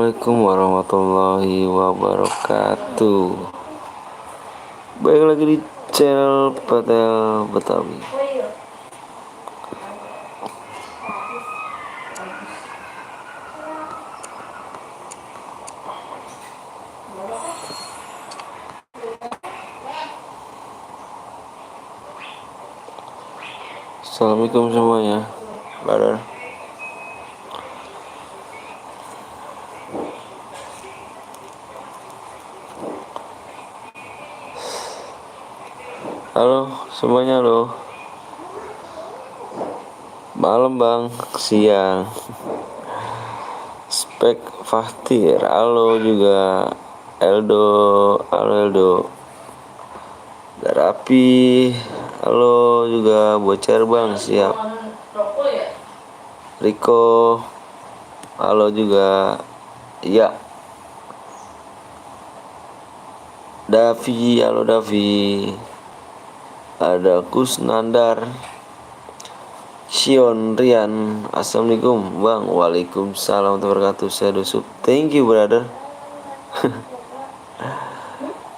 Assalamualaikum warahmatullahi wabarakatuh. Baik lagi di channel Patel Betawi. Assalamualaikum semuanya, brother. Halo semuanya, halo. Malam bang, siang. Spek Fahtir, halo juga. Eldo, halo Eldo. Darapi, halo juga. Bocor bang, siap. Riko, halo juga. Iya. Davi, halo Davi. Ada Kusnandar, Sion Rian, assalamualaikum bang. Waalaikumsalam warahmatullahi wabarakatuh. Saya Dusuk, thank you brother.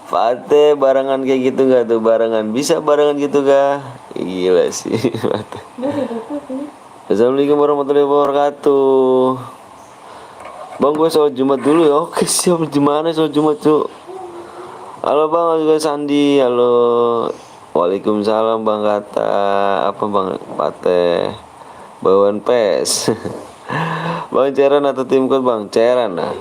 Fate barengan kayak gitu gak tuh? Barengan, bisa barengan gitu gak? Gila sih. Assalamualaikum warahmatullahi wabarakatuh. Bang gue sholat Jumat dulu ya. Oke siap, gimana sholat Jumat tuh? Halo bang, juga Sandi, halo. Waalaikumsalam bang kata. Apa bang Pate? Bawaan pes. Bang Ceran atau tim code bang? Ceran lah.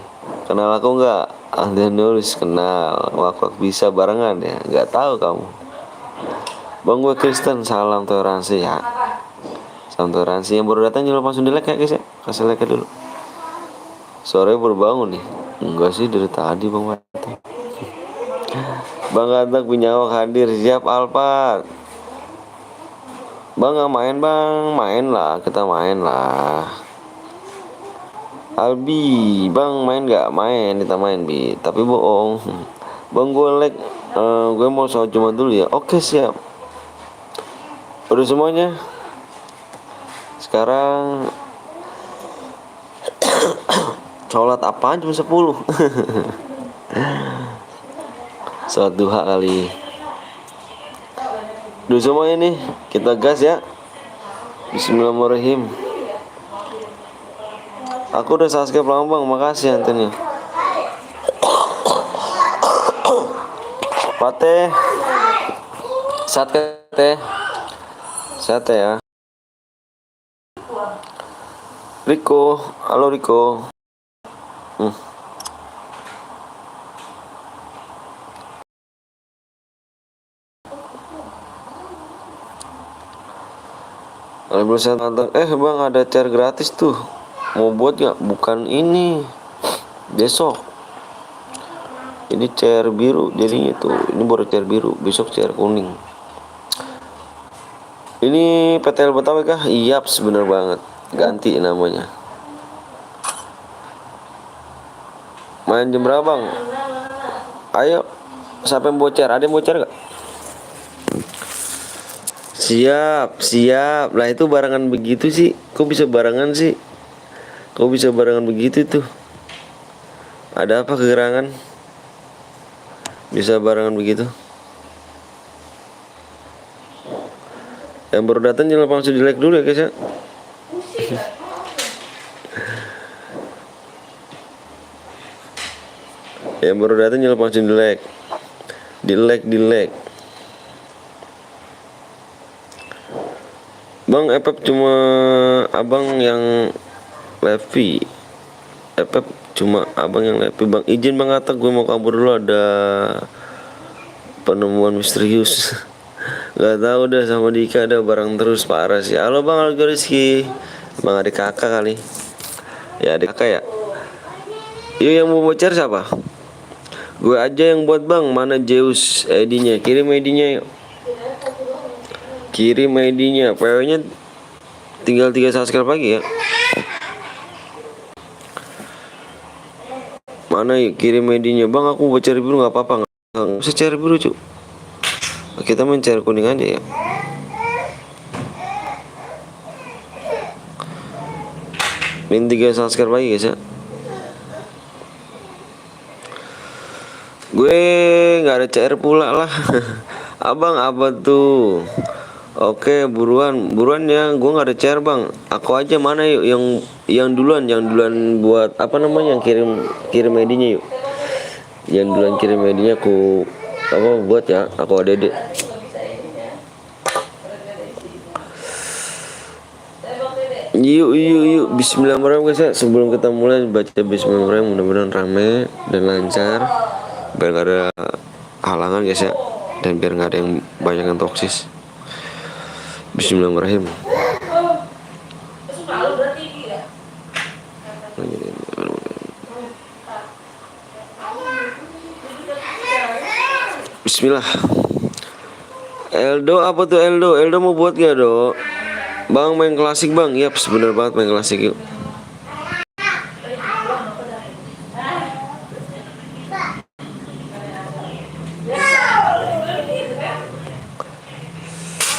Kenal aku nggak? Ahli nulis kenal. Wak bisa barengan ya? Nggak tahu kamu. Bang gue Kristen, salam toleransi ya. Salam toleransi. Yang baru datang jangan langsung di like ya guys ya. Kasih like dulu. Sore baru bangun nih. Enggak sih dari tadi bang Pate. Bang Gatak Binyawak hadir, siap Alphard. Bang nggak main bang, main lah, kita main lah. Albi, bang main nggak? Main, kita main bi, tapi bohong. Bang gue like, gue mau sholat Jumat dulu ya. Oke siap. Udah semuanya. Sekarang sholat apaan jam 10? Sholat duha kali. Udah semuanya nih, kita gas ya. Bismillahirrahmanirrahim. Aku udah subscribe lama bang, makasih antennya. Pate, sate, sate ya. Riko, halo Riko. Bang ada chair gratis tuh. Mau buat gak? Bukan ini. Besok. Ini chair biru jadinya tuh. Ini baru chair biru, besok chair kuning. Ini PTL Betawi kah? Iya, bener banget. Ganti namanya. Main jam berapa bang? Ayo. Siapa yang bocor? Ada yang bocor gak? Siap. Lah itu barengan begitu sih. Kok bisa barengan sih? Kok bisa barengan begitu tuh? Ada apa kegerangan? Bisa barengan begitu? Yang baru datang jangan langsung di like dulu ya guys ya. Yang baru datang jangan langsung di like. Di like. Bang Epep cuma abang yang Levi. Epep cuma abang yang Levi. Bang izin bang Atta, gue mau kabur dulu, ada penemuan misterius. Gak tahu dah, sama Dika ada barang terus parah sih. Halo bang Alga Rizky. Bang adik kakak kali. Ya adik kakak ya. Yuk yang mau bocor siapa? Gue aja yang buat bang. Mana Zeus ID-nya? Kirim ID-nya yuk. Kirim ID-nya. PW-nya tinggal 3 subscribe lagi ya. Mana yuk kirim ID-nya. Bang aku mau cari biru gak apa-apa. Gak usah cari biru cu. Kita main cari kuning aja ya. Min 3 subscribe lagi guys ya. Gue nggak ada CR pula lah. Abang apa tuh? Oke, buruan, buruan ya. Gue nggak ada CR bang. Aku aja mana yuk yang duluan buat apa namanya yang kirim kirim ID-nya yuk. Yang duluan kirim ID-nya aku apa buat ya. Aku ada deh. Yuk. Bismillahirrahmanirrahim guys ya. Sebelum kita mulai baca Bismillahirrahmanirrahim, mudah-mudahan rame dan lancar, biar gak ada halangan guys ya, dan biar gak ada yang banyak yang toksis. Bismillahirrahmanirrahim. Bismillah. Eldo apa tuh Eldo? Eldo mau buat gak do? Bang main klasik bang. Yap, bener banget main klasik yuk.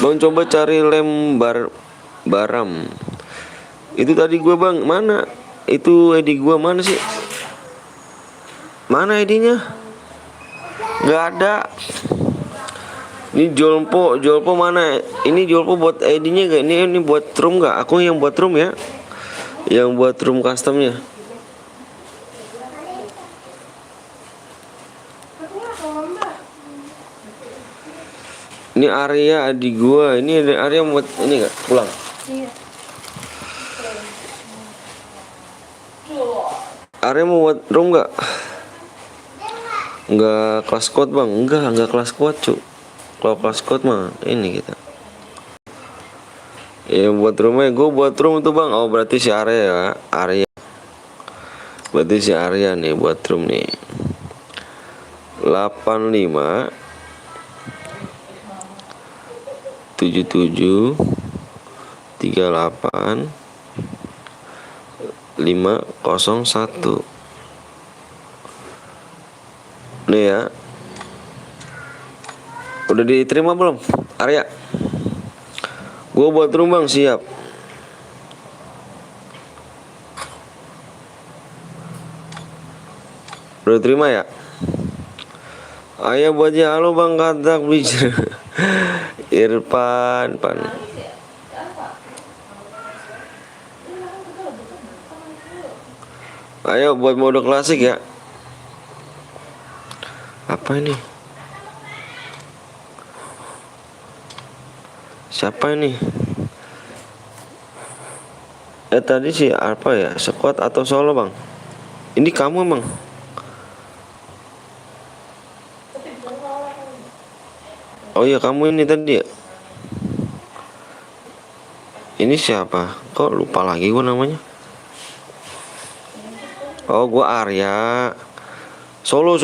Bang coba cari lem baram. Itu tadi gua bang, mana? Itu ID gua mana sih? Mana ID-nya? Gak ada. Ini Jolpo mana? Ini Jolpo buat ID-nya gak? Ini buat room gak? Aku yang buat room ya. Yang buat room customnya. Ini area adik gua. Ini ada area buat ini gak? Pulang. Iya. Area mau buat room gak? Enggak kelas code bang. Enggak kelas code cu. Kalau kelas code mah ini kita. Ya buat rumah, gue buat room tuh bang. Oh berarti si area ya. Berarti si area nih buat room nih. 85 77 38 501. Nih ya. Udah diterima belum? Arya. Gue buat room bang, siap. Udah terima ya? Ayo buat ya, halo bang katak bicara. Irfan pan. Ayo buat mode klasik ya. Apa ini? Siapa ini? Tadi sih apa ya? Squad atau solo bang? Ini kamu emang? Oh iya kamu ini tadi ya? Ini siapa? Kok lupa lagi gue namanya? Oh gue Arya. Solo.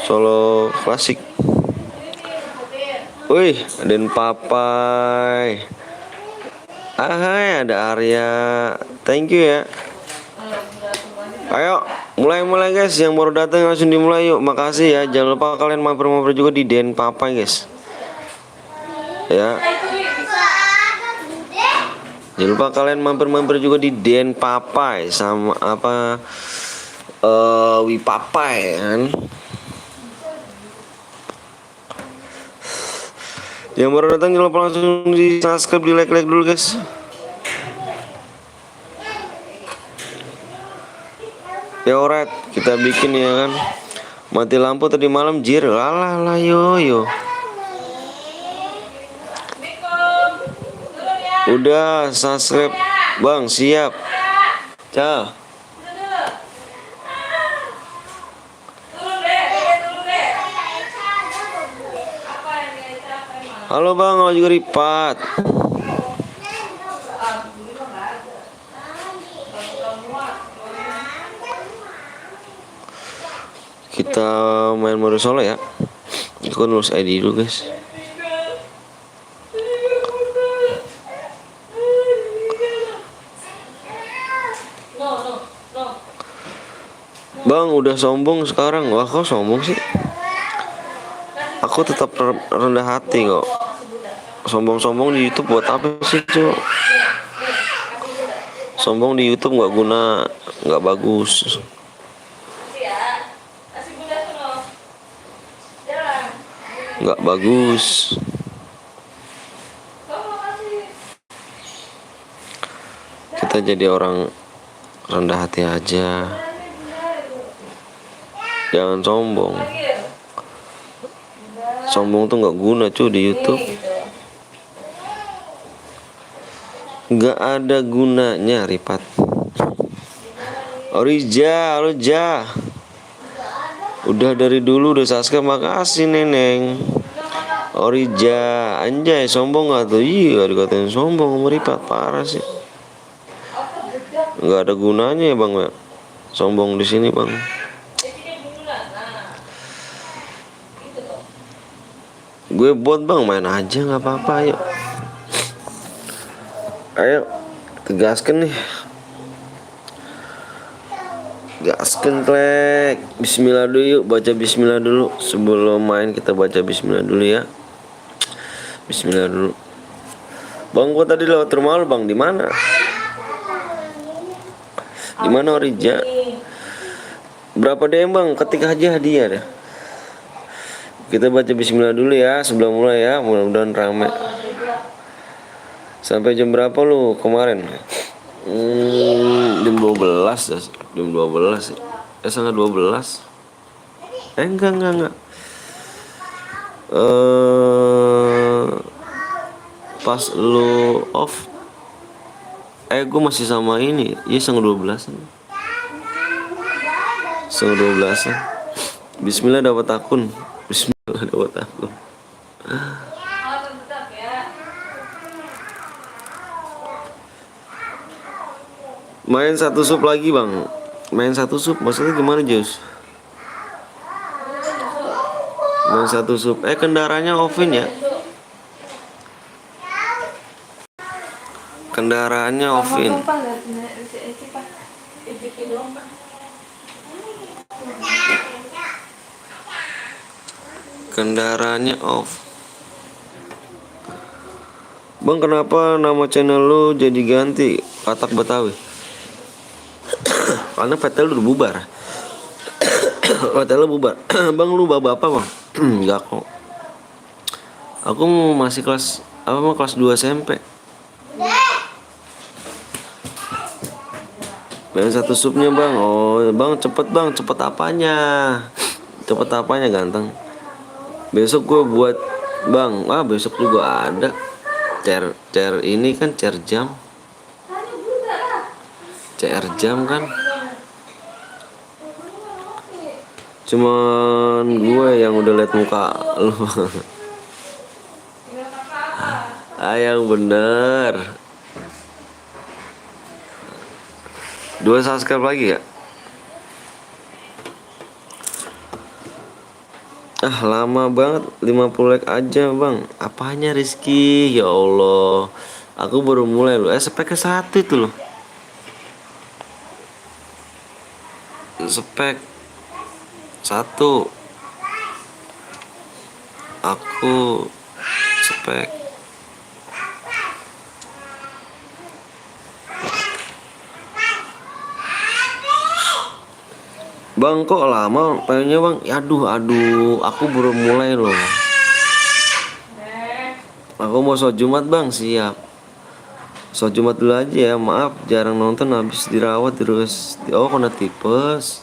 Solo klasik. Wih, Den Papai. Hai, ada Arya. Thank you ya. Ayo, mulai guys. Yang baru datang langsung dimulai yuk. Makasih ya. Jangan lupa kalian mampir-mampir juga di Den Papai guys. Ya. Jangan lupa kalian mampir-mampir juga di Den Papai sama apa Wipapai kan. Yang baru datang jangan lupa langsung di subscribe, di like dulu guys. Ya alright, kita bikin ya kan. Mati lampu tadi malam jir. Lah yo. Udah subscribe bang, siap. Ciao. Halo bang, halo juga Ripat. Kita main mode solo ya. Aku nulis ID dulu guys. Bang udah sombong sekarang. Wah kok sombong sih? Aku tetap rendah hati kok. Sombong-sombong di YouTube buat apa sih, Cuk? Sombong di YouTube nggak guna, nggak bagus. Nggak bagus. Kita jadi orang rendah hati aja. Jangan sombong. Sombong tuh nggak guna cuy di YouTube. Nggak ada gunanya, Ripat. Orija, halo Ja. Udah dari dulu udah subscribe, makasih Neneng. Orija, anjay sombong gak tuh? Iya dikatain sombong sama Ripat, parah sih. Nggak ada gunanya ya bang ya. Sombong di sini bang. Gue bot bang, main aja nggak apa-apa, ayo. Ayo, tegaskan nih. Gaskan klek. Bismillah dulu yuk, baca bismillah dulu. Sebelum main kita baca bismillah dulu ya. Bismillah dulu. Bang, gua tadi lewat rumah lu bang, di mana? Di mana Orija? Berapa DM bang? Ketik aja hadiah deh. Kita baca bismillah dulu ya sebelum mulai ya. Mudah-mudahan rame. Sampai jam berapa lu kemarin? Jam 12 ya. Jam 12 ya. Setengah 12. Enggak. Pas lu off. Gue masih sama ini. Iya setengah 12. Setengah 12. Bismillah dapat akun. Bismillah dapat akun. Main satu sub lagi bang. Main satu sub maksudnya gimana Jus? Main satu sub. Kendaraannya offin ya. Kendaraannya offin. Kendaraannya off. Bang, kenapa nama channel lu jadi ganti Katak Betawi? Karena Petel udah bubar. Petel bubar. Bang, lu baba apa bang? Enggak kok. Aku masih kelas kelas 2 SMP. Main satu subnya bang. Oh bang, cepet bang, cepet apanya? Cepet apanya ganteng? Besok gue buat bang. Besok juga ada. CR ini kan CR jam. CR jam kan. Cuman gue yang udah liat muka lu. Yang bener. 2 subscribe lagi ya? Lama banget, 50 like aja bang. Apanya Rizky? Ya Allah, aku baru mulai loh. Spek ke 1 itu loh. Spek 1. Aku spek. Bang, kok lama pengennya bang? Aduh, aku baru mulai loh. Aku mau sholat Jumat bang, siap. Sholat Jumat dulu aja ya, maaf jarang nonton habis dirawat terus. Oh, kena tipes.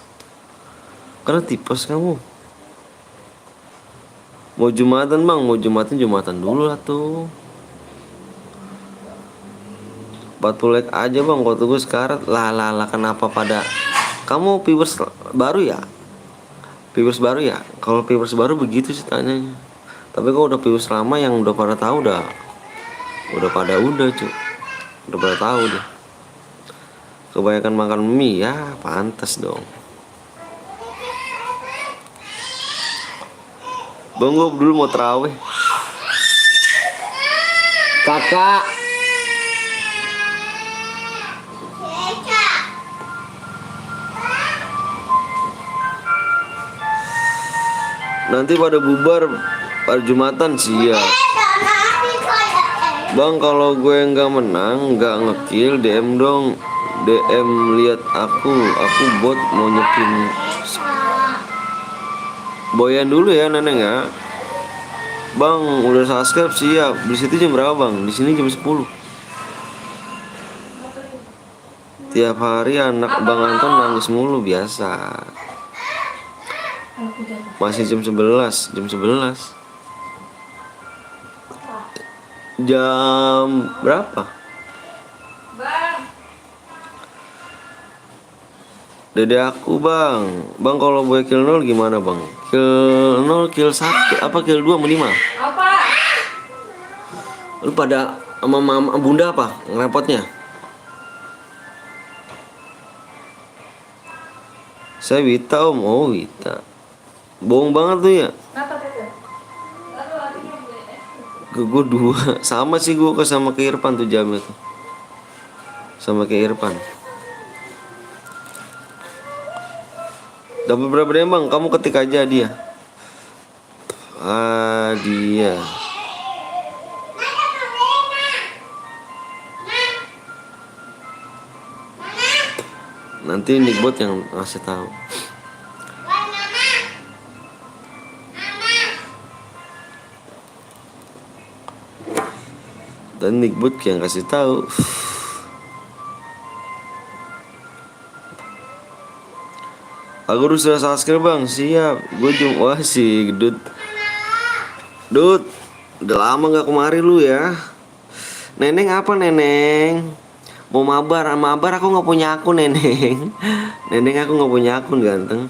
Karena tipes kamu. Mau Jumatan bang, mau Jumatan dulu lah tuh. 40 like aja bang, kok tunggu sekarang. Lah kenapa pada? Kamu viewers baru ya? Viewers baru ya? Kalau viewers baru begitu sih tanyanya. Tapi kalau udah viewers lama yang udah pada tahu udah pada cuy. Udah pada tahu deh. Kebanyakan makan mie ya, pantas dong. Bang, gue dulu mau terawih. Kakak. Nanti pada bubar pada Jumatan siap. Bang, kalau gue nggak menang, nggak ngekill, DM dong. DM lihat aku bot mau nyekin. Boyan dulu ya Neneng ya. Bang, udah subscribe siap. Di situ jam berapa bang? Di sini jam 10. Tiap hari anak Bang Anton nangis mulu biasa. Masih jam 11, jam 11. Jam berapa? Dede aku bang. Bang kalau boleh kill 0 gimana bang? Kill 0, kill 1, apa kill 2 sama 5? Lu pada sama mama bunda apa ngerepotnya? Saya Wita om. Oh Wita. Bohong banget tuh ya. Gue 2. Sama sih gue sama ke Irfan tuh jamnya tuh. Sama ke Irfan. Dapat berapa DM bang? Kamu ketik aja dia. Dia. Nanti Nickbot yang ngasih tahu. Dan Nickbot yang kasih tahu. Aku udah subscribe bang, siap. Gue wah sih, Dut, udah lama gak kemari lu ya. Neneng apa Neneng? Mau mabar aku nggak punya akun Neneng. Neneng aku nggak punya akun ganteng.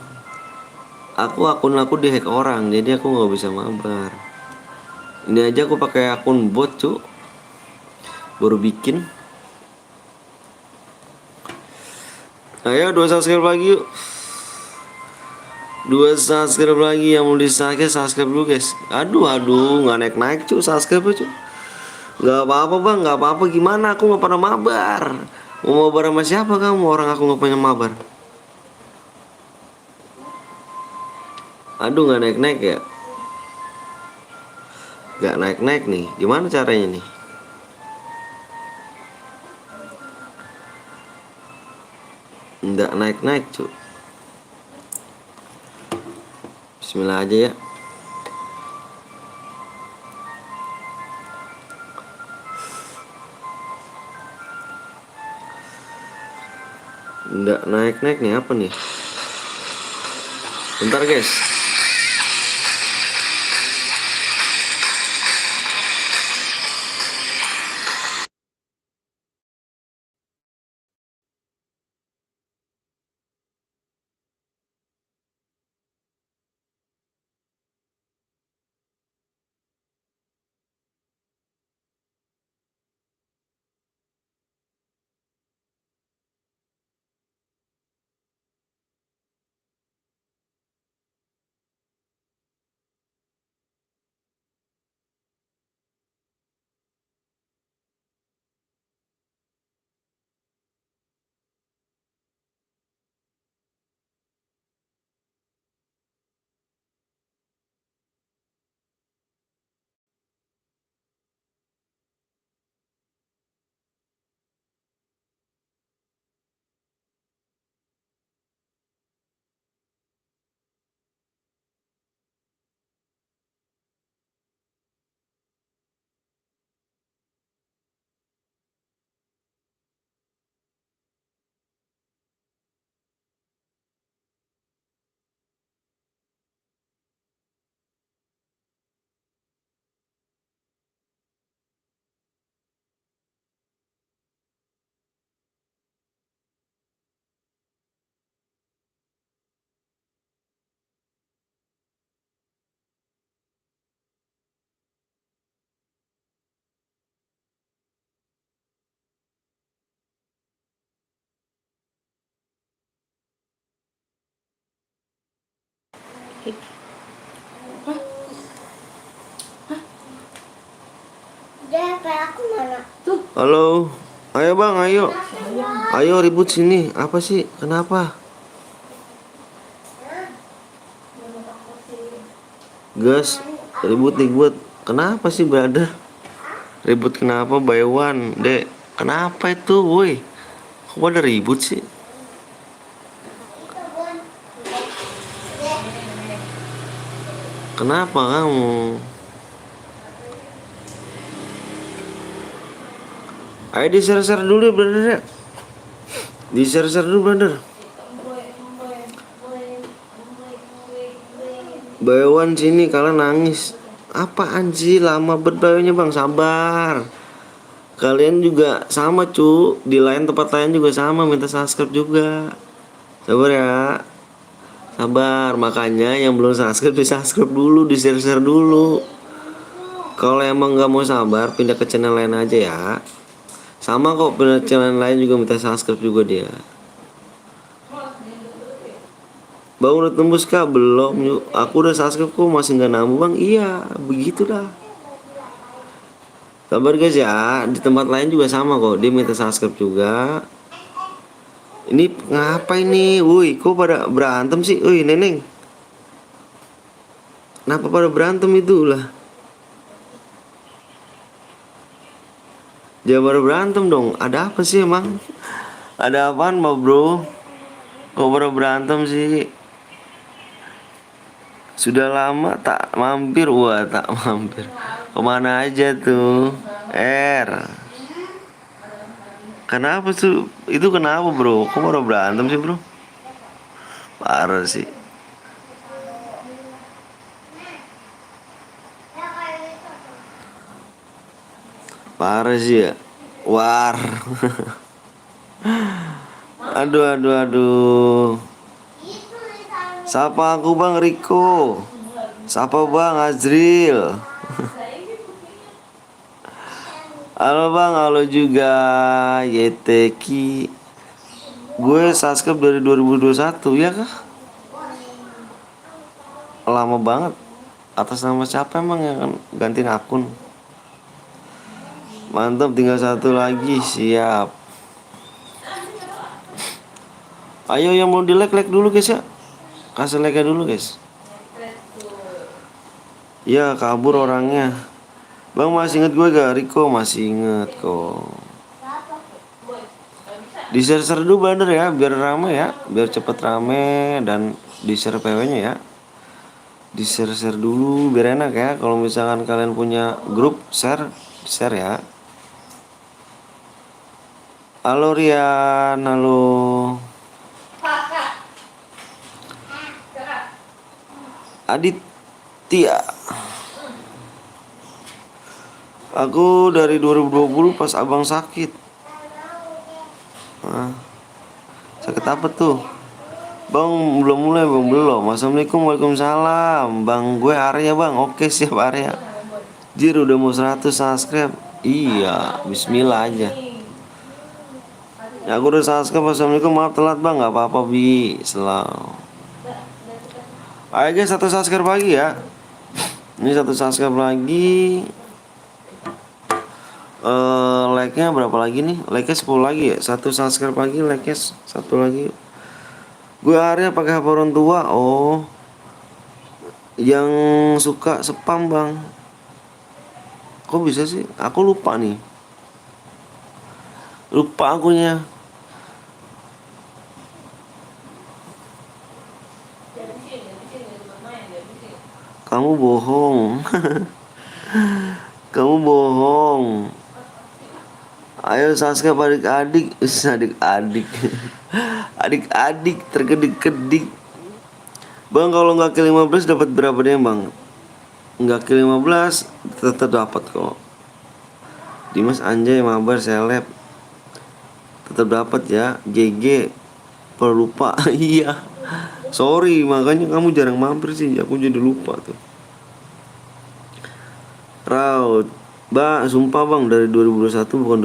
Akun aku dihack orang, jadi aku nggak bisa mabar. Ini aja aku pakai akun bot cu, baru bikin. Ayo 2 subscribe lagi yuk. 2 subscribe lagi yang mau subscribe dulu guys. Aduh nggak naik cu subscribe cu. Nggak apa-apa bang, nggak apa-apa. Gimana aku nggak pernah mabar. Mau mabar sama siapa kamu? Orang aku nggak punya mabar. Aduh nggak naik ya. Nggak naik nih. Gimana caranya nih? Nggak naik cu. Bismillah aja ya. Nggak naik nih, apa nih? Bentar guys. Halo, ayo bang, ayo ribut sini. Apa sih? Kenapa? Gas, ribut. Kenapa sih brother? Ribut kenapa Baywan, Dek? Kenapa itu, woi? Kok pada ribut sih? Kenapa kamu? Ayo di-share dulu ya, brother ya. Di-share dulu, brother. Baywan sini kalian nangis. Apaan sih lama bet bayunya bang, sabar. Kalian juga sama cu, di lain tempat lain juga sama, minta subscribe juga. Sabar ya. Sabar, makanya yang belum subscribe di subscribe dulu, di share dulu. Kalau emang nggak mau sabar, pindah ke channel lain aja ya. Sama kok, pindah channel lain juga minta subscribe juga dia. Bang udah tembus kah? Belum yuk. Aku udah subscribe kok masih nggak nambah bang. Iya, begitu dah. Sabar guys ya. Di tempat lain juga sama kok. Dia minta subscribe juga. Ini ngapa ini? Woi, kok pada berantem sih? Woi, Neneng. Kenapa pada berantem itu lah? Jangan pada berantem dong. Ada apa sih emang? Ada apaan mau bro? Kok pada berantem sih? Sudah lama tak mampir. Wah, tak mampir. Kemana aja tuh? Kenapa tuh? Itu kenapa bro? Kok pada berantem sih bro? Parah sih. Parah sih ya. War. Aduh. Sapa aku bang Riko. Sapa bang Azril. Halo bang, halo juga YTki. Gue subscribe dari 2021 ya kah? Lama banget. Atas nama siapa emang yang gantiin akun? Mantap, tinggal satu lagi, siap. Ayo yang mau di like dulu guys ya. Kasih like dulu guys. Ya kabur orangnya. Bang masih inget gue gak? Riko masih inget kok. Di share dulu brother ya, biar rame ya, biar cepet rame. Dan di share PW nya ya. Di share dulu biar enak ya. Kalau misalkan kalian punya grup share ya. Halo Rian, halo. Aditya. Aku dari 2020 pas abang sakit. Sakit apa tuh? Bang belum mulai bang, belum. Assalamualaikum, waalaikumsalam. Bang gue Arya bang. Oke siap Arya. Jir udah mau 100 subscribe. Iya, bismillah aja. Ya, aku udah subscribe. Assalamualaikum, maaf telat bang. Gak apa-apa bi, selalu. Ayo guys, 1 subscribe lagi ya. Ini 1 subscribe lagi. Like-nya berapa lagi nih? Like-nya 10 lagi ya. 1 subscribe lagi, like-nya 1 lagi. Gue Arya pakai HP orang tua. Oh, yang suka spam bang. Kok bisa sih? Aku lupa nih. Lupa akunya. Kamu bohong. Kamu bohong. Ayo subscribe adik-adik. Adik-adik. Adik-adik terkedik-kedik. Bang kalau nggak ke 15 dapat berapa deh bang? Nggak ke 15 tetap dapat kok. Dimas Anjay mabar seleb tetap dapat ya. GG pelupa. Iya. Sorry makanya kamu jarang mampir sih. Aku jadi lupa tuh. Raut. Mbak, sumpah bang dari 2021 bukan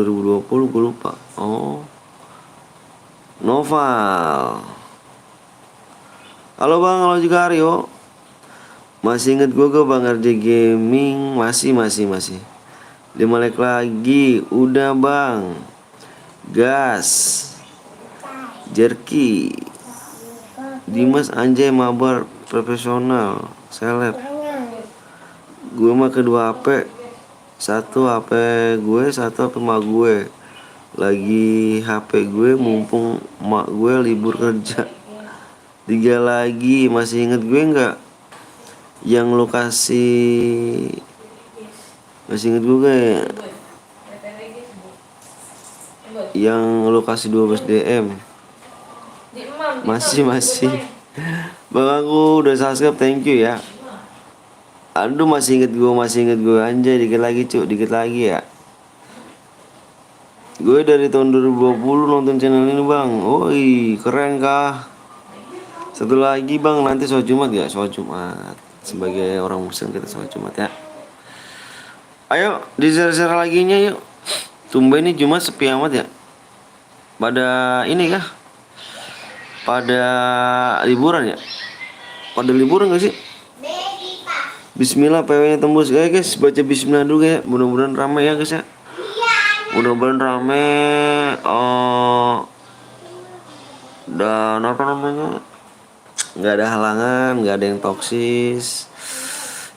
2020 gue lupa. Oh. Noval. Halo bang, halo juga Aryo. Masih inget gue bang RJ Gaming. Masih 5 like lagi. Udah bang. Gas. Jerky. Dimas Anjay mabar profesional seleb. Gue mah kedua HP Satu HP gue, satu HP mak gue. Lagi HP gue mumpung mak gue libur kerja. Tiga lagi, masih inget gue nggak? Yang lo kasih, masih inget gue nggak ya? Yang lo kasih 12 DM. Masih. Bang aku udah subscribe, thank you ya. Aduh masih inget gue anjay, dikit lagi cuk, dikit lagi ya. Gue dari tahun 2020 nonton channel ini bang. Woi keren kah? Satu lagi bang, nanti sholat Jumat ya, sholat Jumat. Sebagai orang muslim kita sholat Jumat ya. Ayo di share lagi nya yuk. Tumben ini Jumat sepi amat ya. Pada ini kah? Pada liburan ya? Pada liburan gak sih? Bismillah PW nya tembus guys, baca bismillah dulu ya. Mudah-mudahan ramai ya guys ya. Mudah-mudahan rame. Dan apa namanya, nggak ada halangan, nggak ada yang toksis,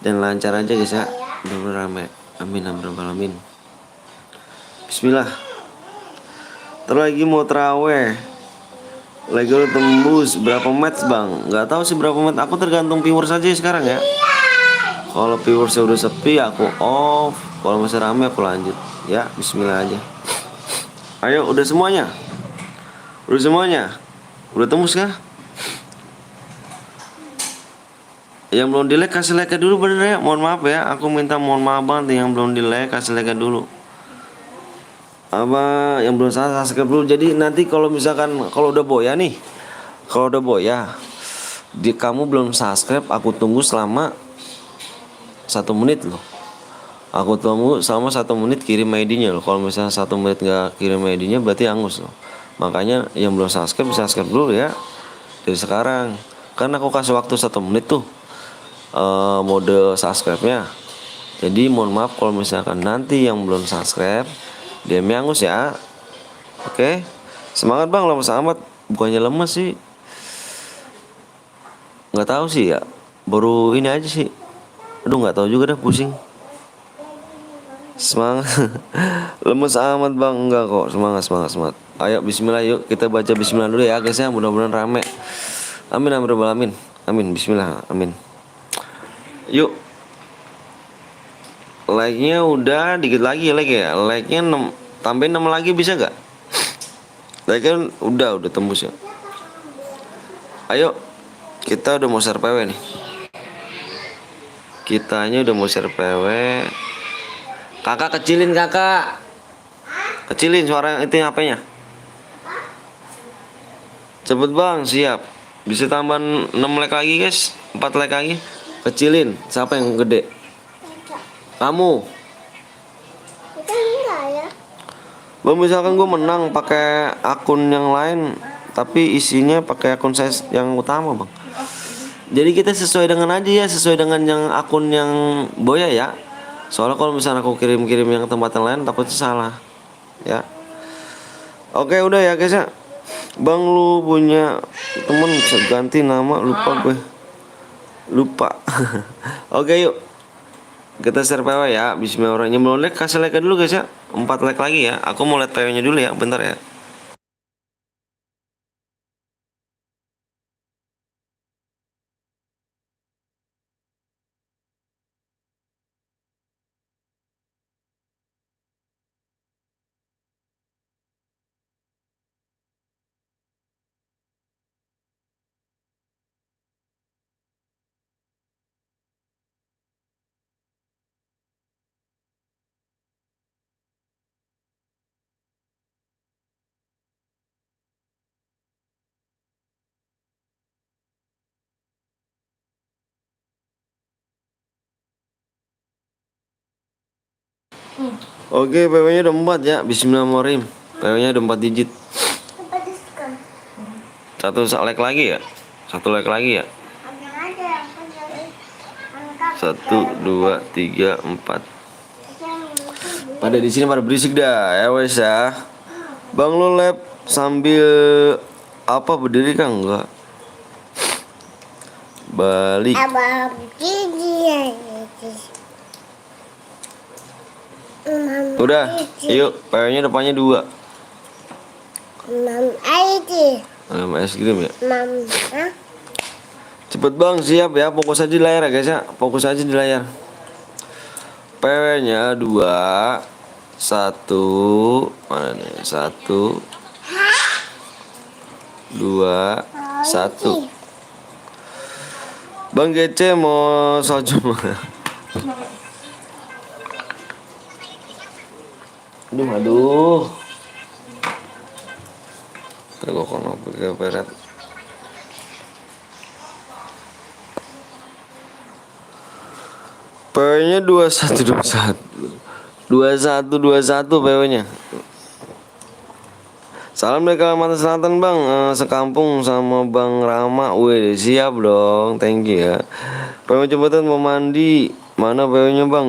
dan lancar aja guys ya. Mudah-mudahan rame, amin amin. Bismillah. Terlagi mau teraweh, lagi lo tembus berapa match bang? Nggak tahu sih berapa match, aku tergantung viewers saja sekarang ya. Kalau viewersnya udah sepi aku off, kalau masih rame aku lanjut ya. Bismillah aja. Ayo udah semuanya? Udah tembus kah? Yang belum di like kasih like dulu bener ya. Mohon maaf ya, aku minta mohon maaf banget yang belum di like kasih like dulu. Apa yang belum subscribe dulu. Jadi nanti kalau misalkan kalau udah boya nih, kamu belum subscribe, aku tunggu selama 1 menit loh. Aku tunggu selama 1 menit kirim ID-nya loh. Kalau misalnya 1 menit nggak kirim ID-nya berarti angus loh. Makanya yang belum subscribe bisa subscribe dulu ya dari sekarang. Karena aku kasih waktu 1 menit tuh mode subscribe-nya. Jadi mohon maaf kalau misalkan nanti yang belum subscribe DM angus ya. Oke. Semangat bang, lemes amat. Bukannya lemes sih, nggak tahu sih ya. Baru ini aja sih. Aduh nggak tahu juga dah, pusing. Semangat. Lemes amat bang, enggak kok. Semangat. Ayo bismillah yuk, kita baca bismillah dulu ya guys ya. Mudah-mudahan rame. Amin amin. Amin bismillah amin. Yuk. Like-nya udah dikit lagi like ya. Like-nya 6, tambahin 6 lagi bisa gak? Like-nya udah tembus ya. Ayo. Kita udah mau share PW nih. Kitanya udah mau share PW. Kakak kecilin kakak. Kecilin suara itu HP-nya. Cepet bang, siap. Bisa tambah 6 like lagi guys, 4 like lagi. Kecilin, siapa yang gede? Kamu. Bang misalkan gue menang pakai akun yang lain, tapi isinya pakai akun saya yang utama bang. Jadi kita sesuai dengan aja ya, sesuai dengan yang akun yang boya ya. Soalnya kalau misalnya aku kirim-kirim yang tempat yang lain takutnya salah ya. Oke udah ya guys ya. Bang lu punya temen ganti nama, lupa. Oke yuk kita share PW ya. Bismillahirrahmanirrahim. Belum like kasih like dulu guys ya. 4 like lagi ya. Aku mau lihat PW nya dulu ya, bentar ya. Oke, PW nya udah 4 ya. Bismillahirrahmanirrahim. PW nya udah 4 digit. Satu like lagi ya. 1, 2, 3, 4. Pada di sini pada berisik dah ya wes ya. Bang lo lab sambil apa berdiri kan enggak? Balik. Udah, yuk, PW-nya depannya 2. Es krim ya. Cepet bang, siap ya. Fokus aja di layar ya guys ya. Fokus aja di layar. PW-nya 2, 1, mana nih? 1, 2, 1. Bang GC mau soju mana? Aduh. Terus kono pakai peret. PW-nya 2121. 2121 PW-nya. Salam dari Kalimantan Selatan bang, sekampung sama Bang Rama. Wih siap dong, thank you ya. PW jembatan mau mandi, mana PW-nya bang?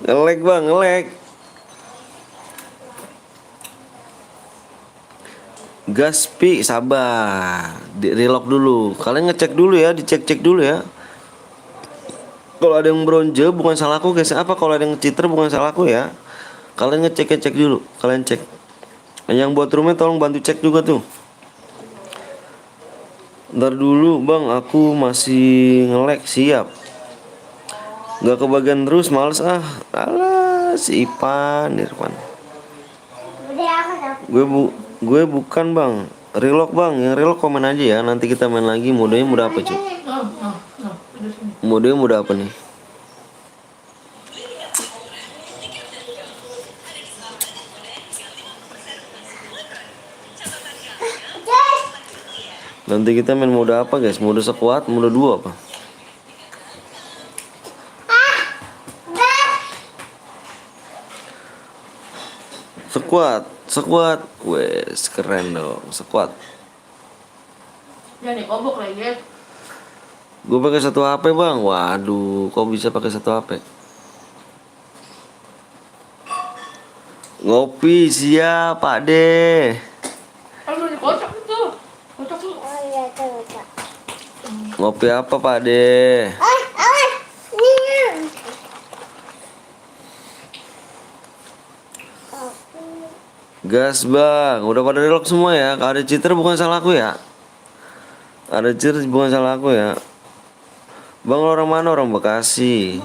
Ngelek bang, ngelek. Gaspi sabar, di relock dulu. Kalian ngecek dulu ya, dicek-cek dulu ya. Kalau ada yang bronze bukan salahku guys. Apa kalau ada yang cheater bukan salahku ya. Kalian ngecek dulu, kalian cek. Yang buat rumah tolong bantu cek juga tuh. Ntar dulu bang, aku masih ngelek. Siap. Gak kebagian terus, males ah. Alah si Irfan. Gue bukan bang. Relock bang, yang relock komen aja ya. Nanti kita main lagi. Modenya mudah apa cuy? Modenya mudah apa nih? Nanti kita main mode apa guys? Mode sekuat, mode 2 apa? Sekuat. Wes keren dong, sekuat. Jangan dikobok lagi. Gue pakai 1 HP bang. Waduh, kok bisa pakai 1 HP? Ngopi siap Pak De. Aduh dikocok itu. Kocok tuh. Ngopi apa Pak De? Gas bang, udah pada relock semua ya. Kalau ada cheater bukan salah aku ya. Ada cheater bukan salah aku ya. Bang lo orang mana? Orang Bekasi.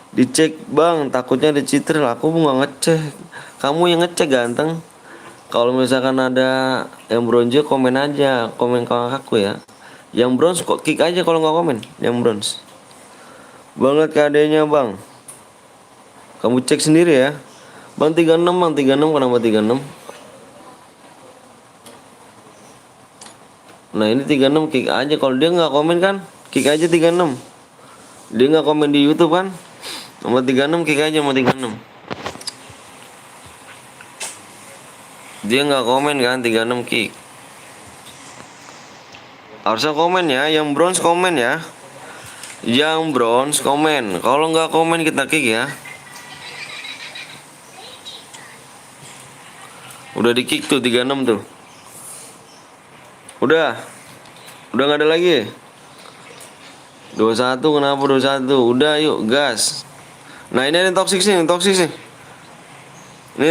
Dicek bang, takutnya ada cheater. Aku nggak ngecek. Kamu yang ngecek ganteng. Kalau misalkan ada yang bronze komen aja, komen ke aku ya. Yang bronze kok kick aja kalau nggak komen. Yang bronze. Banget KD-nya bang. Kamu cek sendiri ya. Bang 36 bang, 36 kenapa 36? Nah ini 36 kick aja. Kalau dia nggak komen kan, kick aja 36. Dia nggak komen di YouTube kan, nomor 36 kick aja mau 36. Dia nggak komen kan, 36 kick. Harusnya komen ya, yang bronze komen ya. Yang bronze komen. Kalau nggak komen kita kick ya. Udah di kick tuh 36 tuh. Udah nggak ada lagi. 21 kenapa 21? Udah yuk gas. Nah ini ada yang toxic nih, Ini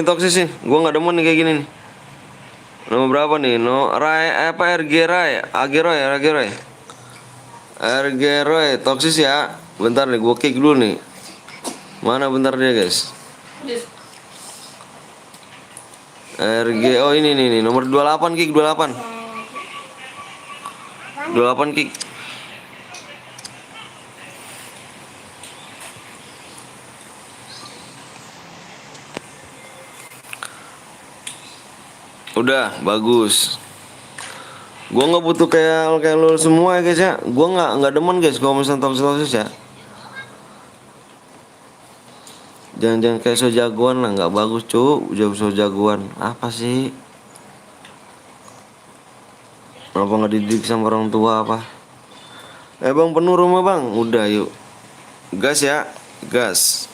toxic sih. Gua nggak demen nih kayak gini nih. Nomor berapa nih? No Rai apa RG Rai? AG Roy. RG Roy toxic ya. Bentar nih gua kick dulu nih. Mana bentar dia guys. RG oh ini nih nomor 28 kick 28 kick. Udah bagus. Gua nggak butuh kayak lu semua ya guys ya. Gua nggak demen guys kalau misalnya toxic ya. Jangan kayak so jagoan lah, nggak bagus cuk. Jauh so jagoan apa sih? Kenapa nggak dididik sama orang tua apa? Bang penuh rumah bang. Udah yuk gas ya, gas.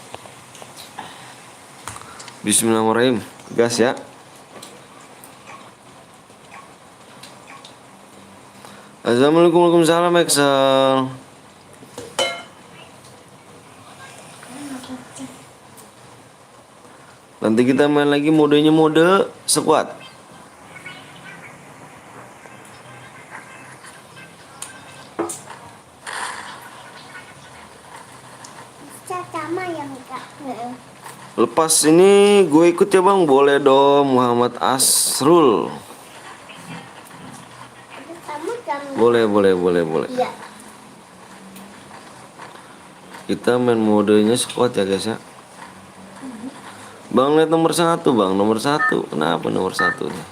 Bismillahirrahmanirrahim, gas ya. Assalamualaikum, waalaikumsalam Excel. Nanti kita main lagi modenya mode squad. Sama yang enggak. Lepas ini gue ikut ya bang, boleh dong Muhammad Asrul. Sama jam. Boleh. Iya. Kita main modenya squad ya guys ya. Bang lihat nomor 1 bang, nomor 1. Kenapa nomor 1 nih?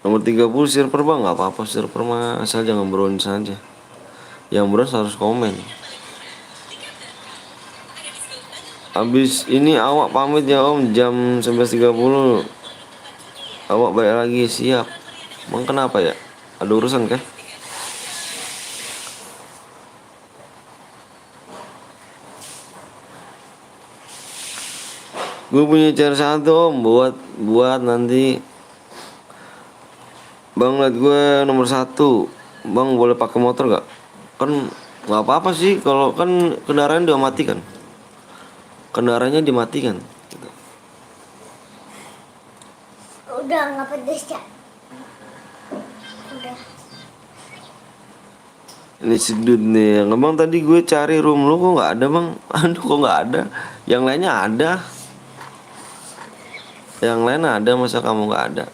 Nomor 30 server bang, nggak apa-apa server mah, asal jangan bronze saja. Yang bronze harus komen. Habis ini awak pamit ya om, jam 11.30 awak balik lagi, siap. Bang kenapa ya? Ada urusan kan? Gue punya cara satu om, buat nanti. Bang lihat gue nomor 1. Bang boleh pakai motor gak? Kan nggak apa-apa sih, kalau kan kendaraan udah mati kan. Kendaraannya dimatikan. Udah nggak pedes ya. Udah. Ini sedut nih, yang bang tadi gue cari room lu kok nggak ada bang. Aduh kok nggak ada. Yang lainnya ada. Yang lain ada, masa kamu nggak ada?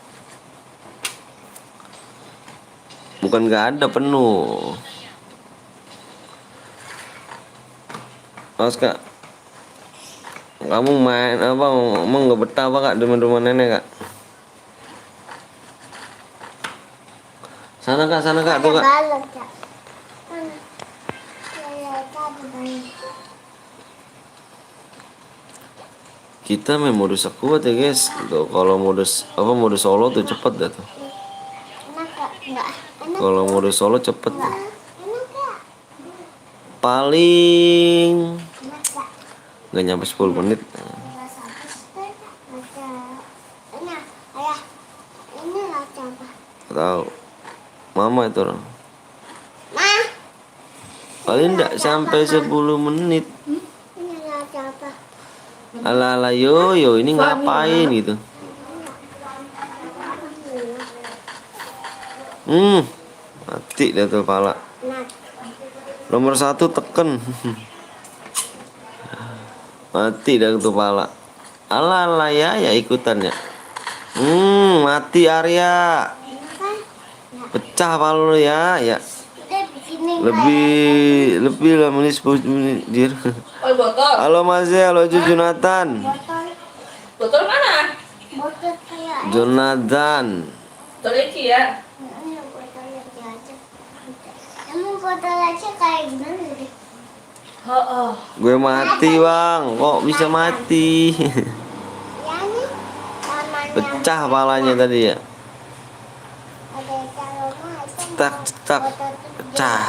Bukan nggak ada, penuh. Mas kak, kamu main apa? Emang nggak betah apa kak di rumah nenek kak? Sana kak tuh kak. Balok ya. Mana? Ya, ada banyak. Kita main mode sekuat ya guys. Tuh kalau mode solo tuh cepet dah tuh. Enak gak? Enggak. Enak. Kalau mode solo cepet tuh. Enak gak? Paling Enak gak? nggak nyampe 10 menit. Enggak sampai baca. Enak. Ayah. Ini lah coba. Nggak tahu. Mama itu orang. Ma. Paling nggak sampai 10 menit. Ini lah coba. Ala yo ini ngapain gitu. Mati dah tuh pala. Enak. Nomor 1 teken. Mati dah tuh pala. Ala ya ikutannya. Mati Arya. Enak kan? Pecah palu ya. Udah bikinin Lebih lah menit 10 menit dir. Oh, botol. Halo Mas, halo Jonathan. botol. Botol mana? Botol kayak Jonathan. Botol leci ya. ini botol aja. Emang botol aja kayak gimana sih? Oh. Gue mati bang, kok bisa mati? Ya nih, namanya Pecah palanya tadi ya. ada calonnya itu Cetak, botol itu pecah.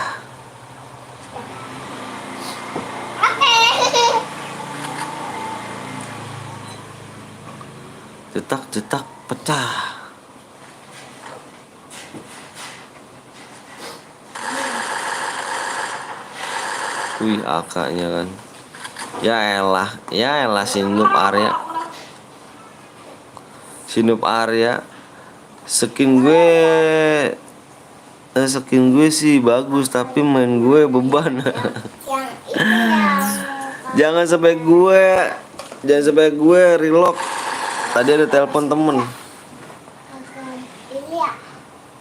Oke. Cetak, pecah. Wih, akaknya kan. Ya elah Sinup Arya. Skin gue sih bagus, tapi main gue beban. Yang itu yang Jangan sampai gue relock. Tadi ada telepon temen. kakak ini ya.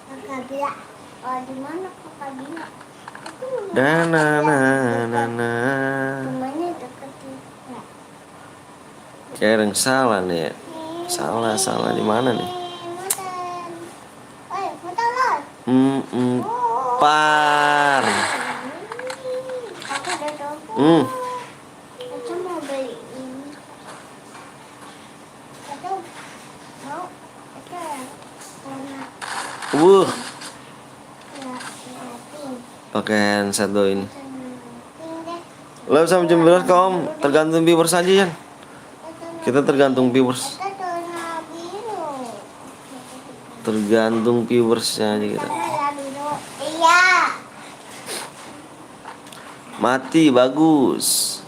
Kakak bilang, oh di mana kakak bilang? Itu rumahnya deket juga. Kayak yang salah nih ya. Salah di mana nih? Motor lo. Par. Kakak udah telepon. Kakak mau beli ini. Kakak mau. Kakak warna Wuh, pink. pakai handset do ini. Pink deh. Live sampai jam berapa Om? Tergantung viewers aja ya. Kita tergantung viewers. Kakak warna biru. Tergantung viewersnya aja kita. Kakak warna biru. Mati, bagus.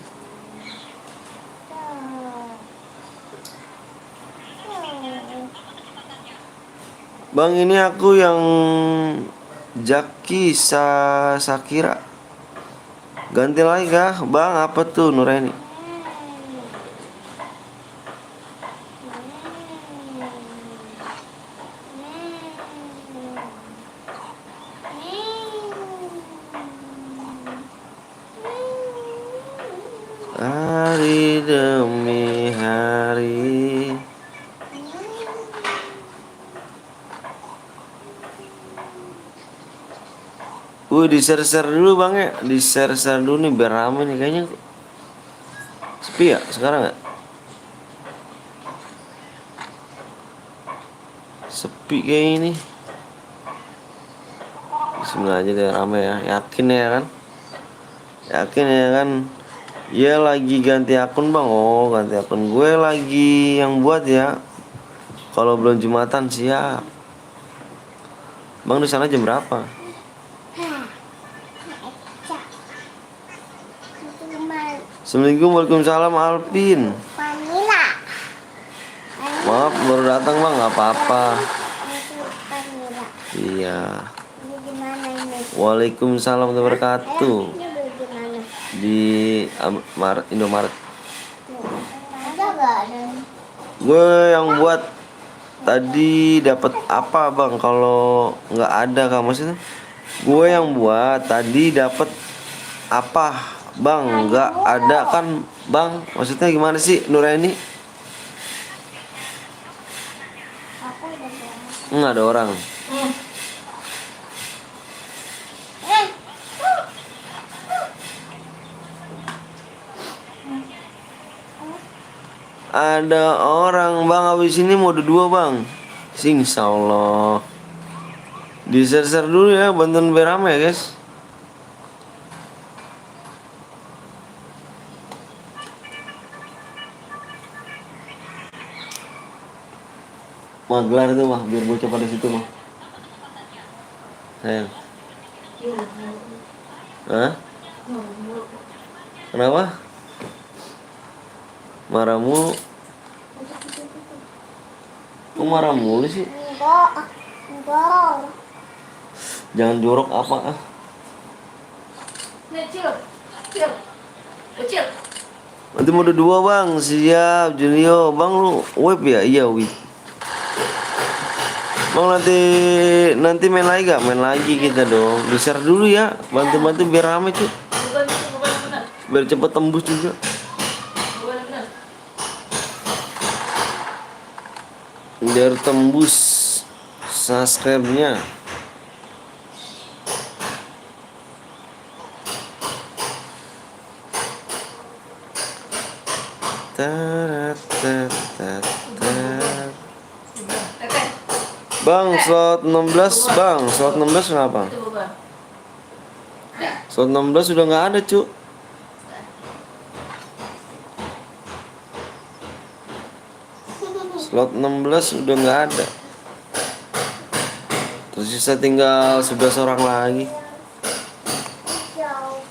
Bang, ini aku yang Jaki Sakira. Ganti lagi kah? Bang, apa tuh Nuraini? Hari demi hari. Di share dulu bang ya, di share dulu nih biar rame nih kayaknya. Sepi ya sekarang ya? Sepi kayak ini. Bismillah aja deh, rame ya, yakin ya kan? Yakin ya kan? Ya lagi ganti akun bang. Oh ganti akun, gue lagi yang buat ya. Kalau belum Jumatan siap. Bang di sana jam berapa? Assalamualaikum, waalaikumsalam Alvin. Vanila. Maaf baru datang bang, nggak apa-apa. Vanila. Iya. Ini di mana ini? Waalaikumsalam warahmatullahi wabarakatuh. Ini beli di mana? Di Indomaret. Ada nggak ada? Gue yang buat tadi dapat apa bang? Kalau nggak ada kan maksudnya? Gue yang buat tadi dapat apa bang? Nggak ada kan bang? Maksudnya gimana sih Nuraini? Aku udah bilang. Nggak ada orang. Ada orang bang, habis ini mode 2 bang. Insya Allah. Di share dulu ya, bantuan berame ya guys. Mah gelar itu mah, biar bocah pada situ mah. Sayang. Hah? Kenapa? Marah mulu. Kok marah mulu sih? Enggak. Jangan jorok apa ah. Nih, Cil. Cil. Kecil. Nanti mode 2 bang, siap Julio. Bang lu web ya? Iya web. Bang nanti main lagi gak? Main lagi kita dong. Di share dulu ya, bantu-bantu biar rame cuy. Bukan benar. Biar cepet tembus juga. Bukan benar. Biar tembus subscribe-nya. Bang, slot 16 bang, slot 16 kenapa? Itu bukan. Slot 16 sudah nggak ada cu. Slot 16 sudah nggak ada. Tersisa tinggal 11 orang lagi. Jauh.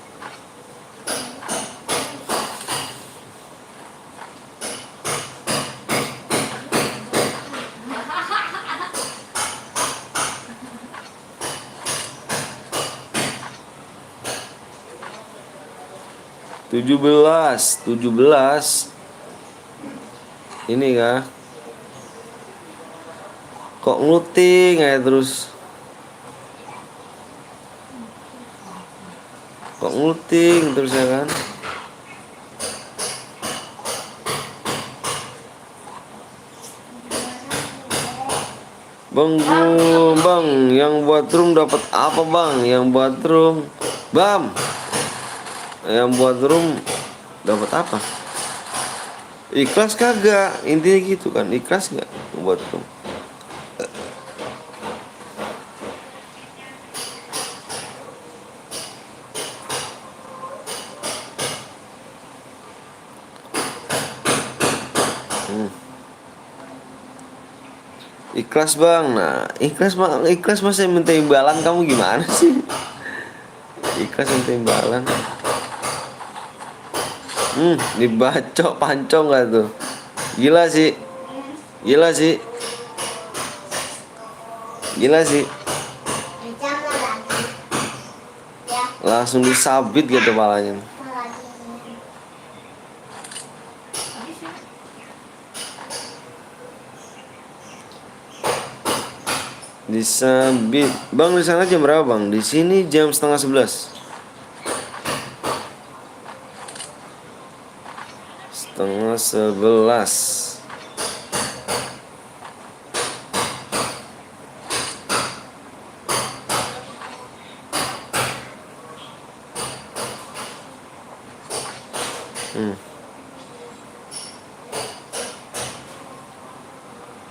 17 ini kah? Kok ngeluting ya terus? Kok ngeluting terus ya kan? Bang, yang buat room dapat apa bang? Yang buat room, bam. Yang buat room dapat apa? Ikhlas kagak? Intinya gitu kan, ikhlas nggak buat room? Ikhlas bang, nah ikhlas masa minta imbalan, kamu gimana sih? Ikhlas minta imbalan. Dibacok pancong gak tuh? Gila sih. Gila sih. Gila sih. Jangan lagi. Ya, Langsung disabit gitu palanya. lagi. Disabit. Bang, di sana jam berapa, Bang? Di sini jam setengah 11. Setengah 11.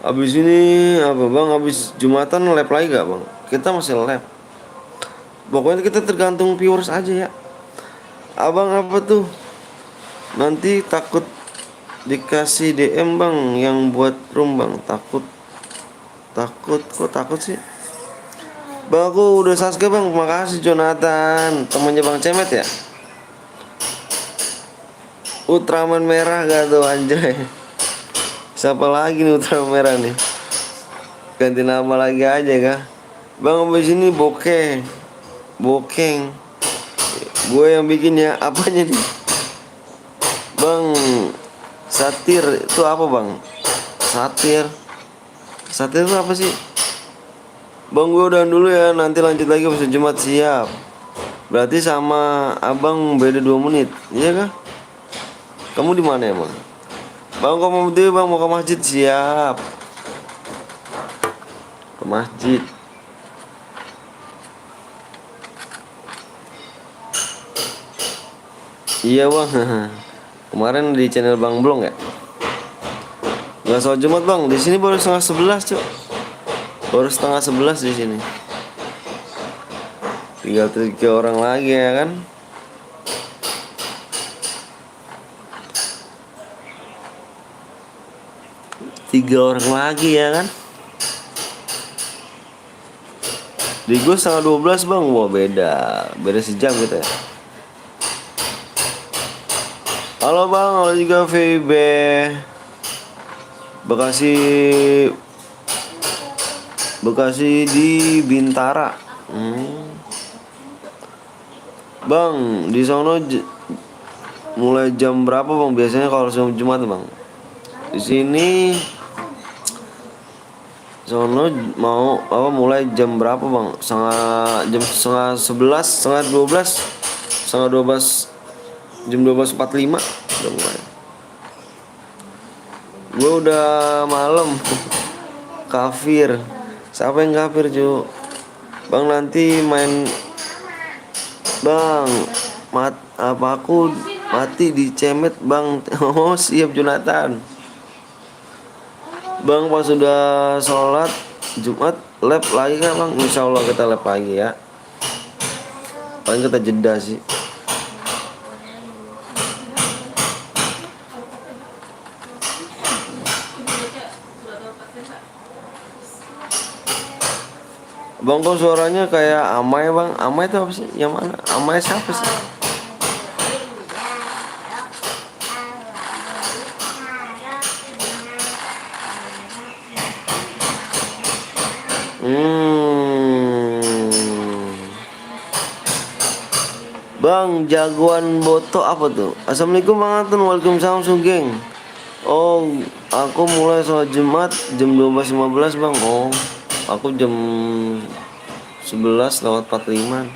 Abis ini apa, Bang? Abis Jumatan lab lagi gak, Bang? Kita masih lab. Pokoknya kita tergantung viewers aja ya. Abang apa tuh? Nanti takut dikasih DM, Bang, yang buat room, Bang. Takut kok takut sih. Bang, aku udah subscribe, Bang. Makasih Jonathan, temannya Bang Cemet ya. Ultraman merah gak tuh, anjay? Siapa lagi nih Ultraman merah nih? Ganti nama lagi aja kah? Bang, abis ini bokeng. Gue yang bikin ya. Apanya nih? Bang, satir itu apa, Bang? Satir itu apa sih? Bang, gue udahan dulu ya. Nanti lanjut lagi pas Jumat, siap. Berarti sama abang beda 2 menit. Iya kah? Kamu di mana emang? Bang, kau mau berdiri, Bang, mau ke masjid, siap. Ke masjid. Iya, Bang. Kemarin di channel Bang Blong ya. Nggak sholat Jumat, Bang. Di sini baru setengah 11, Cuk. Baru setengah 11 di sini. Tinggal 3 orang lagi ya kan. Tiga orang lagi ya kan. Di gue setengah 12, Bang. Wah, beda sejam gitu ya. Halo, Bang. Halo juga VB Bekasi di Bintara. Bang, di sono mulai jam berapa, Bang? Biasanya kalau Jumat, Bang? Di sini sono mau apa mulai jam berapa, Bang? Setengah 11, setengah 12, jam 12.45 udah mulai. Gue udah malam. Kafir. Siapa yang kafir, Cu? Bang, nanti main. Bang, aku mati di Cemet, Bang. Oh, siap Jonathan. Bang, pas sudah sholat Jumat lab lagi kan, Bang? Insya Allah kita lab lagi ya. Paling kita jeda sih. Bang, kok suaranya kayak Amai, Bang? Amai itu apa sih? Yang mana? Amai siapa sih? Bang, jagoan boto apa tuh? Assalamualaikum, Bang Atun. Waalaikumsalam, Sugeng. Oh, aku mulai sholat Jumat jam 12.15, Bang. Oh, aku jam 11:45.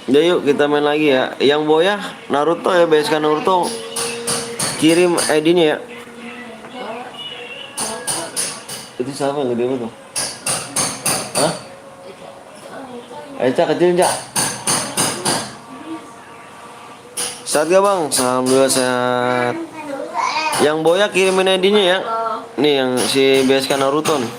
Ya, yuk kita main lagi ya. Yang boya Naruto ya, BSK Naruto. Kirim ID-nya ya. Itu siapa yang gede tuh? Hah? Eca kecil, Cak. Sehat gak, Bang? Alhamdulillah sehat. Yang boya kirimin ID-nya ya. Nih yang si BSK Naruto nih.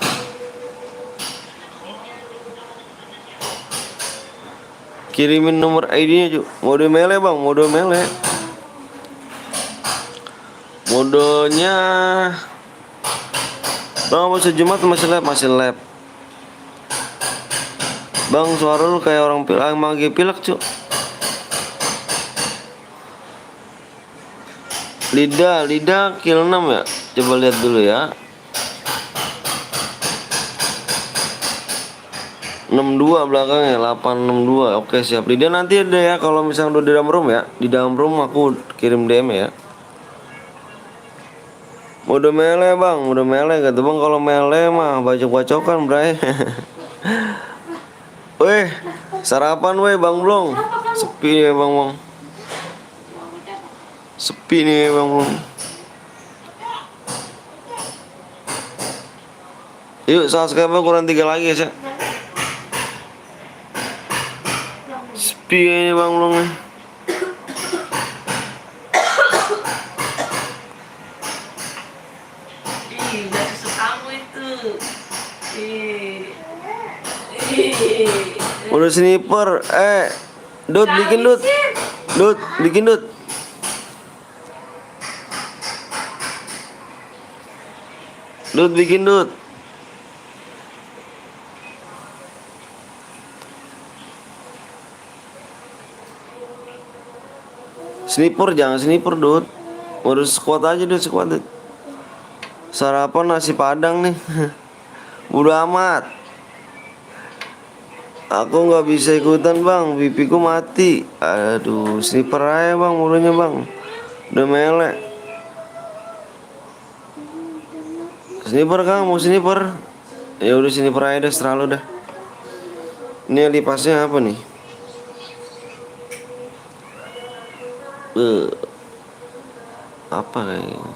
Kirimin nomor ID-nya, Cuk. Mode mele, Bang, mode mele. Modenya Bang, apa Jumat masih lab. Bang, suara lu kayak orang pilek, emang lagi pilek, Cuk. Lidah kill 6 ya. Coba lihat dulu ya. 62 belakangnya, 862. Oke, siap. Lidah nanti ada ya kalau misalnya udah di dalam room ya. Di dalam room aku kirim DM ya. Mode mele bang, mode mele gitu bang. Kalau mele mah bacok-bacokan bray. Weh, sarapan weh bang belum? Sepi nih bang bang. Sepi nih bang belum. Yuk subscribe kurang 3 lagi ya. Sepi ini bang belum nih. Ih, udah susu kamu itu. Ih. Ih. Udah sniper. Dut bikin dut. Dut bikin dut. Dut bikin dut. Sniper jangan sniper dut. Udah squad aja dut, squad dut. Sarapan nasi padang nih. Bodo amat. Aku nggak bisa ikutan bang, pipiku mati. Aduh, sniper aja bang, mulutnya bang. Udah melek. Sniper kang, mau sniper? Ya udah sniper aja deh, terlalu dah. Ini lipasnya apa nih? Eh, apa kayaknya?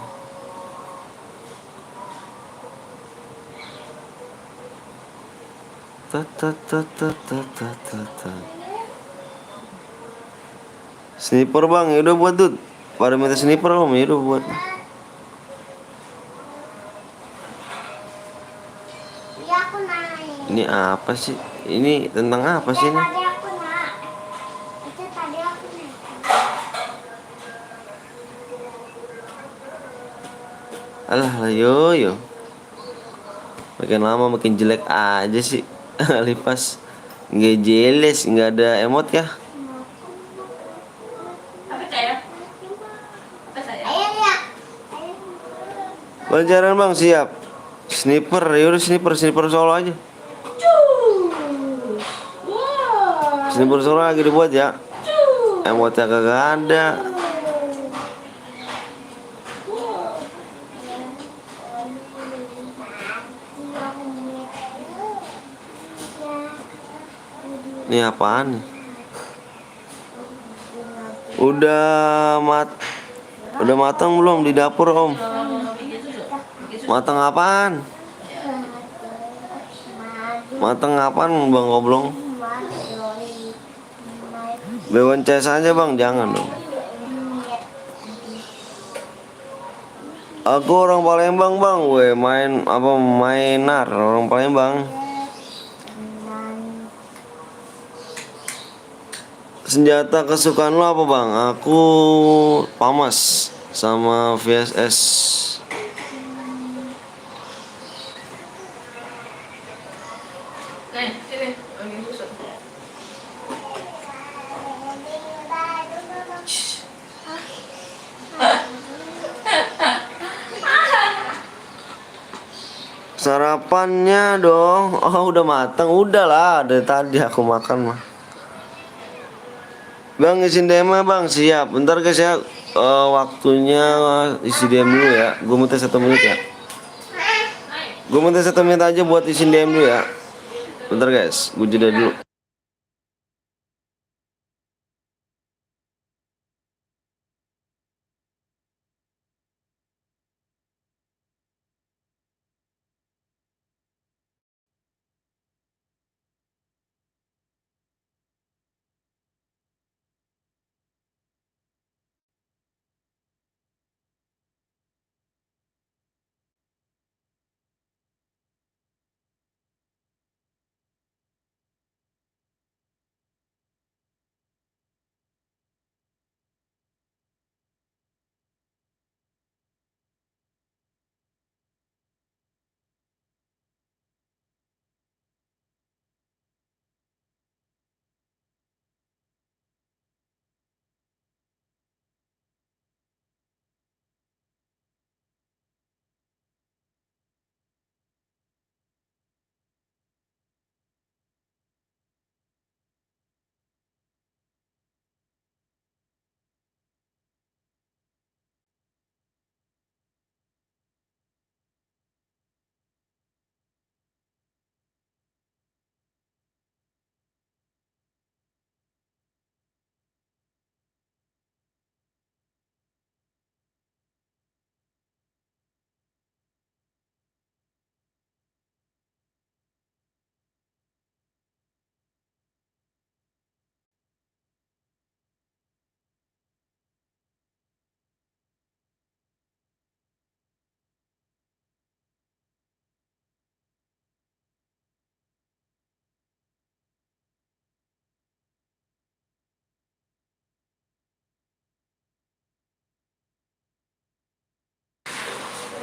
Ta ta ta ta ta ta ta ta. Sniper bang, ya udah buat dud. Pada minta sniper om, ya udah buat. Iya aku naik. Ini apa sih? Ini tentang apa sih ini? Tadi aku naik. Itu tadi aku naik. Alah lah yo. Makin lama makin jelek aja sih. Lipas. Nggak jelas, nggak ada emot kah? Apa saya? Apa saya? Ayo ya. Ayo. Pelajaran bang siap. Sniper, yaudah sniper solo aja. Wow. Sniper solo lagi dibuat ya. Emotnya kagak ada. Ini apaan nih? Udah matang belum di dapur om? Matang apaan? Matang apaan bang Goblong? Bewan CS aja bang, jangan dong. Aku orang Palembang bang, weh main apa mainar orang Palembang. Senjata kesukaan lo apa bang? Aku Pamas sama VSS. Nih, sini. Ambil susu. Sarapannya dong. Oh udah matang, udah lah dari tadi aku makan mah. Bang isi DM bang, siap. Bentar guys ya, waktunya isi DM dulu ya. Gue minta 1 menit ya. Gue minta 1 menit aja buat isi DM dulu ya. Bentar guys, gue jeda dulu.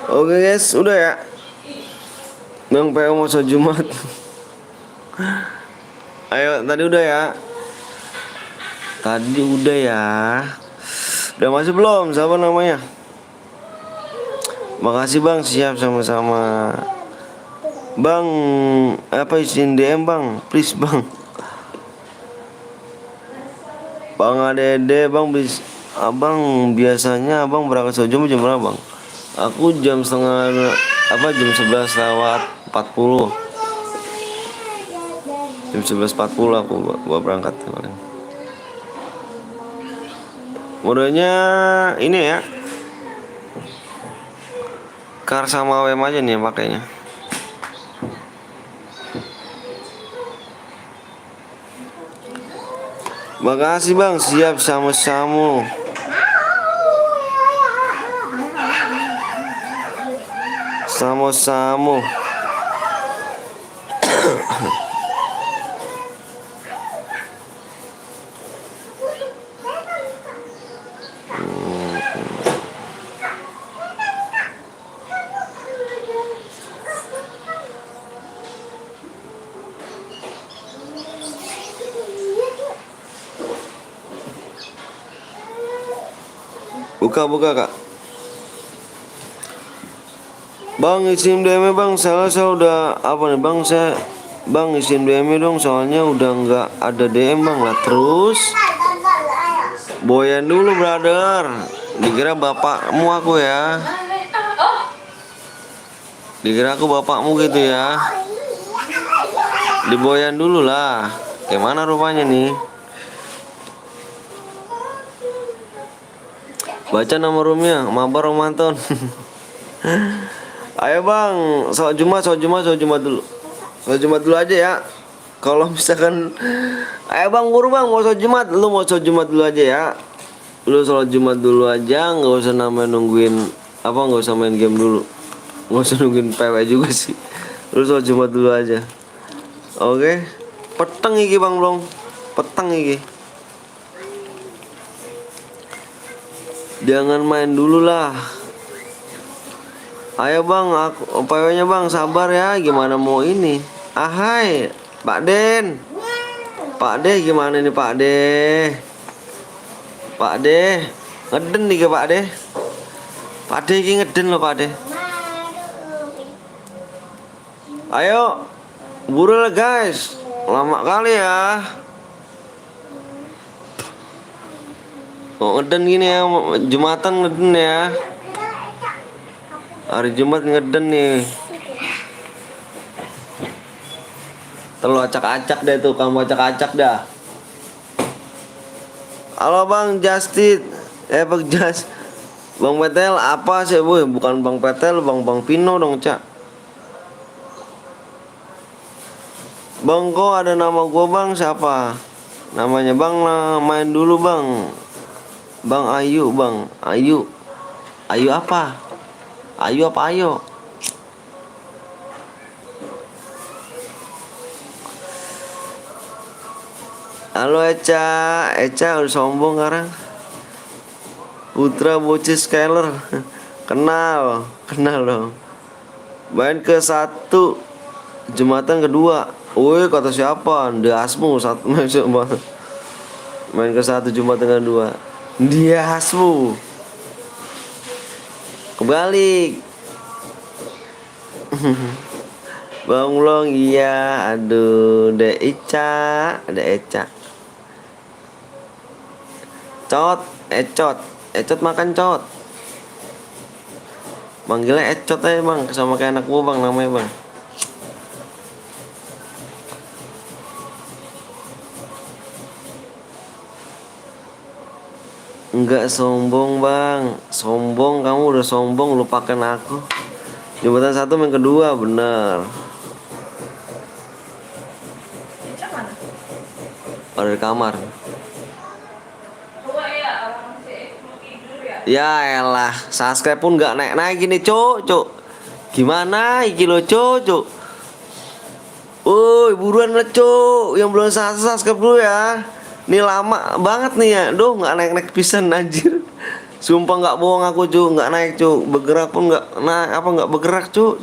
Oke guys, udah ya. Bang PO mau sholat Jumat. Ayo, tadi udah ya. Tadi udah ya. Udah masih belum? Siapa namanya? Makasih bang, siap sama-sama. Bang, apa izin DM bang? Please bang. Bang Adede, bang bis. Abang biasanya abang berangkat sholat Jumat jam berapa bang? Aku jam setengah jam 11 lewat 40. Jam 11.40 aku berangkat kemarin. Modenya ini ya. Kar sama WM aja nih yang pakainya. Makasih bang, siap sama-sama. Sama-sama. Buka kak. Bang isim DM bang, saya udah apa nih bang, bang isim DM dong, soalnya udah nggak ada DM bang lah. Terus boyan dulu brother, dikira bapakmu aku ya, dikira aku bapakmu gitu ya, diboyan dulu lah. Kayak mana rupanya nih? Baca nama roomnya, Mabar Romanton. Ayo bang, sholat Jumat dulu. Sholat Jumat dulu aja ya. Kalau misalkan, ayo bang guru bang mau sholat Jumat, lu mau sholat Jumat dulu aja ya. Lu sholat Jumat dulu aja, nggak usah namanya nungguin nggak usah main game dulu, nggak usah nungguin PW juga sih. Lu sholat Jumat dulu aja. Oke, peteng iki bang belum, peteng iki. Jangan main dulu lah. Ayo bang, aku PW-nya bang, sabar ya. Gimana mau ini? Ahai, Pak Den. Pak De gimana nih Pak De? Pak De, ngeden nih ke Pak De. Pak De ini ngeden loh Pak De. Ayo, buru lah guys. Lama kali ya. Oh ngeden gini ya, Jumatan ngeden ya. Hari Jumat ngeden nih. Terlalu acak-acak deh tuh, kamu acak-acak dah. Halo Bang Justin, Bang Jas, Bang Petel apa sih boy? Bukan Bang Petel, Bang Pino dong cak. Bang kok ada nama gua bang, siapa? Namanya bang lah, main dulu bang. Bang Ayu bang, Ayu apa? Ayu apa Ayo? Halo Eca udah sombong sekarang. Putra Bocil Skyler, kenal dong. Main ke satu, Jumatan kedua. Woi kata siapa? Dia Asmu satu main ke satu Jumatan kedua. Dia Asmu. Kebalik. Bang Long iya, aduh, ada Eca. Ecot makan cot. Manggilnya Ecot aja bang, sama kayak anak gua bang namanya bang. Enggak sombong bang, sombong kamu udah sombong lupakan aku. Jumatan satu yang kedua bener. Ada di kamar. Ya elah, subscribe pun nggak naik gini cuk. Gimana iki lo cuk. Woi buruan lah cuk, yang belum subscribe dulu ya. Ini lama banget nih ya, nggak naik pisan anjir. Sumpah nggak bohong aku cu, nggak naik cu, bergerak pun nggak naik, apa nggak bergerak cu.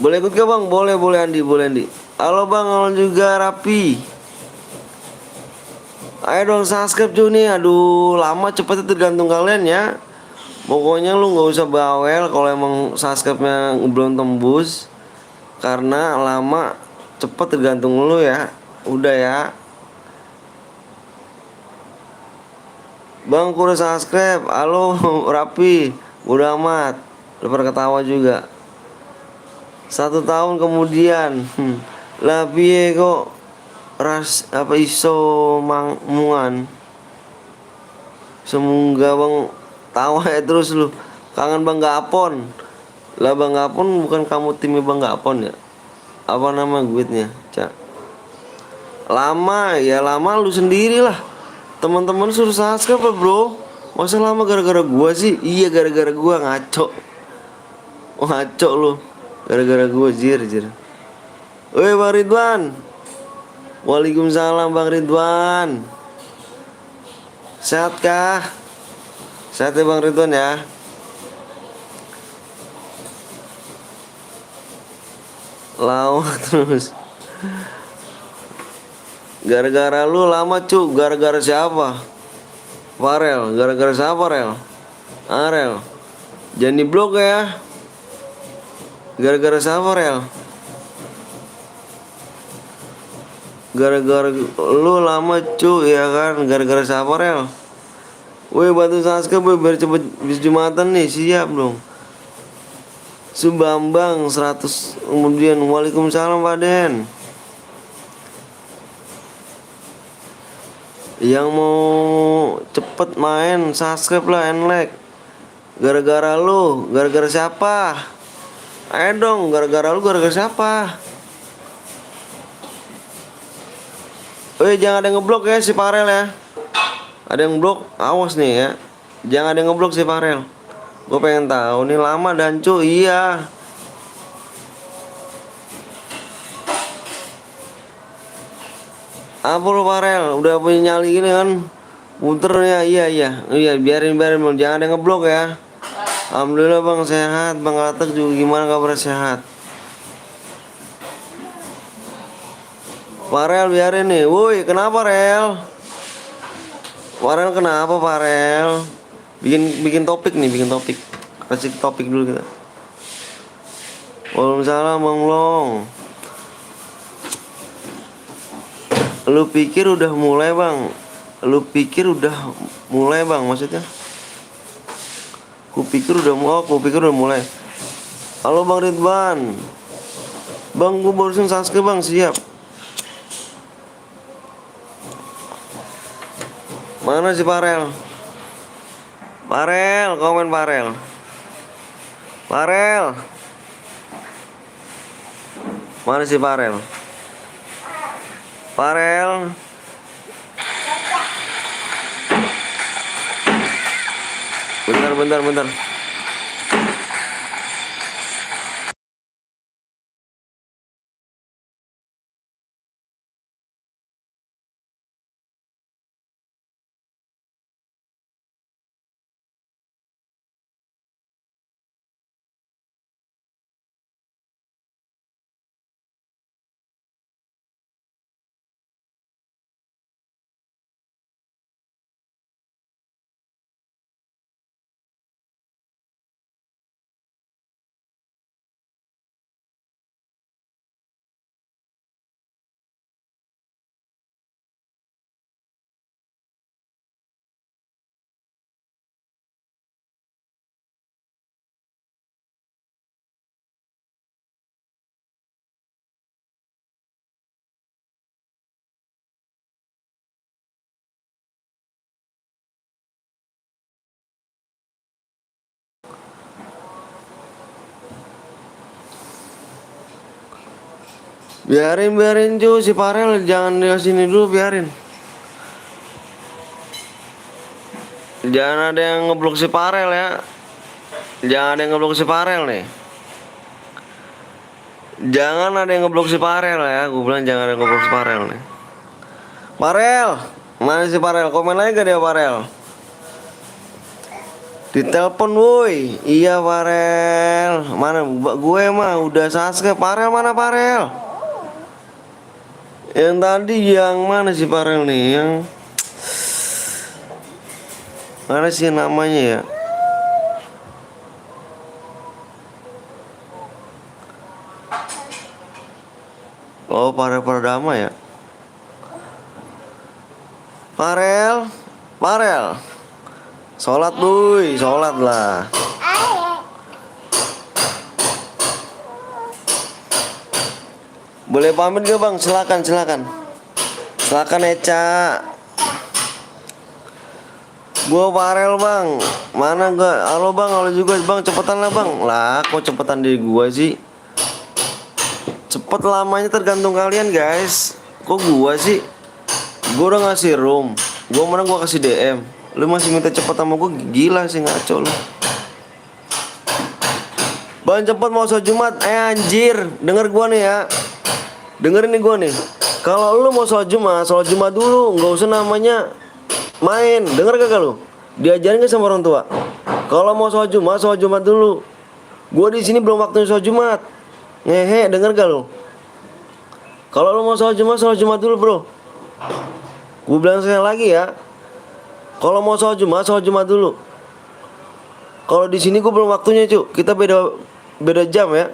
Boleh ikut ke bang? Boleh Andi, boleh Andi. Halo bang, halo juga Rapi. Ayo dong subscribe cu nih, aduh lama cepetnya tergantung kalian ya. Pokoknya lu nggak usah bawel kalau emang subscribe-nya belum tembus, karena lama cepet tergantung lu ya. Udah ya. Bang, aku udah subscribe. Halo Rapi, udah amat. Lepas ketawa juga. 1 tahun kemudian, lah piye kok apa iso manguan. Semoga bang tawa ya terus lu. Kangen Bang Gapon. Lah Bang Gapon bukan kamu timnya Bang Gapon ya? Apa nama guitnya? Cak. Lama ya, lama lu sendiri lah. Teman-teman suruh subscribe lah bro. Masa lama gara-gara gua sih? Iya gara-gara gua ngaco. Oh, ngaco lu. Gara-gara gua jir. Woi Bang Ridwan. Waalaikumsalam Bang Ridwan. Sehat kah? Sehat ya Bang Ridwan ya. Lawak terus. Gara-gara lu lama cu. Gara-gara siapa? Farel. Gara-gara siapa Rel? Arel. Jangan di blok ya. Gara-gara siapa Rel? Gara-gara lu lama cu ya kan. Gara-gara siapa Rel? Woi bantu subscribe woi biar cepet bis Jumatan nih. Siap dong. Subambang 100. Kemudian Waalaikumsalam Pak Den. Yang mau cepet main subscribe lah and like. Gara-gara lu. Gara-gara siapa? Ayo dong, gara-gara lu gara-gara siapa? Jangan ada yang ngeblok ya si Farel ya. Ada yang blok, awas nih ya. Jangan ada yang ngeblok si Farel. Gue pengen tahu nih lama dan cu. Iya. Apa lu Farel? Udah punya nyali gini kan? Muter ya, iya. Biarin bang. Jangan ada yang ngeblok ya. Alhamdulillah bang sehat. Bang Atek juga gimana kabar sehat? Farel biarin nih. Woi kenapa Rel? Farel kenapa Farel? Bikin topik nih, bikin topik. Kasih topik dulu kita. Waalaikumsalam Bang Long. Lu pikir udah mulai bang? Maksudnya? Kupikir udah mulai. Halo Bang Ridwan. Bang, gue barusan subscribe bang, siap. Mana si Farel? Komen Farel. Mana si Farel? Bentar. Biarin cu si Farel, jangan di sini dulu, biarin. Jangan ada yang ngeblok si Farel ya. Jangan ada yang ngeblok si Farel nih. Jangan ada yang ngeblok si Farel ya. Gue bilang jangan ada yang ngeblok si Farel nih. Mana si Farel? Komen aja gak dia Farel? Ditelepon woi. Iya Farel. Mana gue mah udah subscribe. Farel mana Farel? Yang tadi yang mana sih Farel nih? Yang mana sih namanya ya? Oh Farel Pradama ya. Farel, Farel. Sholat boy, sholat lah. Boleh pamit gak bang? Silakan, silakan. Silakan Eca. Gua Farel bang. Mana gak? Halo bang, halo juga bang. Cepetan lah bang. Lah, kok cepetan dari gua sih? Cepet lamanya tergantung kalian guys. Kok gua sih? Gua udah ngasih room. Gua kasih DM. Lu masih minta cepet sama gua, gila sih, ngaco lu. Bang cepet mau sholat Jumat. Anjir, denger gua nih ya. Dengerin nih gua nih. Kalau lu mau sholat Jumat dulu, nggak usah namanya main. Denger kagak lu? Diajarin gak sama orang tua? Kalau mau sholat Jumat dulu. Gua di sini belum waktunya sholat Jumat. Ngehe, denger gak lu? Kalau lu mau sholat Jumat dulu bro. Gue bilang sekali lagi ya. Kalau mau sholat Jumat dulu. Kalau di sini gue belum waktunya cu. Kita beda jam ya.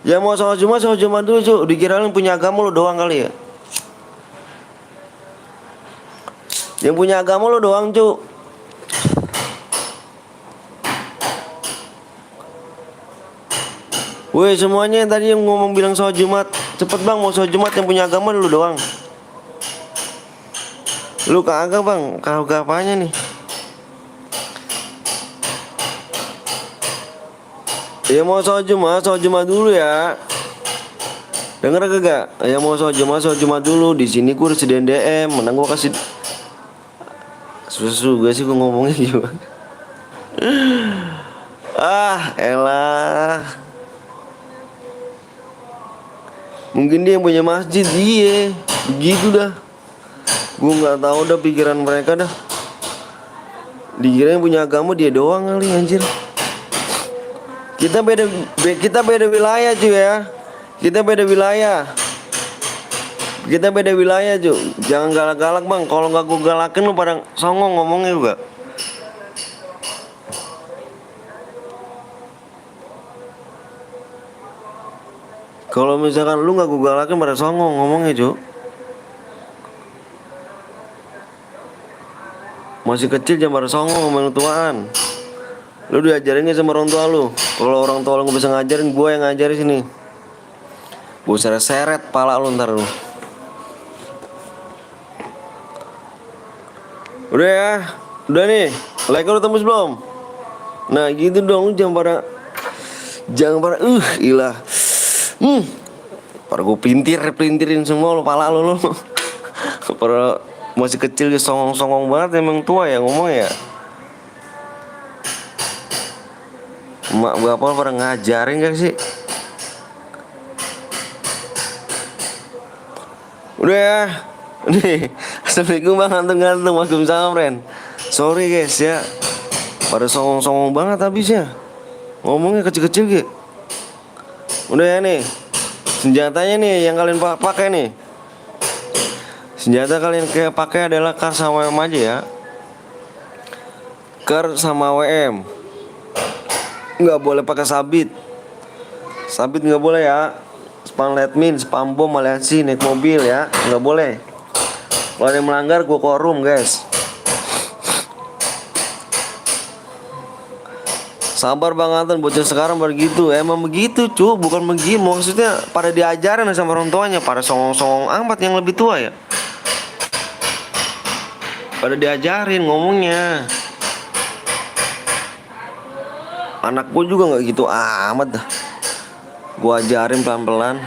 Ya mau sholat Jumat dulu cu. Dikira yang punya agama lu doang kali ya. Yang punya agama lu doang cu. Woi semuanya yang tadi yang ngomong bilang sholat Jumat, cepet bang mau sholat Jumat yang punya agama lu doang. Lu kagak bang, kagak apanya nih? Ya mau sholat Jumat dulu ya. Denger kagak? Ya mau sholat Jumat dulu. Di sini gue udah sediain DM, menang gue kasih. Susah juga sih gue ngomongnya juga. Ah, elah. Mungkin dia yang punya masjid, dia begitu dah. Gue nggak tahu dah pikiran mereka dah. Dikira yang punya agama dia doang kali anjir. Kita beda wilayah cuy ya. Kita beda wilayah cuy. Jangan galak-galak bang. Kalau nggak gue galakin lu pada songong ngomongnya juga. Kalau misalkan lu nggak gue galakin pada songong ngomongnya cuy. Masih kecil jangan pada songong ngomongin tuaan. Lu diajarin gak sama orang tua lu? Kalau orang tua lu gak bisa ngajarin, gue yang ngajarin sini. Gue seret-seret pala lu ntar lu. Udah ya, udah nih. Like lu tembus belum? Nah gitu dong, lu jangan pada ilah. Pada gue pelintirin semua lu pala lu. Pada masih kecil ya songong-songong banget emang tua ya ngomong ya. Emak bapak pada ngajarin gak sih? Udah ya. Nih, assalamualaikum bang, gantung-gantung. Waalaikumsalam Ren. Sorry guys ya. Pada songong-songong banget habisnya. Ngomongnya kecil-kecil gitu. Udah ya nih. Senjatanya nih yang kalian pakai nih. Senjata kalian kayak pakai adalah kar sama WM aja ya. Kar sama WM. Nggak boleh pakai sabit. Sabit nggak boleh ya. Spam letmin, spam bom, aliansi, naik mobil ya. Nggak boleh. Kalau ada yang melanggar gue korum guys. Sabar bang Anton, bocah sekarang begitu. Emang begitu cu, bukan begitu. Maksudnya pada diajarin sama orang tuanya. Pada songong-songong amat yang lebih tua ya. Pada diajarin ngomongnya. Anak gue juga nggak gitu amat dah. Gue ajarin pelan-pelan.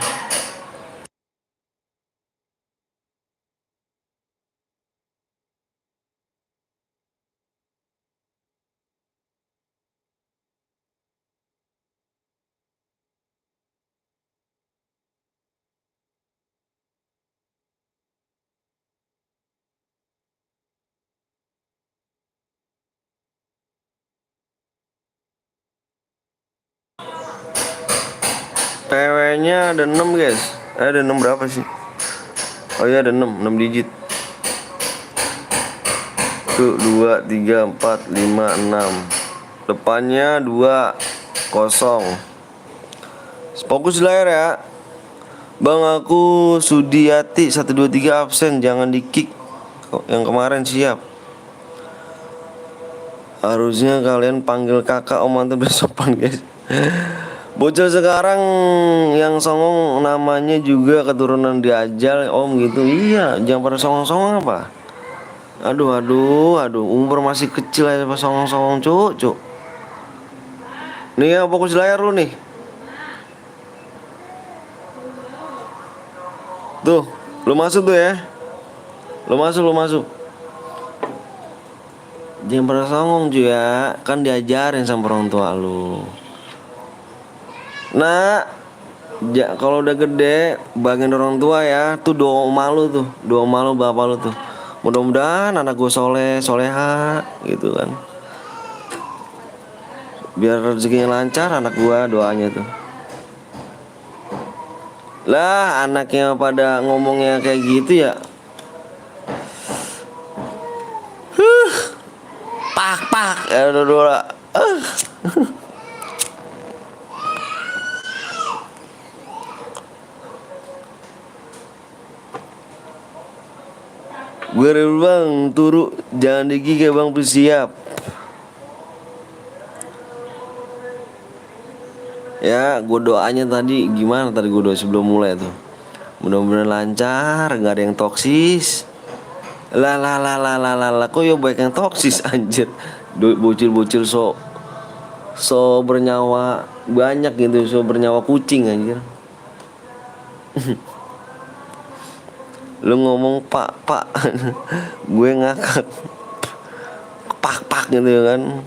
PW-nya ada 6 guys. Ada 6 berapa sih? Oh iya ada 6 digit. Tuh 2, 3, 4, 5, 6. Depannya 2, 0. Fokus di layar ya. Bang, aku Sudiati 123 absen, jangan di kick. Yang kemarin siap. Harusnya kalian panggil kakak om mantep bersopan guys. Bocil sekarang yang songong namanya juga keturunan Dajjal om gitu. Iya, jangan pada songong-songong apa. Aduh, umur masih kecil aja pas songong-songong cuk. Nih ya, fokus layar lu nih. Tuh, lu masuk tuh ya. Lu masuk. Jangan pada songong cuy ya. Kan diajarin sama orang tua lu. Nah, kalau udah gede bagian orang tua ya, tuh doa malu bapak lu tuh. Mudah-mudahan anak gue soleha gitu kan. Biar rezekinya lancar anak gue, doanya tuh. Lah anaknya pada ngomongnya kayak gitu ya. Pak ya udah. Gue ribut bang, turu jangan digigit bang, siap. Ya, gue doanya tadi gimana tadi gue doa sebelum mulai tuh. Mudah-mudahan lancar, nggak ada yang toksis. Lah, kok ya baik yang toksis anjir. Bocil-bocil so bernyawa banyak gitu, so bernyawa kucing anjir. Lu ngomong pak gue ngakak pak gitu kan.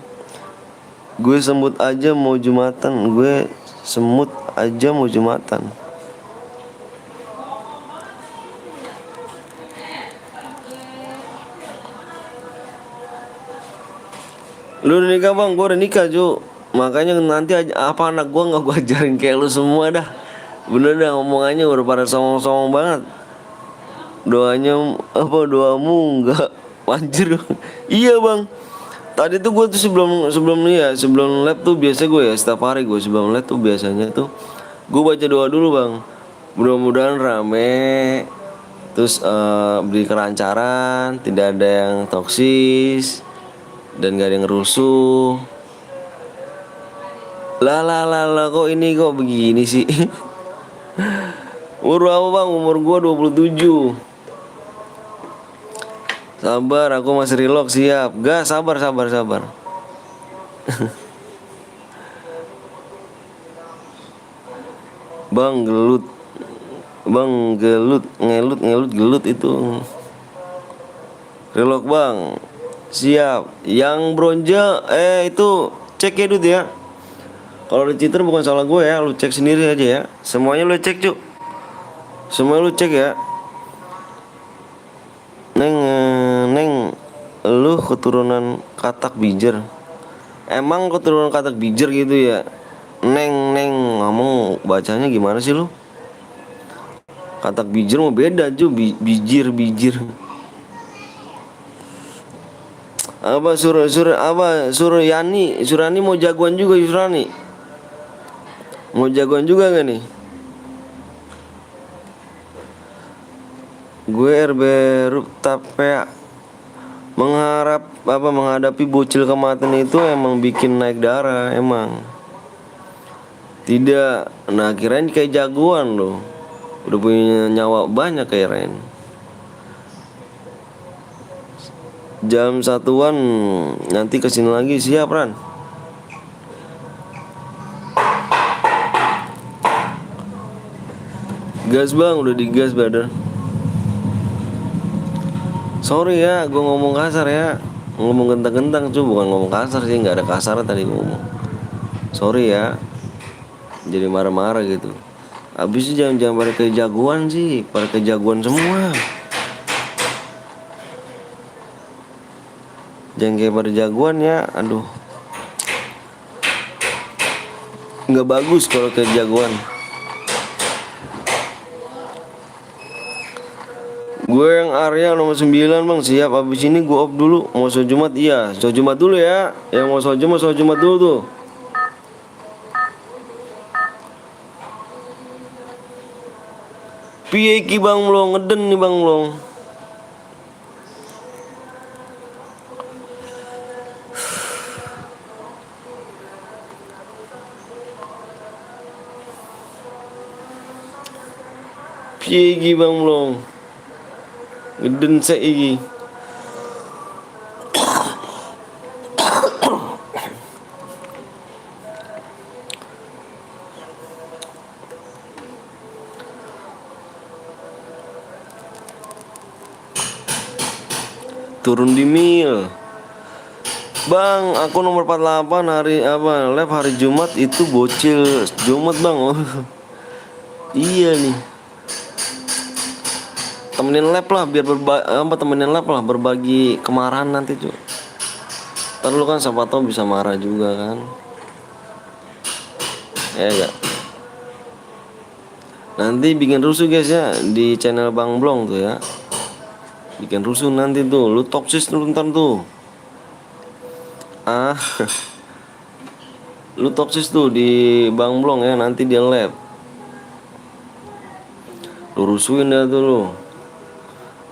Gue semut aja mau jumatan. Lu udah nikah bang? Gue udah nikah cu. Makanya nanti apa anak gue gak gue ajarin kayak lu semua dah. Bener dah ngomongannya udah pada songong-songong banget. Doamu enggak anjir. Iya bang. Tadi tuh gue tuh sebelum live tuh biasa gue ya setiap hari gue sebelum live tuh biasanya tuh gue baca doa dulu bang. Mudah-mudahan rame. Terus beri kelancaran, tidak ada yang toksis dan gak ada yang rusuh. Lah kok begini sih. Umur berapa bang? Umur gue 27. Sabar, aku masih relax, siap. Gas, sabar. Bang gelut, ngelut itu. Relax bang, siap. Yang bronze, itu cek ya Dut ya. Kalau ada cheater bukan salah gue ya, lu cek sendiri aja ya. Semuanya lu cek cuk. Semua lu cek ya. Neng, lu keturunan katak bijer. Emang keturunan katak bijer gitu ya? Neng, ngomong bacanya gimana sih lu? Katak bijer mau beda cu, bijir. Apa Suryani mau jagoan juga Surani. Mau jagoan juga gak nih? Gue RB Ruptapea menghadapi bocil kematian itu emang bikin naik darah emang. Tidak, nah kirain kayak jagoan loh. Udah punya nyawa banyak kayak Ren. Jam 1-an nanti kesini lagi, siap Ran. Gas bang, udah digas brother. Sorry ya, gue ngomong kasar ya. Ngomong gentang-gentang cuy, bukan ngomong kasar sih, nggak ada kasar tadi gue ngomong. Sorry ya, jadi marah-marah gitu. Abis itu jangan pada kejagoan sih, pada kejagoan semua. Jangan kayak pada jagoan ya, aduh. Nggak bagus kalau kejagoan. Gue yang Arya nomor 9 bang, siap. Abis ini gue off dulu. Mau sholat Jumat, iya sholat Jumat dulu ya. Yang mau sholat Jumat dulu tuh. Piye iki bang lo, ngeden nih bang lo. Piye iki bang lo, ngeden sek iki. Turun di mil. Bang, aku nomor 48 hari apa? Live hari Jumat itu bocil Jumat bang. Oh. Iya nih. Temenin live lah biar temenin live lah berbagi kemarahan nanti cuy. Ntar lu kan siapa tau bisa marah juga kan. Ya gak? Nanti bikin rusuh guys ya di channel Bang Blong tuh ya. Bikin rusuh nanti tuh, lu toksis lu ntar tuh. Ah, lu toksis tuh di Bang Blong ya, nanti dia lab. Lu rusuhin dah tuh lu.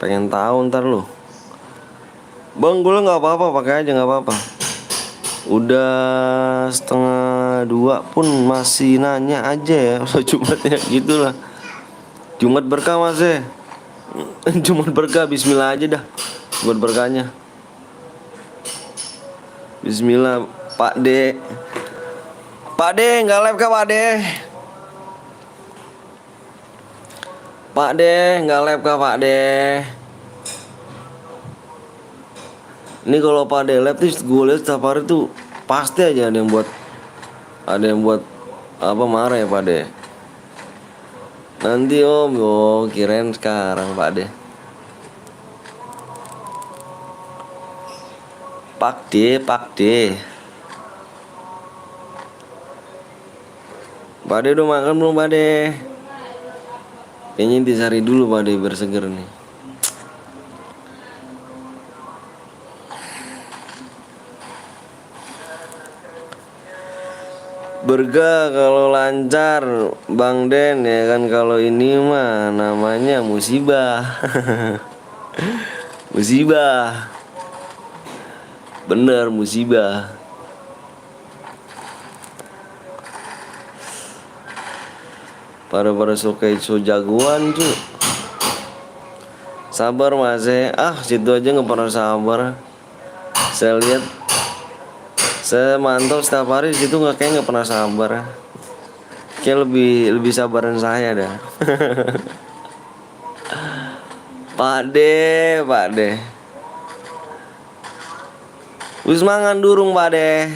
Pengen tahu ntar lu. Bang, gue nggak apa-apa, pakai aja nggak apa-apa. Udah 1:30 pun masih nanya aja ya, Jumatnya gitulah. Jumat berkah mas ya. Jumat berkah, bismillah aja dah. Buat berkahnya. Bismillah, Pak D. Pak D, nggak live kah Pak D? Pak D, nggak live kah Pak D? Ini kalau Pak D live tuh gue lihat setiap hari tuh pasti aja ada yang buat apa marah ya Pak D. Nanti om, oh kirain sekarang Pak D. Pak D, Pak D. Pak D udah makan belum Pak D? Kayaknya intisari dulu Pak D biar seger nih. Berga kalau lancar Bang Den ya kan, kalau ini mah namanya musibah. Musibah. Bener musibah. Para so jagoan cu. Sabar mas situ aja nggak pernah sabar. Saya lihat, saya mantau setiap hari situ nggak pernah sabar. Kayak lebih sabaran saya dah. Pak De. Wis mangan durung Pak De.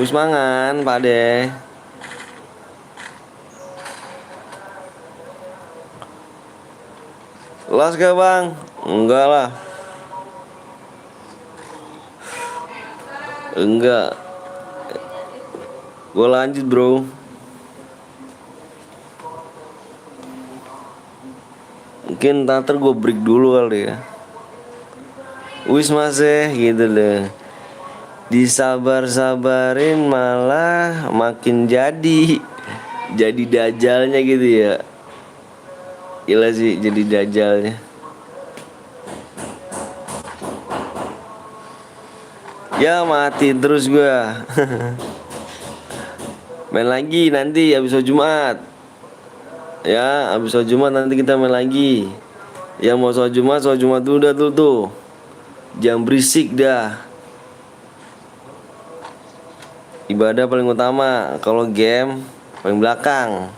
Wis mangan Pak De. Las gak bang? Enggak lah. Enggak. Gue lanjut bro. Mungkin ntar gue break dulu kali ya. Wis mas gitu deh. Disabar-sabarin malah makin jadi dajalnya gitu ya. Gila sih jadi dajalnya. Ya mati terus gua. Main lagi nanti habis Jumat. Ya habis Jumat nanti kita main lagi. Ya mau sholat Jumat dulu dah tuh. Jangan berisik dah. Ibadah paling utama. Kalau game paling belakang.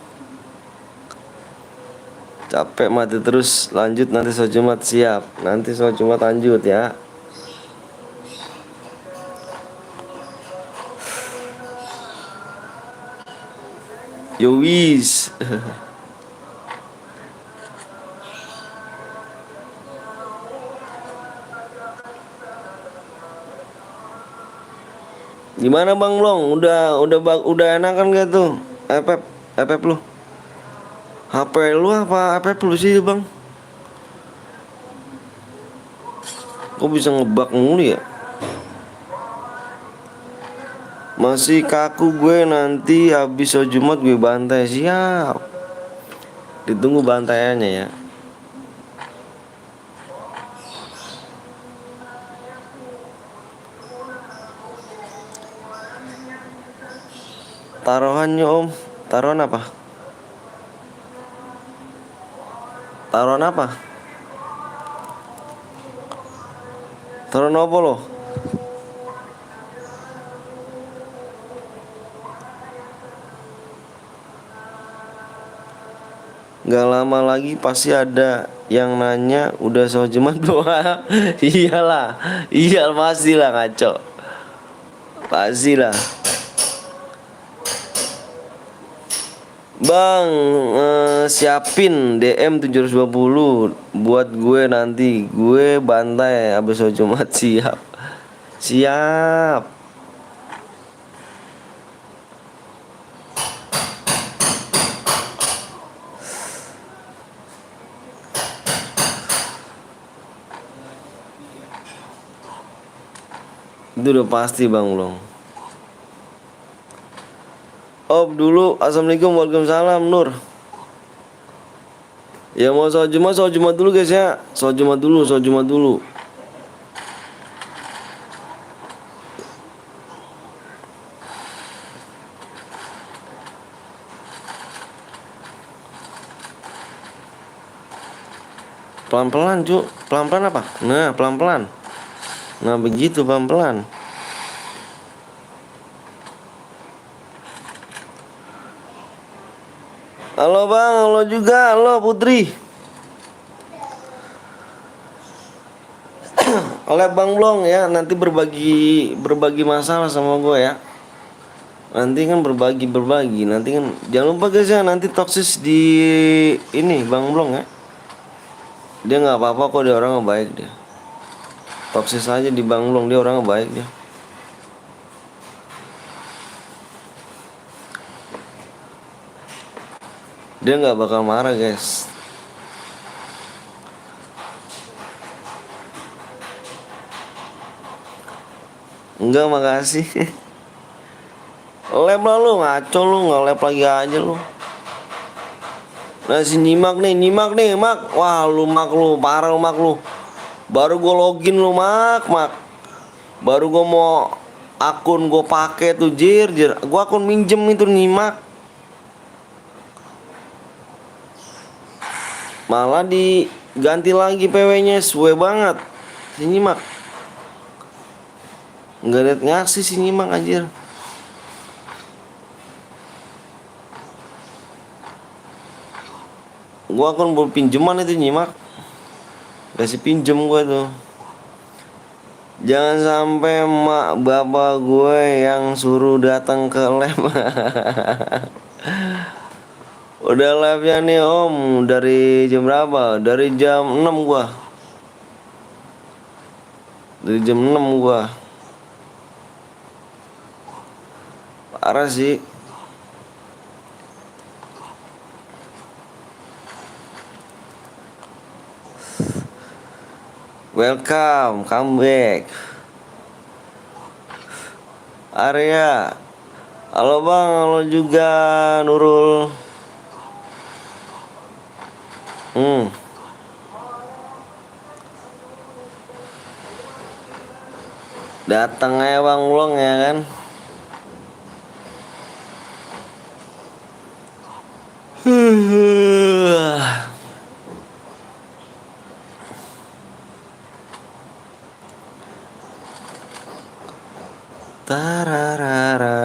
Capek mati terus, lanjut nanti sholat Jumat, siap. Nanti sholat Jumat lanjut ya. Yowis. Gimana Bang Long? Udah enakan gak tuh? FF lu? HP lu apa app lu sih bang? Kok bisa ngebug mulu ya? Masih kaku gue, nanti habis sholat Jumat gue bantai. Siap. Ditunggu bantaiannya ya. Taruhannya om, taruhan apa? Taruhan apa? Taruhan apa lo? Gak lama lagi pasti ada yang nanya udah sholat Jumat belum? Iyalah, iya pastilah ngaco. Pastilah. Bang, siapin DM 720 buat gue nanti. Gue bantai abis sholat Jumat. Siap. Siap. Itu udah pasti bang Long. Op dulu, assalamualaikum, waalaikumsalam Nur. Ya mau sholat Jumat dulu guys ya. Sholat Jumat dulu. Pelan-pelan cu, pelan-pelan apa? Nah pelan-pelan. Nah begitu pelan-pelan. Halo bang, halo juga, halo Putri. Oleh Bang Blong ya, nanti berbagi masalah sama gue ya. Nanti kan berbagi, nanti kan jangan lupa guys ya, nanti toksis di ini Bang Blong ya. Dia nggak apa-apa kok, dia orang baik dia. Toksis aja di Bang Blong, dia orang baik dia. Dia nggak bakal marah guys. Enggak, makasih. Lab lah lu, ngaco lu, nggak lab lagi aja lu. Nah si nyimak nih mak. Wah lu mak lu, parah lu mak lu. Baru gue login lu mak. Baru gue mau akun gue pakai tuh jir. Gue akun minjem itu nyimak. Malah diganti lagi PW-nya, suwe banget. Si nyimak. Nggak liat ngasih si nyimak anjir. Gua akun buat pinjaman itu nyimak. Kasih pinjem gue tuh. Jangan sampai mak bapak gue yang suruh datang ke lab. Udah labnya nih om. Dari jam berapa? Dari jam 6 gua. Dari jam 6 gua. Parah sih. Welcome, come back. Arya. Halo bang, halo juga Nurul. Datang aja bang Long ya kan. Tarararara.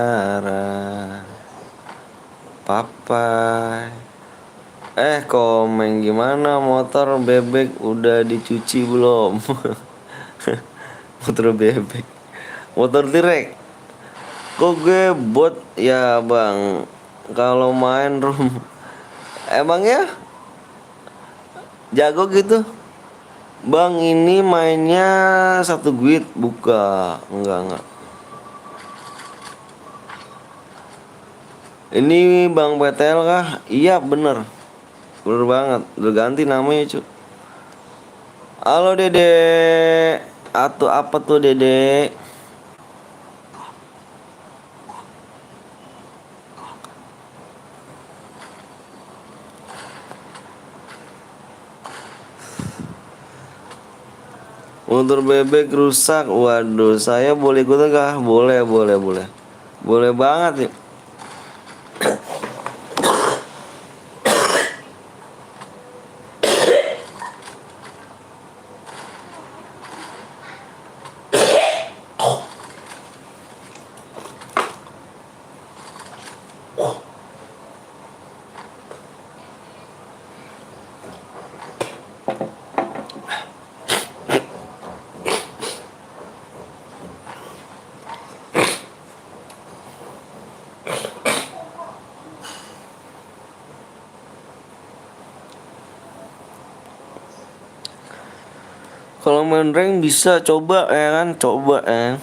Papai. Komen gimana motor bebek udah dicuci belum? Motor bebek. Motor direk. Kok gue bot ya bang. Kalau main room. Emang ya? Jago gitu? Bang ini mainnya satu guit buka. Enggak. Ini Bang PTL kah? Iya bener. Bener banget, udah ganti namanya cu. Halo Dede. Atau apa tuh Dede? Motor bebek rusak. Waduh, saya boleh ikut enggak? Boleh, boleh, boleh. Boleh banget ya. Kalau main rank bisa coba ya kan, coba ya.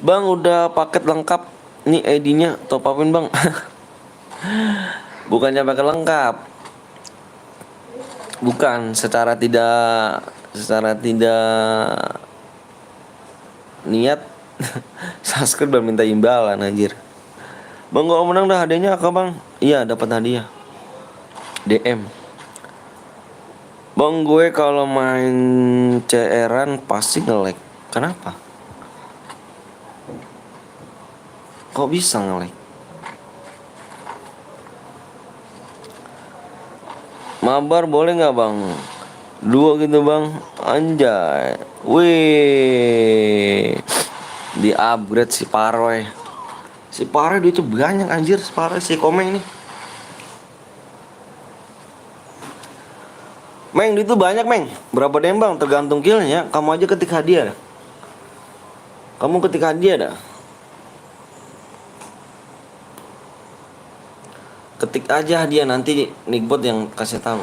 Bang udah paket lengkap. Nih ID-nya top upin bang. Bukannya paket lengkap. Bukan, secara tidak niat subscribe dan minta imbalan anjir. Bang gua menang dah, hadiahnya apa bang? Iya dapat hadiah. DM. Bang gue kalau main CR-an pasti nge-lag. Kenapa? Kok bisa nge-lag? Mabar boleh nggak bang? Dua gitu bang. Anjay. Wih. Di upgrade si Paroy. Si Paroy duitnya banyak anjir. Si Paroy si Komeng nih. Meng duit tuh banyak Meng. Berapa DM bang? Tergantung killnya. Kamu aja ketik hadiah. Kamu ketik hadiah dah. Ketik aja hadiah, nanti Nickbot yang kasih tahu.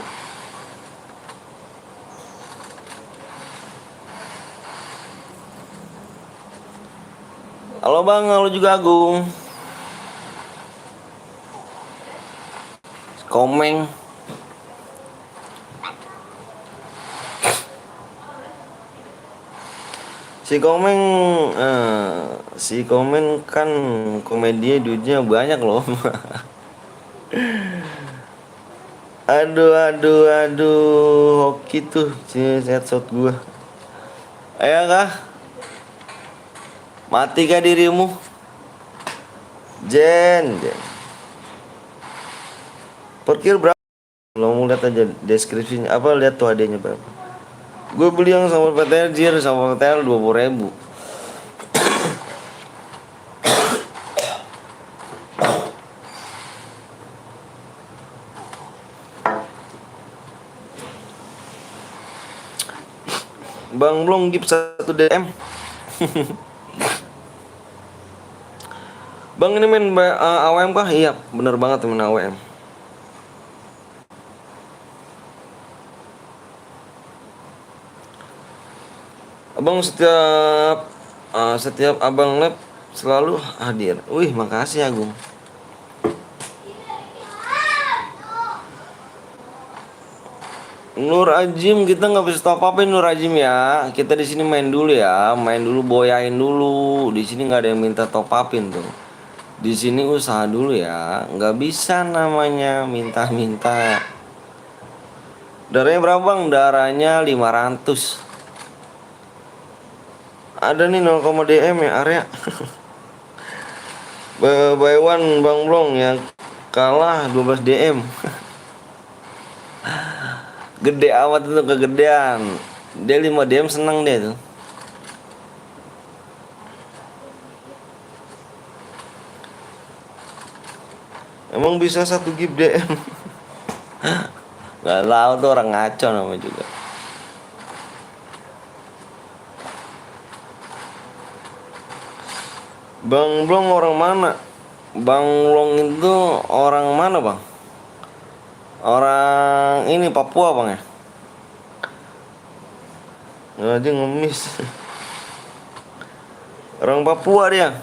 Halo bang, halo juga Agung. Komeng. Si Komeng kan komedi duitnya banyak loh. Aduh, hoki tuh si headshot gua. Ayo kah? Mati kah dirimu? Jen. Per kill berapa? Lo mau lihat aja deskripsinya. Apa lihat tuh hadiahnya berapa? Gue beli yang sama PTL jir, sama PTL 20.000. Bang belum gip 1 DM. Bang ini main AWM kah? Iya bener banget main AWM. Abang setiap abang lab selalu hadir. Wih makasih Agung. Nur Ajim kita nggak bisa top upin Nur Ajim ya. Kita di sini main dulu ya, main dulu boyain dulu. Di sini nggak ada yang minta top upin tuh. Di sini usaha dulu ya, nggak bisa namanya minta-minta. Darahnya berapa bang? Darahnya 500. Ada nih 0, DM ya area. By one Bang Blong yang kalah 12 DM. Gede amat itu kegedean. Dia 5 DM seneng dia tuh. Emang bisa 1 gib DM. Gak tahu tuh orang ngaco namanya juga. Bang Blong orang mana? Bang Blong itu orang mana bang? Orang ini Papua bang ya? Nggak dia ngemis. Orang Papua dia.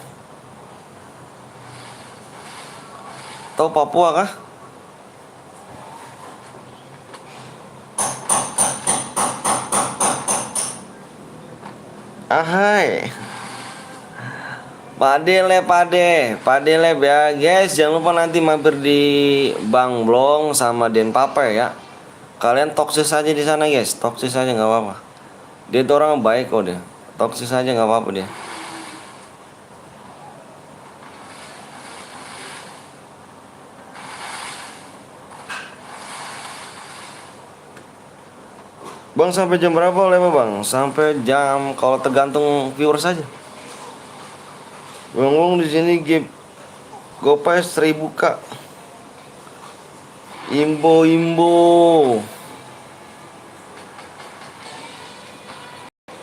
Tahu Papua kah? Ahai. Padele ya guys, jangan lupa nanti mampir di Bang Blong sama Den Pape ya. Kalian toksis aja di sana guys, toksis aja nggak apa-apa. Dia tuh orang baik kok dia, toksis aja nggak apa-apa dia. Bang sampai jam berapa oleh bang? Sampai jam kalau tergantung viewers saja. Bang di sini give GoPay 1000 kak. Imbo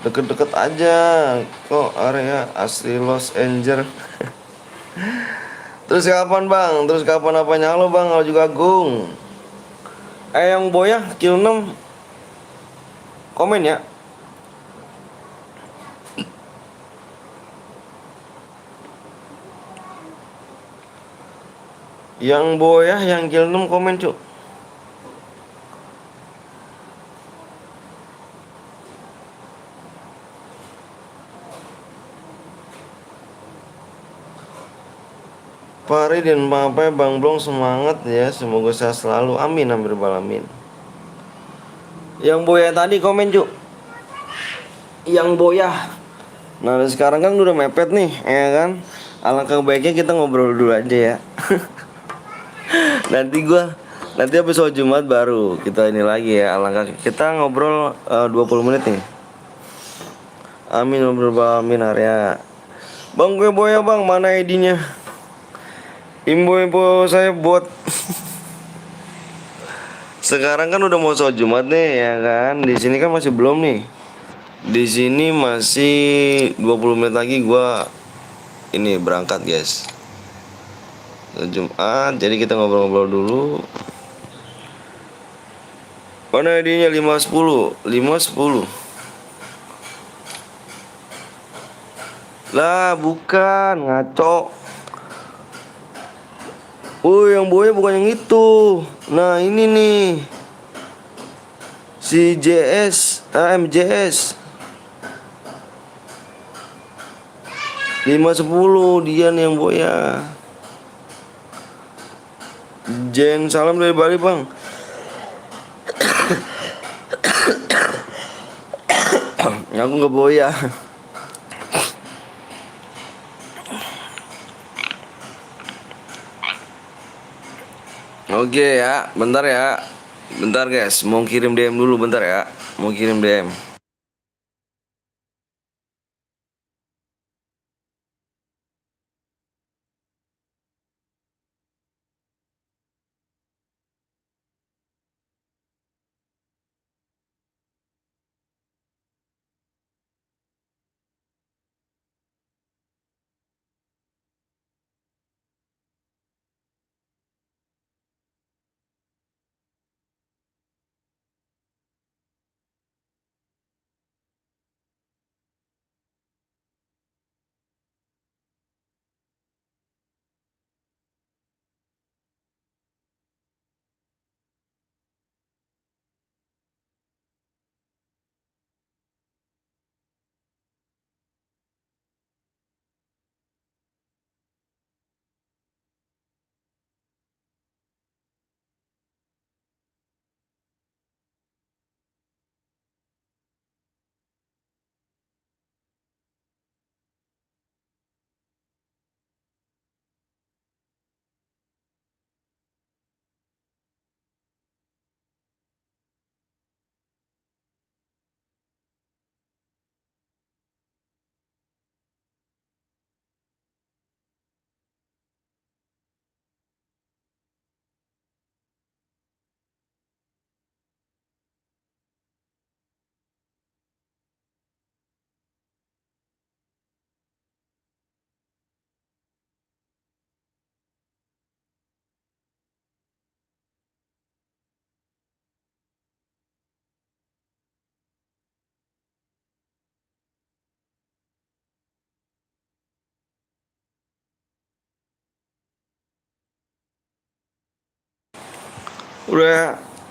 deket-deket aja kok area asli Los Angeles. Terus kapan bang? Terus kapan apanya? Halo bang, halo juga Agung. Yang boya kill 6 komen ya. Yang boya yang kill 6 komen cuk. Pari dan Papai Bang Blong semangat ya, semoga sehat selalu, amin amin balamin. Yang boya tadi komen cuk. Yang boya. Nah sekarang kan udah mepet nih ya kan. Alangkah baiknya kita ngobrol dulu aja ya. Nanti habis sholat Jumat baru kita ini lagi ya. Alangkah kita ngobrol 20 menit nih. Amin amin area. Bang gue boya bang, mana ID-nya? Info saya buat sekarang kan udah mau sholat Jumat nih ya kan. Di sini kan masih belum nih. Di sini masih 20 menit lagi gua ini berangkat guys. Sholat Jumat, jadi kita ngobrol-ngobrol dulu. Mana ID-nya 510? 510. Lah, bukan, ngaco. Oh yang boya bukan yang itu. Nah ini nih si MJS 510 dia nih yang boya. Jen salam dari Bali bang. Aku nggak boya. Oke ya, bentar ya. Bentar guys, mau kirim DM dulu bentar ya. Mau kirim DM.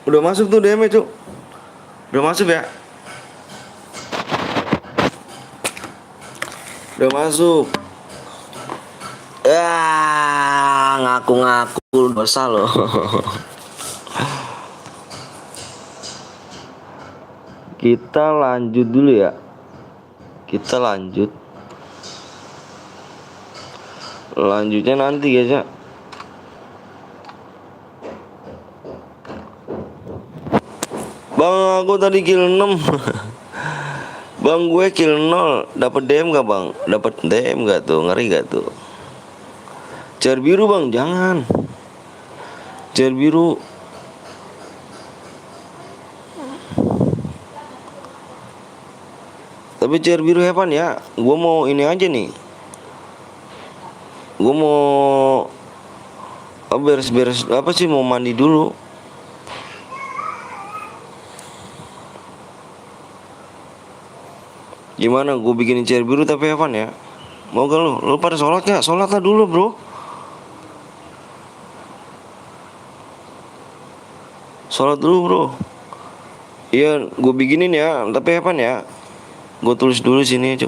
Udah masuk tuh DM-nya, Cuk. Udah masuk ya. Udah masuk. Ngaku-ngaku dosa loh. Kita lanjut dulu ya. Kita lanjut. Lanjutnya nanti guys ya. Bang, aku tadi kill 6. Bang, gue kill 0. Dapat DM gak bang? Dapat DM gak tuh? Ngeri gak tuh? Cair biru bang, jangan. Cair biru. Tapi cair biru hepan ya. Gue mau ini aja nih. Gue mau beres-beres apa sih, mau mandi dulu. Gimana gue bikinin cair biru tapi Evan ya? Mau gak lu? Lu pada sholat gak? Sholat lah dulu bro. Sholat dulu bro. Iya gue bikinin ya. Tapi Evan ya, gue tulis dulu sini aja.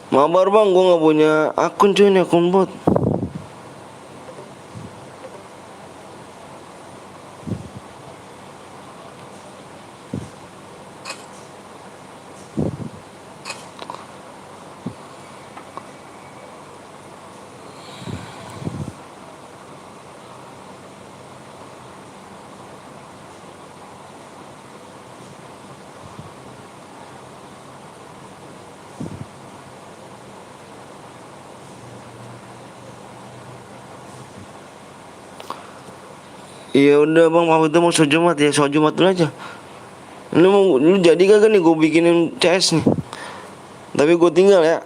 Mabar bang, gue gak punya akun cuy, ini akun bot. Iya udah bang, itu mau sholat Jumat ya, sholat Jumat dulu aja. Lu jadi kagak nih gue bikinin CS nih. Tapi gue tinggal ya.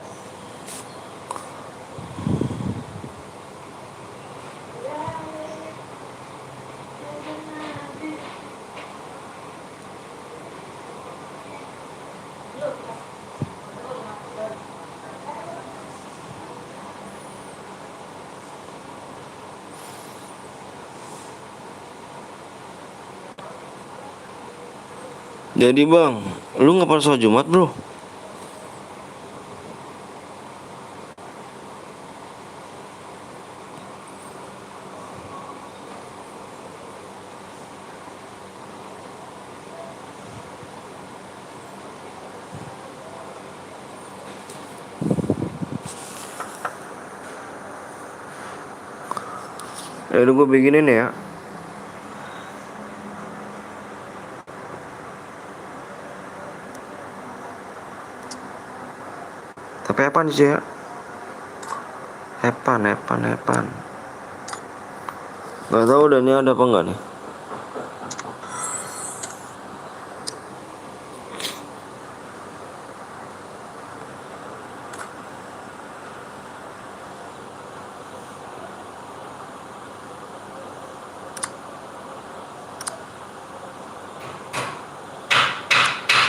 Jadi bang, lu gak pernah sholat Jumat bro? Ya udah gue bikinin ya. Tapi apa nih sih ya? Epan. Gak tahu udah nih ada apa enggak nih.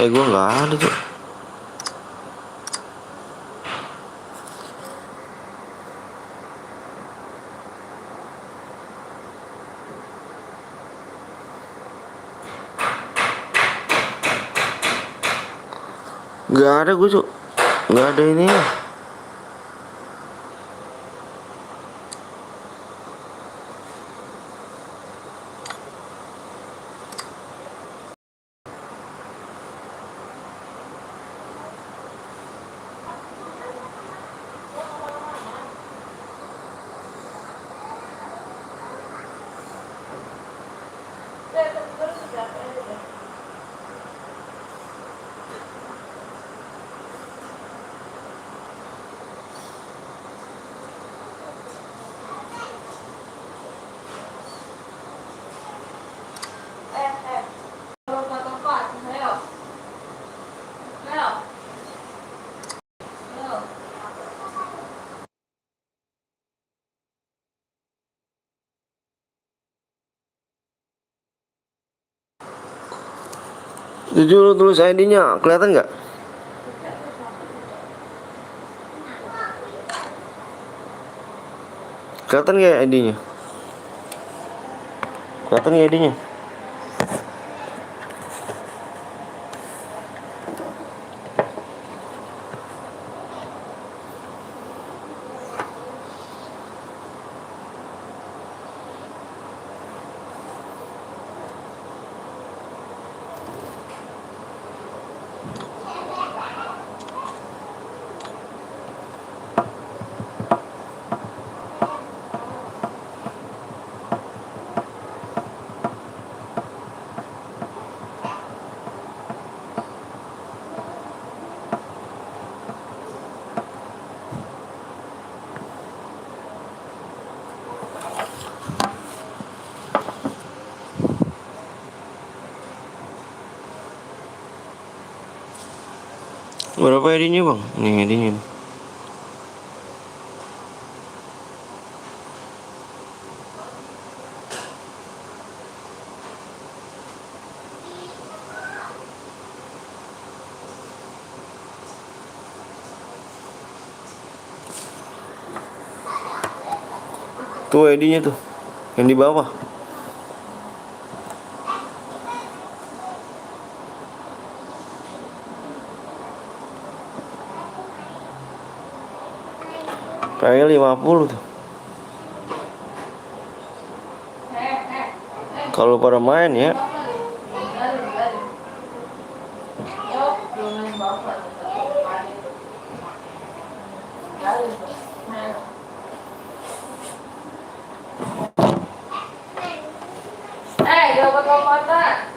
Gue nggak ada tuh. Nggak ada gue tuh. Nggak ada ini ya. Jujur lu tulis ID-nya, kelihatan nggak? Kelihatan nggak ID-nya? Kelihatan nggak ID-nya? Berapa ID-nya bang? Nih ID-nya. Tuh ID-nya tuh, yang di bawah. Kayak 50 tuh. Kalau pada main ya.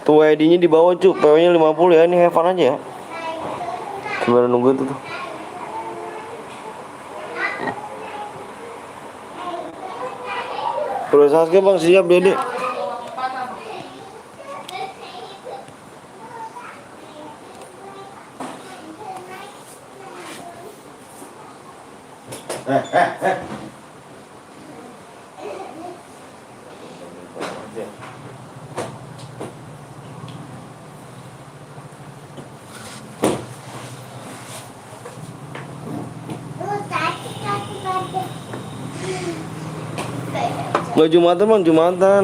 Tuh ID-nya di bawah cuk, PW-nya 50 ya. Ini have fun aja ya. Gimana nunggu itu tuh. Bro Sasuke bang siap dede. Nggak Jumatan bang, Jumatan.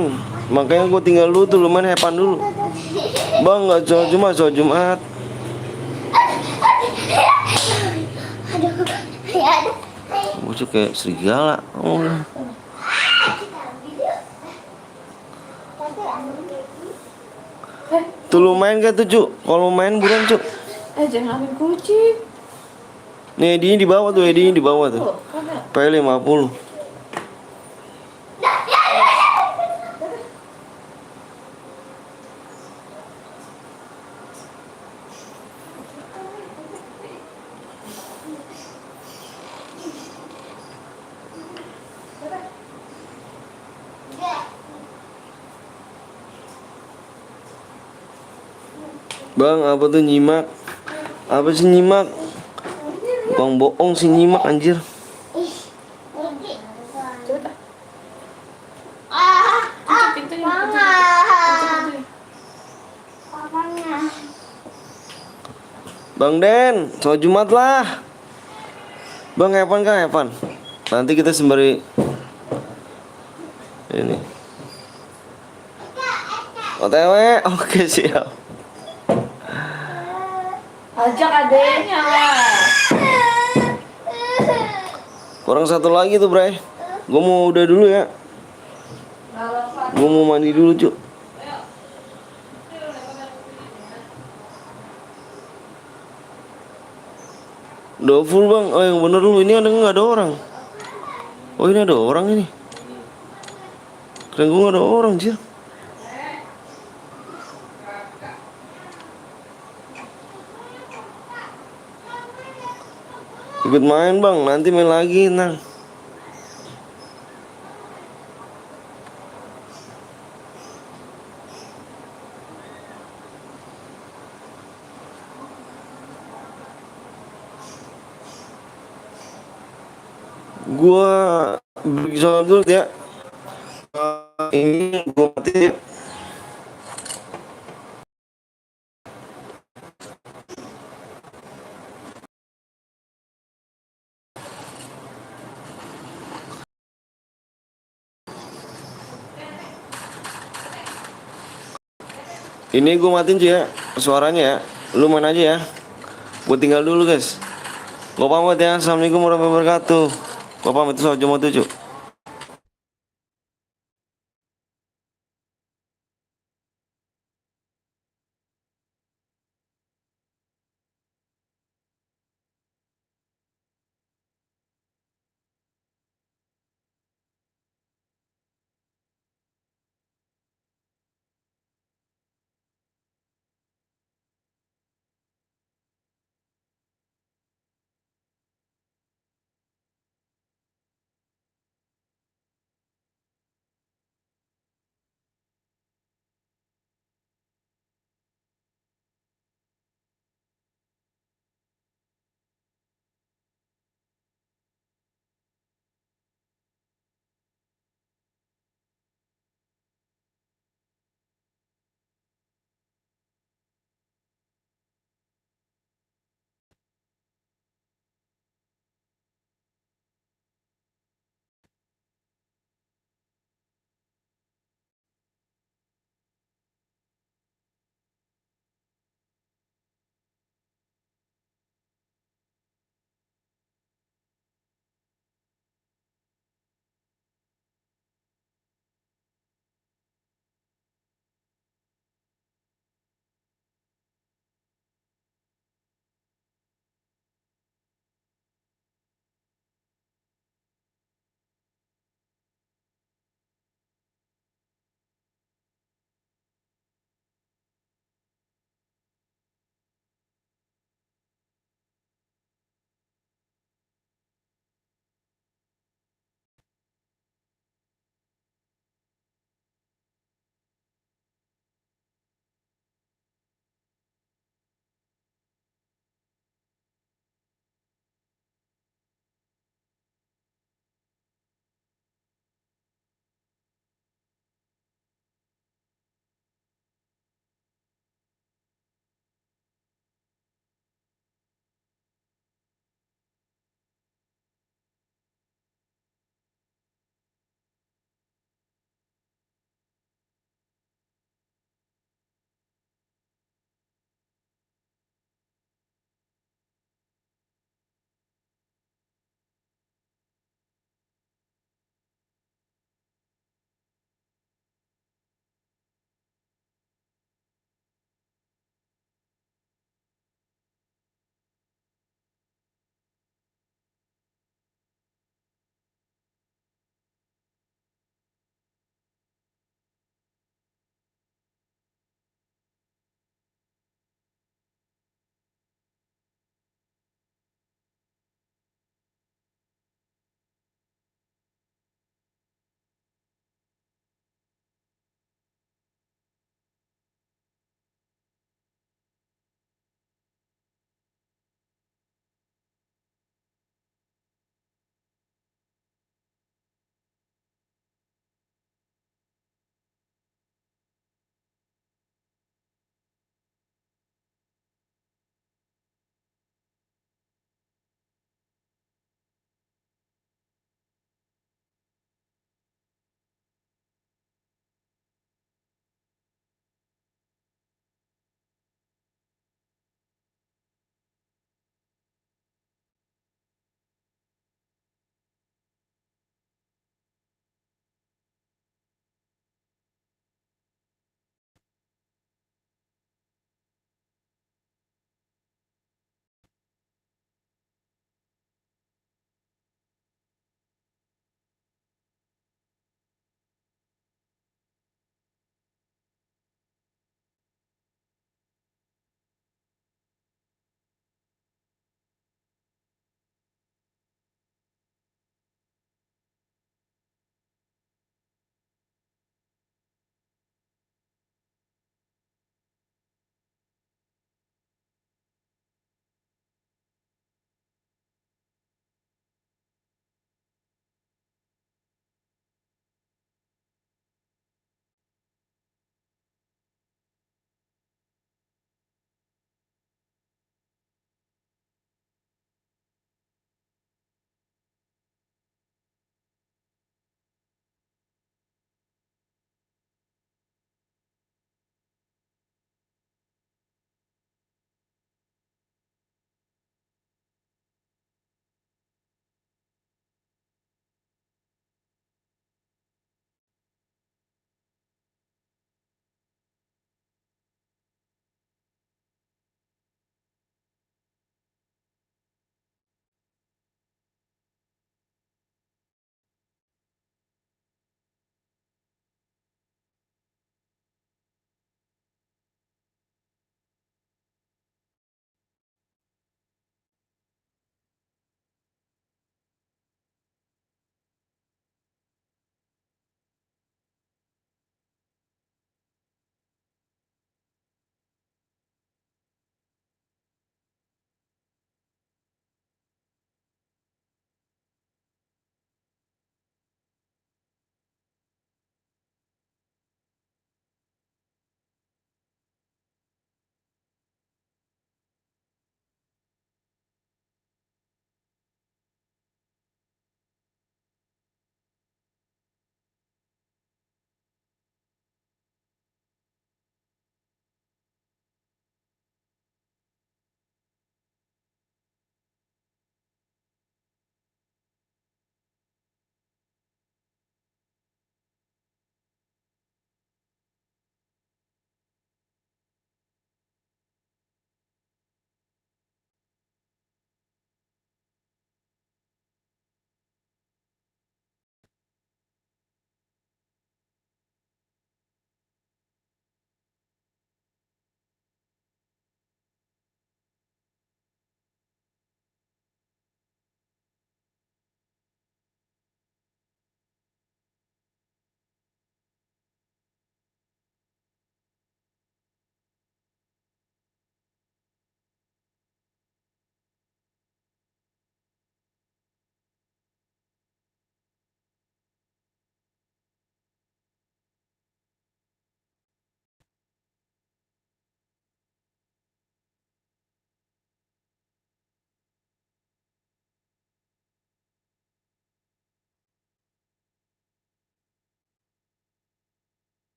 Makanya gue tinggal dulu tuh, lumayan hepan dulu. Bang nggak soal Jumat, soal Jumat. Gue kayak serigala. Oh. Tuh lu main gak tuh cuk? Kalau main buruan cuk. Jangan ambil kucing. Nih ID-nya di bawah tuh, ID-nya di bawah tuh. P50. Bang, apa tuh nyimak? Apa sih nyimak? Bang bohong sih nyimak anjir. Bang Den, soal Jumat lah. Bang Evan kan Evan. Nanti kita sembari ini. OTW, oke siap. Ajak adeknya lah. Kurang satu lagi tuh Bray. Gue mau udah dulu ya. Gue mau mandi dulu cuk. Udah full bang. Oh yang bener dulu, ini ada nggak ada orang? Oh ini ada orang ini. Keren gue nggak ada orang sih. Ikut main bang, nanti main lagi nang. Gua beri soal dulu ya. Ini gua mati ya. Ini gue matiin cuy ya suaranya ya. Lu main aja ya. Gue tinggal dulu guys. Gue pamit ya. Assalamualaikum warahmatullahi wabarakatuh. Gue pamit soal Jumat tujuh.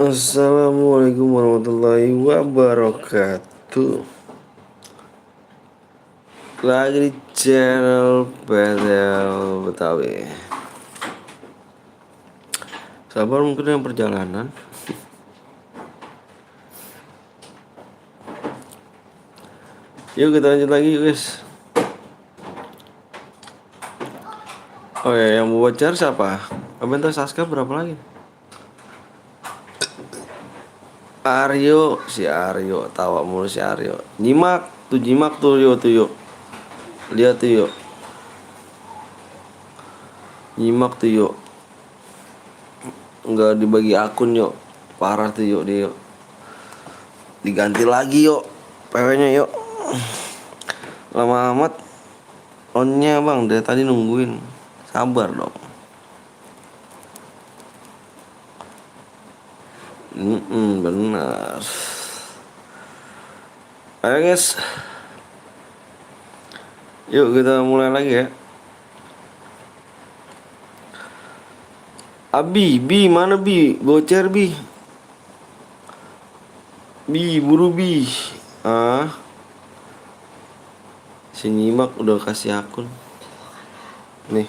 Assalamualaikum warahmatullahi wabarakatuh. Lagi di channel Pedel Betawi. Sabar mungkin yang perjalanan. Yuk kita lanjut lagi guys. Oh ya, yang mau bocor siapa? Komentar Saska berapa lagi? Aryo, si Aryo, tawa mulu si Aryo. Nyimak tuh yuk. Lihat tuh yuk. Nyimak tuh yuk. Enggak dibagi akun yuk. Parah tuh yuk dia yuk. Diganti lagi yuk PW-nya yuk. Lama amat onnya bang, dari tadi nungguin. Sabar dong. Benar. Ayo guys. Yuk kita mulai lagi ya. Abi, Bi, mana Bi? Gocer Bi. Bi, buru Bi. Si Nyimak udah kasih akun. Nih.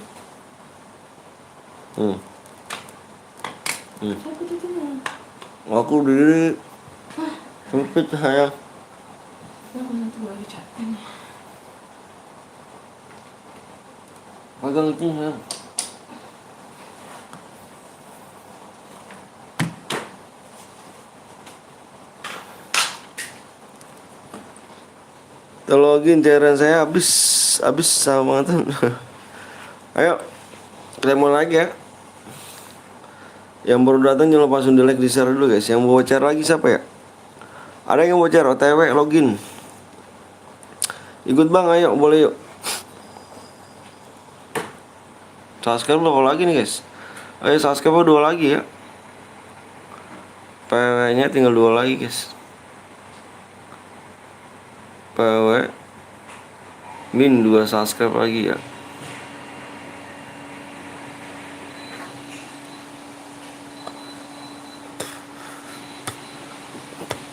Aku udah sempit saya. Pegang itu ya. Login cairan saya habis sama mantan. Ayo kita mulai lagi ya. Yang baru datang jangan lupa langsung di like, di share dulu guys. Yang mau bocor lagi siapa ya? Ada yang mau bocor OTW login. Ikut bang, ayo boleh yuk. Subscribe berapa lagi nih guys? Ayo subscribe 2 lagi ya. PW nya tinggal 2 lagi guys. PW min 2 subscribe lagi ya.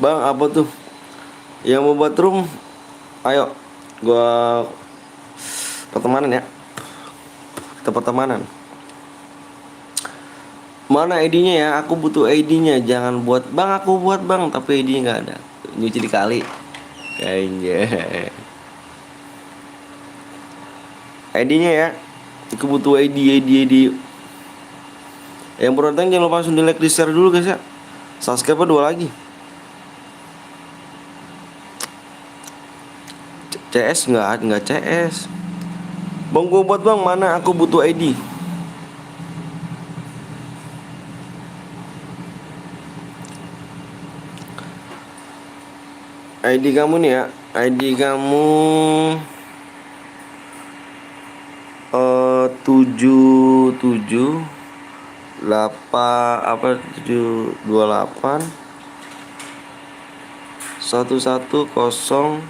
Bang apa tuh? Yang mau buat room? Ayo gua pertemanan ya. Kita pertemanan. Mana ID-nya ya? Aku butuh ID-nya. Jangan buat bang, aku buat bang, tapi ID-nya nggak ada. Nyuci dikali. Kayaknya. ID-nya ya. Aku butuh ID. Yang baru datang jangan lupa langsung di like, di share dulu guys ya. Subscribe 2 lagi. CS nggak CS. Bang gua buat bang, mana aku butuh ID. ID kamu nih ya. ID kamu 77 8 728 11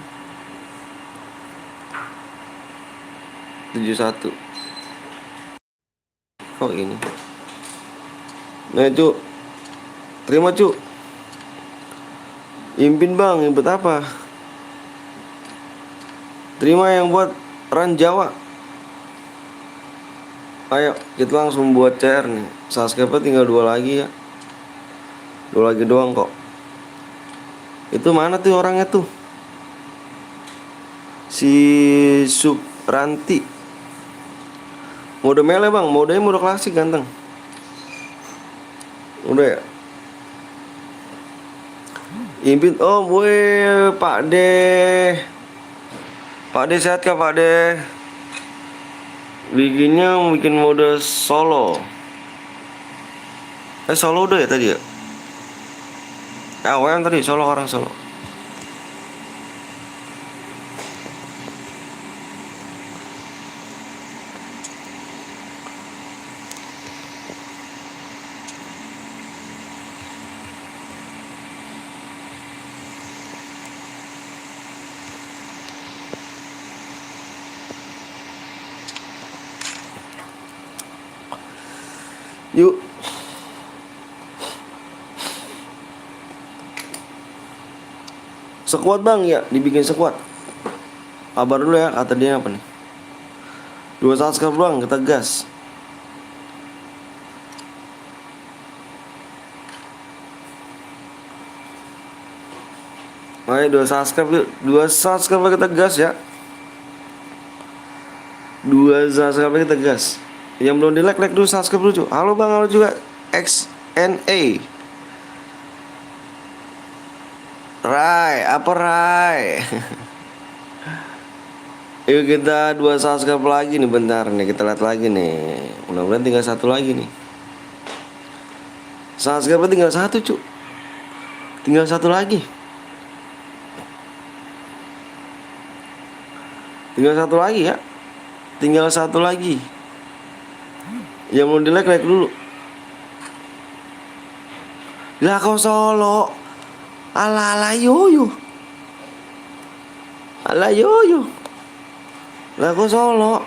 71. Kok ini? Nah cu, terima cu. Impin bang, impet apa? Terima yang buat Ran Jawa. Ayo kita langsung buat CR nih. Subscribe tinggal 2 lagi ya. 2 lagi doang kok. Itu mana tuh orangnya tuh? Si Supranti. Mode mele bang, modenya mode klasik ganteng. Udah ya. Impin, oh weh Pak De. Pak De sehat kah Pak De? Bikin mode solo. Solo udah ya tadi ya? Yang tadi solo, orang solo. Yuk. Sekuat bang, ya dibikin sekuat. Kabar dulu ya, kata dia apa nih? 2 subscribe bang, kita gas. Ayo 2 subscribe yuk. 2 subscribe kita gas ya. 2 subscribe kita gas. Yang belum di like dulu, subscribe dulu. Halo bang, halo juga XNA. Rai, apa Rai? Yuk kita 2 subscribe lagi nih, bentar nih, kita lihat lagi nih. Mudah-mudahan tinggal 1 lagi nih. Subscribe tinggal 1 cu. Tinggal 1 lagi. Tinggal 1 lagi ya. Tinggal 1 lagi. Yang belum di like dulu. Lah kau Solo. Ala yoyo. Ala yoyo. Lah kau Solo.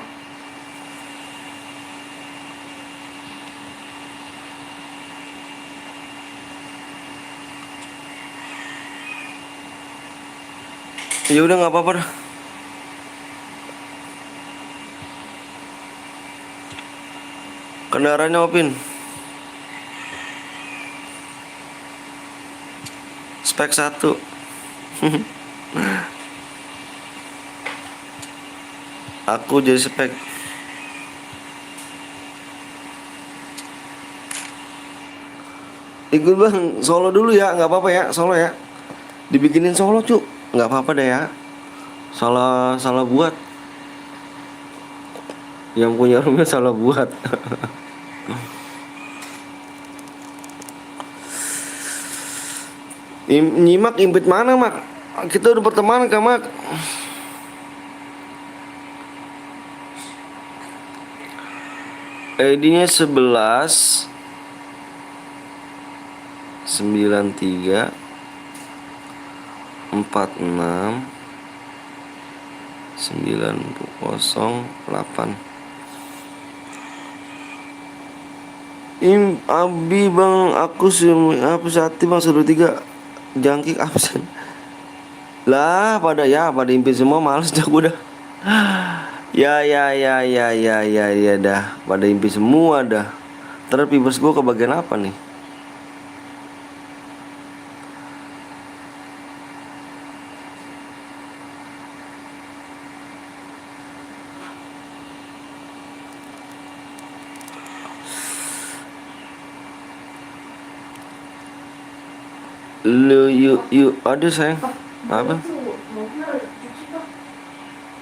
Ya udah nggak apa-apa dah. Kendaraannya Opin. Spek 1. Aku jadi spek. Ikut bang, Solo dulu ya, nggak apa-apa ya, Solo ya. Dibikinin Solo cu, nggak apa-apa deh ya. Salah buat. Yang punya rumahnya salah buat. Nyimak impit mana mak? Kita udah berteman kan mak? ID-nya 11 93 46 908. Abi bang, aku apa hati bang, suruh 3 jangkik absen. Lah pada impin semua, males dah gue dah. Ya dah, pada impin semua dah. Terus pibers gue kebagian apa nih? Lu yuk ada sayang. Apa?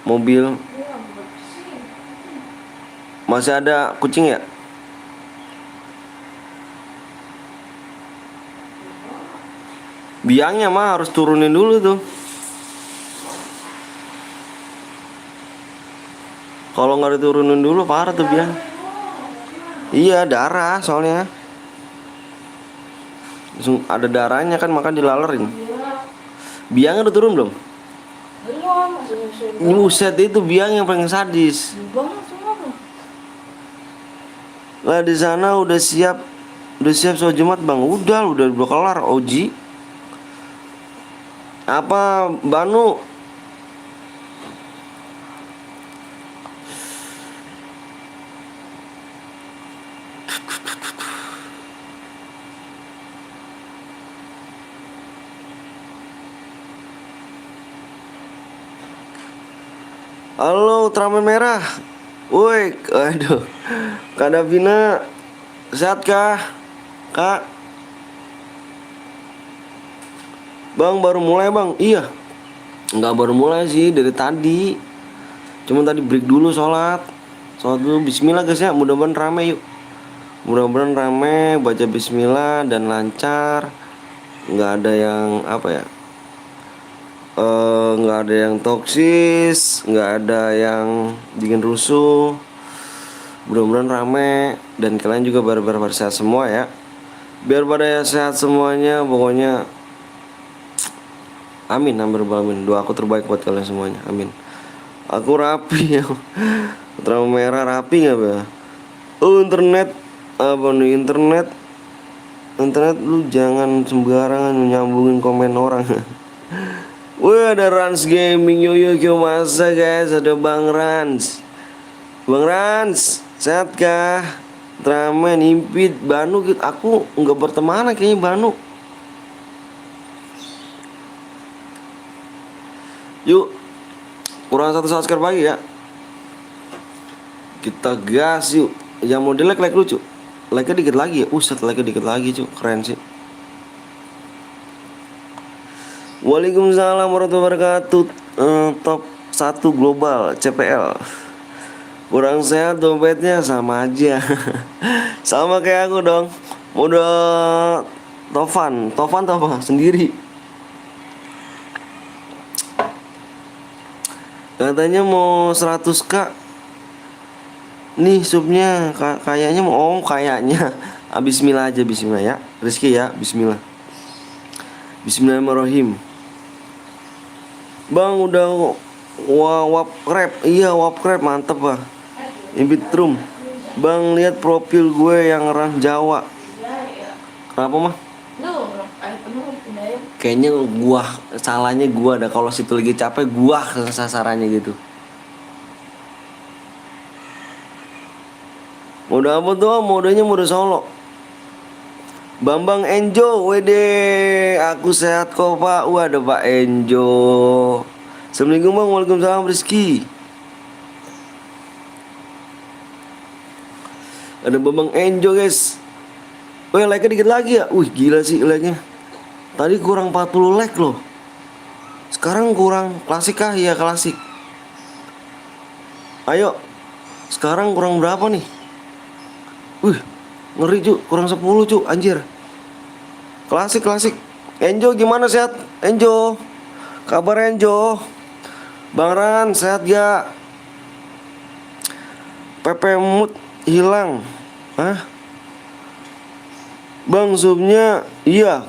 Mobil. Masih ada kucing ya? Biangnya mah harus turunin dulu tuh. Kalau nggak diturunin dulu parah tuh biang. Iya darah soalnya. Langsung ada darahnya kan, maka dilalerin. Biangnya udah turun belum? Belum, masih Buset, itu biang yang paling sadis. banget semua tuh. Lah di sana udah siap sholat Jumat bang. Udah kelar Oji. Apa Banu? Halo Ultraman merah. Woi, aduh. Kak Davina, sehat kah? Kak? Bang baru mulai bang. Iya. Nggak baru mulai sih, dari tadi. Cuma tadi break dulu sholat dulu. Bismillah guys ya, mudah-mudahan rame yuk. Mudah-mudahan rame, baca bismillah dan lancar. Nggak ada yang apa ya, nggak ada yang toksis, nggak ada yang bikin rusuh. Mudah-mudahan rame dan kalian juga bar sehat semua ya. Biar pada sehat semuanya, pokoknya amin, amin. Doa aku terbaik buat kalian semuanya, amin. Aku rapi ya. Terang merah rapi nggak ya? Oh internet apa nih, internet lu jangan sembarangan nyambungin komen orang. Wih, ada Rans Gaming. Yo masa guys, ada Bang Rans. Bang Rans, sehat kah? Ultraman, Impit, Banu gitu. Aku nggak berteman kayaknya Banu. Yuk, kurang 1 subscribe lagi ya. Kita gas yuk. Yang mau like lucu. Like-nya dikit lagi ya. Like-nya dikit lagi cuy. Keren sih. Waalaikumsalam warahmatullahi wabarakatuh. Top 1 global CPL. Kurang sehat dompetnya sama aja. Sama kayak aku dong. Udah Tovan tuh apa? Sendiri. Katanya mau 100k. Nih subnya kayaknya mau kayaknya. Bismillah aja, bismillah ya. Rizky ya, bismillah. Bismillahirrahmanirrahim. Bang udah wap crab. Iya wap crab mantep bah. Impitrum. Bang lihat profil gue yang orang Jawa. Kenapa mah? Kayaknya salahnya gua ada kalau situ lagi capek gua sasarannya gitu. Mode apa tuh? Modenya mode solo. Bambang Enjo, wede, aku sehat kok Pak. Ada Pak Enjo. Assalamualaikum Bang, waalaikumsalam Rizky. Ada Bambang Enjo guys. Weh, like-nya dikit lagi ya. Wih, gila sih like-nya. Tadi kurang 40 like loh. Sekarang kurang klasik kah? Iya, klasik. Ayo. Sekarang kurang berapa nih? Wih, ngeri cu, kurang 10 cu, anjir. Klasik. Enjo gimana sehat? Enjo. Kabar Enjo? Bang Ran, sehat gak? Pepe Mut hilang. Hah? Bang subnya iya.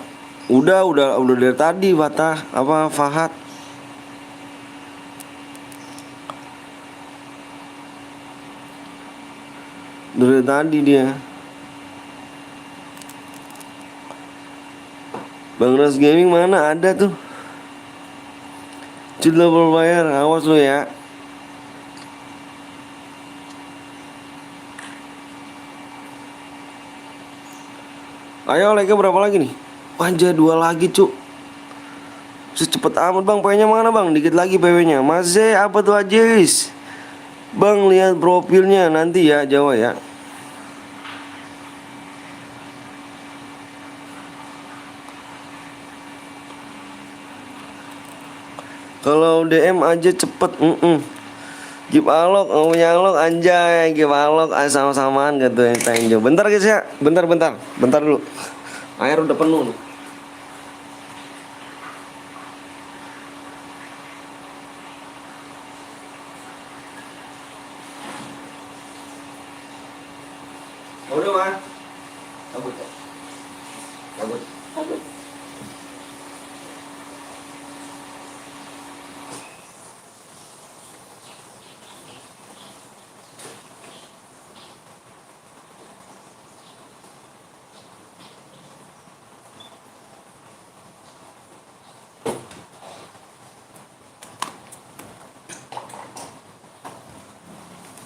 Udah dari tadi Fatah apa Fahad. Dari tadi dia. Bang Ras Gaming mana ada tuh? Sudah berbayar, awas lo ya. Ayo like berapa lagi nih? Anjay 2 lagi cuk. Secepat amat bang, PW nya mana bang? Dikit lagi PW nya. Maze apa tuh Ajis? Bang lihat profilnya nanti ya Jawa ya. Kalau DM aja cepet. Give alok, punya alok anjay, give alok sama-samaan gitu yang Enjo. Bentar guys ya, bentar dulu. Air udah penuh nih. Udah mah. Kabut.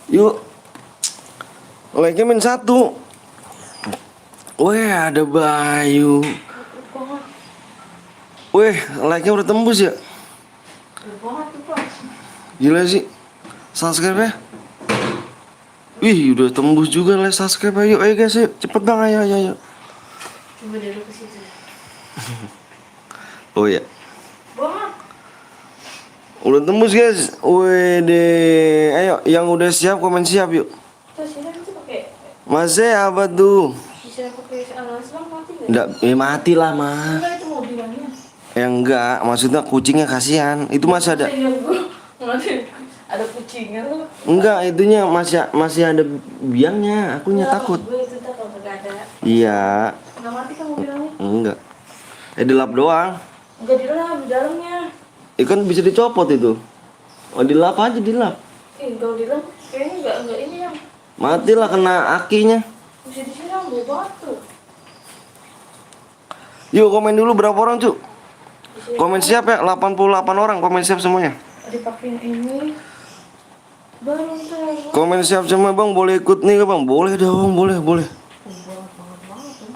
Yuk. Like-nya min 1. Weh, ada Bayu. Weh, like-nya udah tembus ya? Gila sih. Subscribe ya? Wih, udah tembus juga lah subscribe. Ayo guys, ayo. Cepet bang, ayo. Coba dulu ke situ. Oh ya. Udah tembus guys. Wede. Ayo, yang udah siap komen siap yuk. Masih apa tuh? Bisa pakai alas bang, mati nggak? Enggak, mati lah mah. Enggak, itu mobilnya. Enggak, maksudnya kucingnya kasihan. Itu masih ada. Ada kucingnya loh. Enggak, itunya masih ada biangnya. Akunya takut. Gue itu tak kalau nggak ada. Iya. Nggak mati kan mobilnya? Enggak. Dilap doang. Enggak dilap di dalamnya. Ikan bisa dicopot itu. Oh, dilap aja dilap. Kalau dilap kayaknya enggak ini yang. Matilah kena akinya. Bisa disiram bau batu. Yuk komen dulu berapa orang cuk? Komen siap ya, 88 orang komen siap semuanya. Dipakein ini. Bang, ntar. Komen siap semua bang, boleh ikut nih bang? Boleh dong, boleh. Banget tuh.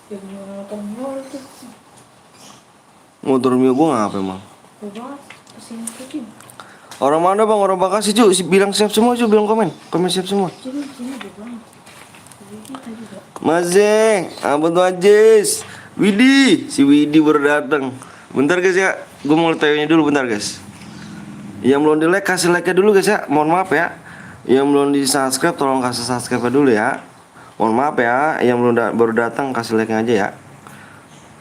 Yang nonton mall tuh. Motor Mio gue ngapa emang? Banget. Kesini kucing. Orang mana bang? Orang Bekasi cuy, bilang siap semua cuy, bilang komen siap semua. Sini ada banget. Kita juga. Mazeng, apa tuh Ajis? Widi, si Widi baru datang. Bentar guys ya, gue mau tanya dulu bentar guys. Yang belum di like kasih like dulu guys ya, mohon maaf ya. Yang belum di subscribe tolong kasih subscribe dulu ya. Mohon maaf ya, yang belum baru datang kasih like aja ya.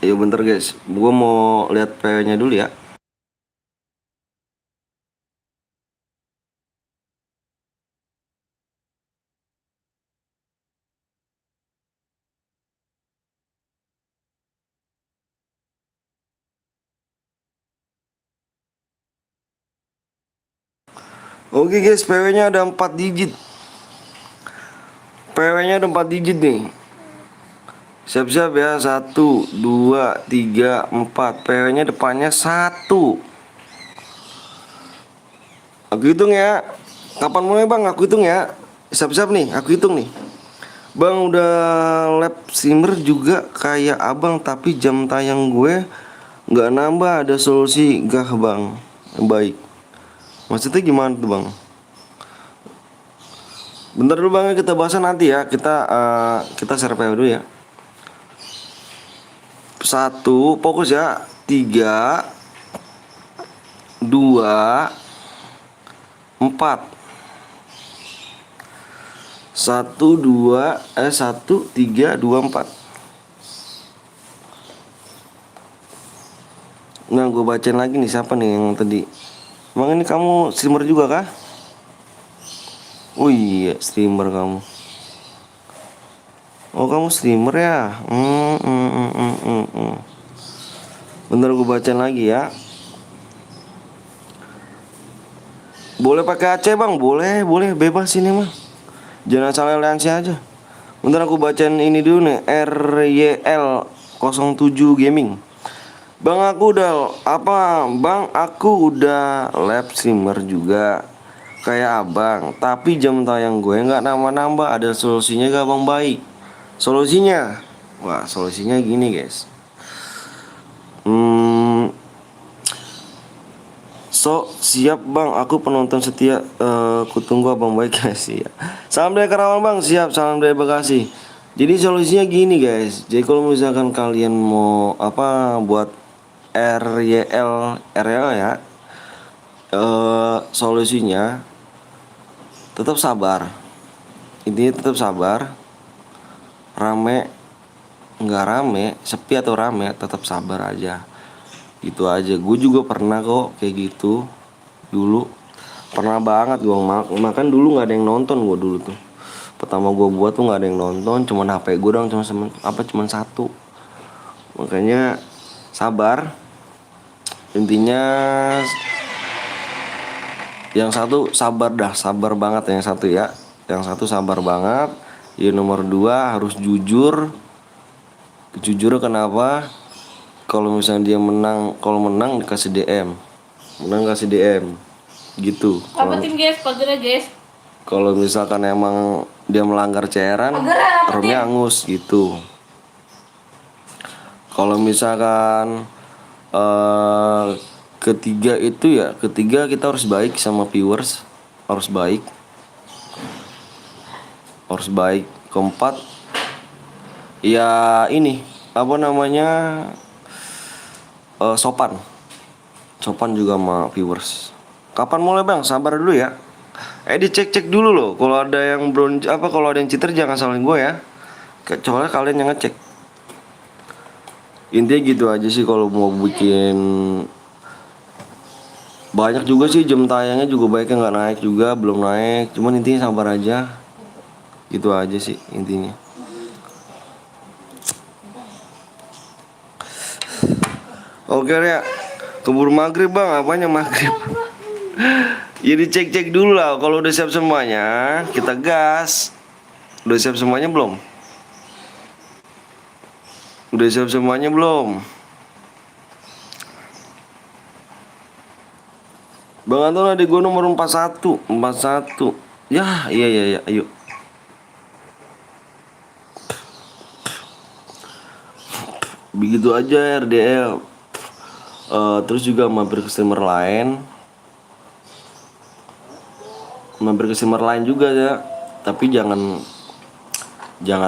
Iya bentar guys, gue mau lihat PW-nya dulu ya. Oke guys, PW-nya ada 4 digit. PW-nya ada 4 digit nih. Siap-siap ya, 1, 2, 3, 4. PW-nya depannya 1. Aku hitung ya. Kapan mulai bang? Aku hitung ya. Siap-siap nih, aku hitung nih. Bang udah lab streamer juga kayak abang, tapi jam tayang gue nggak nambah. Ada solusi gak bang? Baik. Maksudnya gimana tuh bang? Bentar dulu bang, kita bahas nanti ya. Kita share PW dulu ya. 1, fokus ya. 3, 2, 4. 1, 3, 2, 4. Nah gue bacain lagi nih, siapa nih yang tadi. Emang ini kamu streamer juga kah? Oh iya streamer kamu. Oh kamu streamer ya. Bentar gue bacain lagi ya. Boleh pakai Aceh bang? Boleh bebas ini mah. Jangan asal aliansi aja. Bentar aku bacain ini dulu nih. RYL 07 Gaming. Bang aku udah live streamer juga kayak abang, tapi jam tayang gue nggak nambah-nambah. Ada solusinya gak bang? Baik. Solusinya, wah solusinya gini guys. Siap bang, aku penonton setia. Kutunggu abang baik guys ya. Salam dari Karawang bang, siap. Salam dari Bekasi. Jadi solusinya gini guys. Jadi kalau misalkan kalian mau buat RYL ya, solusinya tetap sabar. Intinya tetap sabar. Rame nggak rame, sepi atau rame, tetap sabar aja. Gitu aja. Gue juga pernah kok kayak gitu dulu. Pernah banget gue makan dulu nggak ada yang nonton gue dulu tuh. Pertama gue buat tuh nggak ada yang nonton, cuman HP gue dong cuman 1. Makanya sabar. Intinya yang satu sabar banget yang satu ya. Yang satu sabar banget. Yang nomor 2 harus jujur. Jujur kenapa? Kalau misalnya dia menang, kalau menang dikasih DM. Menang kasih DM. Gitu. Apa tim guys? Pagernya guys. Kalau misalkan emang dia melanggar cairan, remnya angus gitu. Kalau misalkan ketiga kita harus baik sama viewers, harus baik. Keempat ya ini sopan juga sama viewers. Kapan mulai bang? Sabar dulu ya. Dicek dulu loh. Kalau ada yang kalau ada yang cheater jangan salahin gue ya. Kecuali kalian yang ngecek. Intinya gitu aja sih kalau mau bikin. Banyak juga sih jam tayangnya juga baiknya nggak naik juga, belum naik. Cuman intinya sabar aja. Gitu aja sih intinya. Oke ya. Keburu maghrib bang, apanya maghrib? Jadi cek dulu lah. Kalau udah siap semuanya, kita gas. Udah siap semuanya belum? Bang Anton adik gue nomor 41. 41. Ya, iya, ayo. Begitu aja RDL. Terus juga mampir ke streamer lain. Mampir ke streamer lain juga ya. Tapi jangan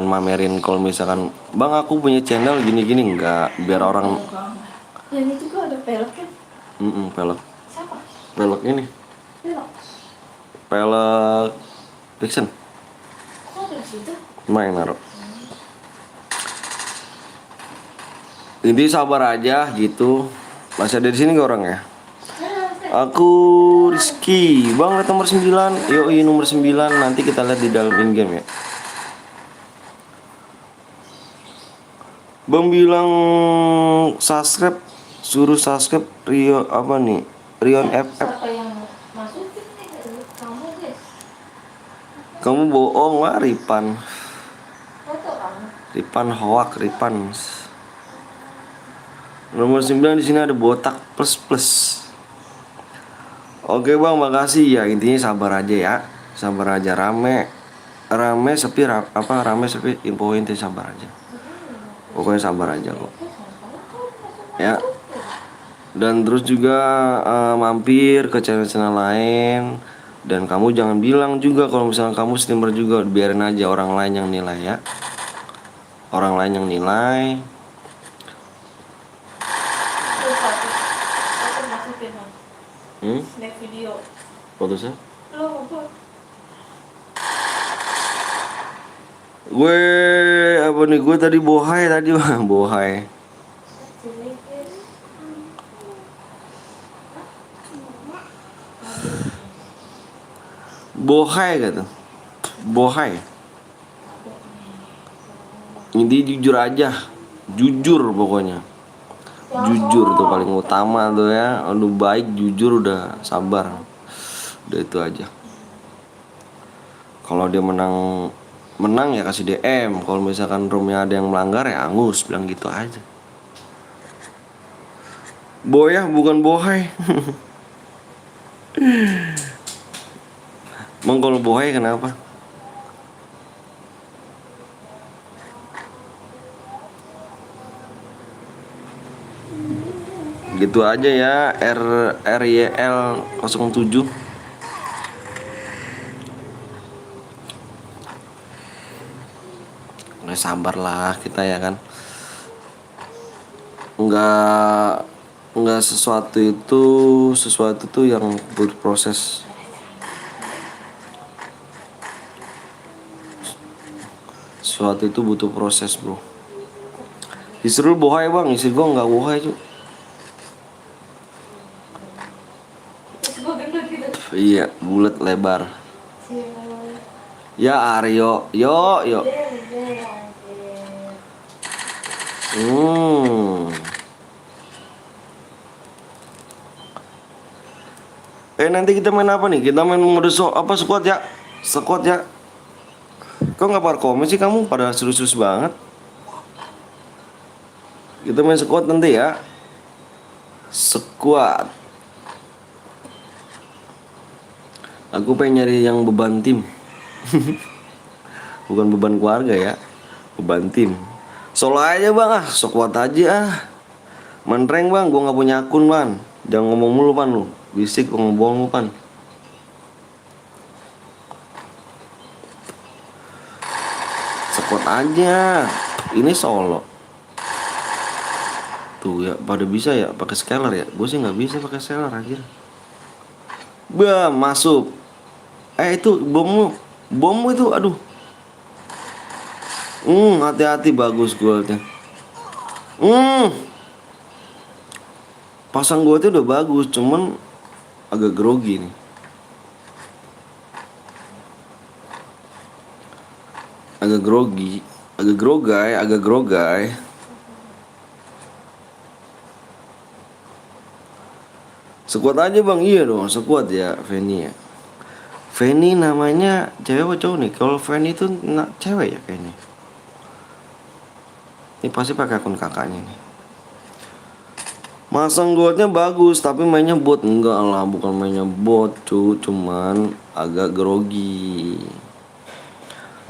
mamerin kalau misalkan bang aku punya channel gini-gini, enggak, biar orang. Yang itu kok ada pelek kan? Pelek. Siapa? Pelek ini. Pelek. Pelek fiction. Kok ada di situ? Main naruh. Inti sabar aja gitu. Masih ada di sini gak orang ya? Aku Rizky, bang lihat nomor 9. Yoi nomor 9, nanti kita lihat di dalam in game ya. Bang bilang subscribe, suruh subscribe Rio apa nih? Rion FF. Siapa yang masukin nih? Kamu guys. Kamu bohong lah Ripan. Foto kamu. Ripan hoak, Ripan. Nomor 9 di sini ada botak plus. Oke bang, makasih ya. Intinya sabar aja ya. Sabar aja, rame sepi rame sepi, info inti sabar aja. Pokoknya sabar aja kok. Ya. Dan terus juga mampir ke channel-channel lain. Dan kamu jangan bilang juga kalau misalnya kamu streamer juga, biarin aja orang lain yang nilai ya. Orang lain yang nilai. Foto masukin Bang. Snack video. Foto saya? Lo buat. Gue apa nih? Gue tadi bohai tadi bang, bohai. Bohai gitu. Bohai. Ini jujur aja. Jujur pokoknya. Jujur tuh paling utama tuh ya. Aduh baik, jujur, udah sabar. Udah itu aja. Kalau dia menang ya kasih DM. Kalau misalkan roomnya ada yang melanggar ya angus, bilang gitu aja. Boyah bukan bohai. Emang kalau bohai kenapa? Gitu aja ya. RYL 07. Nggak sabar lah kita ya kan. Nggak sesuatu itu yang berproses. Sesuatu itu butuh proses bro. Istri lu bohai bang, istri gua nggak bohai cuy. Gue gendut gitu. Iya, bulat lebar. Ya Aryo, yo. Nanti kita main apa nih? Kita main mode squad ya? Squad ya? Kok nggak pada komen sih kamu? Pada serius-serius banget. Kita main squad nanti ya. Squad. Aku pengen nyari yang beban tim. Bukan beban keluarga ya. Beban tim. Solo aja bang squad aja Manreng bang, gua nggak punya akun man. Jangan ngomong mulu pan lu. Bisik ngomong lu pan. Squad aja. Ini solo. Tuh ya, pada bisa ya pakai scaler ya. Gue sih nggak bisa pakai scaler aja. Bam, masuk. Itu bommu itu, aduh. Hati-hati, bagus golnya. Pasang gue tuh udah bagus, cuman agak grogi nih. Agak grogai. Sekuat aja bang, iya dong, sekuat ya Feni ya. Feni namanya cewek apa cowok nih? Kalau Feni itu cewek ya kayaknya. Ini pasti pakai akun kakaknya nih. Masang goldnya bagus, tapi mainnya bot enggak lah, bukan mainnya bot, cuman agak grogi.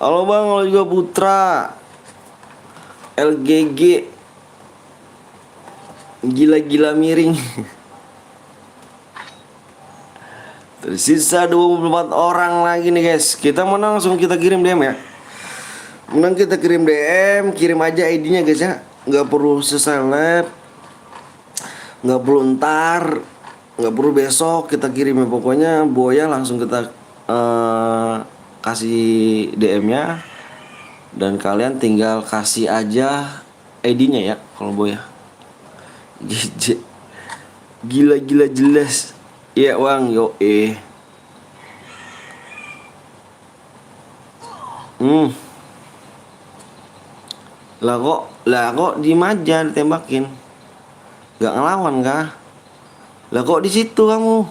Halo bang, halo juga Putra, LGG, gila-gila miring. Tersisa 24 orang lagi nih guys. Kita menang langsung kita kirim DM ya. Menang kita kirim DM, kirim aja ID-nya guys ya. Nggak perlu seseleb, nggak perlu ntar, nggak perlu besok kita kirim ya. Pokoknya Boya langsung kita kasih DM-nya, dan kalian tinggal kasih aja ID-nya ya kalau Boya. Gila-gila jelas. Iya Wang, yo Lah kok diem aja ditembakin. Gak ngelawan kah? Lah kok di situ kamu?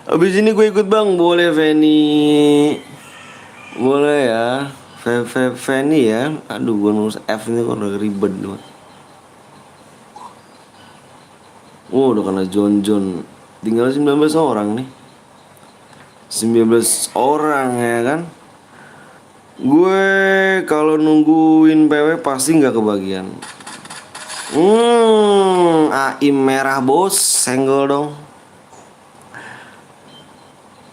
Abis ini gue ikut bang, boleh Feni? Boleh ya, Feni ya. Aduh gue nulis F ini kok udah ribet banget. Oh udah kena John. Tinggal 19 orang nih. 19 orang ya kan. Gue kalau nungguin PW pasti nggak kebagian. AIM merah bos, senggol dong.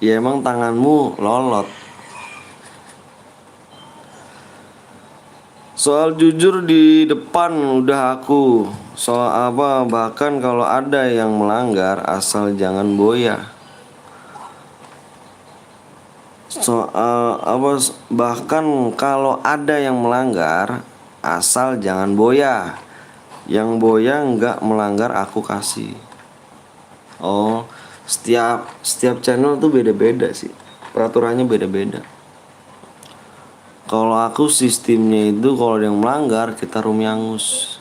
Ya emang tanganmu lolot. Soal jujur di depan udah aku. Soal apa, bahkan kalau ada yang melanggar asal jangan Boya. Soal apa, bahkan kalau ada yang melanggar asal jangan Boya. Yang Boya nggak melanggar aku kasih. Oh, setiap channel tuh beda-beda sih, peraturannya beda-beda. Kalau aku sistemnya itu kalau ada yang melanggar kita rumyangus.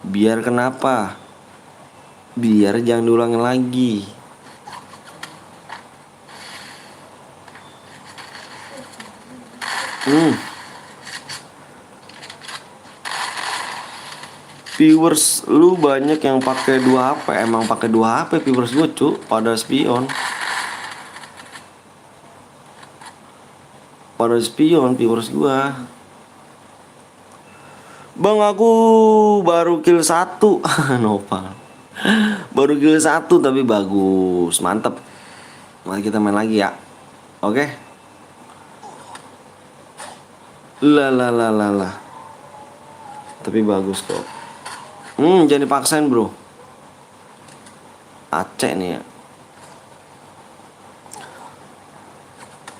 Biar kenapa? Biar jangan diulangin lagi. Viewers lu banyak yang pakai 2 HP. Emang pakai 2 HP viewers gue cu, pada spion. Pada spion viewers gue. Bang aku baru kill 1. Nopal. Baru kill 1 tapi bagus, mantep. Mari kita main lagi ya. Oke. Lah. Tapi bagus kok. Jangan dipaksain bro. Aceh nih ya.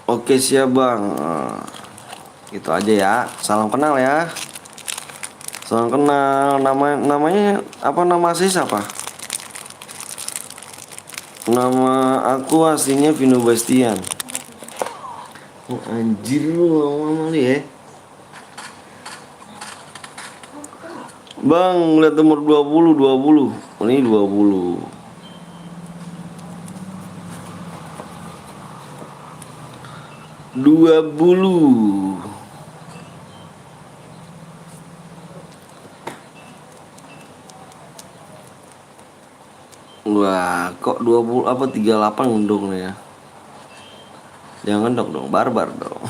Oke siap bang. Gitu aja ya. Salam kenal ya. Salam kenal. Namanya apa, nama asli siapa? Nama aku aslinya Vino Bastian. Oh anjir lu ngomong ya. Bang, lihat nomor 20. Ini 20. Wah, kok 20 apa 38 ngendong nih ya. Jangan ngendok dong, barbar dong.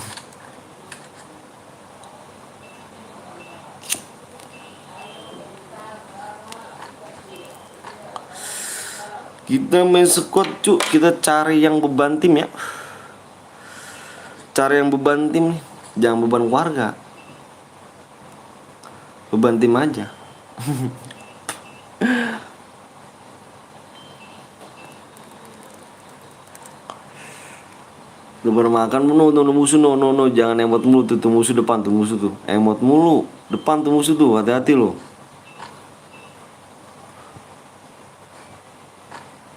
Kita main squad cuk, kita cari yang beban tim ya. Cari yang beban tim nih, jangan beban keluarga. Beban tim aja. Udah pada makan no musuh no, jangan emot mulu tuh musuh depan tuh musuh tuh. Emot mulu, depan tuh musuh tuh, hati-hati lo.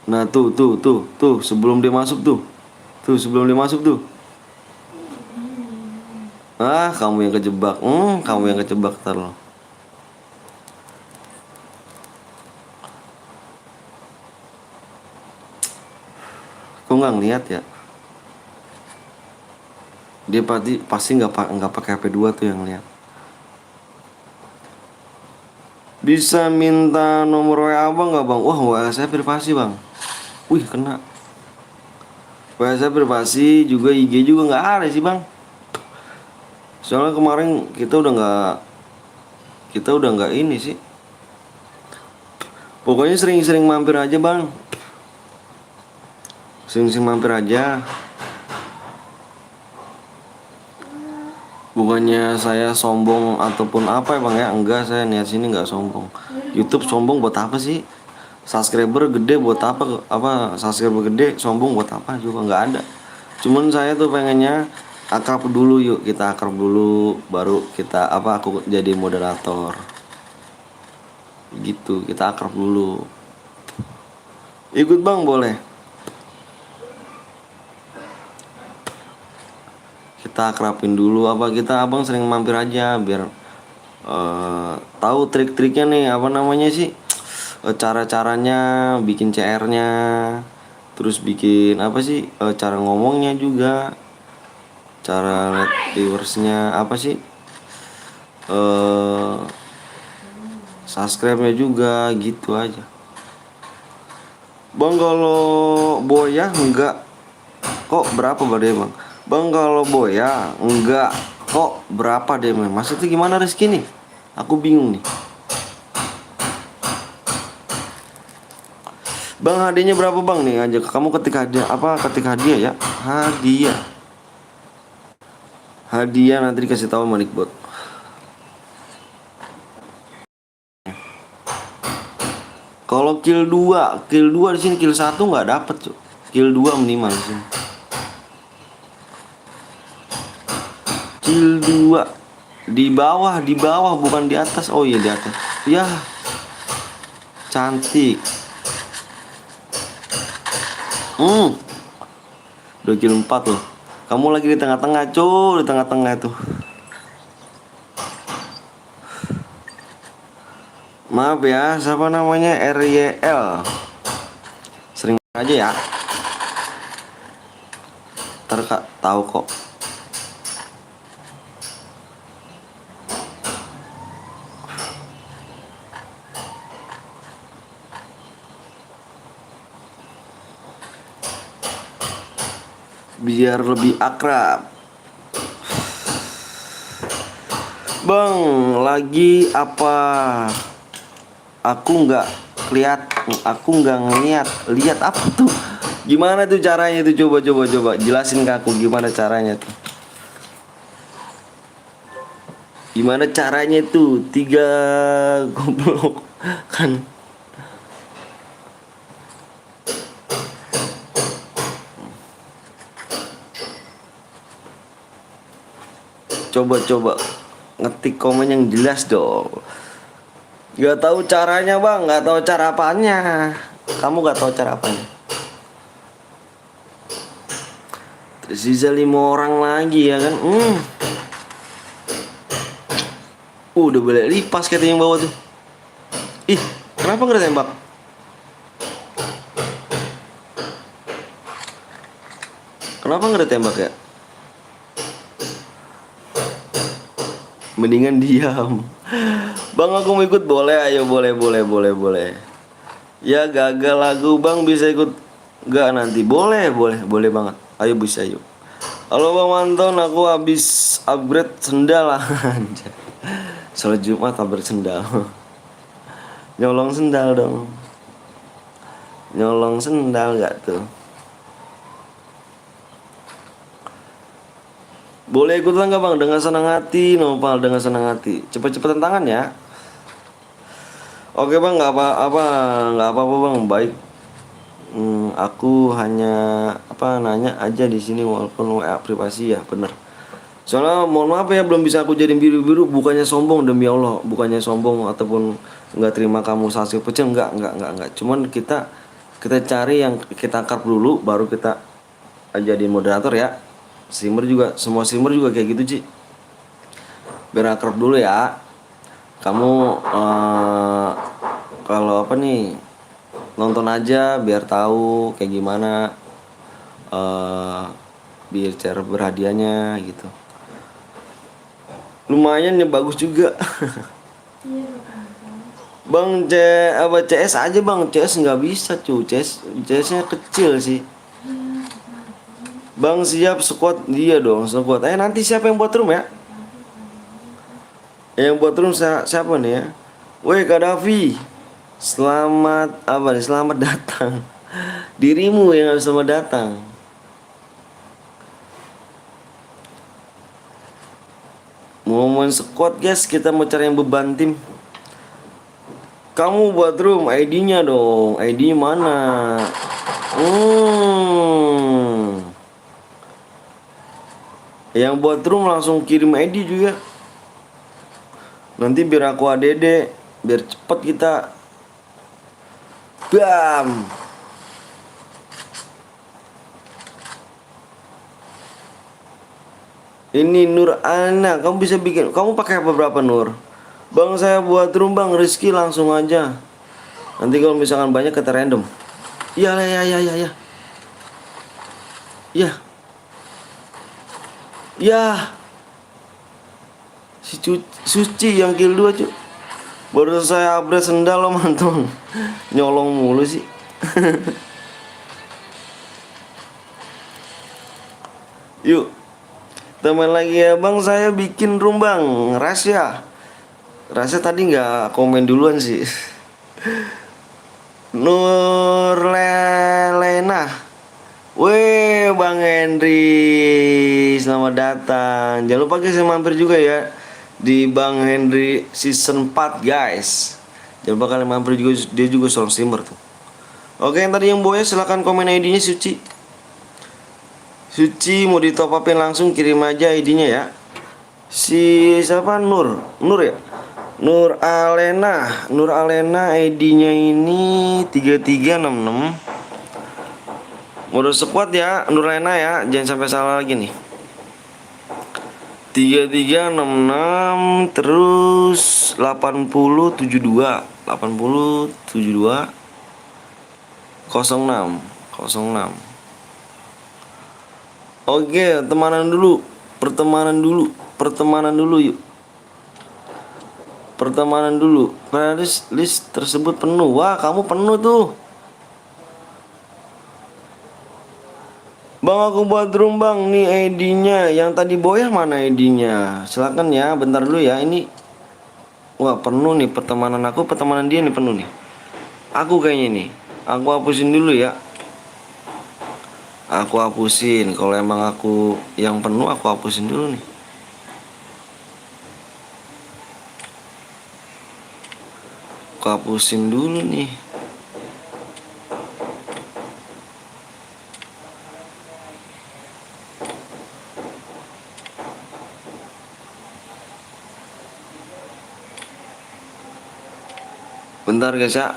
Nah tuh sebelum dia masuk tuh. Sebelum dia masuk tuh. Ah, kamu yang kejebak. Kamu yang kejebak ntar lo. Kok nggak ngeliat ya? Dia pasti nggak pakai HP 2 tuh yang lihat. Bisa minta nomor WA abang nggak bang? Wah, WA saya privasi bang. Wih, kena. WA saya privasi juga, IG juga nggak ada sih bang. Soalnya kemarin kita udah nggak ini sih. Pokoknya sering-sering mampir aja bang. Sering-sering mampir aja. Bukannya saya sombong ataupun apa ya bang ya. Enggak, saya niat sini nggak sombong. YouTube sombong buat apa sih? Subscriber gede buat apa? Subscriber gede sombong buat apa juga nggak ada. Cuman saya tuh pengennya akrab dulu, yuk kita akrab dulu, baru kita aku jadi moderator. Gitu, kita akrab dulu. Ikut bang boleh. Kita akrabin dulu, kita abang sering mampir aja biar tahu trik-triknya nih, cara-caranya bikin CR-nya, terus bikin cara ngomongnya juga, cara net viewersnya subscribe-nya juga, gitu aja bang. Kalau boya enggak kok berapa deh bang? Bang kalau boya enggak kok berapa deh bang? Maksudnya gimana Rizky nih? Aku bingung nih. Bang hadiahnya berapa bang nih? Aja kamu ketika hadiah ya? Hadiah nanti dikasih tahu sama Nickbot. Kalau kill 2 di sini, kill 1 nggak dapet tuh. Kill 2 minimal di sini. Kill 2 di bawah bukan di atas. Oh iya di atas. Ya. Cantik. Udah kill 4 loh. Kamu lagi di tengah-tengah, di tengah-tengah itu. Maaf ya, siapa namanya? RYL. Sering aja ya. Ntar kak tahu kok. Biar lebih akrab. Bang, lagi apa? Aku nggak lihat apa tuh? Gimana tuh caranya tuh? Coba jelasin ke aku gimana caranya tuh. Gimana caranya tuh? 3 goblok kan. Coba ngetik komen yang jelas dong. Gak tahu caranya bang, gak tahu cara apanya. Kamu gak tahu cara apanya. Tersisa 5 orang lagi ya kan. Udah balik lipas katanya yang bawah tuh. Ih, kenapa gak tembak? Kenapa gak tembak ya? Mendingan diam. Bang aku mau ikut boleh? Ayo boleh. Ya gagal lagu bang, bisa ikut gak nanti? Boleh banget. Ayo bisa yuk. Halo bang Manton, aku habis upgrade sendal lah. Sholat Jumat upgrade sendal. Nyolong sendal dong. Nyolong sendal gak tuh? Boleh ikutan nggak bang? Dengan senang hati, Nopal dengan senang hati. Cepet-cepetan tangan ya. Oke bang, nggak apa-apa bang, baik. Aku hanya nanya aja di sini walaupun WA privasi ya, bener. Soalnya mohon maaf ya belum bisa aku jadi biru-biru. Bukannya sombong demi Allah, bukannya sombong ataupun nggak terima kamu hasil pecel, nggak. Cuman kita cari yang kita akrab dulu, baru kita jadi moderator ya. Semua streamer juga kayak gitu Ci. Biar akrab dulu ya. Kamu kalau nonton aja biar tahu kayak gimana biar cara berhadiahnya gitu. Lumayan ya, bagus juga. Bang, apa CS aja bang, CS nggak bisa cu, CS nya kecil sih. Bang siap squad, dia dong squad. Nanti siapa yang buat room ya? Yang buat room siapa nih ya? Woi Kadafi, selamat apa nih? Selamat datang. Dirimu yang harus selamat datang. Mau main squad guys, kita mau cari yang beban tim. Kamu buat room, ID-nya dong. ID mana? Yang buat room langsung kirim ID juga. Nanti biar aku ADD, biar cepet kita. Bam. Ini Nur Ana, kamu bisa bikin. Kamu pakai apa berapa Nur? Bang saya buat room bang, Rizky langsung aja. Nanti kalau misalkan banyak kita random. Iya ya ya ya ya. Ya. Ya. Si Suci yang kill 2 cu. Baru saya upgrade sendal lo mantul. Nyolong mulu sih. Yuk. Teman lagi ya bang, saya bikin room bang. Rahasia. Rahasia tadi nggak komen duluan sih. Nur Lelena. Weh Bang Henry, selamat datang. Jangan lupa guys mampir juga ya di Bang Henry season 4 guys. Jangan lupa kalian mampir juga, dia juga seorang streamer tuh. Oke, yang tadi yang boya silahkan komen ID-nya Suci. Suci mau di top upin langsung kirim aja ID-nya ya. Si siapa Nur? Nur ya? Nur Alena ID-nya ini 3366. Mode squad ya, Nur Alena ya, jangan sampai salah lagi nih. 3366 terus 8072 06. Oke, pertemanan dulu yuk. Pertemanan dulu. List tersebut penuh. Wah, kamu penuh tuh. Bang aku buat room bang, nih ID-nya. Yang tadi boya mana ID-nya? Silakan ya, bentar dulu ya. Ini wah penuh nih pertemanan aku, pertemanan dia nih penuh nih. Aku kayaknya nih. Aku hapusin dulu ya. Aku hapusin. Kalau emang aku yang penuh aku hapusin dulu nih. Aku hapusin dulu nih. Bentar guys ya.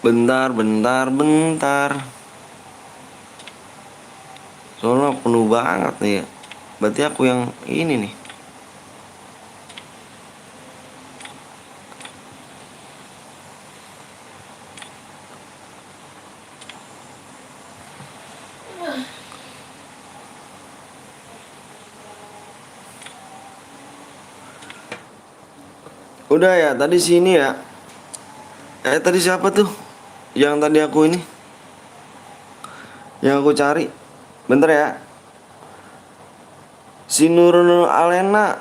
Bentar. Soalnya penuh banget nih ya. Berarti aku yang ini nih. Udah ya, tadi sini ya. Tadi siapa tuh? Yang tadi aku ini. Yang aku cari. Bentar ya. Si Nur Alena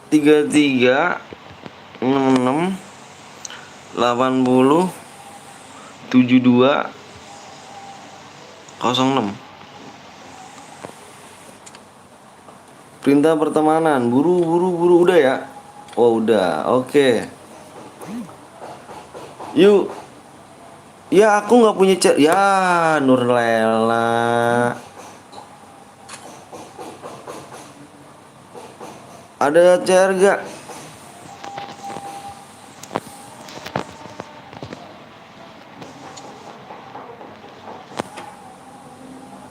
3366 80 72 06. Perintah pertemanan, buru udah ya. Oh udah, oke. Yuk. Ya aku nggak punya chat. Ya Nurlela. Ada CR gak?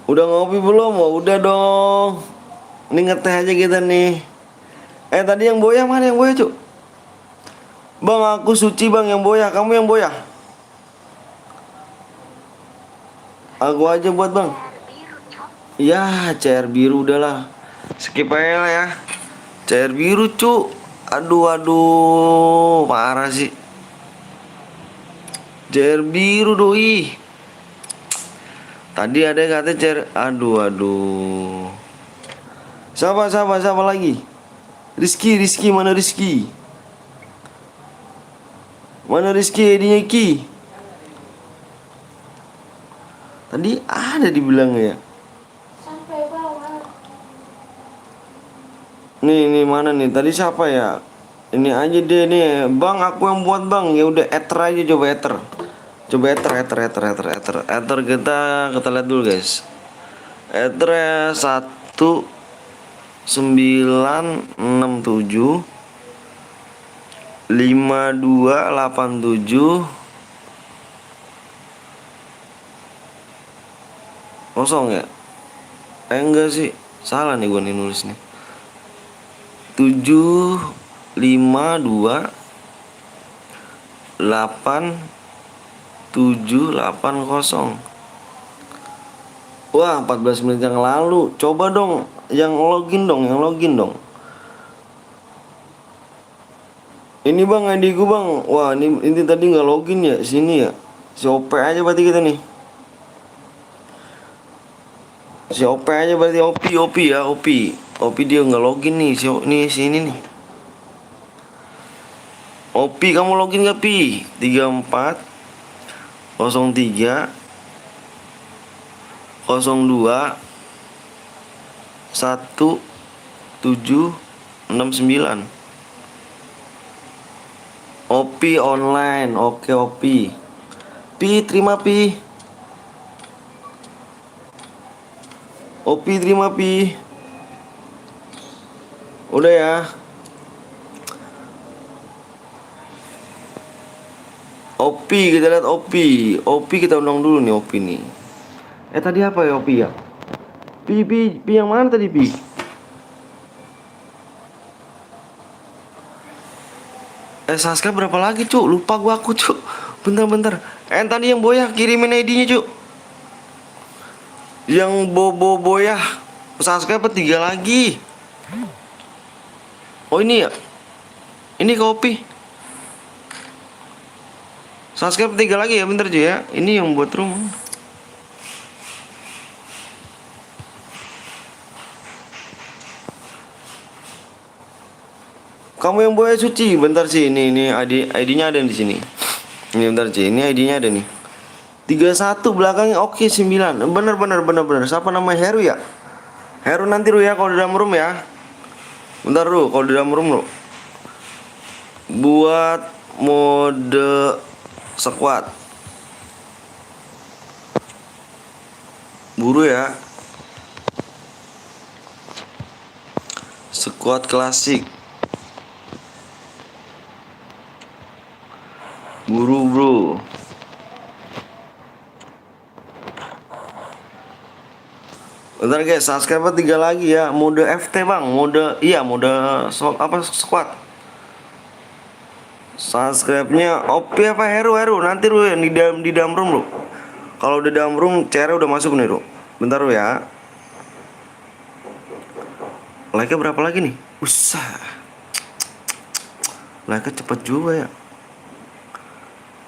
Udah ngopi belum? Oh, udah dong. Ini ngeteh aja kita nih. Tadi yang boya mana yang boya, Cuk? Bang, aku Suci bang yang boya. Kamu yang boya? Aku aja buat bang. Ya, CR biru udahlah. Skip aja lah ya. CR biru, Cuk. Aduh, parah sih. CR biru doi. Tadi ada yang kata CR. Aduh. Siapa lagi? Rizky, mana Rizky? Mana Rizky ID-nya Ki? Tadi ada dibilang ya. Sampai bawah. Nih mana nih? Tadi siapa ya? Ini aja deh nih, Bang. Aku yang buat Bang. Ya udah ether aja, coba ether. Coba ether kita lihat dulu guys. Ether 1967 5287 kosong ya? Enggak sih, salah nih gua nih nulis nih. 7528780. Wah, 14 menit yang lalu. Coba dong yang login dong. Ini Bang, ID gue Bang. Wah, ini tadi nggak login ya sini ya. Si OP aja berarti kita nih. Si OP aja berarti OP ya, OP dia nggak login nih. Sini nih. OP kamu login nggak Pi? 3403 02 1769. Opi online. Oke Opi. Terima Pi. Opi terima Pi. Udah ya. Opi, kita lihat Opi kita undang dulu nih Opi nih. Tadi apa ya Opi ya? Pi yang mana tadi Pi? Subscribe berapa lagi Cuk? Lupa gua aku Cuk. Bentar. Tadi yang Boyah kirimin ID-nya Cuk. Yang Boyah subscribe 3 lagi. Oh ini ya? Ini kopi. Subscribe 3 lagi ya, bentar Cuk ya. Ini yang buat room. Kamu yang Boya Suci, bentar sih, ini ID-nya ada di sini. Ini bentar sih, ini ID-nya ada nih. 31 belakangnya oke 9. Bener. Siapa namanya Heru ya? Heru nanti Ru ya kalau di dalam room ya. Bentar Ru, kalau di dalam room Ru. Buat mode squad. Buru ya. Squad klasik. Buru bro. Bentar guys, subscriber 3 lagi ya. Mode FT Bang, mode squad. Subscribe-nya Opi apa Heru? Nanti Ru yang di dalam room Ru. Kalau udah dalam room, CR udah masuk nih Ru. Bentar Ru ya. Like-nya berapa lagi nih? Usah. Like-nya cepet juga ya.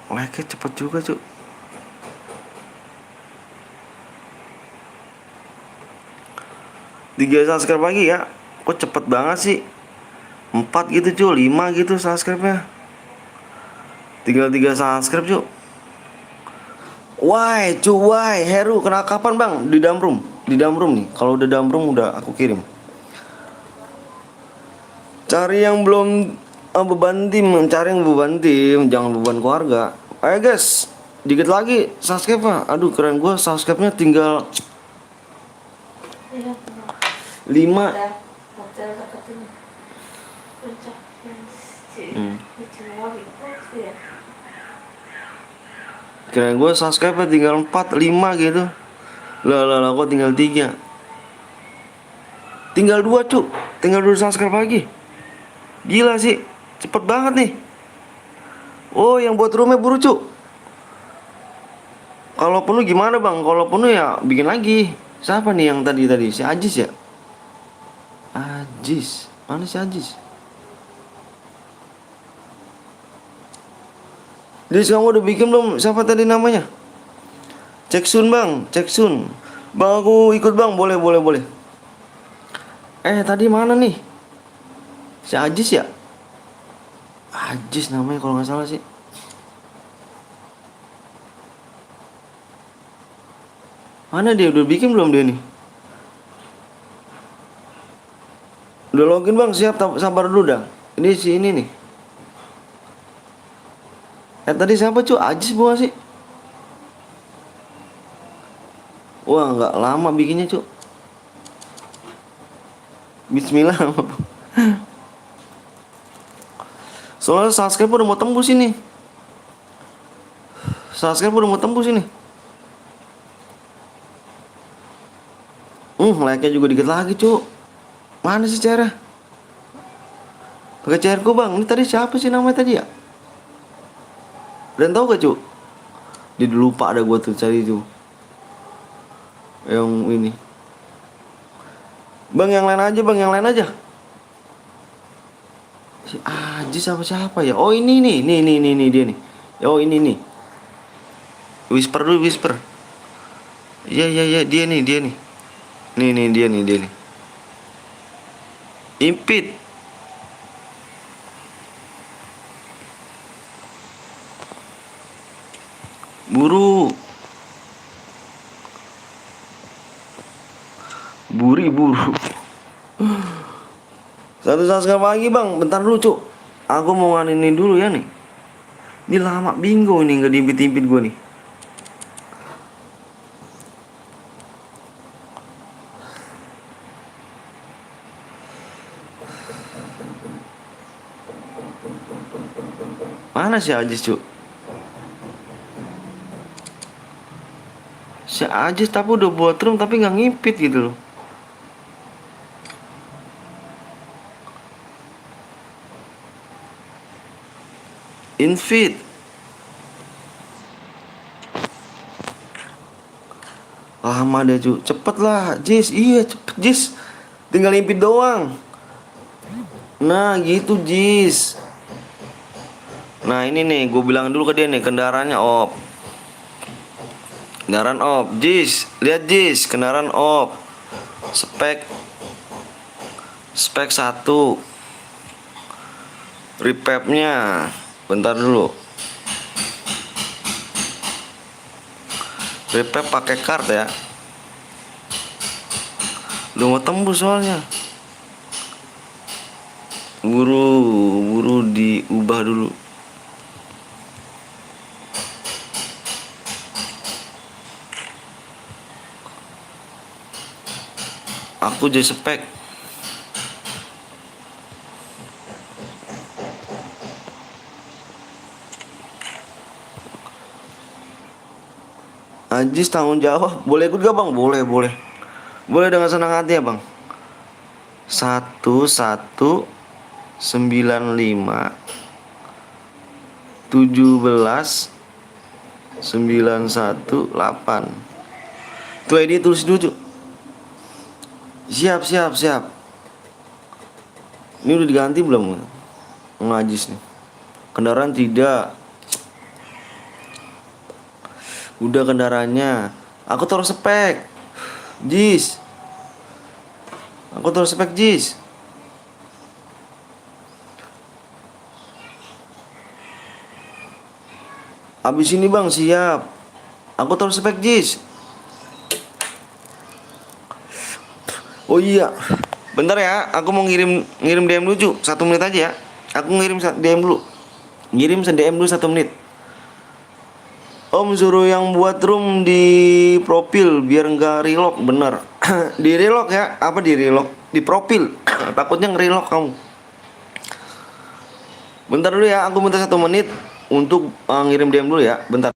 Like-nya cepet juga Cuk. Tiga subscribe lagi ya. Kok cepet banget sih? 4 gitu Cuk, 5 gitu subscribe-nya. Tinggal 3 subscribe Cuk. Why Heru kena kapan Bang? Di dalam room nih. Kalau udah dalam room udah aku kirim. Cari yang belum beban tim, jangan beban keluarga. Ayo guys, dikit lagi subscribe Pak. Aduh keren gue, subscribe-nya tinggal 5. Keren gue subscribe tinggal 4, 5 gitu. Lah kok tinggal 3. Tinggal 2 Cuk. Tinggal 2 subscribe lagi. Gila sih, cepet banget nih. Oh, yang buat roomnya buru Cuk. Kalau penuh gimana Bang? Kalau penuh ya bikin lagi. Siapa nih yang tadi? Si Ajis ya? Ajis. Mana si Ajis? Dis, kamu udah bikin belum? Siapa tadi namanya? Cek Sun bang, Cek Sun. Bang aku ikut bang, boleh boleh boleh. Tadi mana nih? Si Ajis ya? Ajis namanya kalau nggak salah sih. Mana dia? Udah bikin belum dia nih? Udah login bang, siap, sabar dulu dah. Ini si ini nih. Tadi siapa cu? Ajis bukan sih? Wah nggak lama bikinnya cu. Bismillah. Soalnya subscribe udah mau tembus ini. Subscribe udah mau tembus ini. Like-nya juga dikit lagi cu. Mana sih cara? Pakai cairku bang. Ini tadi siapa sih namanya tadi ya? Dan tahu gak cu? Dia lupa ada gua tuh cari itu. Yang ini. Bang yang lain aja bang, yang lain aja. Si Aji siapa ya? Oh ini nih, nih dia nih. Oh ini nih. Whisper dulu, whisper. Iya dia nih, dia nih. Nih dia nih. Impit. Buru. Buru. Satu subscribe lagi bang, bentar dulu cuk. Aku mau nganin dulu ya nih. Ini lama bingo nih nggak diimpit-impit gue nih. Mana si Ajis cuk? Si Ajis tapi udah buat room tapi nggak ngimpit gitu loh. Invite. Lama deh cu. Cepet lah Jis. Iya cepet Jis. Tinggal impit doang. Nah gitu Jis. Nah ini nih gue bilang dulu ke dia nih, kendaraannya off. Kendaraan off. Jis, lihat Jis, kendaraan off. Spek Spek 1. Repapnya bentar dulu. Repap pakai kart ya. Udah mau tembus soalnya. Buru diubah dulu. Aku jadi spek. Ajis tanggung jawab. Boleh ikut gak bang? Boleh. Boleh dengan senang hati ya bang. 1195 17 918. Tuh ID tulis dulu. Siap. Ini udah diganti belum? Ngajis nih. Kendaraan tidak. Udah kendaraannya. Aku taruh spek. Jis. Abis ini bang siap. Aku taruh spek Jis. Oh iya. Bentar ya. Aku mau ngirim DM dulu 1 menit aja ya. Aku ngirim DM dulu. Ngirim DM dulu 1 menit. Om suruh yang buat room di profil biar nggak relock. Bener. Di relock ya. Apa di relock? Di profil. Takutnya nge-relock kamu. Bentar dulu ya. Aku minta 1 menit untuk ngirim DM dulu ya. Bentar.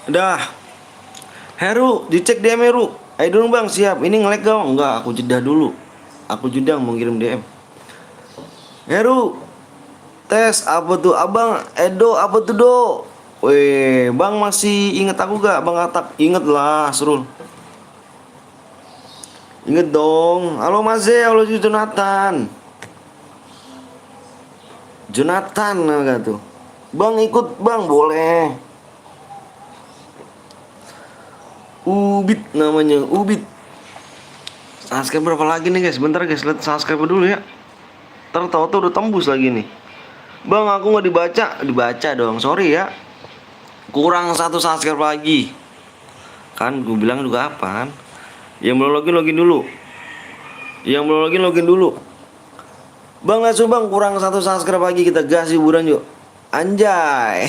Dah. Heru, dicek DM Heru. Ayo dulu bang, siap. Ini nge-lag gak? Enggak, aku jeda dulu. Aku jeda mau ngirim DM. Heru, tes apa tuh? Abang Edo apa tuh do? Weh, bang masih inget aku gak? Bang Atak, inget lah, Serul. Inget dong. Halo Mas Z, halo Jonathan. Jonathan enggak tuh? Bang ikut bang, boleh. Ubit namanya, Ubit. Subscribe berapa lagi nih guys? Bentar guys, lihat subscribe dulu ya. Ntar tau tuh udah tembus lagi nih. Bang aku nggak dibaca, dibaca dong. Sorry ya. Kurang satu subscribe lagi. Kan gue bilang juga apaan? Yang belum login login dulu. Yang belum login login dulu. Bang langsung bang kurang satu subscribe lagi kita gas hiburan yuk. Anjay.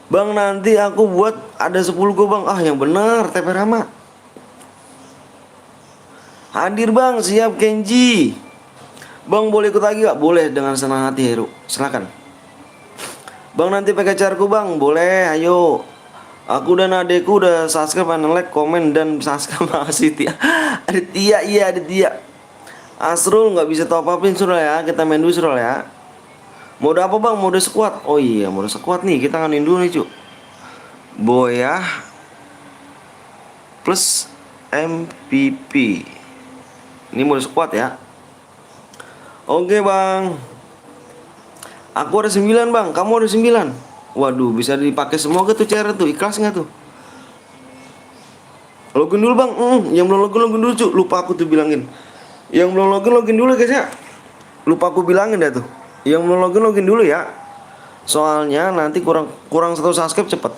Bang nanti aku buat ada 10 gue bang. Ah yang bener TP Rama. Hadir bang, siap Kenji. Bang boleh ikut lagi gak? Boleh dengan senang hati Heru. Silakan. Bang nanti pakai carku bang, boleh ayo. Aku dan adekku udah subscribe, like, komen dan subscribe. Makasih Tia. Ada Tia, iya ada Tia. Asrul nggak bisa top upin Surul ya. Kita main dulu Surul ya. Mode apa bang? Mode squad. Oh iya mode squad nih. Kita nganin dulu nih cu. Boyah plus MPP. Ini mode squad ya. Oke bang. Aku ada 9 bang. Kamu ada 9. Waduh bisa dipakai semua gitu cara tuh. Ikhlas nggak tuh? Login dulu bang. Yang belum login login dulu cu. Lupa aku tuh bilangin. Yang belum login login dulu guys ya. Lupa aku bilangin dah tuh. Yang belum login login dulu ya. Soalnya nanti kurang satu subscribe cepet.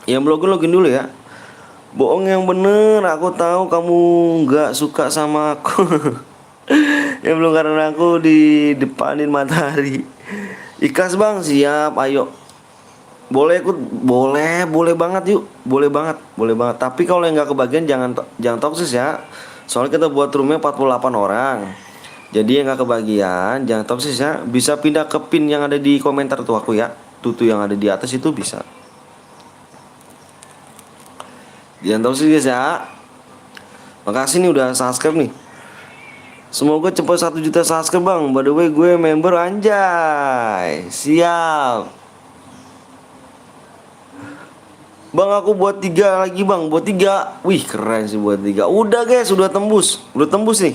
Yang belum login login dulu ya. Bohong yang bener. Aku tahu kamu nggak suka sama aku. Yang belum karena aku di depanin matahari. Ikhlas bang, siap, ayo. Boleh ikut, boleh banget yuk, boleh banget. Tapi kalau yang nggak kebagian jangan toksis ya. Soalnya kita buat roomnya 48 orang. Jadi yang nggak kebagian jangan toksis ya. Bisa pindah ke pin yang ada di komentar tuh aku ya. Tuh yang ada di atas itu bisa. Jangan toksis guys ya. Makasih nih udah subscribe nih. Semoga cepat 1 juta subscribe bang. By the way gue member anjay. Siap. Bang aku buat 3 lagi bang. Buat 3. Wih keren sih buat 3. Udah guys udah tembus. Udah tembus nih.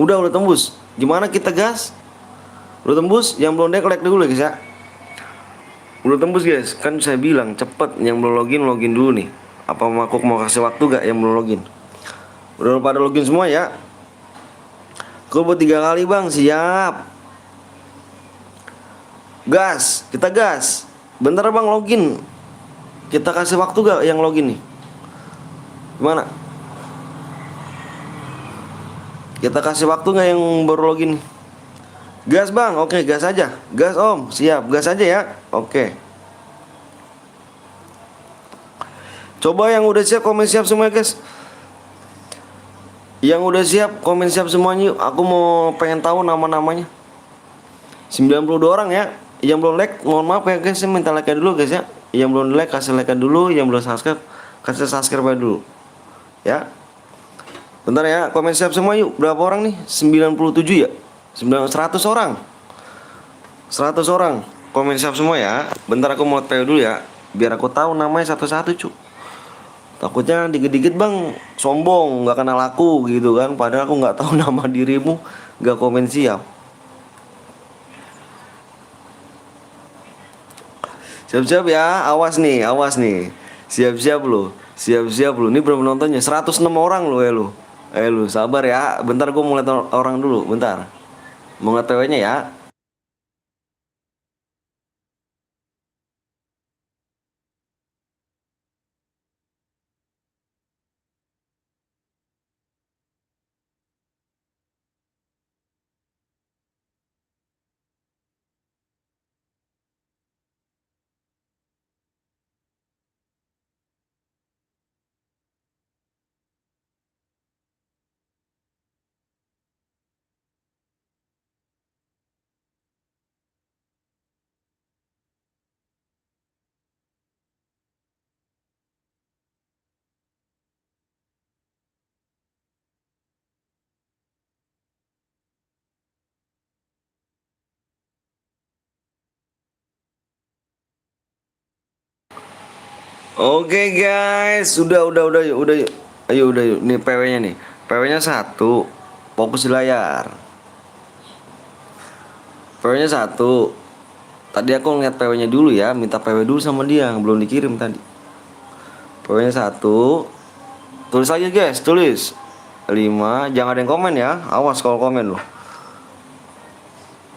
Udah tembus. Gimana kita gas? Udah tembus. Yang belum like dulu guys ya. Udah tembus guys. Kan saya bilang cepet. Yang belum login login dulu nih. Apa aku mau kasih waktu gak yang belum login? Udah pada login semua ya. Gue buat 3 kali bang. Siap. Gas. Kita gas. Bentar bang login. Kita kasih waktu gak yang login nih? Gimana? Kita kasih waktu gak yang baru login nih? Gas bang, oke gas aja. Gas om, siap, gas aja ya. Oke. Coba yang udah siap komen siap semua guys. Yang udah siap komen siap semuanya yuk. Aku mau pengen tahu nama-namanya. 92 orang ya. Yang belum like mohon maaf ya guys. Saya minta like dulu guys ya. Yang belum like kasih like dulu. Yang belum subscribe kasih subscribe dulu. Ya. Bentar ya, komen siap semua yuk. Berapa orang nih? 97 ya? 100 orang. 100 orang. Komen siap semua ya. Bentar aku mau tanya dulu ya. Biar aku tahu namanya satu-satu cu. Takutnya dikit-dikit bang sombong nggak kenal aku gitu kan. Padahal aku nggak tahu nama dirimu. Nggak komen siap. Siap-siap ya. Awas nih, awas nih. Siap-siap lo. Siap-siap lo. Ini berapa nontonnya? 106 orang lo ya lo. Lu sabar ya. Bentar gue mau lihat orang dulu. Bentar. Mau ngeliat PW-nya ya. Oke guys, udah yuk. Ayo udah yuk. Nih PW-nya nih. PW-nya satu. Fokus di layar. PW-nya satu. Tadi aku ngeliat PW-nya dulu ya, minta PW dulu sama dia, belum dikirim tadi. PW-nya satu. Tulis lagi guys, tulis. 5, jangan ada yang komen ya. Awas kalau komen loh.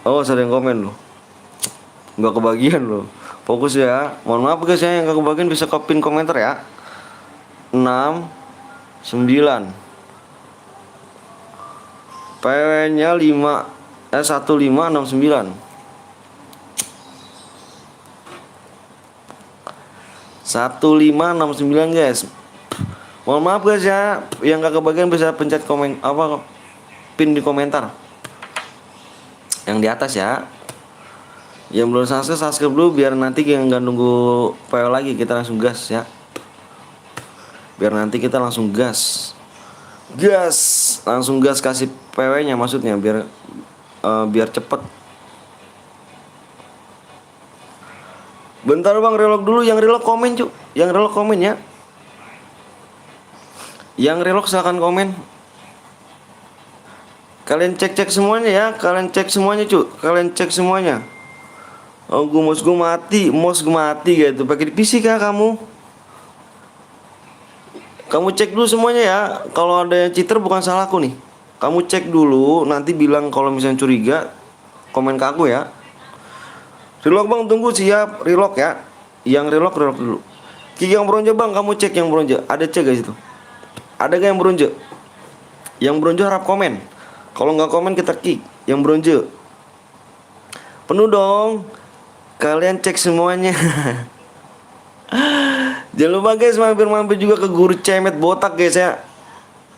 Awas ada yang komen loh. Nggak kebagian loh. Fokus ya. Mohon maaf guys ya, yang nggak kebagian bisa pin komentar ya. 6, 9. PW-nya 5, 1569. 1569 guys. Mohon maaf guys ya, yang nggak kebagian bisa pencet komen apa pin di komentar. Yang di atas ya. Yang belum subscribe dulu biar nanti yang nggak nunggu PW lagi, kita langsung gas ya. Biar nanti kita langsung gas. Langsung gas kasih PW-nya maksudnya biar cepet. Bentar bang, relog dulu. Yang relog komen cu. Yang relog komen ya. Yang relog silahkan komen. Kalian cek semuanya ya. Kalian cek semuanya. Oh, mouse gue mati gitu. Pakai di PC kah kamu? Kamu cek dulu semuanya ya. Kalau ada yang cheater bukan salahku nih. Kamu cek dulu, nanti bilang kalau misalnya curiga, komen ke aku ya. Relog bang, tunggu siap. Relog ya. Yang relog dulu. Kick yang bronze bang, kamu cek yang bronze. Ada cek guys itu. Ada gak yang bronze? Yang bronze harap komen. Kalau nggak komen kita kick. Yang bronze penuh dong. Kalian cek semuanya. Jangan lupa guys, mampir juga ke guru cemet botak guys ya.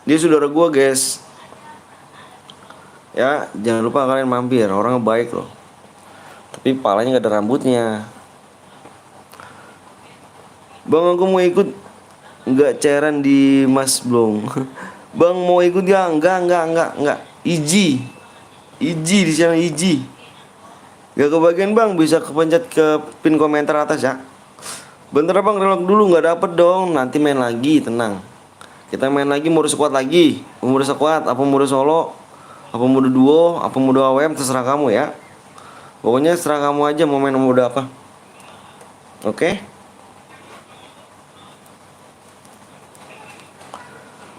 Dia saudara gua guys. Ya, jangan lupa kalian mampir. Orangnya baik loh. Tapi palanya gak ada rambutnya. Bang, aku mau ikut. Nggak cairan di Mas Blong. Bang mau ikut ya? Enggak. Iji di sana Iji. Gak kebagian bang, bisa kepencet ke pin komentar atas ya. Bentar bang, relog dulu, nggak dapet dong. Nanti main lagi, tenang. Kita main lagi mode squad lagi. Mode squad, apa mode solo, apa mode duo, apa mode AWM, terserah kamu ya. Pokoknya terserah kamu aja mau main mode apa. Oke.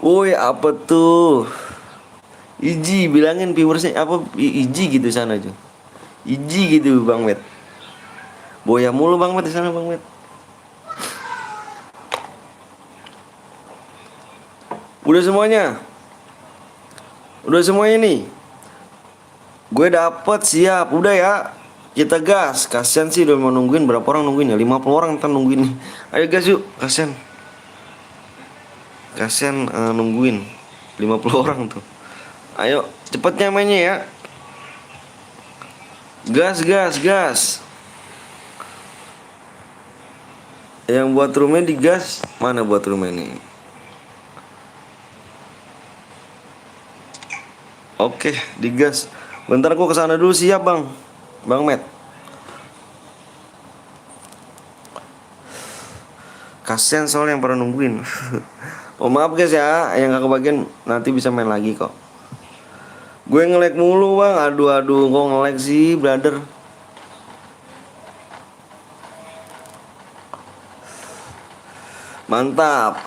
Woi, apa tuh? Iji, bilangin viewersnya apa Iji gitu sana aja. Iji gitu Bang Met. Boya mulu Bang Met di sana Bang Met. Udah semuanya nih. Gue dapet siap. Udah ya. Kita gas. Kasian sih udah mau nungguin. Berapa orang nungguin ya? 50 orang ntar nungguin nih. Ayo gas yuk. Kasian nungguin 50 orang tuh. Ayo cepetnya mainnya ya. Gas. Yang buat rumahnya digas. Mana buat rumah ini? Oke, digas. Bentar gua kesana dulu, siap bang. Bang Met. Kasian soalnya yang pernah nungguin. Oh maaf guys ya, yang gak kebagian nanti bisa main lagi kok. Gue nge-lag mulu bang. Aduh kok nge-lag sih brother. Mantap.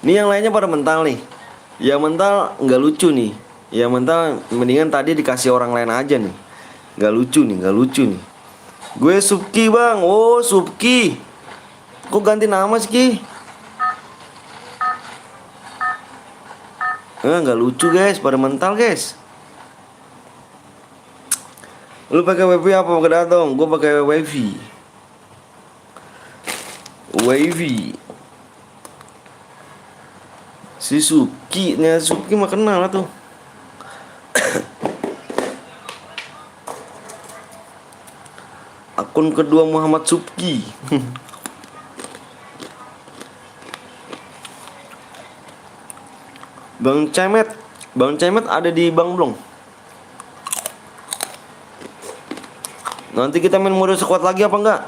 Nih yang lainnya pada mental nih. Yang mental nggak lucu nih. Yang mental mendingan tadi dikasih orang lain aja nih. Nggak lucu nih. Gue Subki bang. Oh Subki. Kok ganti nama sih Ki? Nggak lucu guys, pada mental guys. Lu pakai wifi apa pakai datang? Gue pakai wifi. Si Subki mah kenal lah tuh. Akun kedua Muhammad Subki. Bang Cemet ada di Bang Blong. Nanti kita main mode squad lagi apa enggak?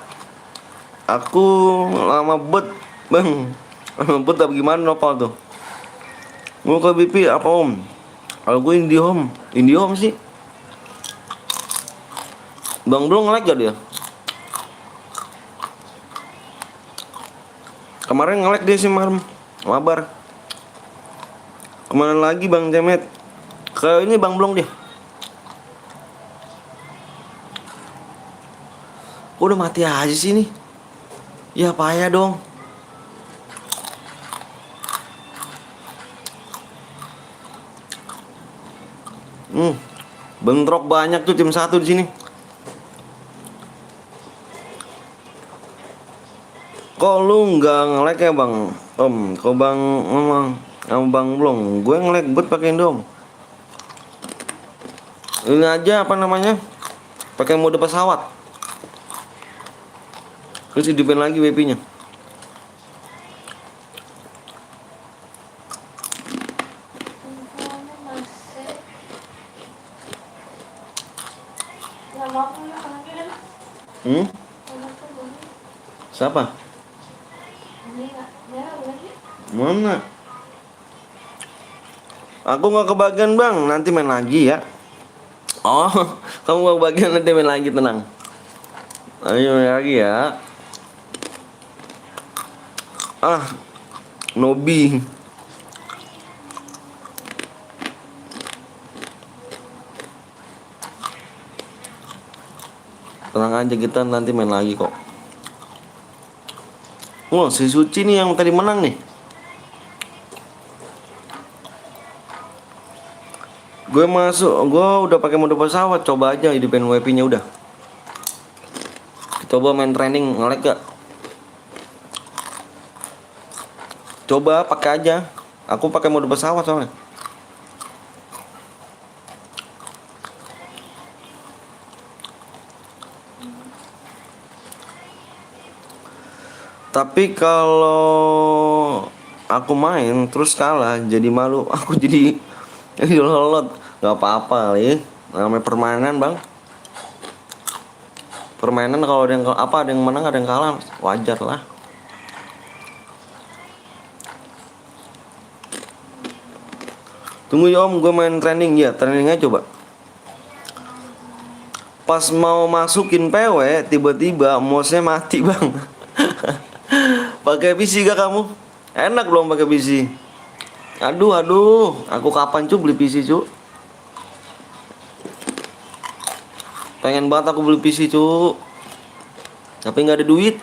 Aku lama bet, bang. Lama bet apa gimana Nopal tuh? Mau ke BP apa om? Kalau gue IndiHome. IndiHome sih. Bang belum nge-lag gak dia? Kemarin nge-lag dia sih mabar. Kemana lagi Bang Cemet? Ke ini Bang Blong dia. Udah mati aja sih nih. Ya payah dong. Bentrok banyak tuh tim 1 di sini. Kok lu nggak nge-lag ya Bang Om? Kok Bang ngomong sama Bang Blong? Gue nge-lag bet pakai dong. Ini aja apa namanya? Pakai mode pesawat. Terus hidupin lagi WP-nya. Siapa? Mana? Aku nggak kebagian Bang, nanti main lagi ya. Oh, kamu nggak kebagian, nanti main lagi, tenang. Ayo main lagi ya. Nobi. Tenang aja, kita nanti main lagi kok. Wah, si Suci nih yang tadi menang nih. Gue udah pakai mode pesawat, coba aja hidupin WP-nya udah. Coba main training, nge-lag gak? Coba pakai aja. Aku pakai mode pesawat soalnya. Tapi kalau aku main terus kalah jadi malu. Aku jadi lolot. Gak apa-apa nih. Namanya permainan Bang. Permainan kalau ada yang menang ada yang kalah, wajar lah. Tunggu ya Om, gue main training ya. Trainingnya coba. Pas mau masukin PW tiba-tiba mouse-nya mati Bang. Pakai PC gak kamu? Enak belum pakai PC? Aduh, aku kapan beli PC pengen banget aku beli PC tapi nggak ada duit.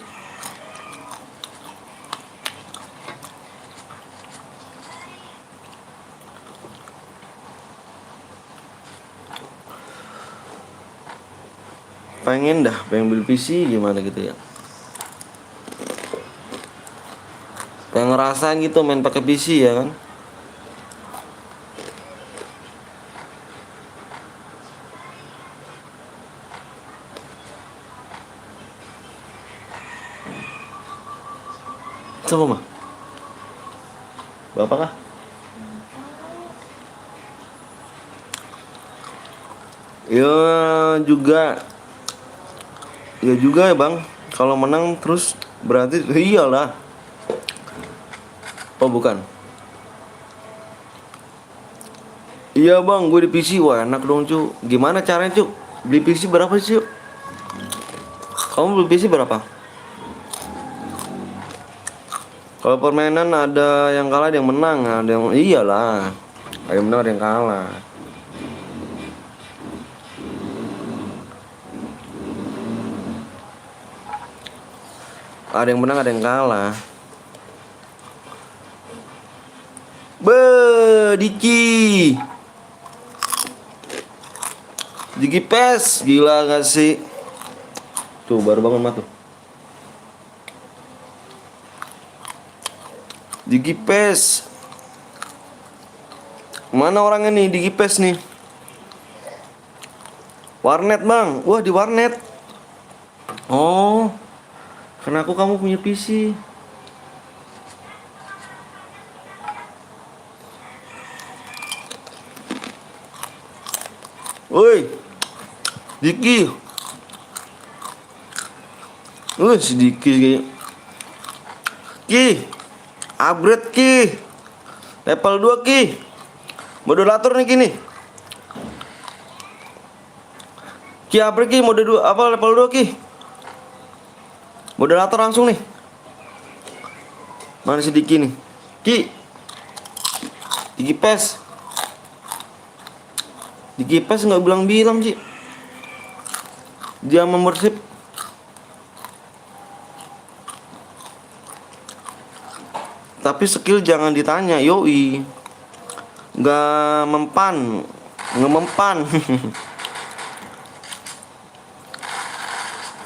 Pengen beli PC gimana gitu ya. Pengen ngerasain gitu main pakai PC ya kan. Coba mah. Bapak kah? Ya juga ya Bang. Kalau menang terus berarti iyalah. Oh bukan. Iya Bang, gue di PC. Wah enak dong Gimana caranya beli PC berapa sih Kamu beli PC berapa? Kalau permainan ada yang kalah ada yang menang. Iyalah. Ada yang menang ada yang kalah. Ada yang menang ada yang kalah. Diki PES, gila gak sih? Tuh baru bangun mah tuh. Diki PES. Mana orangnya nih Diki PES nih? Warnet Bang. Wah di warnet. Oh, karena kamu punya PC. Woi, Diki, Sedikit kayaknya. Ki, upgrade Ki. Level 2 Ki. Moderator nih Ki nih. Ki upgrade Ki mode 2 apa level 2 Ki. Moderator langsung nih. Mana si Diki nih? Ki. Diki PES. Diki PES nggak bilang-bilang Ci. Dia membership. Tapi skill jangan ditanya, yoi. Nggak mempan, nggak mempan.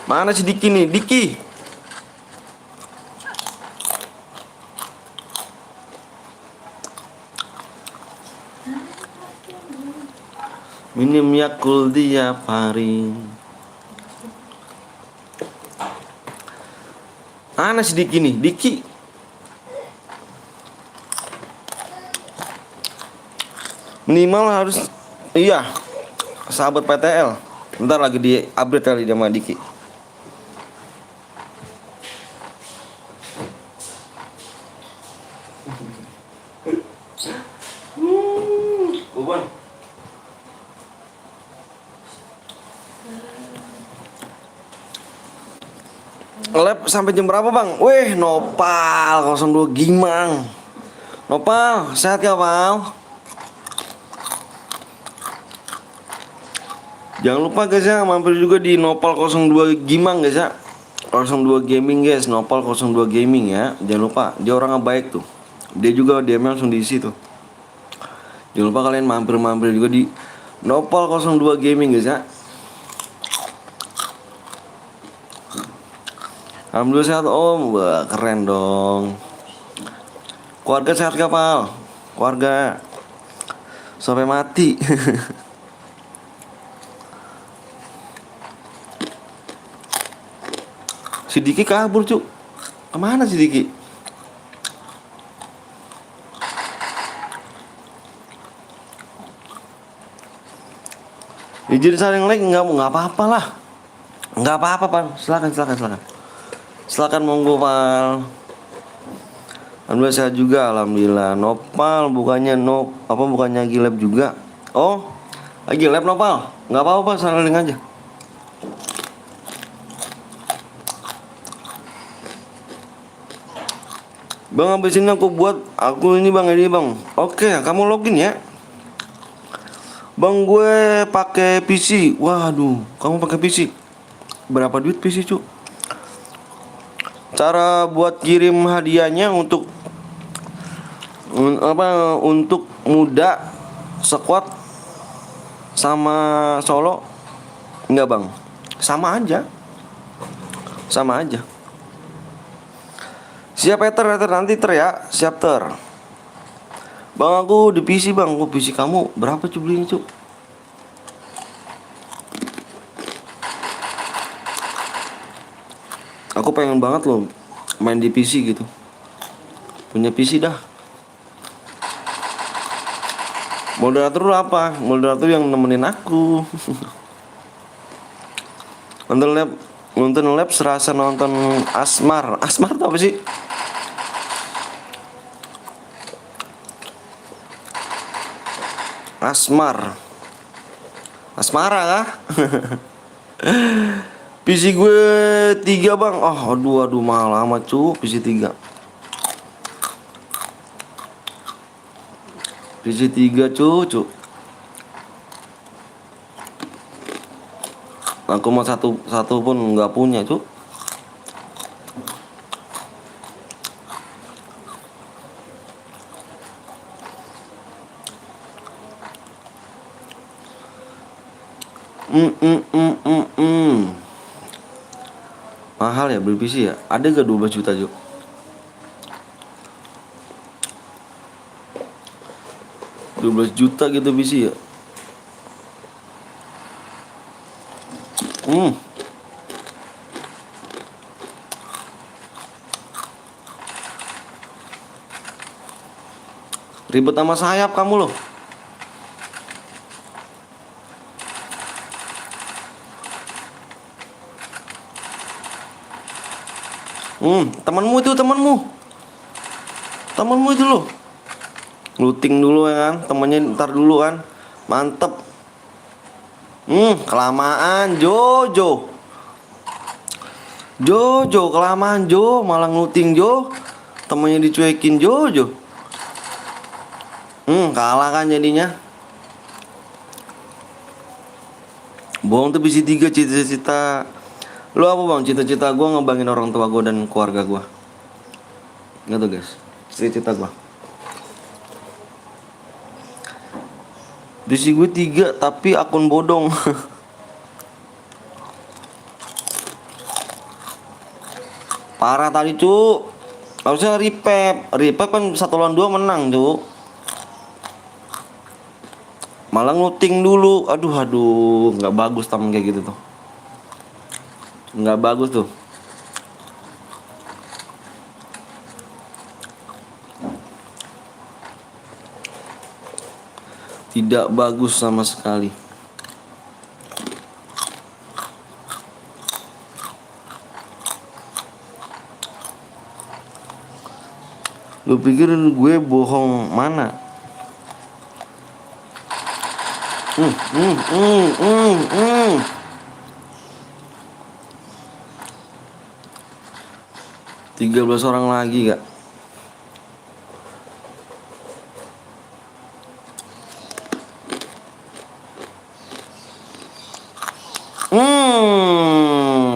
Mana si Diki nih, Diki? Minum Yakult tiap hari. Mana si Diki nih, Diki? Minimal harus, iya, sahabat PTL. Ntar lagi di upgrade kali dia sama Diki. Lab sampai jam berapa bang? Weh, Nopal 02 Gimang. Nopal, sehat ya Pal? Jangan lupa guys ya, mampir juga di Nopal 02 Gimang guys ya. 02 Gaming guys, Nopal 02 Gaming ya. Jangan lupa, dia orang baik tuh. Dia juga DM-nya langsung diisi tuh. Jangan lupa kalian mampir-mampir juga di Nopal 02 Gaming guys ya. Alhamdulillah sehat om. Wah, keren dong. Keluarga sehat gak Pal? Keluarga sampai mati. Si Diki kabur cuk. Kemana si Diki? Izin saling like nggak apa-apa lah. Nggak apa-apa Pal. Silakan. Silakan monggo Pal. Alhamdulillah sehat juga, alhamdulillah. Nopal bukannya bukannya lagi lab juga. Oh, lagi lab Nopal. Nggak apa-apa, saling aja. Bang, habis ini aku ini bang. Oke, kamu login ya. Bang, gue pakai PC. Waduh, kamu pakai PC. Berapa duit PC cuk? Cara buat kirim hadiahnya untuk muda, squad sama solo enggak bang? Sama aja. Siap Peter nanti ya. Siap ter. Bang, aku di PC bang. Aku PC kamu berapa cuk belinya cuk? Aku pengen banget loh main di PC gitu. Punya PC dah. Moderator lu apa? Moderator yang nemenin aku. Nonton lab serasa nonton Asmar. Asmar tuh apa sih? Asmara kah? PC gue 3 bang. Oh aduh mahal amat cu PC 3. PC 3 cu. Aku mau satu pun nggak punya cu. Mahal ya beli PC ya? Ada gak 12 juta Juk? 12 juta gitu PC ya? Ribet sama sayap kamu loh. Temanmu itu temanmu itu loh. Looting dulu ya kan, temennya ntar dulu kan. Mantep. Kelamaan Jojo. Jojo kelamaan Jo, malah ngeluting Jo. Temennya dicuekin Jojo. Kalah kan jadinya. Bohong tuh bisi 3 cita-cita. Lu apa bang? Cita-cita gue ngebangin orang tua gue dan keluarga gue. Gitu guys, cita-cita gue. Bisi gue 3 tapi akun bodong. Parah tadi cu. Harusnya repep kan 1 lawan 2 menang cu. Malah nguting dulu. Aduh nggak bagus temen kayak gitu tuh. Nggak bagus tuh. Tidak bagus sama sekali. Lu pikir gue bohong mana? Tiga 13 orang lagi gak?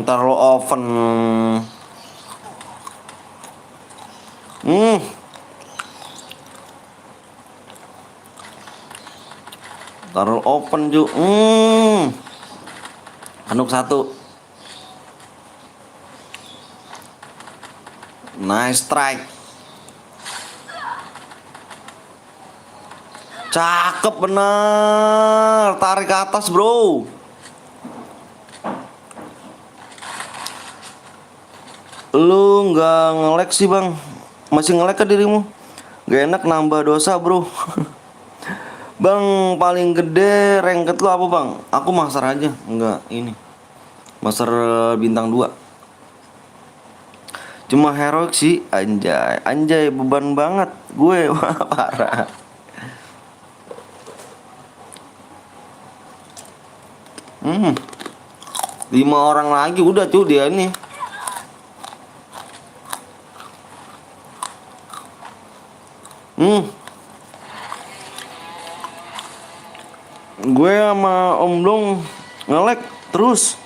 Taruh oven. Taruh open ju. Anuk 1. Nice strike. Cakep bener. Tarik ke atas bro. Lu nggak nge-lag sih bang? Masih nge-lag ke dirimu? Gak enak nambah dosa bro. Bang paling gede ranket lu apa bang? Aku master aja. Enggak ini master bintang 2. Cuma heroic sih. Anjay beban banget gue. Wah parah. Lima orang lagi udah tuh dia nih. Gue sama Om Blong nge-lag terus.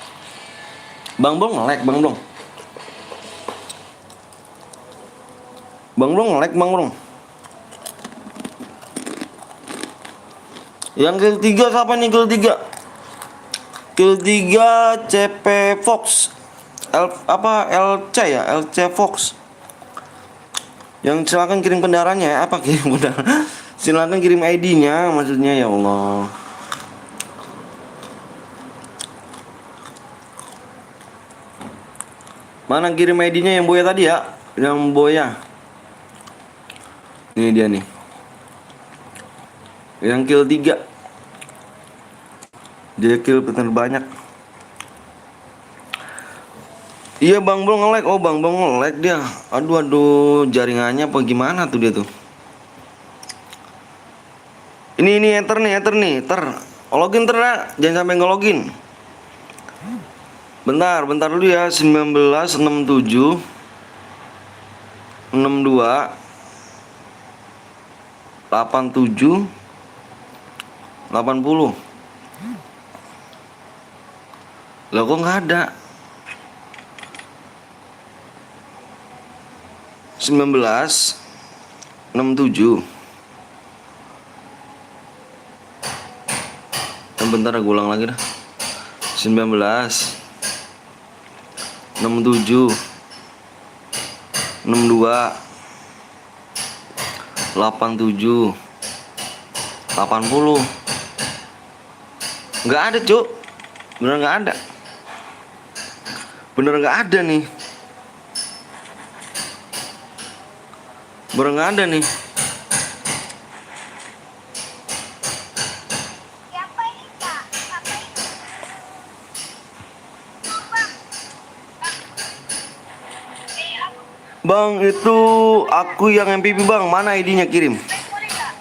Bang Blong nge-lag, Bang Blong. Bang Blong nge-lag, Bang Blong. Yang kill 3 siapa nih kill 3? Kill 3 CP Fox. LC ya? LC Fox. Yang silakan kirim kendaraannya ya. Apa kirim kendaraan? Silakan kirim ID-nya maksudnya ya Allah. Mana kirim ID-nya yang Boya tadi ya? Yang Boya. Ini dia nih. Yang kill 3. Dia kill bener banyak. Iya Bang Bang nge-lag. Oh Bang Bang nge-lag dia. Aduh jaringannya apa gimana tuh dia tuh. Ini enter nih. Login jangan sampai nge-login. Bentar dulu ya. 1967 62 87 80. Lah kok nggak ada? 1967. Bentar gue ulang lagi dah. 1967 62 87 80. Nggak ada cuk. Bener nggak ada. Bener nggak ada nih. Bener nggak ada nih. Bang, itu aku yang MPP bang. Mana ID-nya kirim? Boleh nggak?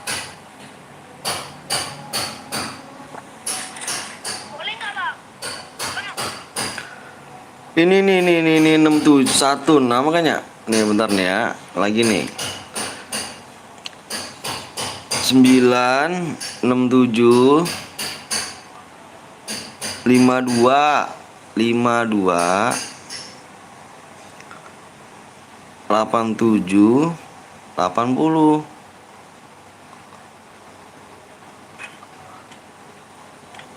Boleh nggak bang? Ini 671. Nah makanya. Nih bentar nih ya. Lagi nih. 967 52 87 80.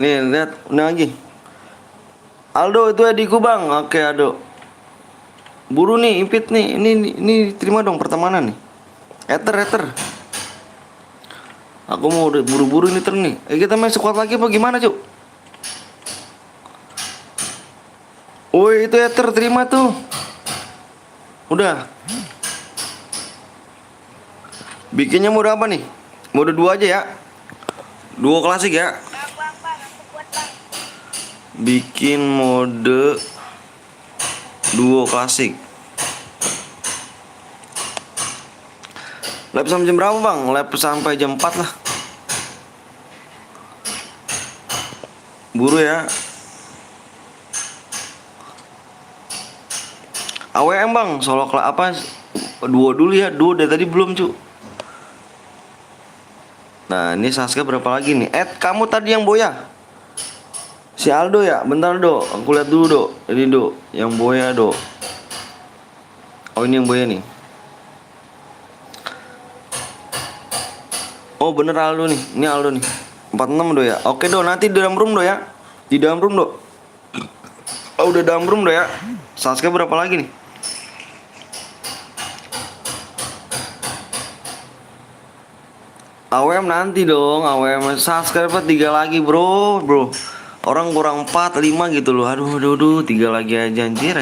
Nih lihat, ini lagi. Aldo itu adikku bang. Oke Aldo. Buru nih, impit nih. Ini terima dong pertemanan nih. Ether. Aku mau udah buru-buru ini nih. Kita main squad lagi apa gimana cuk? Woi itu Ether terima tuh. Udah. Bikinnya mode apa nih? Mode 2 aja ya. Duo klasik ya. Bang, aku buat bang. Bikin mode duo klasik. Lab sampai jam berapa bang? Lab sampai jam 4 lah. Buru ya. AWM bang, solo apa? Duo dulu ya, duo dari tadi belum cu. Nah ini Saskia berapa lagi nih? Kamu tadi yang boya? Si Aldo ya? Bentar do, aku lihat dulu do. Ini do, yang boya do. Oh ini yang boya nih. Oh bener Aldo nih, ini Aldo nih 46 do ya. Oke do, nanti di dalam room do ya. Di dalam room do. Oh udah dalam room do ya. Saskia berapa lagi nih? AWM nanti dong, AWM subscriber 3 lagi bro. Orang kurang 4, 5 gitu loh. Aduh 3 lagi aja anjir.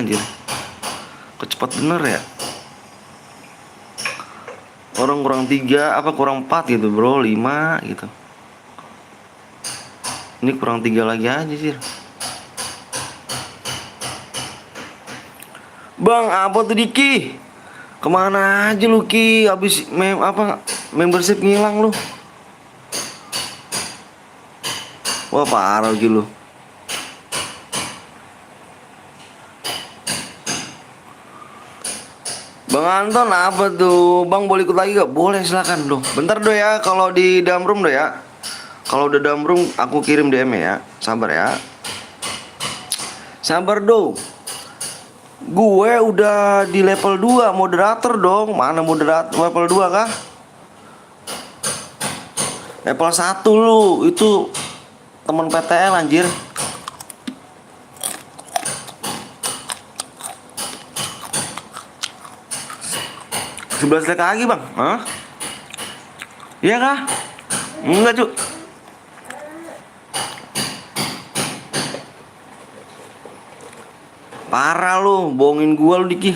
Kecepat bener ya. Orang kurang 3, apa kurang 4 gitu bro, 5 gitu. Ini kurang 3 lagi aja sih. Bang, apa tuh Diki? Kemana aja lu Ki? Abis membership ngilang lu. Wah parah Ki lu. Bang Anton apa tuh? Bang boleh ikut lagi gak? Boleh silakan dong. Bentar do ya kalau di dalam room do ya. Kalau udah dalam room aku kirim DM ya. Sabar ya. Sabar do. Gue udah di level 2 moderator dong. Mana moderator level 2 kah? Level 1 lu. Itu teman PTL anjir. Sebelas lagi bang, hah? Iya kah? Enggak cu. Parah lu, bohongin gua lu Diki.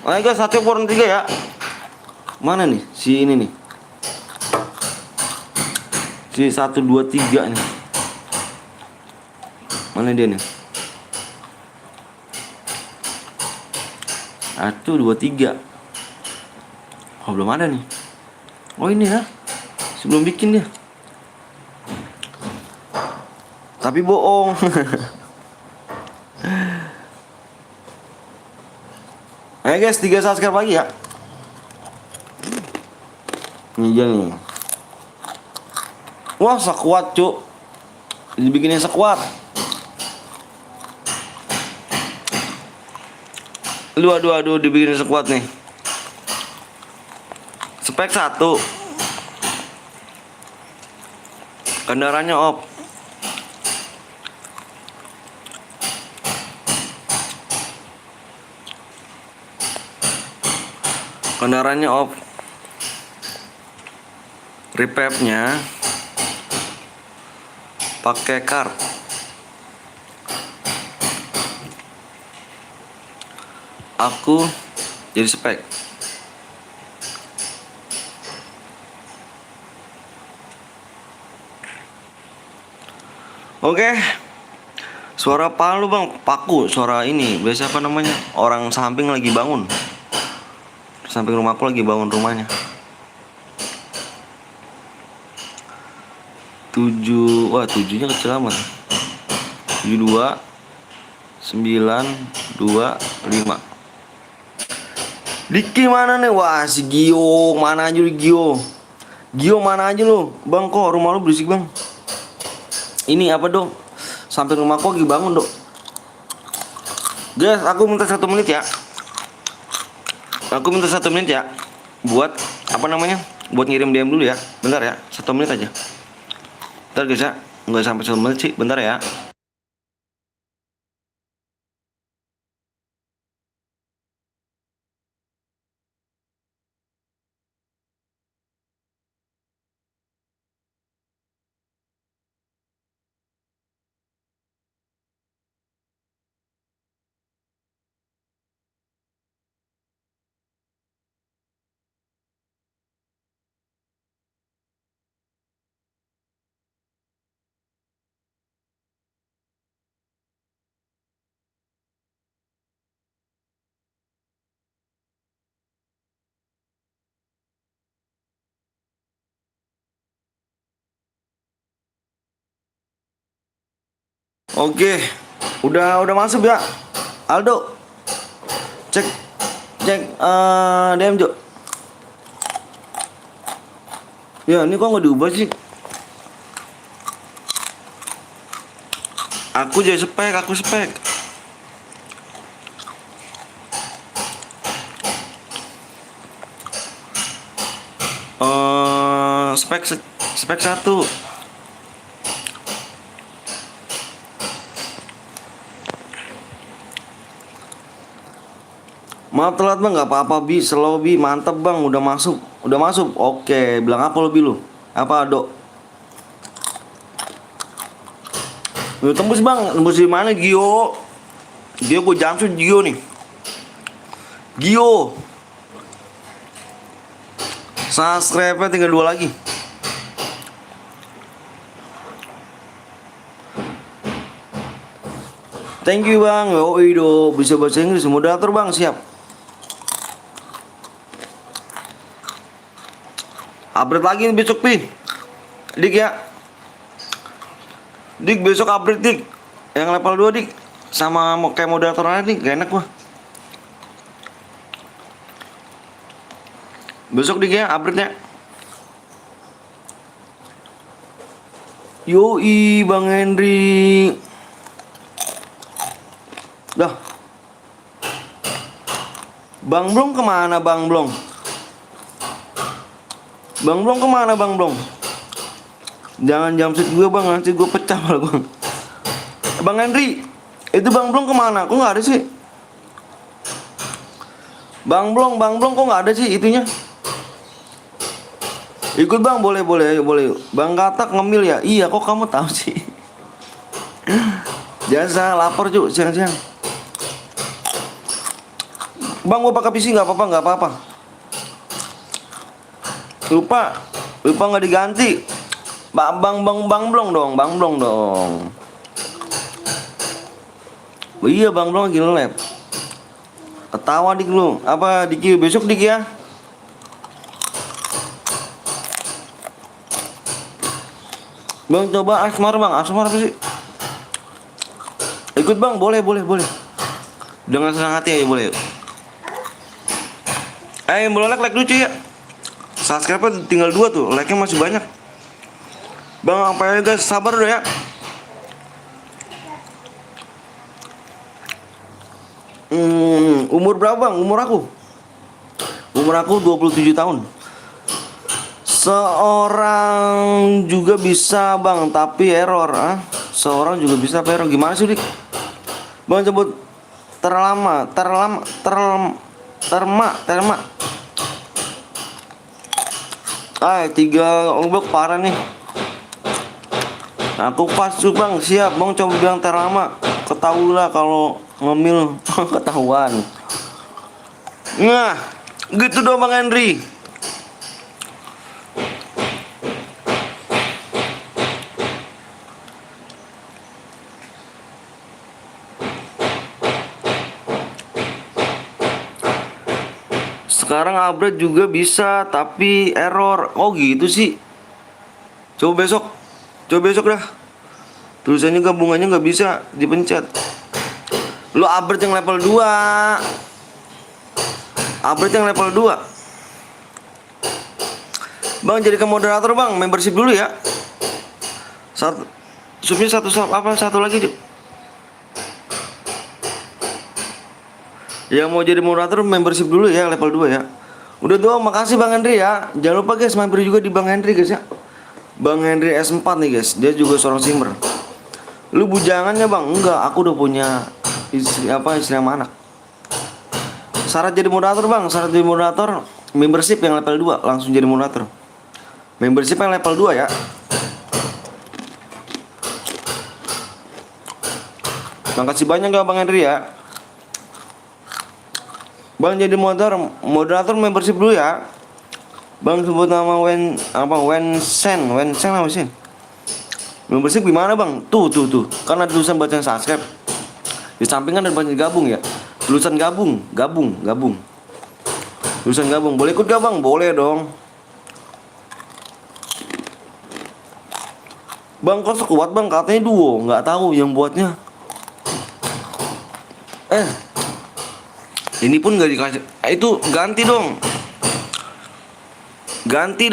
Ayo guys, 1/3 ya. Mana nih? Si ini nih. Si 1 2 3 nih. Mana dia nih? 1 2 3. Oh belum ada nih. Oh ini ya. Sebelum bikin dia. Tapi bohong. Ayo guys, 3 subscribe lagi ya. Ini dia nih. Wah sekuat cuk. Dibikinin sekuat. Aduh dibikinin sekuat nih. Spek 1. Kendaraannya off. Kendaraannya off. Repapnya pakai card. Aku jadi spek. Oke. Suara apa lu bang? Paku, suara ini. Biasa apa namanya? Orang samping lagi bangun. Samping rumahku lagi bangun rumahnya. 7, wah 7-nya kecil amat. 72 9 2 5. Diki mana nih? Wah si Gio, mana aja lu Gio? Gio mana aja lu? Bang kok rumah lu berisik bang? Ini apa dong? Samping rumahku lagi bangun dok. Guys, aku minta 1 menit ya. Aku minta 1 menit ya. Buat apa namanya? Buat ngirim DM dulu ya. Bentar ya, 1 menit aja. Bentar guys ya. Nggak sampai 1 menit sih. Bentar ya. Oke, udah masuk ya, Aldo. Cek cek DM Jo. Ya ini kok nggak diubah sih? Aku jadi spek, aku spek. Spek 1. Maaf telat bang, nggak apa-apa bi, slow bi, mantep bang, udah masuk, Oke, bilang apa lo bi lu? Apa dok? Udah tembus bang, tembus di mana Gio? Gio gue jamsut Gio nih. Gio. Subscribe-nya tinggal 2 lagi. Thank you bang, yoi do, bisa bahasa Inggris, moderator bang, siap. Upgrade lagi besok pi, Dik ya. Dik besok upgrade dik, yang level 2 dik, sama kayak moderator aja dik, gak enak gua. Besok dik ya upgrade nya. Yoi bang Henry. Dah. Bang Blong kemana Bang Blong? Bang Blong kemana Bang Blong? Jangan jamsit gue bang, nanti gue pecah malah bang. Bang Henry, itu Bang Blong kemana? Kok nggak ada sih? Bang Blong kok nggak ada sih itunya? Ikut bang, boleh. Bang Katak ngemil ya? Iya, kok kamu tahu sih? Jasa lapar cu, siang-siang. Bang, gua pakai PC nggak apa-apa. Lupa nggak diganti. Bang Blong dong. Oh iya Bang Blong lagi nge-lab. Ketawa dik lu. Apa Diki besok dik ya? Bang coba Asmar bang, Asmar apa sih? Ikut bang, boleh. Dengan senang hati aja boleh. Boleh like lucu ya. Subscribe tinggal 2 tuh, like-nya masih banyak. Bang, apa ya guys, sabar dulu ya. Umur berapa bang? Umur aku 27 tahun. Seorang juga bisa bang, tapi error. Seorang juga bisa tapi error. Gimana sih dik? Bang sebut terma. Tiga ombak parah nih. Aku pas tuh bang, siap bang, coba bilang terlama. Ketahuilah kalau ngemil ketahuan. Nah, gitu dong bang Henry. Sekarang upgrade juga bisa, tapi error. Oh gitu sih. Coba besok. Coba besok dah. Tulisannya gabungannya nggak bisa dipencet. Lu upgrade yang level 2. Upgrade yang level 2. Bang, jadikan moderator bang, membership dulu ya. Subnya satu lagi, Cuk. Yang mau jadi moderator membership dulu ya, level 2 ya. Udah doang, makasih Bang Henry ya. Jangan lupa guys, mampir juga di Bang Henry guys ya. Bang Henry S4 nih guys, dia juga seorang simmer. Lu bujangannya bang? Enggak, aku udah punya istri sama anak. Syarat jadi moderator bang, syarat jadi moderator membership yang level 2, langsung jadi moderator. Membership yang level 2 ya. Makasih banyak ya Bang Henry ya. Bang jadi moderator membership dulu ya. Bang sebut nama Wensen apa sih? Membership gimana bang? Tuh. Kan ada tulisan bacaan subscribe. Di samping kan ada bacaan gabung ya. Tulisan gabung. Tulisan gabung. Boleh ikut gak bang? Boleh dong. Bang kok sekuat bang? Katanya duo. Nggak tahu yang buatnya. Ini pun nggak dikasih. Itu ganti dong. Ganti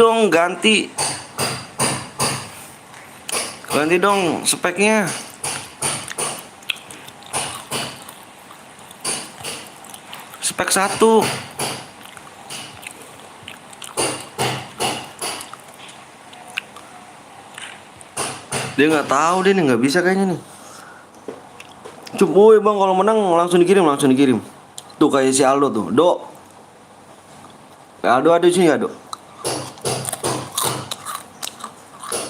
dong speknya. Spek 1. Dia nggak tahu, dia nih nggak bisa kayaknya nih. Boy bang, kalau menang langsung dikirim. Tuh kayak si Aldo tuh, Aldo ada di sini ya, Dok.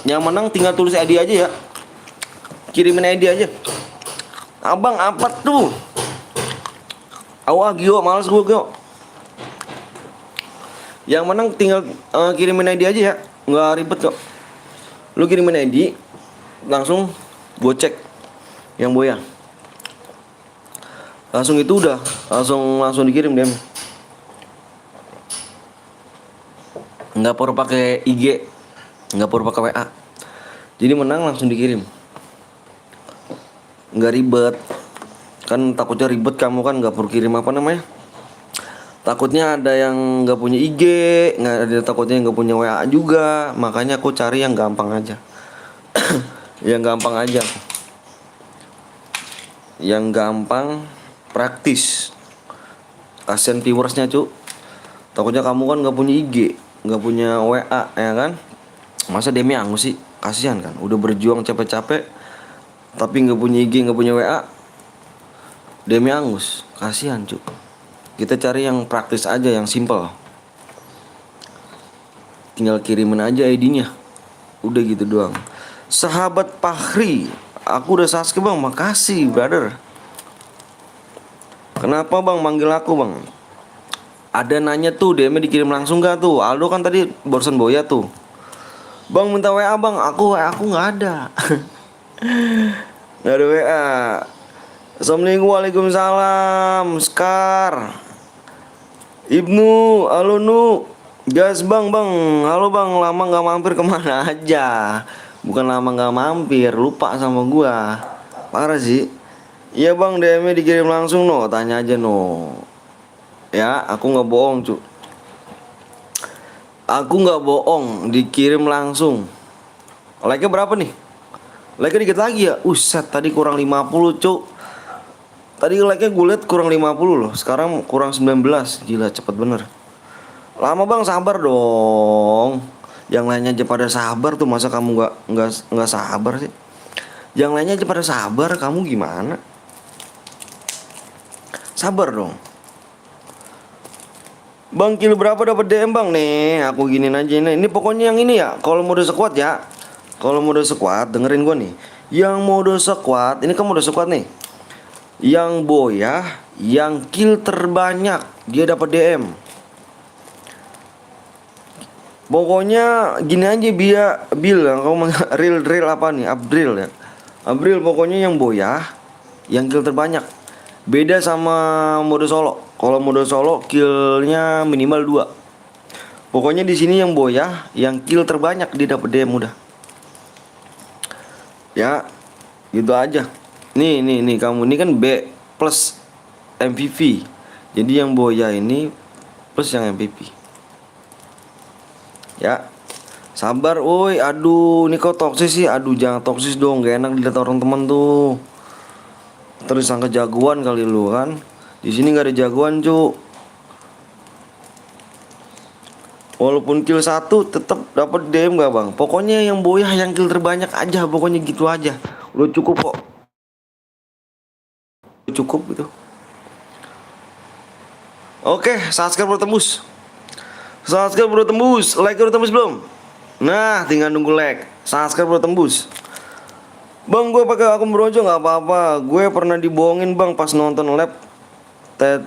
Yang menang tinggal tulis ID aja ya. Kirimin ID aja. Abang apa tuh? Gio, males gue Gio. Yang menang tinggal kirimin ID aja ya. Nggak ribet kok. Lu kirimin ID, langsung gue cek yang boya. Langsung itu udah, langsung dikirim dia. Nggak perlu pakai IG, nggak perlu pakai WA. Jadi menang langsung dikirim. Nggak ribet. Kan takutnya ribet, kamu kan nggak perlu kirim takutnya ada yang nggak punya IG, nggak ada takutnya yang nggak punya WA juga. Makanya aku cari yang gampang aja. Yang gampang, praktis. Kasian viewersnya cu. Takutnya kamu kan nggak punya IG, nggak punya WA ya kan. Masa demi angus sih, kasihan kan. Udah berjuang capek-capek tapi nggak punya IG, nggak punya WA. Demi angus, kasihan cu. Kita cari yang praktis aja, yang simple. Tinggal kirimin aja ID-nya. Udah gitu doang. Sahabat Fahri, aku udah subscribe bang, makasih brother. Kenapa bang manggil aku bang? Ada nanya tuh, DM-nya dikirim langsung gak tuh? Aldo kan tadi barusan boya tuh. Bang minta WA bang, aku nggak ada. Nggak ada WA. Assalamualaikum, waalaikumsalam. Skar, Ibnu, halo Nu. Gas bang, halo bang, lama nggak mampir kemana aja? Bukan lama nggak mampir, lupa sama gua. Parah sih. Iya bang, DM-nya dikirim langsung no, tanya aja no. Ya, aku nggak bohong cu. Aku nggak bohong, dikirim langsung. Like-nya berapa nih? Like-nya dikit lagi ya. Set, tadi kurang 50 cu. Tadi like-nya gue liat kurang 50 loh. Sekarang kurang 19. Gila, cepet bener. Lama bang, sabar dong. Yang lainnya aja pada sabar tuh, masa kamu nggak sabar sih? Yang lainnya aja pada sabar, kamu gimana? Sabar dong. Bang, kilo berapa dapat DM bang? Nih, aku giniin aja ini. Ini pokoknya yang ini ya. Kalau mode squad ya. Kalau mode squad, dengerin gua nih. Yang mode squad, ini kan mode squad nih. Yang boya, yang kill terbanyak, dia dapat DM. Pokoknya gini aja Bil, kamu real apa nih? April ya. April pokoknya yang boya, yang kill terbanyak. Beda sama mode solo. Kalau mode solo killnya minimal 2. Pokoknya di sini yang boya, yang kill terbanyak dia dapat DM udah. Ya, gitu aja. Nih kamu ini kan B plus MVP. Jadi yang boya ini plus yang MVP. Ya. Sabar, woi. Aduh, ini kok toksis sih? Aduh, jangan toksis dong. Gak enak dilihat orang teman tuh. Terus sangka jagoan kali lu kan. Di sini nggak ada jagoan, Cuk. Walaupun kill satu tetap dapat DM gak bang? Pokoknya yang boyah yang kill terbanyak aja, pokoknya gitu aja. Udah cukup kok. Udah cukup gitu. Oke, subscribe udah tembus. Subscribe udah tembus, like udah tembus belum? Nah, tinggal nunggu like. Subscribe udah tembus. Bang, gue pakai akun Brojo nggak apa-apa. Gue pernah dibohongin bang pas nonton lab. Tet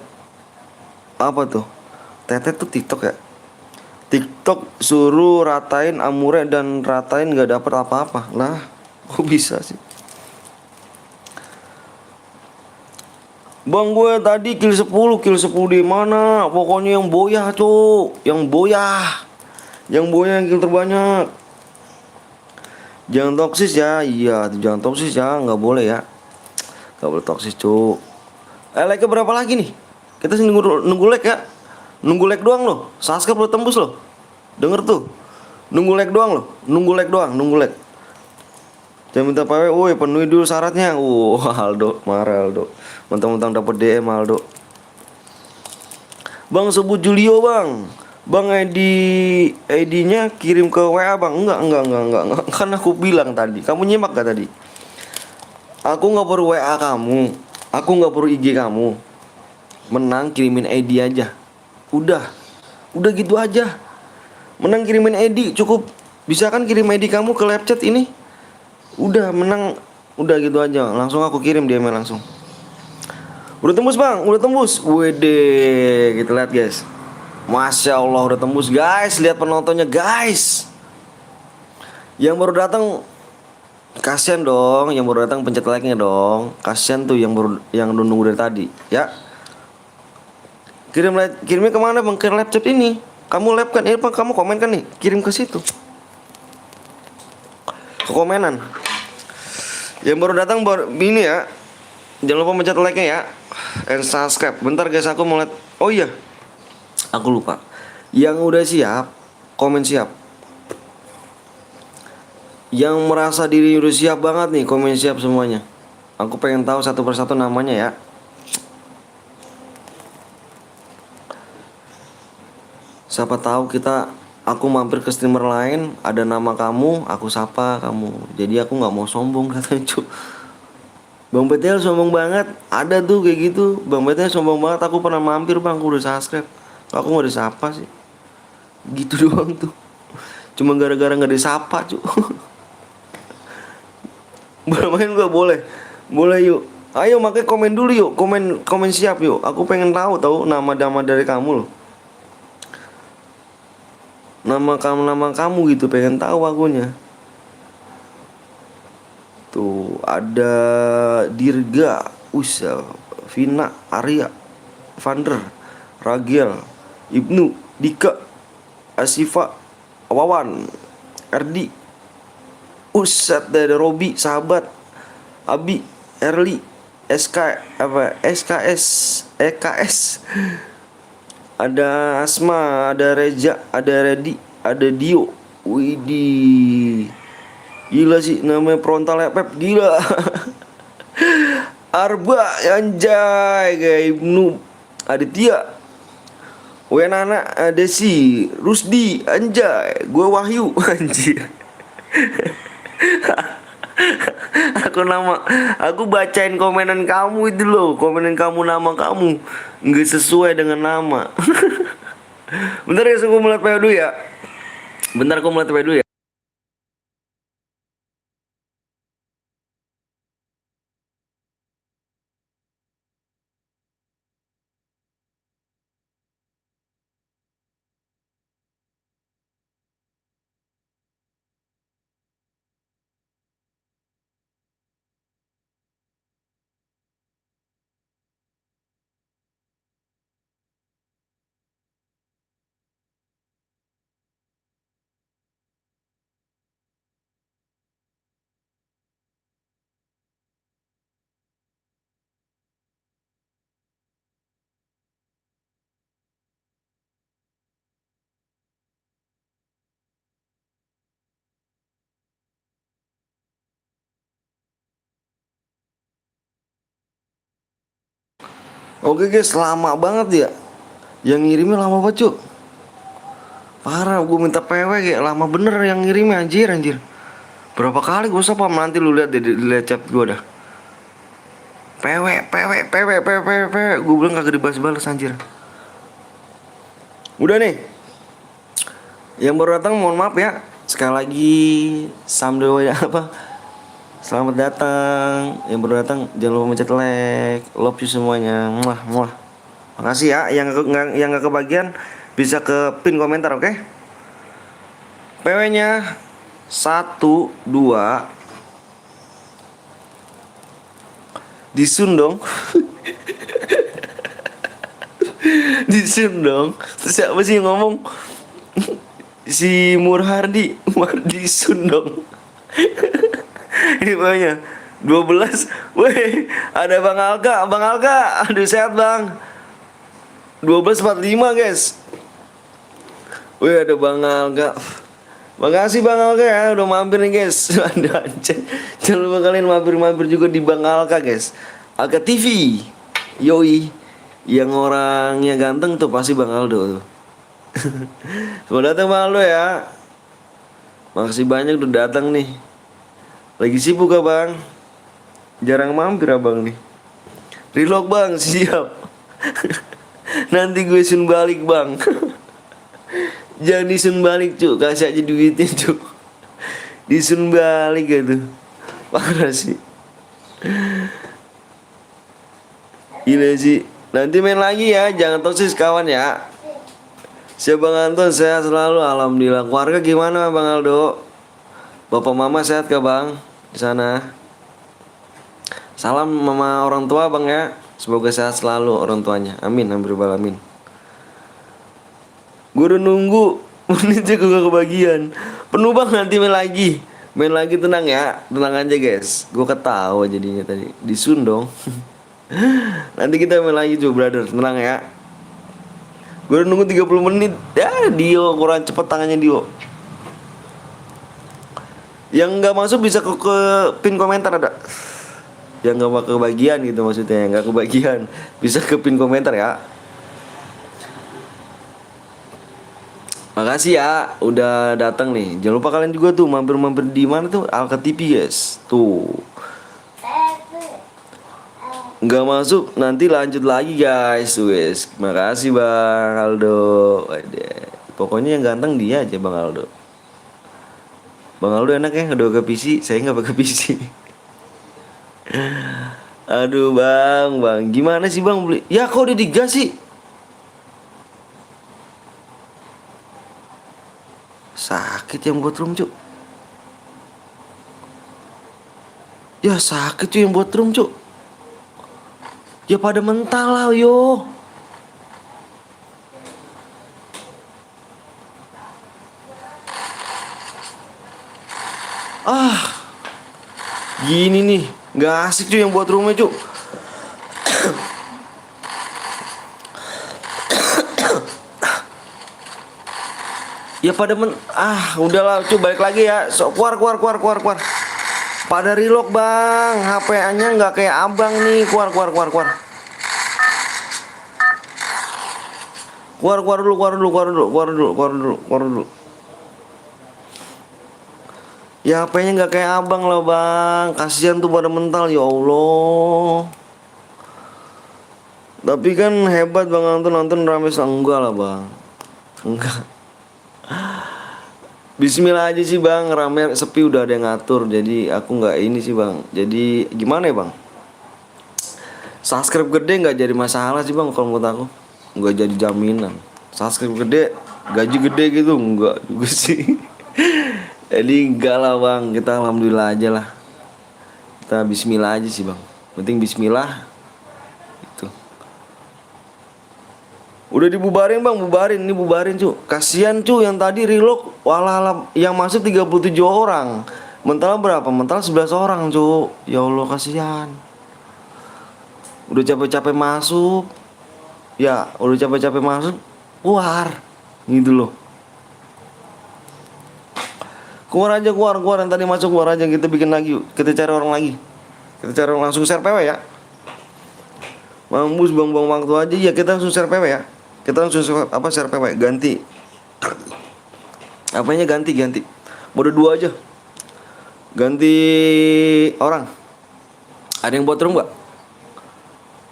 apa tuh? Tetet tuh TikTok ya? TikTok suruh ratain Amure dan ratain nggak dapet apa-apa. Lah, kok bisa sih? Bang, gue tadi kill 10 di mana? Pokoknya yang boyah, Cuk. Yang boyah. Yang boyah yang kill terbanyak. Jangan toksis ya. Iya, jangan toksis ya, nggak boleh ya. Nggak boleh toksis, Cuk. Like berapa lagi nih? Kita sih nunggu like ya. Nunggu like doang loh. Subscribe lo tembus loh. Denger tuh. Nunggu like doang loh. Nunggu like doang, nunggu like. Jangan minta PW, woi penuhi dulu syaratnya. Aldo, marah Aldo. Mentang-mentang dapat DM Aldo. Bang sebut Julio bang. Bang ID-nya kirim ke WA bang. Enggak. Kan aku bilang tadi. Kamu nyimak gak tadi? Aku nggak perlu WA kamu. Aku nggak perlu IG kamu. Menang kirimin ID aja. Udah gitu aja. Menang kirimin ID cukup. Bisa kan kirim ID kamu ke live chat ini? Udah menang. Udah gitu aja. Langsung aku kirim DM langsung. Udah tembus bang, udah tembus. Wede, kita lihat guys. Masya Allah udah tembus guys. Lihat penontonnya guys. Yang baru datang kasian dong, yang baru datang pencet like-nya dong. Kasian tuh yang nunggu dari tadi, ya. Kirimnya kemana bang? Ke live chat ini. Kamu live kan? Ini bang, kamu komen kan nih? Kirim ke situ. Ke komenan. Yang baru datang ini ya. Jangan lupa pencet like-nya ya. And subscribe. Bentar guys, aku mau lihat. Oh iya. Aku lupa. Yang udah siap, komen siap. Yang merasa diri udah siap banget nih, komen siap semuanya. Aku pengen tahu satu persatu namanya ya. Siapa tahu aku mampir ke streamer lain, ada nama kamu, aku sapa kamu. Jadi aku nggak mau sombong katanya cu. Bang Betel sombong banget, ada tuh kayak gitu. Bang Betel sombong banget, aku pernah mampir bang, aku udah subscribe. Aku nggak disapa sih. Gitu doang tuh. Cuma gara-gara nggak disapa cu. Bermain gak boleh. Boleh yuk. Ayo makanya komen dulu yuk. Komen siap yuk. Aku pengen tahu nama-nama dari kamu loh. Nama kamu gitu pengen tahu akunya. Tuh ada Dirga, Usa, Vina, Arya, Vander, Ragel, Ibnu, Dika, Asifa, Wawan, Erdi, Usat dari Robi, sahabat, Abi, Erli, SKS, EKS, ada Asma, ada Reja, ada Redi, ada Dio, Widih, gila sih namanya frontal Pep, gila. Arba, anjay, kayak Ibnu, Aditya, Wenana, Desi, Rusdi, anjay, gue Wahyu, anjir. Aku bacain komenan kamu itu loh, komenan kamu nama kamu nggak sesuai dengan nama. Bentar ya, aku mulai PO dulu ya. Bentar aku mulai PO dulu ya. Oke guys, lama banget ya. Yang ngirimnya lama banget cuk. Parah, gue minta PW kayak lama bener yang ngirimnya anjir. Berapa kali gue sapa, nanti lu lihat deh, lihat chat gue dah. PW. Gue bilang kagak dibalas-balas anjir. Udah nih. Yang baru datang mohon maaf ya. Sekali lagi samdoya apa? Selamat datang. Yang baru datang jangan lupa mencet like. Love you semuanya. Muah. Makasih ya. Yang nggak kebagian bisa ke pin komentar, oke? PW-nya 1, 2 disun dong. Disun dong. Terus siapa sih yang ngomong? Si Murhardi Sun dong. Ini pokoknya 12. Weh, ada Bang Alka. Aduh sehat Bang. 12.45 guys. Wih ada Bang Alka. Makasih Bang Alka ya udah mampir nih guys. Ada aja. Jangan lupa kalian mampir juga di Bang Alka guys. Alka TV. Yoi. Yang orangnya ganteng tuh pasti Bang Aldo tuh. Selamat datang Bang Aldo ya. Makasih banyak udah datang nih. Lagi sibuk kah Bang? Jarang mampir Abang nih. Relog Bang, siap. Nanti gue sun balik Bang. Jangan disun balik cuk, kasih aja duitnya cuk. Disun balik gitu. Parah sih. Gila sih. Nanti main lagi ya, jangan tosis kawan ya. Siap Bang Anton, sehat selalu alhamdulillah. Keluarga gimana Bang Aldo? Bapak mama sehat kah Bang di sana? Salam mama orang tua Bang ya. Semoga sehat selalu orang tuanya. Amin, amin. Gue udah nunggu menitnya gue gak kebagian. Penuh Bang, nanti main lagi. Main lagi tenang ya. Tenang aja guys. Gue ketawa jadinya tadi. Disun dong. Nanti kita main lagi juga brother. Tenang ya. Gue udah nunggu 30 menit. Ya Dio kurang cepet tangannya Dio. Yang gak masuk bisa ke pin komentar ada. Yang gak kebagian gitu maksudnya. Yang gak kebagian bisa ke pin komentar ya. Makasih ya udah datang nih. Jangan lupa kalian juga tuh mampir di mana tuh Alka TV guys. Tuh. Nggak masuk nanti lanjut lagi guys. Wes. Makasih Bang Aldo. Pokoknya yang ganteng dia aja Bang Aldo. Bang Aldo enak ya udah ke PC, saya nggak pakai PC. Aduh bang, gimana sih bang beli? Ya kok udah digas sih? Sakit yang buat room cuk. Ya sakit cuy yang buat room cuk. Ya pada mental lah yo. Gini nih, nggak asik cuy yang buat rumah cuk. Ya pada udahlah cuy balik lagi ya. So, keluar. Pada relock bang, HP-nya nggak kayak abang nih. Keluar dulu. Ya HP-nya nggak kayak abang loh bang, kasihan tuh pada mental ya Allah. Tapi kan hebat bang nonton rame enggak lah bang, enggak. Bismillah aja sih bang, rame sepi udah ada yang ngatur, jadi aku nggak ini sih bang. Jadi gimana ya bang? Subscribe gede nggak jadi masalah sih bang kalau menurut aku, nggak jadi jaminan. Subscribe gede, gaji gede gitu enggak juga sih. Jadi enggak lah bang, kita alhamdulillah aja lah. Kita bismillah aja sih bang. Penting bismillah. Itu. Udah dibubarin bang, bubarin cu. Kasian cu yang tadi relock, walah yang masuk 37 orang. Mental berapa? Mental 11 orang cu. Ya Allah kasihan. Udah capek-capek masuk. Ya, udah capek-capek masuk. Keluar. Gitu loh. Keluar yang tadi masuk keluar aja, kita bikin lagi yuk. Kita cari orang lagi. Kita cari orang langsung share PW ya. Mampus buang-buang waktu aja. Ya kita langsung share PW ya. Kita langsung share PW. Ganti. Apanya ganti. Mode 2 aja. Ganti orang. Ada yang buat room gak?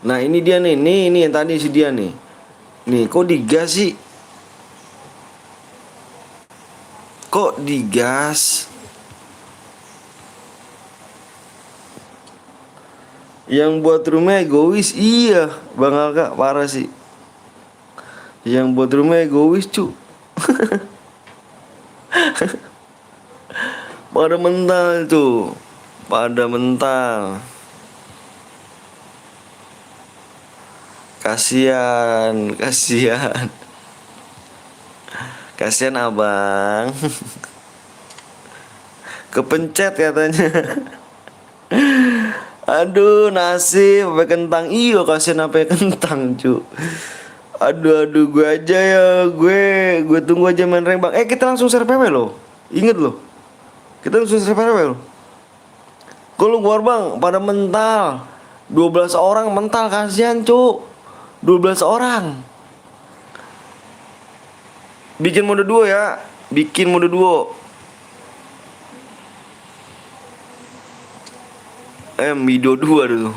Nah ini dia nih. Ini yang tadi si dia nih. Nih kok digas sih? Kok digas? Yang buat rumah egois. Iya Bang Alka parah sih. Yang buat rumah egois cu. Pada mental tuh. Pada mental. Kasian abang. Kepencet katanya. Aduh nasib sampai kentang. Iyo kasian sampai kentang cu. Aduh gue aja ya. Gue tunggu aja main rank bang. Kita langsung share PW loh. Ingat loh. Kita langsung share PW loh. Kalau keluar bang pada mental. 12 orang mental kasihan cu. 12 orang. Bikin mode 2 ya. Bikin mode 2. Video 2 dulu.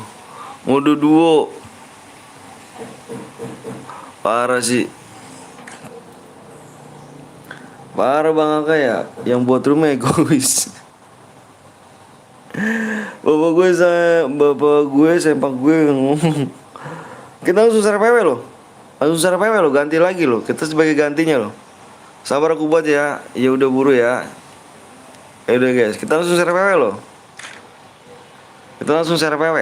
Mode 2. Parah sih. Parah Bang Alka ya. Yang buat rumah egois. Bapak gue sempak gue ngomong. Kita langsung share PW loh. Langsung share PW loh. Ganti lagi loh. Kita sebagai gantinya loh. Sabar aku buat ya. Ya udah buru ya. Ya udah guys. Kita langsung share PW loh. Kita langsung share PW.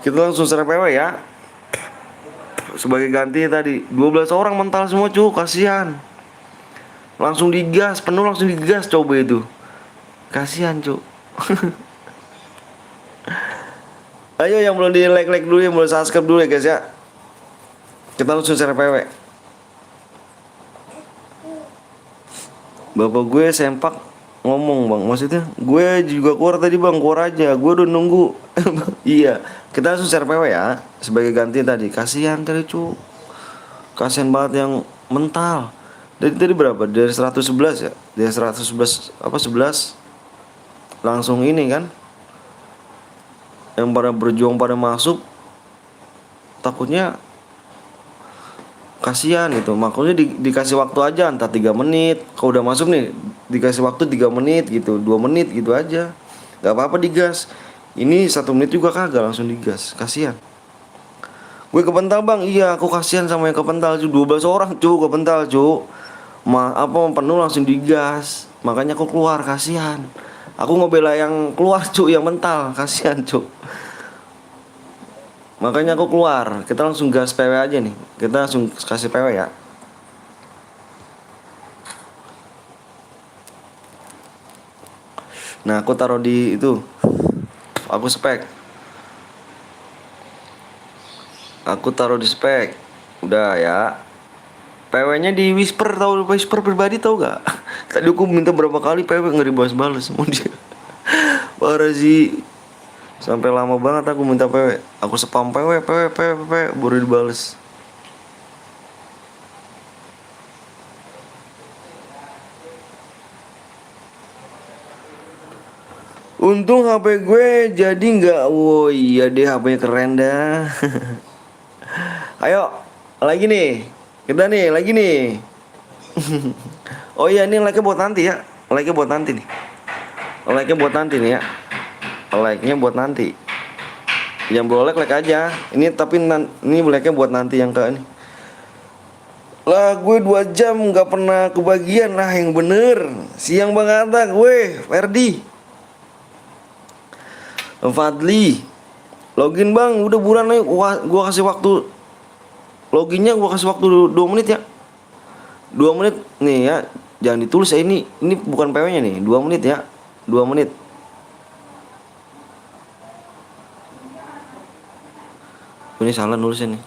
Kita langsung share PW ya. Sebagai ganti tadi 12 orang mental semua cu. Kasihan. Langsung digas. Penuh langsung digas coba itu. Kasihan cu. Ayo yang belum di like dulu, yang belum subscribe dulu ya guys ya. Kita langsung share PW. Bapak gue sempak ngomong bang, maksudnya gue juga keluar tadi bang, keluar aja. Gue udah nunggu. Iya, kita langsung share PW ya. Sebagai ganti tadi. Kasihan tadi cu. Kasihan banget yang mental. Dari tadi berapa? Dari 111 ya. Dari 111 apa 11 langsung ini kan. Yang pada berjuang pada masuk. Takutnya kasihan gitu. Makanya dikasih waktu aja entah 3 menit. Kalau udah masuk nih dikasih waktu 3 menit gitu, 2 menit gitu aja. Gak apa-apa digas. Ini 1 menit juga kagak langsung digas. Kasihan. Gue kepental bang. Iya aku kasihan sama yang kepental cu. 12 orang cu kepental cu. Penuh langsung digas. Makanya aku keluar kasihan. Aku ngebela yang keluar cu, yang mental. Kasihan cu. Makanya aku keluar. Kita langsung gas PW aja nih. Kita langsung kasih PW ya. Nah aku taruh di itu. Aku spek. Aku taruh di spek. Udah ya. PW nya di whisper. Tahu whisper pribadi tau gak? Tadi aku minta berapa kali PW gak dibalas-balas sama dia. Parah sih. Sampai lama banget aku minta PW. Aku spam PW baru dibales. Untung HP gue jadi nggak. Wow iya deh HP-nya keren dah. Ayo lagi nih. Kita nih lagi nih. Oh iya ini like-nya buat nanti ya. Like-nya buat nanti nih. Like-nya buat nanti nih ya. Like-nya buat nanti. Yang boleh like aja. Ini tapi ini like-nya buat nanti yang ke ini. Lah gue 2 jam gak pernah kebagian lah yang bener. Siang banget gue Ferdi Fadli. Login bang. Udah buruan ayo. Gua kasih waktu. Loginnya gua kasih waktu 2 menit ya. 2 menit nih ya. Jangan ditulis ya ini. Ini bukan PW nya nih. 2 menit ya. 2 menit. Ini salah nulisnya nih.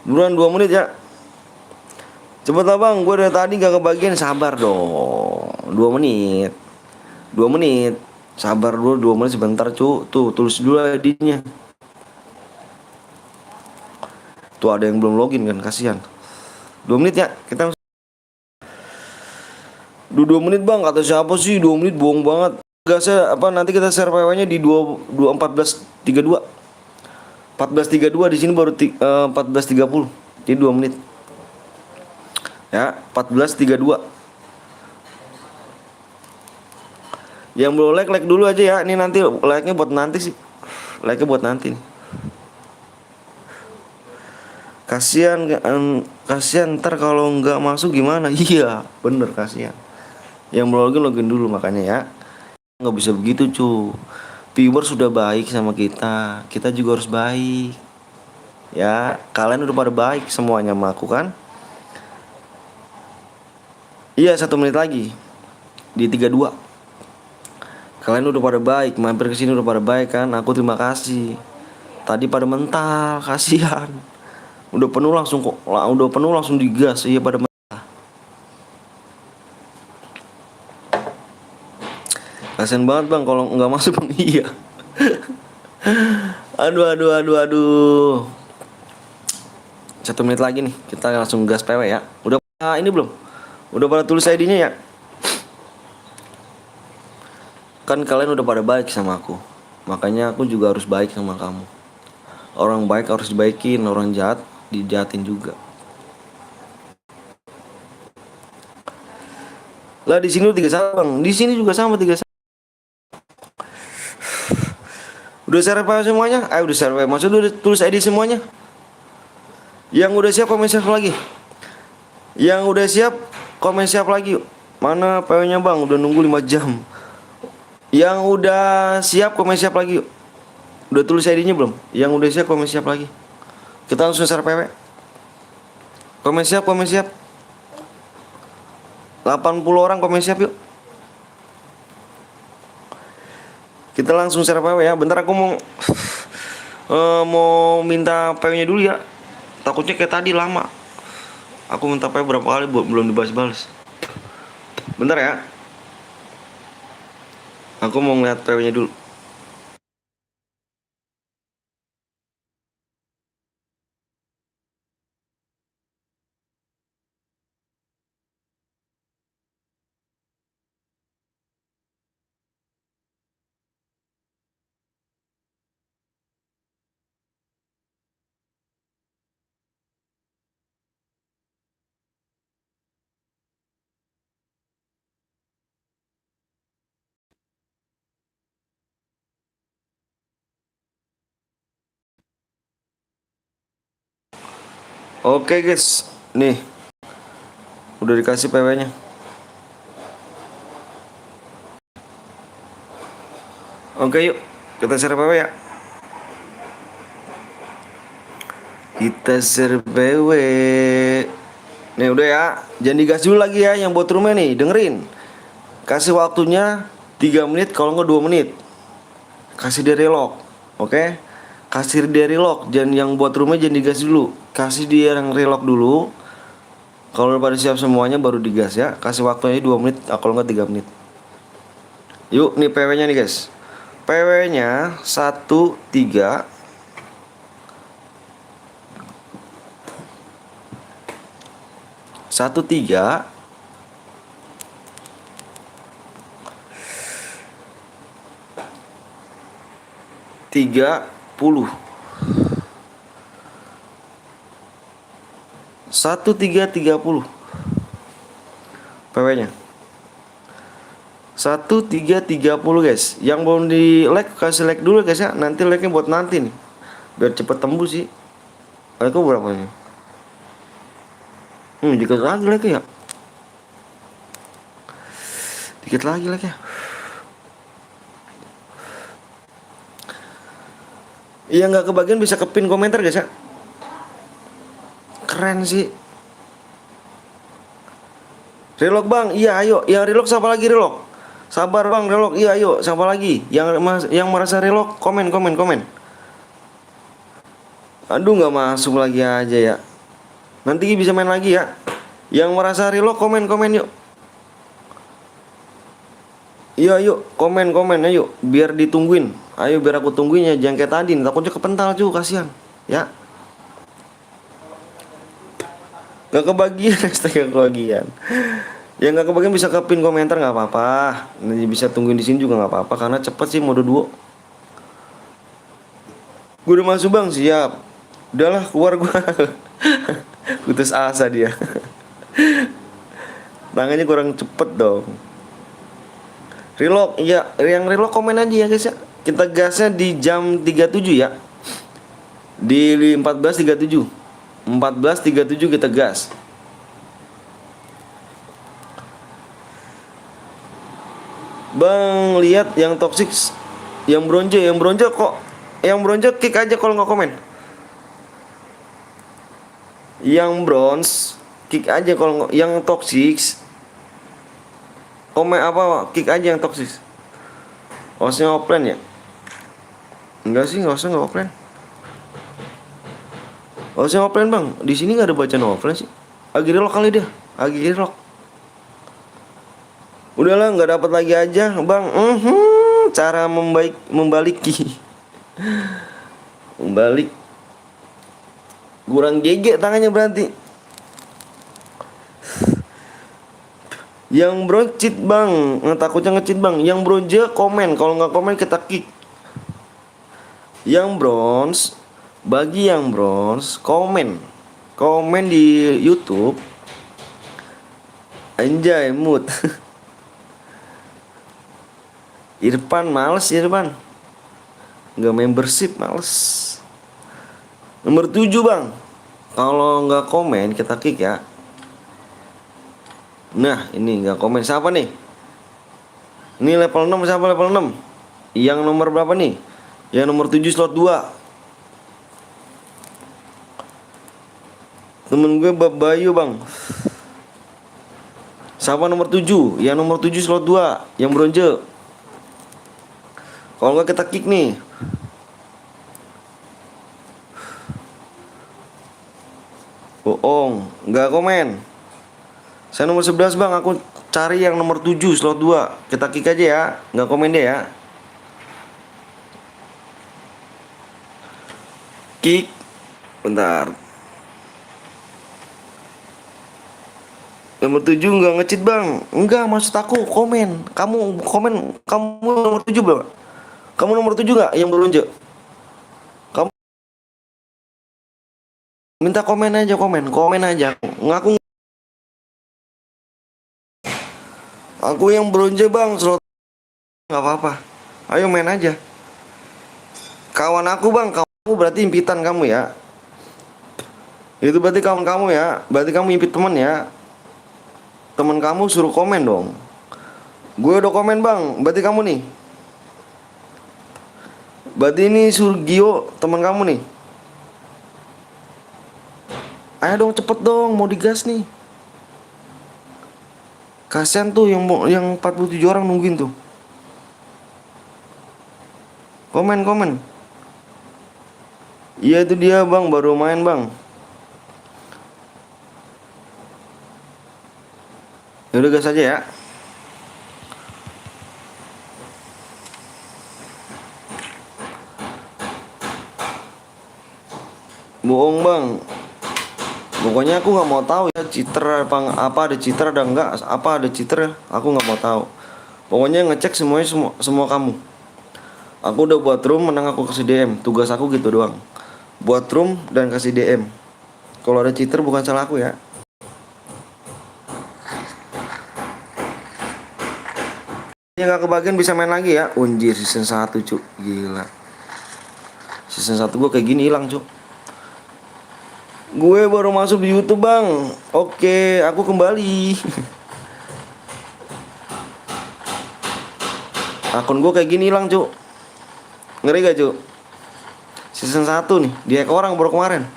Buruan 2 menit ya. Cepet lah bang, gue dari tadi gak kebagian. Sabar dong. 2 menit. 2 menit. Sabar dulu 2 menit sebentar, cu. Tuh, tulis dulu ID-nya. Tuh ada yang belum login kan, kasihan. 2 menit ya. Kita 2 menit, Bang. Kata siapa sih 2 menit, bohong banget. Gasnya apa, nanti kita share PW-nya di 14.32. 14.32 di sini baru 14.30. Jadi 2 menit. Ya, 14.32. Yang belum like dulu aja ya. Ini nanti like-nya buat nanti sih. Like-nya buat nanti nih. Kasihan ntar kalau nggak masuk gimana? Iya, bener, kasihan. Yang mau login dulu makanya ya. Nggak bisa begitu, cu. Viewer sudah baik sama kita, kita juga harus baik. Ya, kalian udah pada baik semuanya sama aku kan? Iya, 1 menit lagi di 32. Kalian udah pada baik, mampir ke sini udah pada baik kan? Aku terima kasih. Tadi pada mental, kasihan. Udah penuh langsung digas, iya pada mental. Kasian banget, Bang, kalau nggak masuk, Bang. Iya. Aduh. 1 menit lagi nih, kita langsung gas PW ya. Udah ini belum? Udah pada tulis ID-nya ya? Kan kalian udah pada baik sama aku, makanya aku juga harus baik sama kamu. Orang baik harus dibaikin, orang jahat dijahatin juga. Lah di sini 31, Bang. Di sini juga sama 31. Udah share apa semuanya? Udah share apa? Maksudnya udah tulis ID semuanya? Yang udah siap komen siap lagi. Yang udah siap komen siap lagi. Mana PW-nya, Bang? Udah nunggu 5 jam. Yang udah siap komen siap lagi. Udah tulis ID-nya belum? Yang udah siap komen siap lagi. Kita langsung share PW. Komen siap. 80 orang komen siap yuk. Kita langsung share PW ya. Bentar aku mau minta PW-nya dulu ya. Takutnya kayak tadi lama. Aku minta PW berapa kali belum dibalas-balas. Bentar ya. Aku mau ngeliat PW-nya dulu. Oke guys, nih udah dikasih PW-nya. Oke yuk, kita share PW ya. Kita share PW. Nih udah ya, jangan digas dulu lagi ya yang buat rumah nih, dengerin. Kasih waktunya 3 menit, kalau nggak 2 menit. Kasih dari lock, oke? Kasih dari lock, jangan yang buat rumah jangan digas dulu. Kasih dia yang relock dulu. Kalau udah pada siap semuanya baru digas ya. Kasih waktunya 2 menit, kalau nggak 3 menit. Yuk, nih PW-nya nih guys. PW-nya 13 13 30 1330 PW-nya 1330 guys. Yang belum di like kasih like dulu guys ya. Nanti like-nya buat nanti nih, biar cepet tembus sih. Like berapa nih? Dikit lagi like ya. Dikit lagi like ya. Iya nggak kebagian bisa kepin komentar guys ya. Keren sih. Relock Bang, iya ayo. Yang relock siapa lagi relock? Sabar Bang, relock, iya ayo. Siapa lagi? Yang merasa relock komen. Aduh nggak masuk lagi aja ya. Nanti bisa main lagi ya. Yang merasa relock komen yuk. Iya, ayo komen ayo biar ditungguin. Ayo biar aku tungguin ya, jangan kayak tadi takutnya kepental cuy, kasihan. Ya. Gak kebagian, hashtag gak kebagian. Ya nggak kebagian bisa ke pin komentar nggak apa-apa. Nanti bisa tungguin di sini juga nggak apa-apa karena cepet sih mode duo. Gue udah masuk bang, siap. Udahlah keluar gue. Putus asa dia. Tangannya kurang cepet dong. Relock, ya yang relock komen aja ya guys ya. Kita gasnya di jam 37 ya. Di 14.37. 14.37 kita gas. Bang, lihat yang toxic, yang bronze kok, yang bronze kick aja kalau nggak komen. Yang bronze kick aja kalau nggak, yang toxic komen apa, kick aja yang toxic. Harusnya offline ya? Enggak sih, nggak usah, nggak offline. Harusnya offline bang, di sini nggak ada bacaan offline sih. Agi relock kali dia, Agi relock. Udahlah nggak dapat lagi aja bang. Cara membaliki membalik kurang GG tangannya berarti. Yang bronze cheat bang, takutnya nge-cheat bang. Yang bronze komen, kalau nggak komen kita kick. Yang bronze, bagi yang bronze komen di YouTube. Anjay mood. Irfan males, Irfan nggak membership, males. Nomor 7 bang, kalau nggak komen kita kick ya. Nah ini nggak komen, siapa nih? Ini level 6, siapa level 6? Yang nomor berapa nih? Yang nomor 7 slot 2. Temen gue Bayu bang. Siapa nomor 7? Yang nomor 7 slot 2, yang bronze. Kalau nggak kita kick nih. Bohong, nggak komen. Saya nomor 11 bang, aku cari yang nomor 7 slot 2. Kita kick aja ya, nggak komen deh ya. Kick. Bentar. Nomor 7 nggak nge-cheat bang. Enggak, maksud aku komen. Kamu komen, kamu nomor 7 bang. Kamu nomor 7 nggak yang bronze? Kamu minta komen aja, komen aja. Ngaku aku yang bronze bang, slot nggak apa-apa. Ayo main aja. Kawan aku bang, kamu berarti impitan kamu ya. Itu berarti kawan kamu ya. Berarti kamu impit teman ya. Teman kamu suruh komen dong. Gue udah komen bang, berarti kamu nih. Berarti ini Surgio teman kamu nih. Ayo dong cepet dong, mau digas nih. Kasian tuh yang 47 orang nungguin tuh. Komen. Iya itu dia bang, baru main bang. Ya udah gas aja ya. Bohong bang. Pokoknya aku nggak mau tahu ya cheater apa ada cheater ada enggak, apa ada cheater aku nggak mau tahu. Pokoknya ngecek semuanya, semua kamu. Aku udah buat room, menang aku kasih DM. Tugas aku gitu doang. Buat room dan kasih DM. Kalau ada cheater bukan salah aku ya. Yang nggak kebagian bisa main lagi ya. Unjir season 1 cuk, gila. Season 1 gue kayak gini hilang cuk. Gue baru masuk di YouTube bang. Oke, aku kembali. Akun gue kayak gini hilang cuk. Ngeri gak cuk? Season 1 nih, dia orang baru kemarin.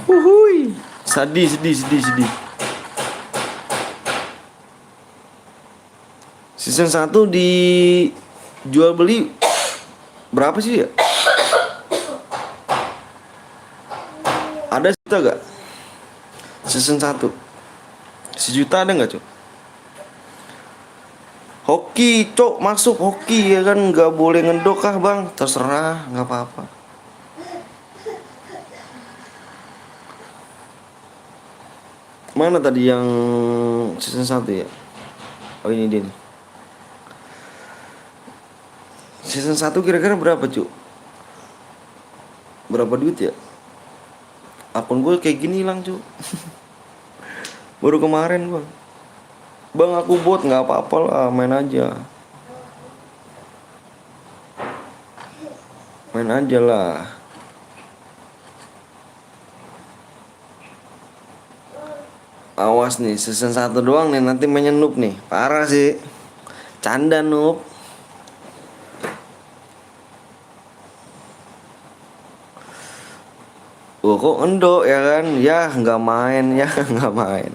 Uhuy. Sedih. Season 1 di jual beli berapa sih ya? Ada sejuta gak? Season 1 sejuta ada gak cuy? Hoki, cok, masuk hoki ya kan, nggak boleh ngedok kah bang? Terserah, nggak apa-apa. Mana tadi yang season 1 ya? Oh ini dia nih. Season 1 kira-kira berapa cuk? Berapa duit ya? Akun gue kayak gini hilang cuk. Baru kemarin bang. Bang aku bot, nggak apa-apa lah, main aja. Main aja lah. Awas nih, season 1 doang nih, nanti mainnya noob nih. Parah sih. Canda noob. Oh kok endok ya kan? Ya nggak main, ya nggak main.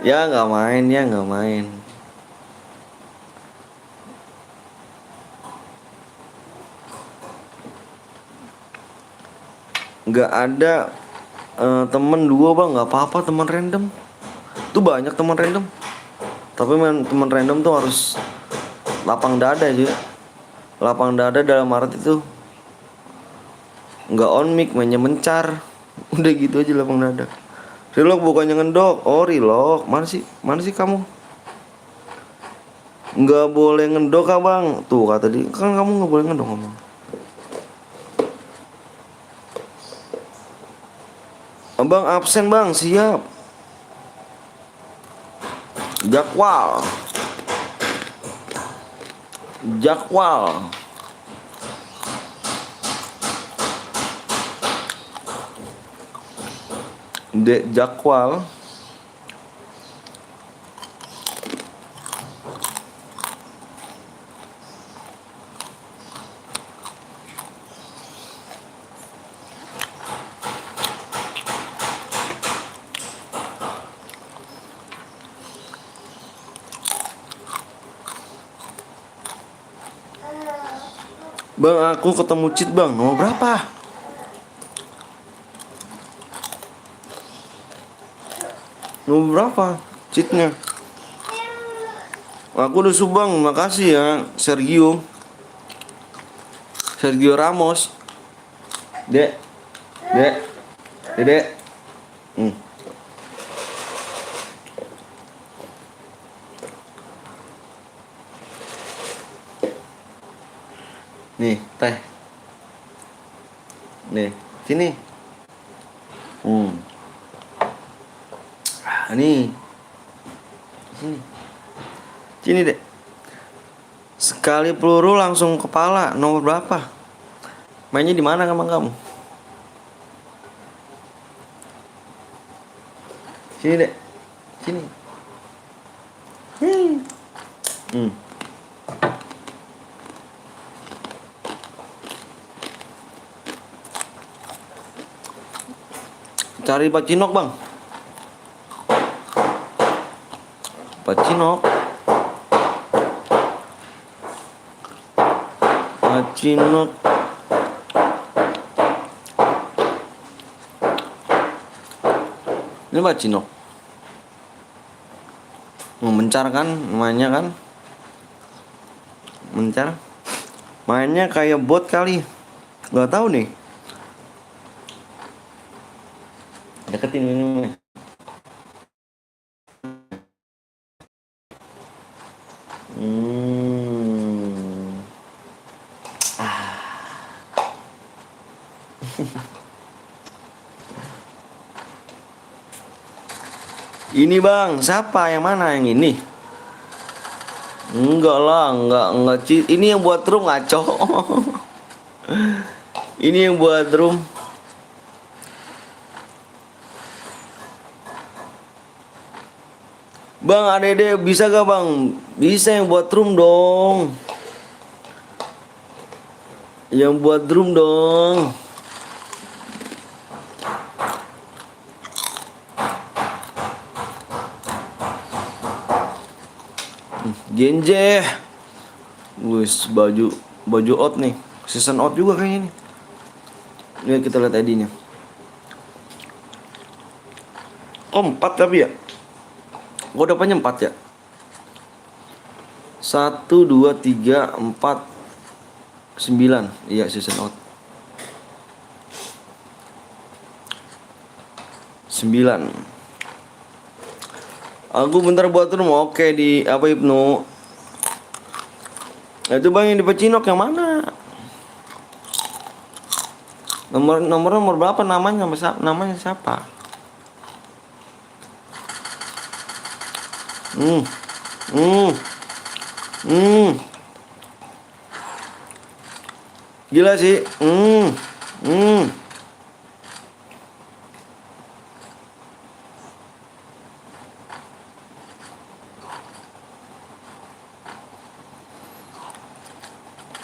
Ya nggak main, ya nggak main. Nggak ada temen dua bang, nggak apa-apa teman random. Tuh banyak teman random. Tapi main teman random tuh harus lapang dada aja. Lapang dada dalam arti itu nggak on mic, mainnya mencar. Udah gitu aja lapang dada. Relock bukannya ngendok. Oh relock, mana sih kamu? Nggak boleh ngendok kah bang? Tuh kata tadi kan kamu nggak boleh ngendok ngomong. Abang absen bang, siap. Jakwal. Jakwal. Dek Jakwal. Bang aku ketemu cheat bang, nomor berapa? Nomor berapa cheatnya? Aku udah subang, makasih ya Sergio Ramos. Dek Dek. Nih, teh. Nih, sini. Nih. Sini, Dek. Sekali peluru langsung kepala. Nomor berapa? Mainnya di mana emang kamu? Sini, Dek. Sini. Cari pacinok bang. Pacinok. Ini pacinok. Mencar kan mainnya kan? Mencar. Mainnya kayak bot kali. Gak tahu nih. Deketin minumnya. Ini bang, siapa yang mana yang ini? Enggak lah, enggak cheat. Ini yang buat room ngaco. Ini yang buat room. Bang, adede bisa gak bang? Bisa yang buat room dong. Yang buat room dong. Genje. Wis baju out nih. Season out juga kayaknya nih. Lihat kita lihat ID-nya. Oh 4 tapi ya. Gue dapatnya 4 ya. 1, 2, 3, 4, 9. Iya, season out 9. Aku bentar buat room. Oke, di apa Ibnu? Itu bang yang di Pecinok yang mana? Nomor berapa namanya? Namanya siapa? Hmm. Hmm. Hmm. Gila sih. Hmm. Hmm.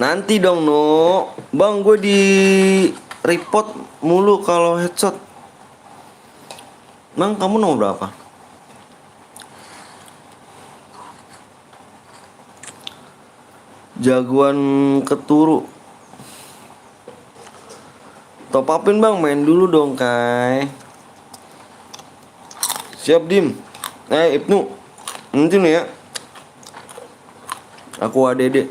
Nanti dong no. Bang gue di report mulu kalau headshot. Bang kamu nomor berapa? Jagoan keturu. Top upin bang, main dulu dong Kai. Siap Dim. Ibnu. Nanti nih ya. Aku ADD.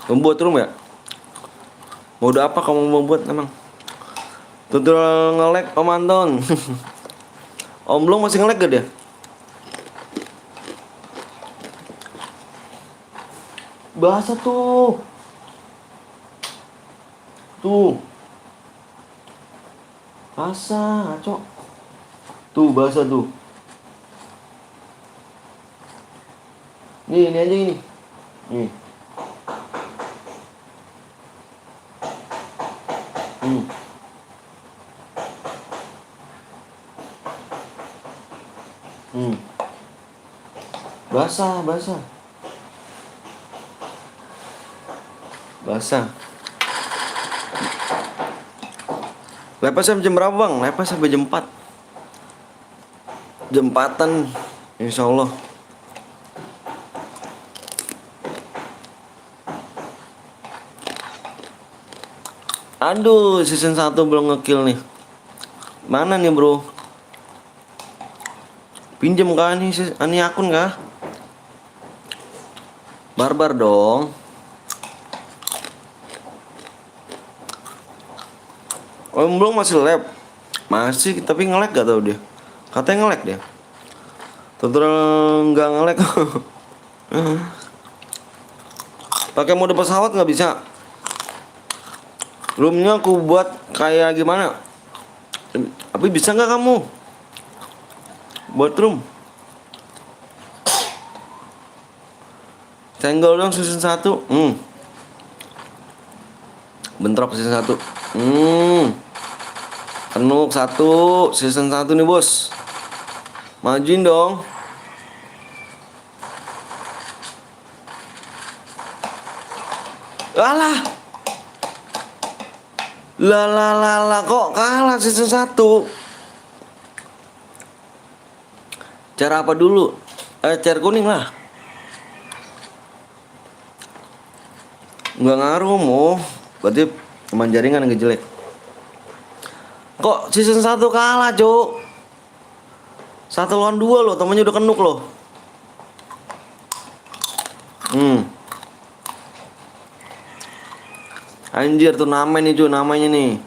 Membuat room ya? Mode apa kamu mau buat emang? Tutorial nge-lag Om Anton. Om Blong masih nge-lag gak dia? Bahasa tuh. Tuh. Bahasa, cok. Tuh bahasa tuh. Nih, ini aja ini. Nih. Basah. Lepas sampai jam berapa bang? Lepas sampai jam 4. Jam 4-an insya Allah. Aduh, season 1 belum ngekill nih. Mana nih bro? Pinjem kah ini akun kah? Barbar dong. Om belum masih lab. Masih tapi nge-lag gak tau dia. Katanya nge-lag dia. Tutorial nggak nge-lag. Pakai mode pesawat nggak bisa. Roomnya aku buat kayak gimana? Tapi bisa nggak kamu buat room? Senggol dong season 1. Bentrok season 1. Penuk 1 season 1 nih bos. Majuin dong. Alah. Lah kok kalah season 1. Cara apa dulu? Cara kuning lah. Nggak ngaruh mo. Berarti teman jaringan yang jelek. Kok season 1 kalah cok? 1 lawan 2 loh. Temennya udah kenuk loh. Anjir turnamen nih cuy, namanya nih.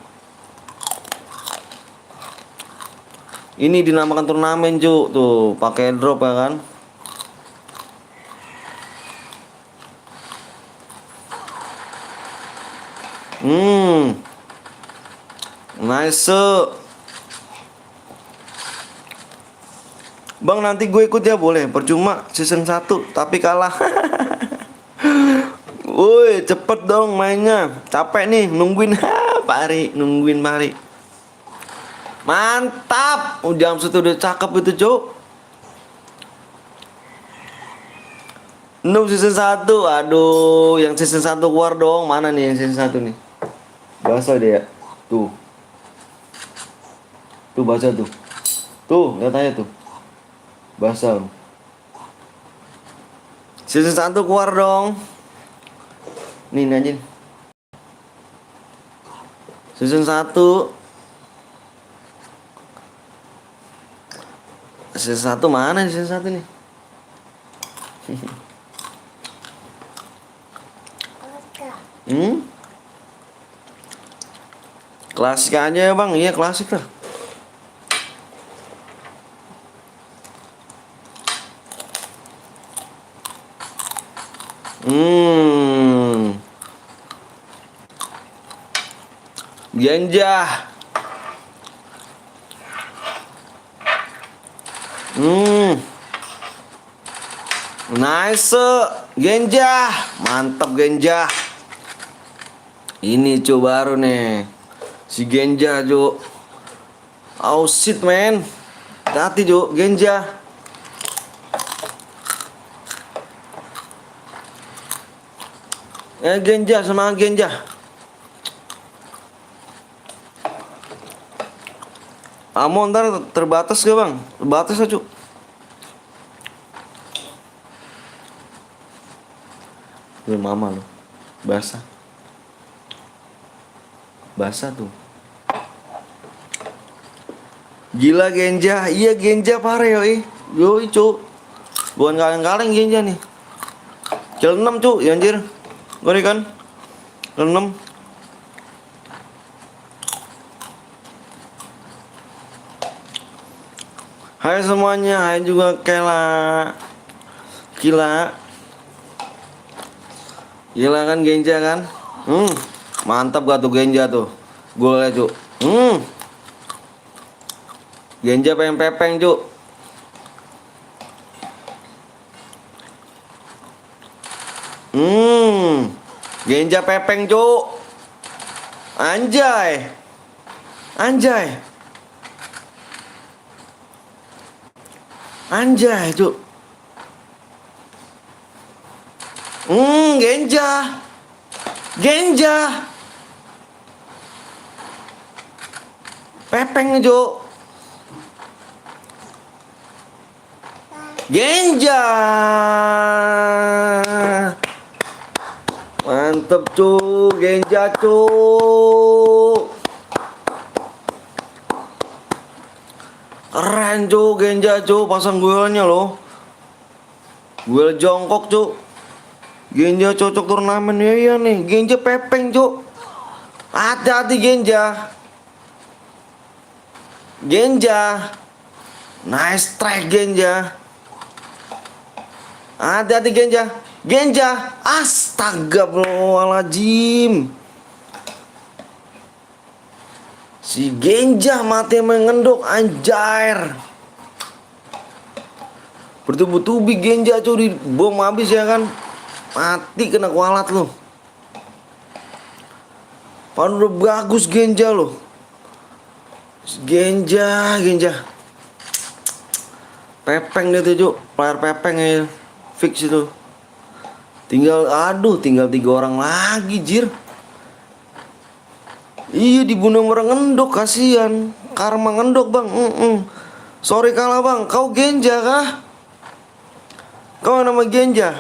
Ini dinamakan turnamen cuy, tuh pakai drop ya kan. Nice. Bang nanti gue ikut ya boleh, percuma season 1 tapi kalah. Woi cepet dong mainnya, capek nih nungguin. Pari nungguin Pari. Mantap, jam 1 udah cakep itu cuk. Noob season 1, aduh yang season 1 keluar dong. Mana nih yang season 1 nih? Bahasa dia, tuh. Tuh bahasa tuh. Tuh, lihat aja tuh. Bahasa. Season 1 keluar dong. Nih anjing. Season 1. Season 1 mana season 1 nih? Hmm? Klasik aja ya bang, iya klasik lah. Hmm. Genja. Hmm. Nice. Genja. Mantap Genja. Ini cu baru nih. Si Genja cu. Oh shit man. Hati cu Genja. Genja semangat Genja. Amo ntar terbatas gak bang? Terbatas aja. Gue mama lo. Basah. Basah tuh. Gila Genja. Iya Genja parah yoi. Yoi cu. Bukan kaleng-kaleng Genja nih. Kill 6 cu. Ya anjir. Ngeri kan? Kill 6. Hai semuanya, hai juga Kela. Gila. Gila kan Genja kan? Mantap gak tuh Genja tuh. Golnya cu. Genja pepeng cu. Genja pepeng cu. Anjay. Anjay. Anjay cu. Genja. Genja. Pepeng cu. Genja. Mantep cu, Genja cu. Keren cu, Genja cu, pasang guelnya loh. Guel jongkok cu. Genja cocok turnamen ya iya nih. Genja pepeng cu. Hati-hati Genja. Genja. Nice strike Genja. Hati-hati Genja. Genja. Astagfirullahaladzim. Si Genja mati mengendok anjir. Bertubi-tubi Genja cuy, bom habis ya kan. Mati kena kualat lo. Padahal udah bagus Genja lo. Genja. Pepeng deh tuh cu. Player pepeng ya. Fix itu. Tinggal 3 orang lagi jir. Iya dibunuh orang ngendok, kasihan. Karma ngendok bang. Sorry kalah bang. Kau Genja kah? Kau nama Genja?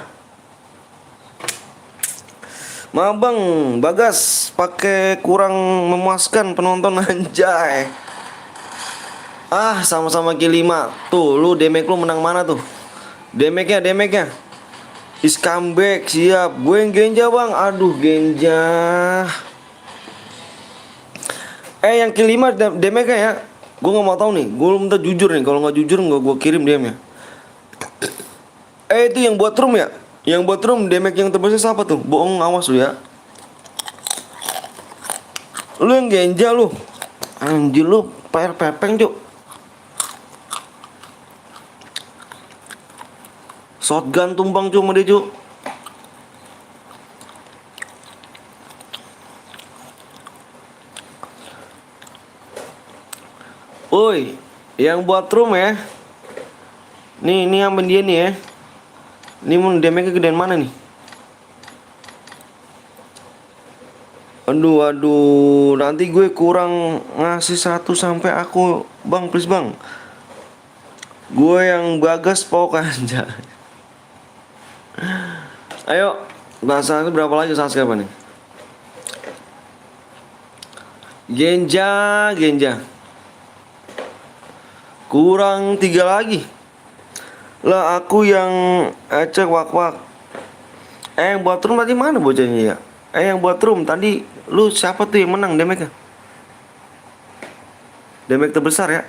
Maaf bang, Bagas pakai kurang memuaskan penonton anjay. Sama-sama kill 5. Tuh lu damage lu menang mana tuh? Damage-nya is comeback, siap. Gue yang Genja bang. Aduh Genja. Yang kill 5 damage-nya ya. Gue gak mau tahu nih. Gue minta jujur nih. Kalau gak jujur gak gue kirim DM-nya. Itu yang buat room ya. Yang buat room damage yang terbesar siapa tuh? Bohong, awas lu ya. Lu yang Genja lu. Anjir lu player pepeng cuk. Shotgun tumbang cuma dia cu. Oi, yang buat room ya. Nih aman dia nih ya. Ini mau damage gedean mana nih? Aduh, nanti gue kurang ngasih 1 sampai aku, bang, please bang. Gue yang Bagas pokoknya aja. Ayo, bahasa berapa lagi subscribe nih? Genja. Kurang 3 lagi. Lah aku yang cek wak. Yang buat turun berarti mana bocahnya ya? Yang buat room tadi lu siapa tuh yang menang damage-nya? Damage terbesar ya.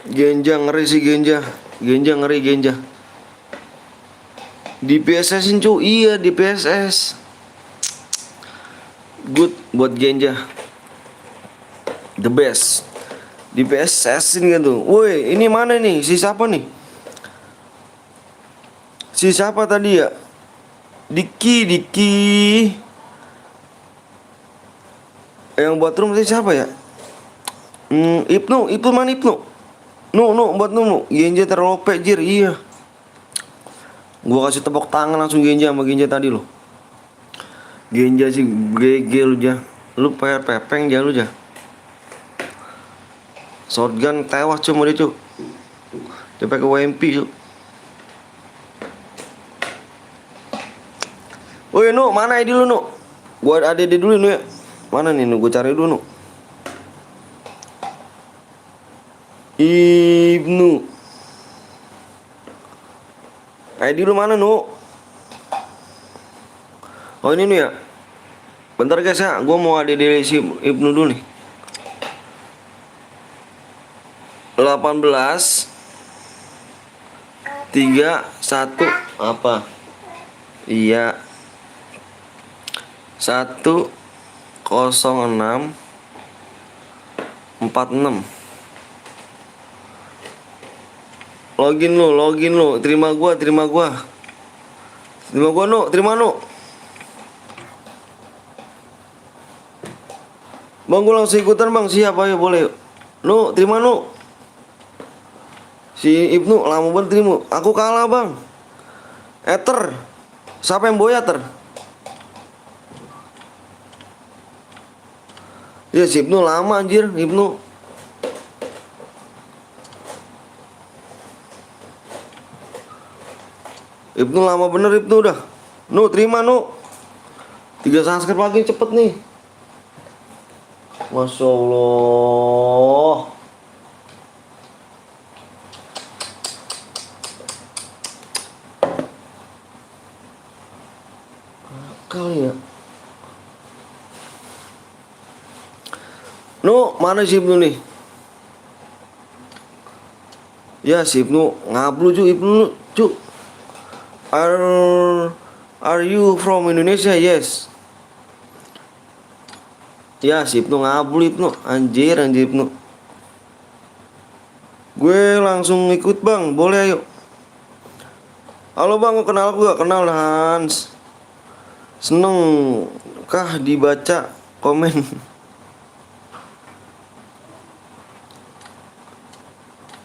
Genja ngeri sih Genja. Genja ngeri Genja. Di PSS-in cu, iya di PSS. Good buat Genja. The best. Di PSS-in kan tuh. Woi, ini mana nih? Si siapa nih? Si siapa tadi ya? Diki. Yang buat room tadi siapa ya? Ibnu mana Ibnu? No, buat nu. Genja terlalu OP jir, iya. Gua kasih tepuk tangan langsung Genja sama Genja tadi lo. Genja sih GG lu ja. Lu pepeng ja lu ja. Shotgun tewas cuma dia cu. Dia pakai WMP cu. Woi Nu, mana ID lu Nu? Gua ada dulu Nu ya. Mana nih Nu? Gua cari dulu Nu. Ibnu. ID lu mana Nu? Oh ini Nu ya. Bentar guys ya, gua mau ada di si Ibnu dulu nih. 18 31 apa? Iya. 106 46. Login lu, terima gua Nu, terima Nu. Bang, gua langsung ikutan bang, siap ayo boleh. Nu, terima Nu. Si Ibnu lama banget terima. Aku kalah bang. Ether. Siapa yang bawa Ether? Ya si Ibnu lama anjir, Ibnu. Ibnu lama bener Ibnu udah. Nu, terima Nu. 3 subscribe lagi cepet nih. Masya Allah. Kali ya. Nu, mana si Ibnu nih? Ya si Ibnu ngablu cu, Ibnu cu. Are you from Indonesia? Yes. Ya si Ibnu ngablu Ibnu. Anjir Ibnu. Gue langsung ikut bang, boleh ayo. Halo bang, kenal aku gak? Kenal Hans. Seneng kah dibaca komen?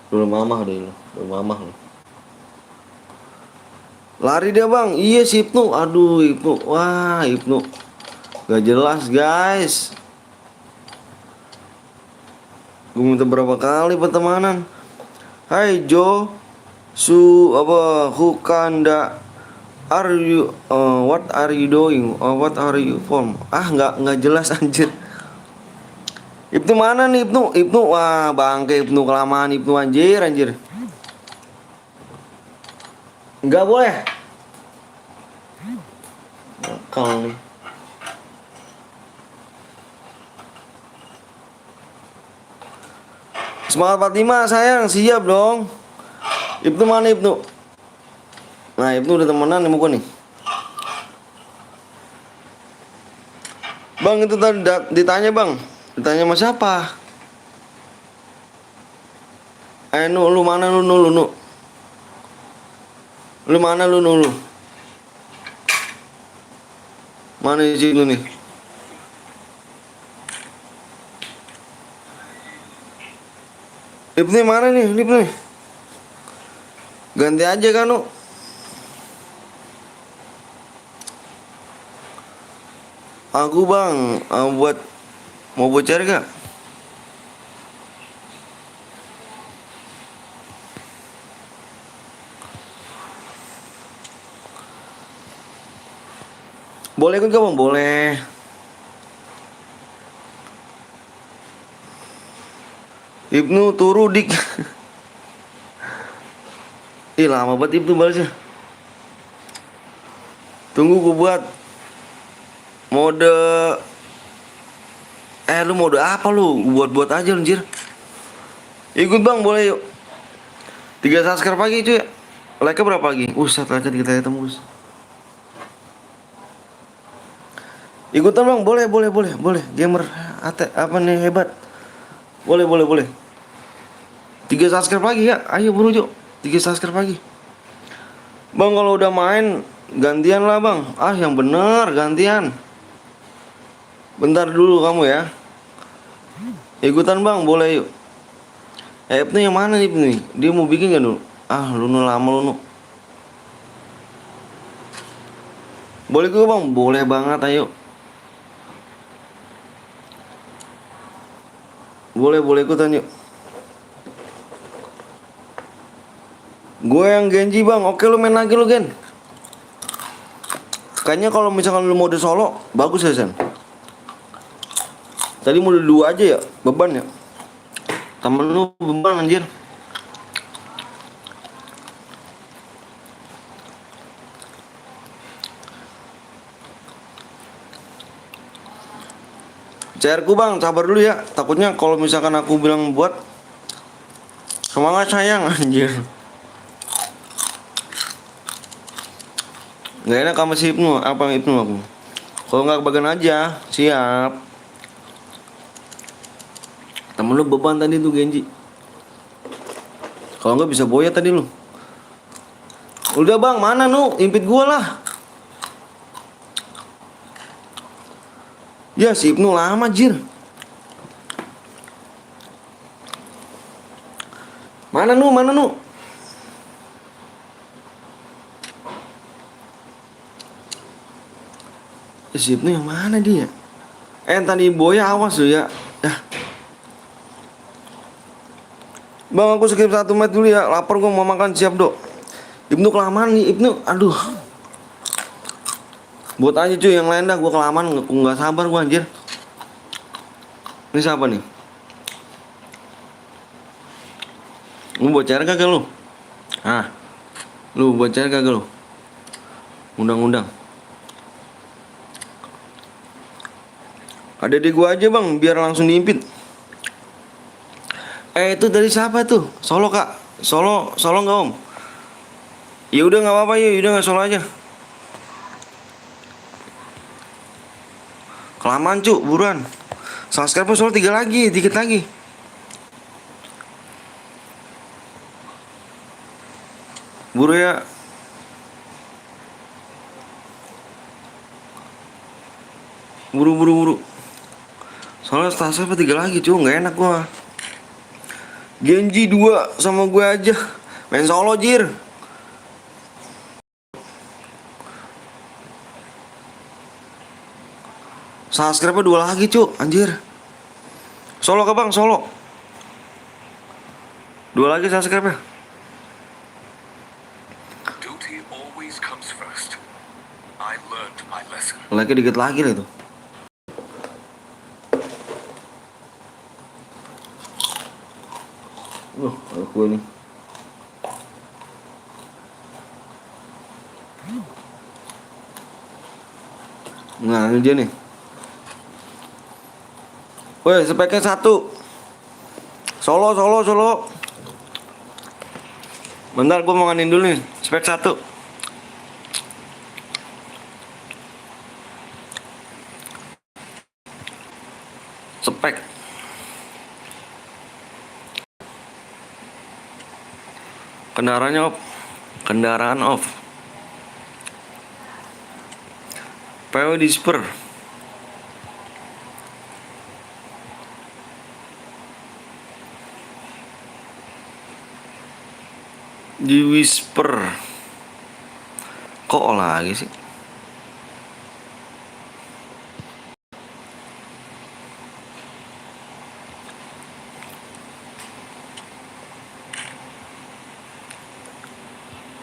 Belum mamah deh lo, belum mamah lo. Lari dia bang, iya si Ibnu. Aduh Ibnu, wah Ibnu gak jelas guys. Gue minta berapa kali pertemanan. Hai Jo, Hukanda, are you, what are you doing? What are you from? Nggak jelas anjir. Ibnu mana nih Ibnu? Wah bangke Ibnu, kelamaan Ibnu anjir. Nggak boleh. Nakal nih. Semangat 45 sayang, siap dong. Ibnu mana Ibnu? Nah Ibnu udah temenan nih muka nih. Bang itu tadi ditanya bang. Ditanya sama siapa? Nu, lu mana lu Nu? Lu mana lu Nu? Mana sih lu nih? Ibnu mana nih? Ibnu nih. Ganti aja kan Nu. Aku bang, mau bocor gak? Boleh ikut gak bang? Boleh. Ibnu turu dik. Ih lama banget Ibnu balasnya. Tunggu gue buat Mode lu mode apa lu? Buat-buat aja anjir. Ikut bang, boleh yuk. 3 subscribe pagi cuy. Like-nya berapa lagi? Usat, like kita tembus. Ikutan bang, boleh. Gamer apa nih hebat. Boleh. 3 subscribe lagi ya. Ayo buru yuk. 3 subscribe lagi. Bang kalau udah main gantian lah bang. Yang bener gantian. Bentar dulu kamu ya. Ikutan bang, boleh yuk. Ibnu yang mana nih nih? Dia mau bikin gak dulu? Lu lama lu. Boleh gue bang? Boleh banget, ayo. Boleh ikutan yuk. Gue yang Genji bang. Oke lu main lagi lu Gen. Kayaknya kalau misalkan lu mode solo bagus ya Sen. Tadi mode 2 aja ya, beban ya. Temen lu beban anjir. CR ku bang, sabar dulu ya. Takutnya kalau misalkan aku bilang buat semangat sayang anjir. Gak enak sama si Ibnu, apa Ibnu aku. Kalau nggak kebagian aja, siap. Temen lu beban tadi tuh Genji. Kalau nggak bisa boya tadi lu. Udah bang, mana nu? Impit gua lah. Ya si Ibnu lama jir. Mana nu? Si Ibnu yang mana dia? Tadi boya awas lu ya. Bang aku skip 1 menit dulu ya. Lapar gua mau makan, siap dok. Ibnu kelamaan nih Ibnu. Aduh. Buat aja cuy yang lain dah. Gua kelamaan nggak sabar gua anjir. Ini siapa nih? Lu buat cari kagak lu? Lu buat cari kagak lu? Undang-undang. Ada di gua aja bang, biar langsung diimpit. Itu dari siapa tuh? Solo kak? Solo nggak om? Ya udah nggak apa-apa ya, udah nggak solo aja. Kelamaan cu, buruan. Subscribe solo 3 lagi, dikit lagi. Buru ya. Buru. Soalnya subscribe 3 lagi cu, nggak enak gua. Genji 2 sama gue aja. Main solo jir. Subscribe 2 lagi cu, anjir. Solo ke bang, solo 2 lagi subscribe. Duty always comes first. I learned my lesson. Like dikit lagi lah itu. Aku ini. Nah ini dia nih. Woi speknya 1. Solo. Bentar gue mau nganin dulu nih. Spek 1. Spek. Kendaraan off. PW disper. Di whisper. Kok lagi sih?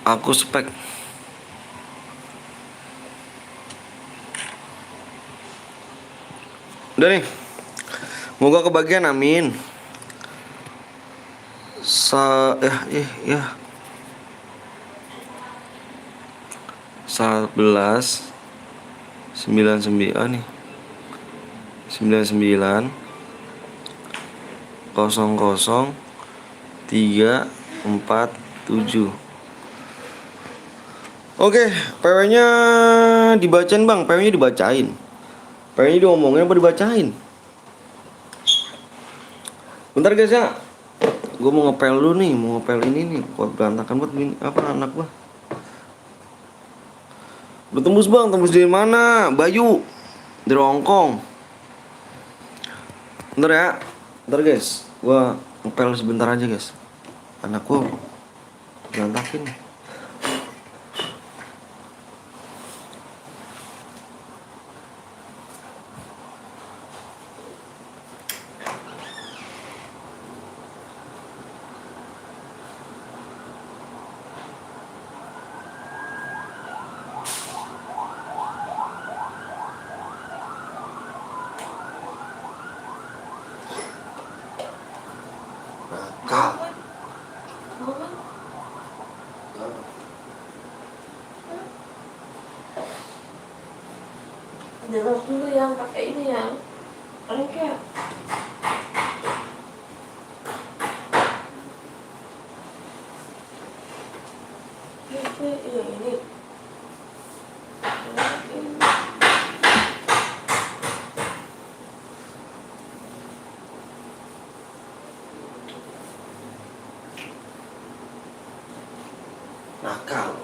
Aku spek. Udah nih. Moga kebagian amin. 11 99 nih. 99 00 347. Oke, PW-nya dibacain bang, PW-nya dibacain. PW-nya diomongin apa dibacain? Bentar guys ya, gue mau ngepel dulu nih, mau ngepel ini nih. Kok berantakan banget gini, apa anak gua? Udah tembus bang, tembus dari mana? Bayu, dari Hongkong. Bentar ya, bentar guys, gua ngepel sebentar aja guys. Anak gua berantakin. Kak. Jangan dulu yang pakai ini yang lengket. Ini. Nakal.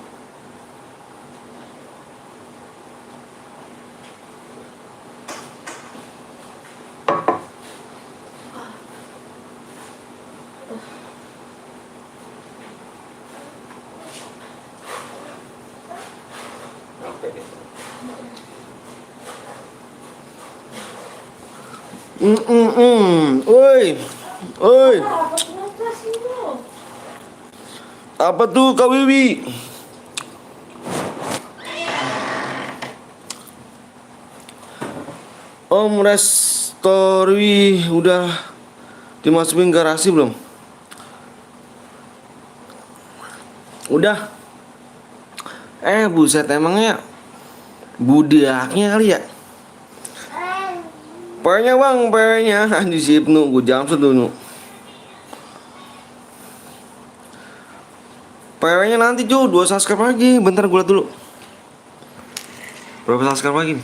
Oi, oi. Apa tuh Kak Wiwi? Om Restori udah dimasukin garasi belum? Udah. Buset emangnya budaknya kali ya? Pokoknya bang, pokoknya di Sipnu, gue jam dulu. PW-nya nanti Jo, 2 subscribe lagi. Bentar gue liat dulu. Berapa subscribe lagi?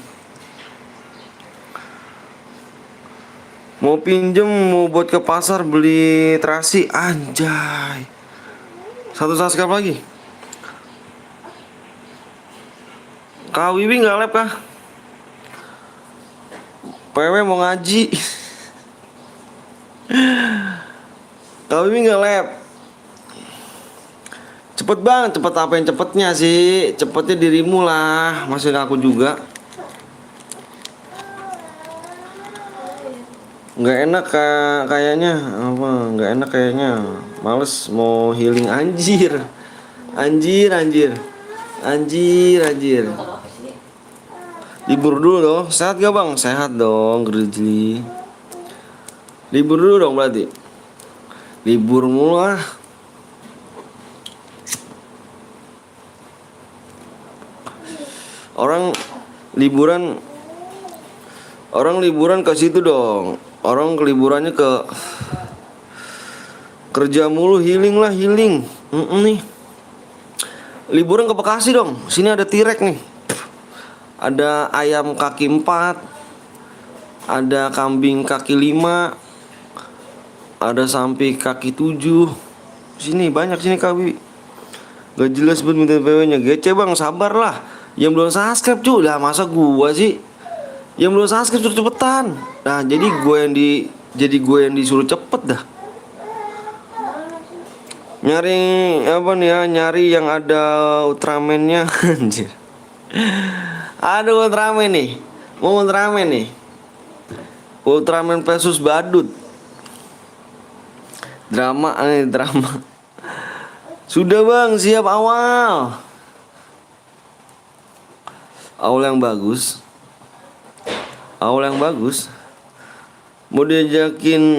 Mau pinjem, mau buat ke pasar beli terasi. Anjay. 1 subscribe lagi. Kak Wiwi gak lab kah? PW mau ngaji. Kak Wiwi gak lab. Cepet bang, cepet apa yang cepetnya sih? Cepetnya dirimu lah, masih aku juga. Nggak enak kayaknya, apa? Nggak enak kayaknya. Males mau healing anjir, anjir. Libur dulu dong, sehat gak bang? Sehat dong, Grizzly. Libur dulu dong berarti. Libur mulu lah. Orang liburan ke situ dong. Orang liburannya ke kerja mulu, healing lah, healing. Nih. Liburan ke Bekasi dong. Sini ada T-Rex nih. Ada ayam kaki 4. Ada kambing kaki 5. Ada sapi kaki 7. Sini banyak sini Kawi. Gak jelas buat minta PW-nya. Gece bang, sabar lah. Yang belum subscribe cuy, lah masa gua sih. Yang belum subscribe suruh cepetan. Nah, jadi gue yang disuruh cepet dah. Nyari apa nih ya? Nyari yang ada Ultraman-nya. Anjir. Aduh, Ultraman nih. Mau Ultraman nih. Ultraman versus Badut. Drama. Sudah bang, siap awal. Awal yang bagus. Mau diajakin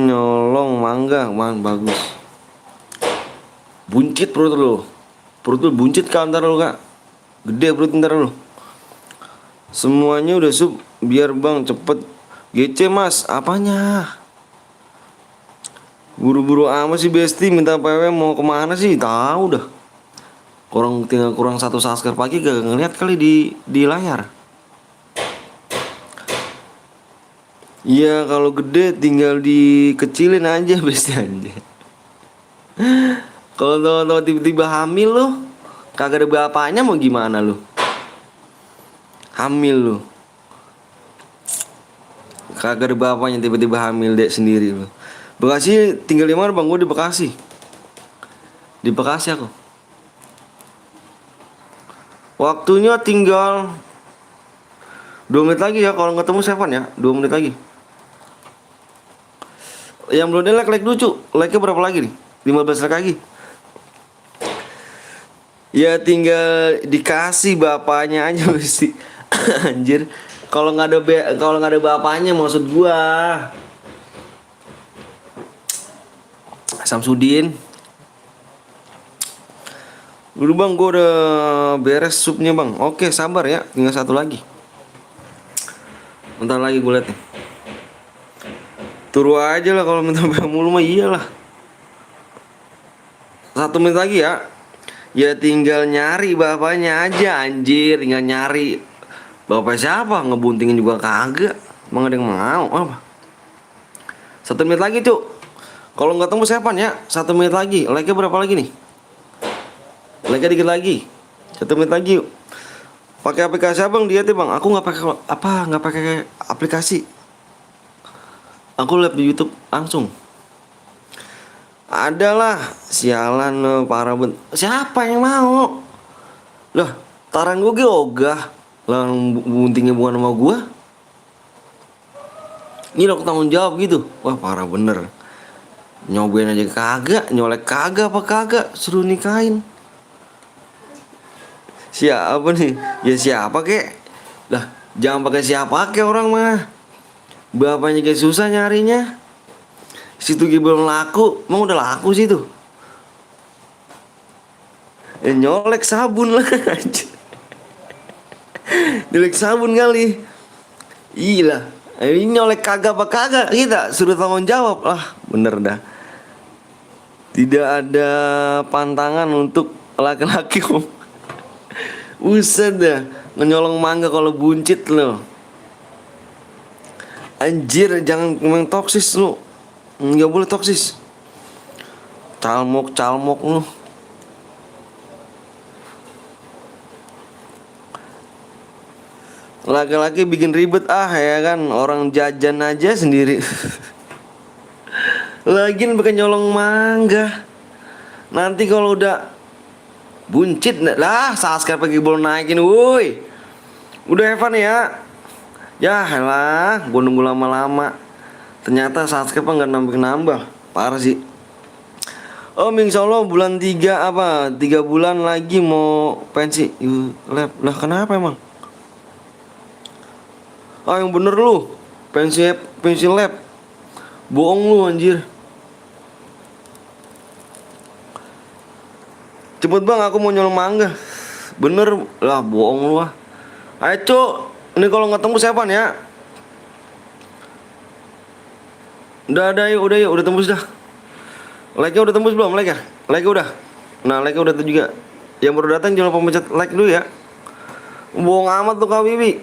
nyolong mangga, man bagus. Buncit perut lu buncit kan ntar lu kak. Gede perut ntar lu. Semuanya udah sup. Biar bang cepet. GC mas, apanya? Buru-buru amat sih Besti, minta PW mau kemana sih? Tahu dah. Tinggal kurang satu subscribe pagi gak ngeliat kali di layar. Iya kalau gede tinggal dikecilin aja Besti aja. Kalau tahu tiba-tiba hamil lo, kagak ada bapaknya mau gimana lo? Hamil lo, kagak ada bapaknya tiba-tiba hamil dek sendiri lo. Bekasi tinggal di mana bang? Gue di Bekasi. Di Bekasi aku. Waktunya tinggal 2 menit lagi ya kalau ketemu Seven ya. 2 menit lagi. Yang belum di like dulu cu. Like-nya berapa lagi nih? 15 like lagi. Ya tinggal dikasih bapaknya aja mesti. Anjir. Kalau nggak ada bapaknya maksud gua. Samsudin. Dulu bang, gua udah beres supnya bang. Oke, sabar ya, tinggal satu lagi. Bentar lagi gue liat nih. Turu aja lah kalau minta mulu mah iyalah. 1 menit lagi ya. Ya tinggal nyari bapaknya aja anjir, tinggal nyari. Bapak siapa? Ngebuntingin juga kagak. Emang ada yang mau apa? 1 menit lagi cuk. Kalau nggak temu siapa ya? 1 menit lagi. Like-nya berapa lagi nih? Like-nya dikit lagi. 1 menit lagi yuk. Pakai aplikasi apa bang? Dia tuh bang. Aku nggak pakai apa? Nggak pakai aplikasi. Aku lihat di YouTube langsung. Adalah sialan lo parah ben. Siapa yang mau? Lah, taran gue ogah. Lah buntingnya bukan sama gue. Ini lo tanggung jawab gitu. Wah parah bener. Nyobain aja kagak, nyolek kagak apa kagak, suruh nikahin. Siapa nih? Ya siapa kek? Lah, jangan pakai siapa kek orang mah. Bapaknya kayak susah nyarinya. Situ belum laku, emang udah laku sih tuh. Nyolek sabun lah. Nyolek sabun kali. Iya. Ini nyolek kagak apa kagak kita suruh tanggung jawab lah, bener dah. Tidak ada pantangan untuk laki-laki om. Usah dah ngenyolong mangga kalau buncit lo. Anjir jangan memang toksis lu. Nggak boleh toksis. Calmok lu. Laki-laki bikin ribet ya kan. Orang jajan aja sendiri. Lagian pakai nyolong mangga. Nanti kalau udah buncit lah subscribe pagi belum naikin woi. Udah Evan ya. Ya elah, gue nunggu lama-lama. Ternyata subscribe nggak nambah-nambah. Parah sih. Oh insya Allah bulan 3 apa 3 bulan lagi mau pensi. Lab lah kenapa emang? Ah yang bener lu. Pensi lab. Bohong lu anjir. Cepet bang aku mau nyolong mangga. Bener lah bohong lu ah. Ayo cuk. Ini kalau nggak tembus siapa ya? Udah tembus dah. Like-nya udah tembus belum like-nya? Like-nya udah. Nah, like-nya udah juga. Yang baru datang jangan lupa pencet like dulu ya. Bohong amat tuh Kak Bibi.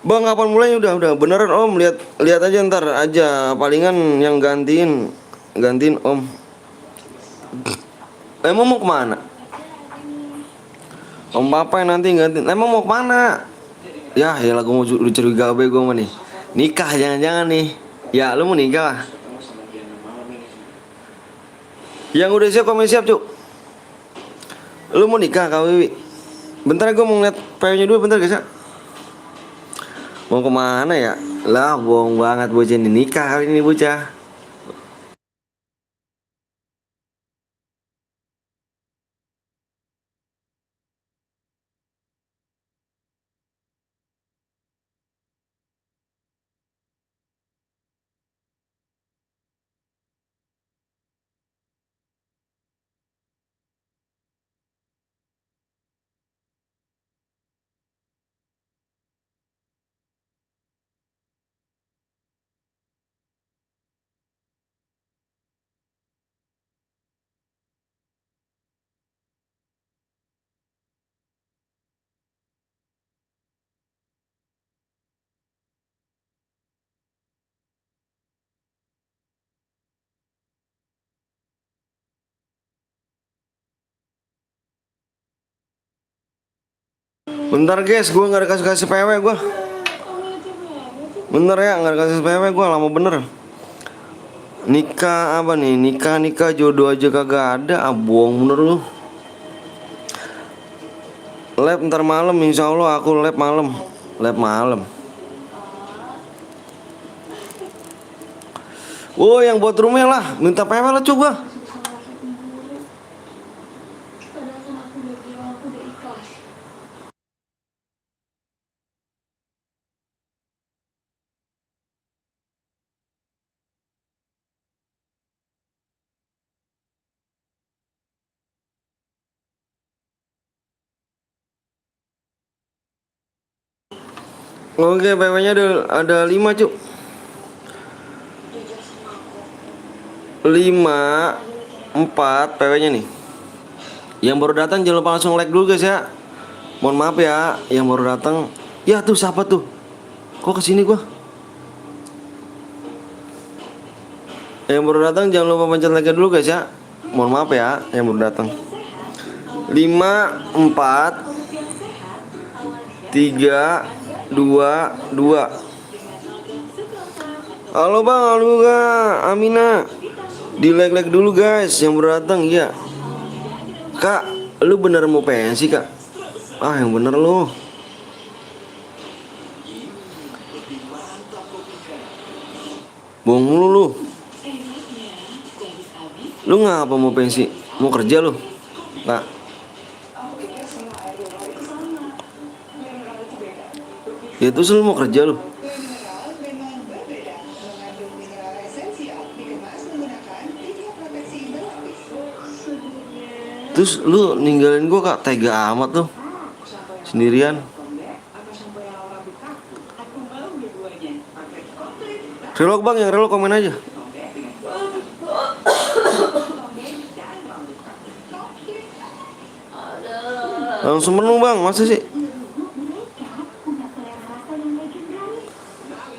Bang, kapan mulainya udah beneran Om, lihat aja ntar aja palingan yang gantiin Om. Emang mau kemana? Om Papa yang nanti gantiin. Emang mau kemana? Ya lagu mau curiga gue mah nih. Nikah jangan-jangan nih. Ya lu mau nikah? Yang udah siap komen siap cuk. Lu mau nikah Kak Wiwi? Bentar gue mau ngeliat PW-nya dulu bentar guys ya. Mau kemana ya? Lah bohong banget bocah ini nikah kali ini bocah. Bentar guys, gue nggak dikasih PW gue. Bener ya, nggak dikasih PW gue, lama bener. Nikah apa nih? Nikah jodoh aja kagak ada. Bohong bener lu. Lab ntar malam, insya Allah aku lab malam. Lab malam. Oh, yang buat rumah lah, minta PW lah coba. Oke, PW-nya ada 5 cuk. 5 4 PW-nya nih. Yang baru datang jangan lupa langsung like dulu guys ya. Mohon maaf ya yang baru datang. Ya tuh siapa tuh? Kok kesini gua? Yang baru datang jangan lupa pencet like dulu guys ya. Mohon maaf ya yang baru datang. 5 4 3 2 2. Halo bang, halo kak Amina. Di like dulu guys yang baru datang ya. Kak, lu bener mau pensi kak? Ah yang bener lu. Bohong mulu lu. Lu ngapa mau pensi? Mau kerja lu? Kak. Ya terus lu mau kerja lu? Terus lu ninggalin gua kak, tega amat tuh sendirian. Relok bang, yang relok komen aja. Langsung penuh bang, masa sih?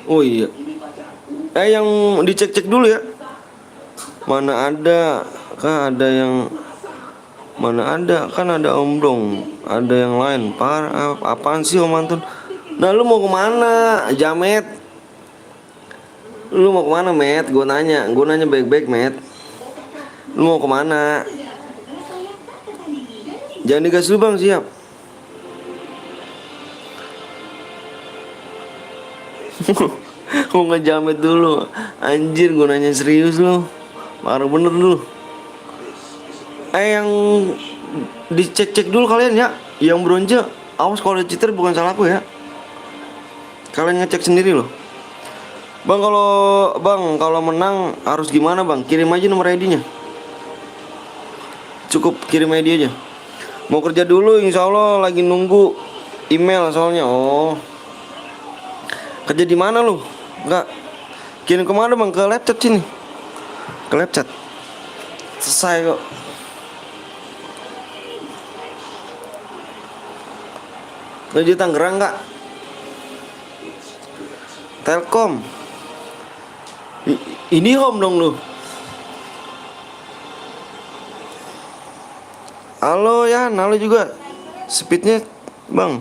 Oh iya. Yang dicek-cek dulu ya. Mana ada, kan ada yang mana ada, kan ada Om Dong, ada yang lain. Apaan sih Om Antun? Nah lu mau kemana, Jamet? Lu mau kemana, Met? Gue nanya baik-baik, Met. Lu mau kemana? Jangan digas dulu bang, siap. Mau ngejamet dulu. Anjir, gue nanya serius lu. Parah bener lu. Yang dicek-cek dulu kalian ya. Yang bronze, awas kalau ada cheater bukan salahku ya. Kalian ngecek sendiri loh. Bang kalau menang harus gimana bang? Kirim aja nomor ID-nya. Cukup kirim ID aja. Mau kerja dulu, insya Allah lagi nunggu email soalnya. Oh, kerja di mana lu? Enggak. Kirim kemana bang? Ke laptop sini. Ke laptop. Selesai kok. Kerja Tangerang enggak? Telkom. Ini home dong lu. Halo ya, halo juga. Speednya bang.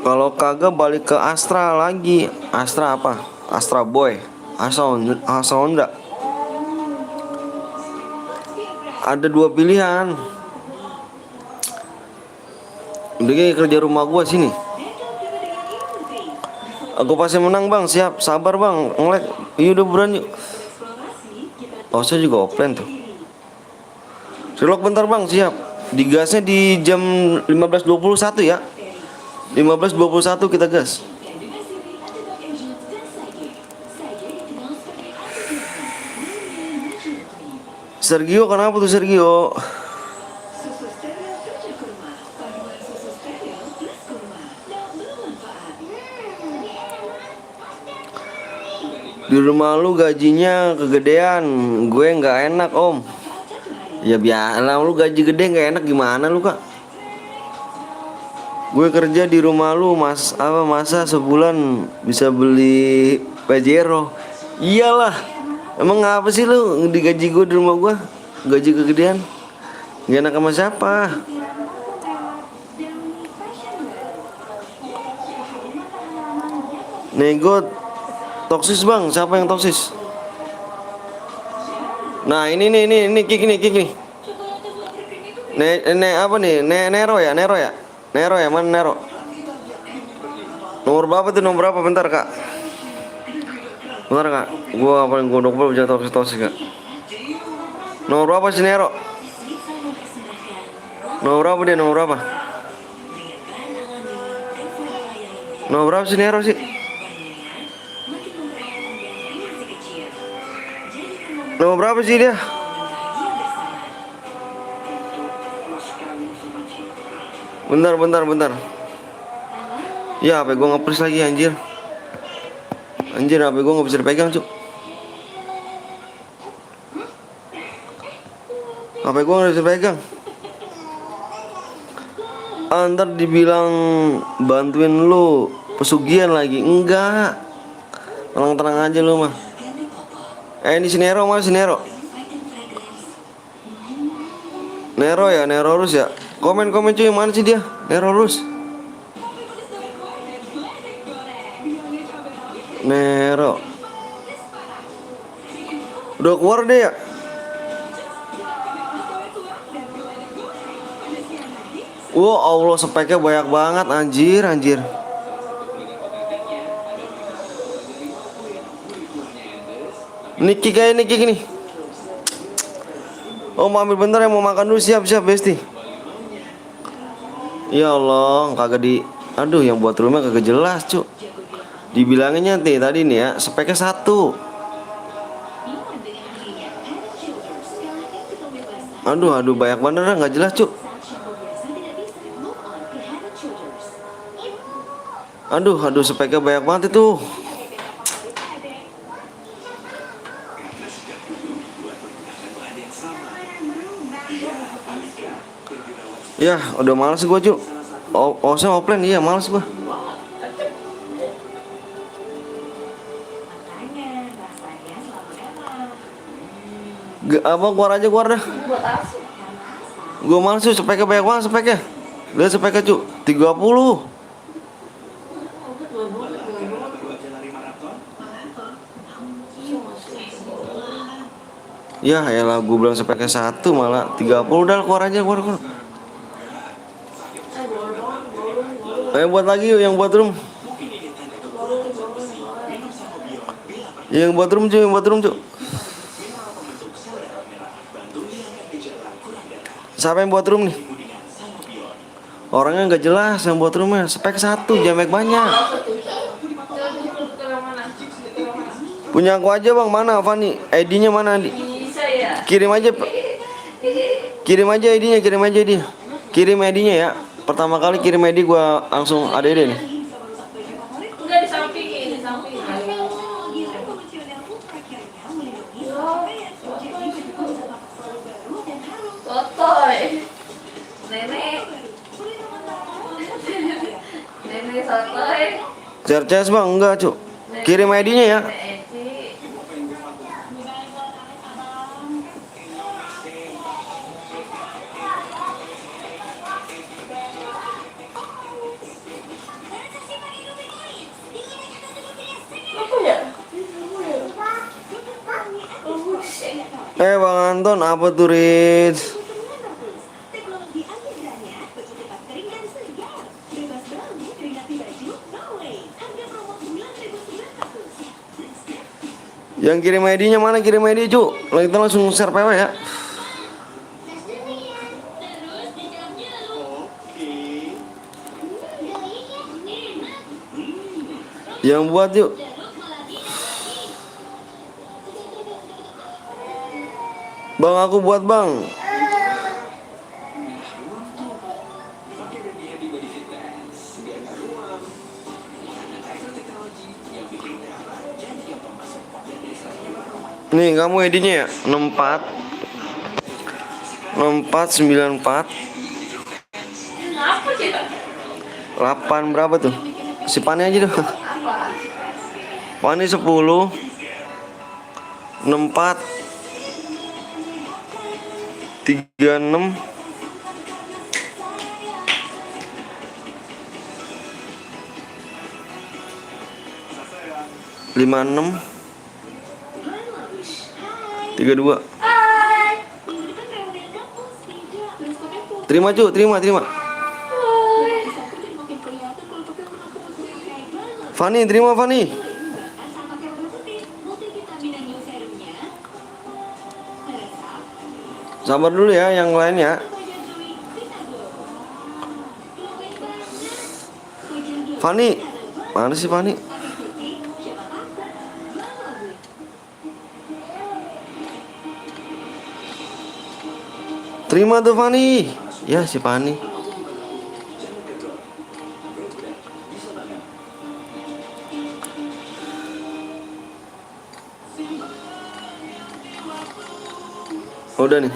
Kalau kagak balik ke Astra lagi. Astra apa? Astra Boy. Astra Honda. Ada 2 pilihan. Udah kayak kerja rumah gua sini. Aku pasti menang bang, siap, sabar bang, ngelek. Iya udah buruan yuk. Oh saya juga offline tuh. Relok bentar bang, siap. Digasnya di jam 15.21 ya. 15.21 kita gas. Sergio kenapa tuh Sergio? Di rumah lu gajinya kegedean, gue nggak enak om. Ya biarlah, lu gaji gede nggak enak gimana lu kak? Gue kerja di rumah lu masa sebulan bisa beli Pajero? Iyalah, emang ngapa sih lu digaji gue di rumah gue? Gaji kegedean, nggak enak sama siapa? Nego toksis bang, siapa yang toksis? Nah ini kick nih. Apa nih? Nero ya? Nero ya? Mana Nero? Nomor berapa tuh? Nomor berapa? Bentar kak. Gua paling gondok bisa toksis kak. Nomor berapa sih Nero? Nomor berapa dia? Nomor berapa? Nomor berapa sih Nero sih? Nomor berapa sih dia? Bentar. Ya HP gua nge-freeze lagi anjir. HP gua nggak bisa dipegang cuk. HP gua nggak bisa dipegang. Ntar dibilang bantuin lu pesugihan lagi. Enggak. Tenang aja lu mah. Ini si Nero mana si Nero? Nero ya, Nero Rus ya. Komen cuy, mana sih dia? Nero Rus. Nero. Udah keluar deh ya? Wah Allah, speknya banyak banget anjir. Ini kick nih. Oh mau ambil bentar ya, mau makan dulu. Siap Besti. Ya Allah, kagak di. Aduh, yang buat rumah kagak jelas cuk. Dibilanginnya tadi nih ya, speknya 1. Aduh banyak banget nggak jelas cuk. Aduh speknya banyak banget itu. Ya udah males gua cuk. Saya offline, iya males gua. Keluar dah. Gua males tuh, speknya banyak banget speknya. Lihat speknya cuk, 30. Ya elah, gue bilang speknya 1 malah 30. Udah keluar. Ayo buat lagi yuk, yang buat room. Yang buat room cuk. Siapa yang buat room nih? Orangnya nggak jelas yang buat roomnya. Spek 1, jamek banyak. Punya aku aja bang, mana Fani? ID-nya mana Andi? Kirim aja ID-nya. Kirim ID-nya ya. Pertama kali kirim ID gua langsung ADD nih. Enggak di samping. Sotoy. Nenek sotoy. Cerces bang, enggak cuk. Kirim ID-nya ya. Bang Anton, apa tuh Riz? Yang kirim ID-nya mana? Kirim ID cu. Kita langsung share PW ya. Yang buat yuk. Bang, aku buat bang. Nih kamu ID-nya ya 64 94 8 berapa tuh? Si Pani aja tuh. Pani 10 64 36 Apa 56 32. Terima cu, terima. Fani, terima Fani. Sabar dulu ya yang lain ya. Fani, mana sih Fani? Terima tuh Fani. Ya si Fani. Udah nih.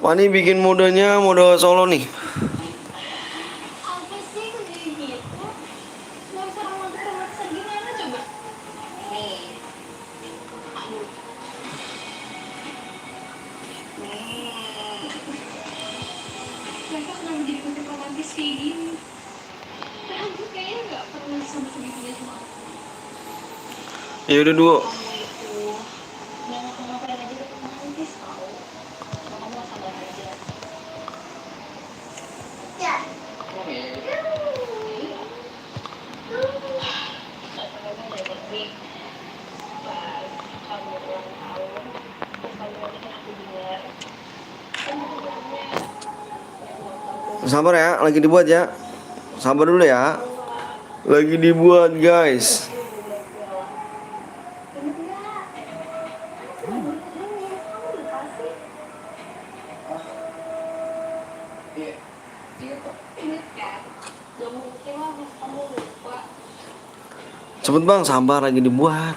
Fani bikin modenya mode solo nih. Apa sih kok jadi gitu? Nggak bisa romantis gimana coba? Nih. Aduh. Mereka kenapa jadi kutip romantis kayak gini? Padahal gue kayaknya nggak pernah sama segitunya sama aku. Ya udah duo. Kamu itu nggak ngapa-ngapain aja tetap romantis tau. Cuma kamu nggak sabar aja. Ya. Kadang-kadang dari lebih pas kamu ulang tahun, pas kamu ngajakin aku dinner, kamu bilangnya Sabar ya, lagi dibuat ya. Sabar dulu ya. Lagi dibuat guys. inget kan? Gak mungkin lah mas kamu lupa. Cepet bang, sabar lagi dibuat.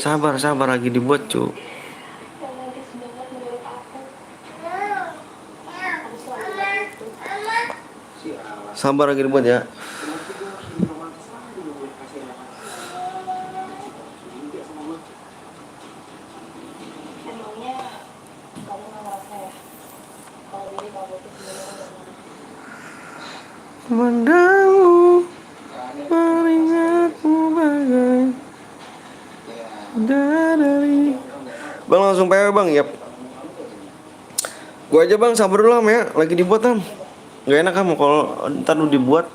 Sabar lagi dibuat cu. Romantis banget menurut aku. Aku selalu bilang itu. Sabar lagi dibuat ya. Emangnya kamu nggak ngerasa ya kalau diri kamu itu sebenarnya udah Memandangmu, mengingatmu bagai dari. Bang langsung PW bang, yap. Gua aja bang, sabar dulu Am, ya. Lagi dibuat Am. Gak enak kamu kalau ntar lu dibuat. hal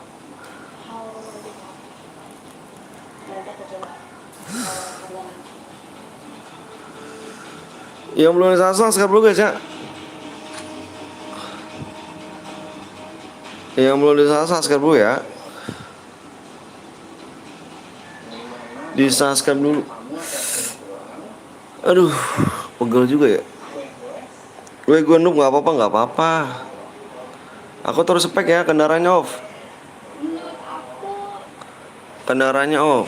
romantis aku. Nanti aku coba kalau nanti. Yang belum subscribe dulu guys ya. Yang belum subscribe dulu ya. Di subscribe dulu. Aduh, pegel juga ya. Gue noob nggak apa-apa. Aku terus spek ya, kendaraannya off. Menurut aku, Kendaraannya off.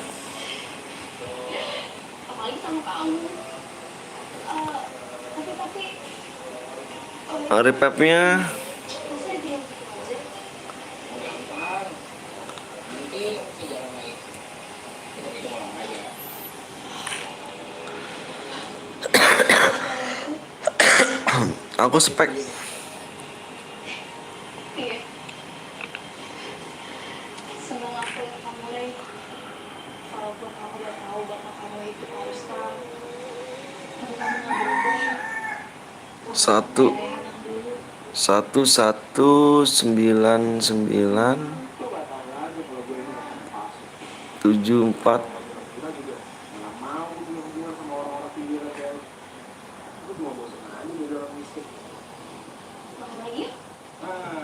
apalagi sama kamu. Tapi Repapnya masa dibilang gitu aja? aku spek. Iya. Seneng aku yang kamu Rey. Walaupun aku udah tahu bapak kamu itu harus tahu. Tapi kamu nggak berubah. Satu Kayak anak dulu. 1199 74.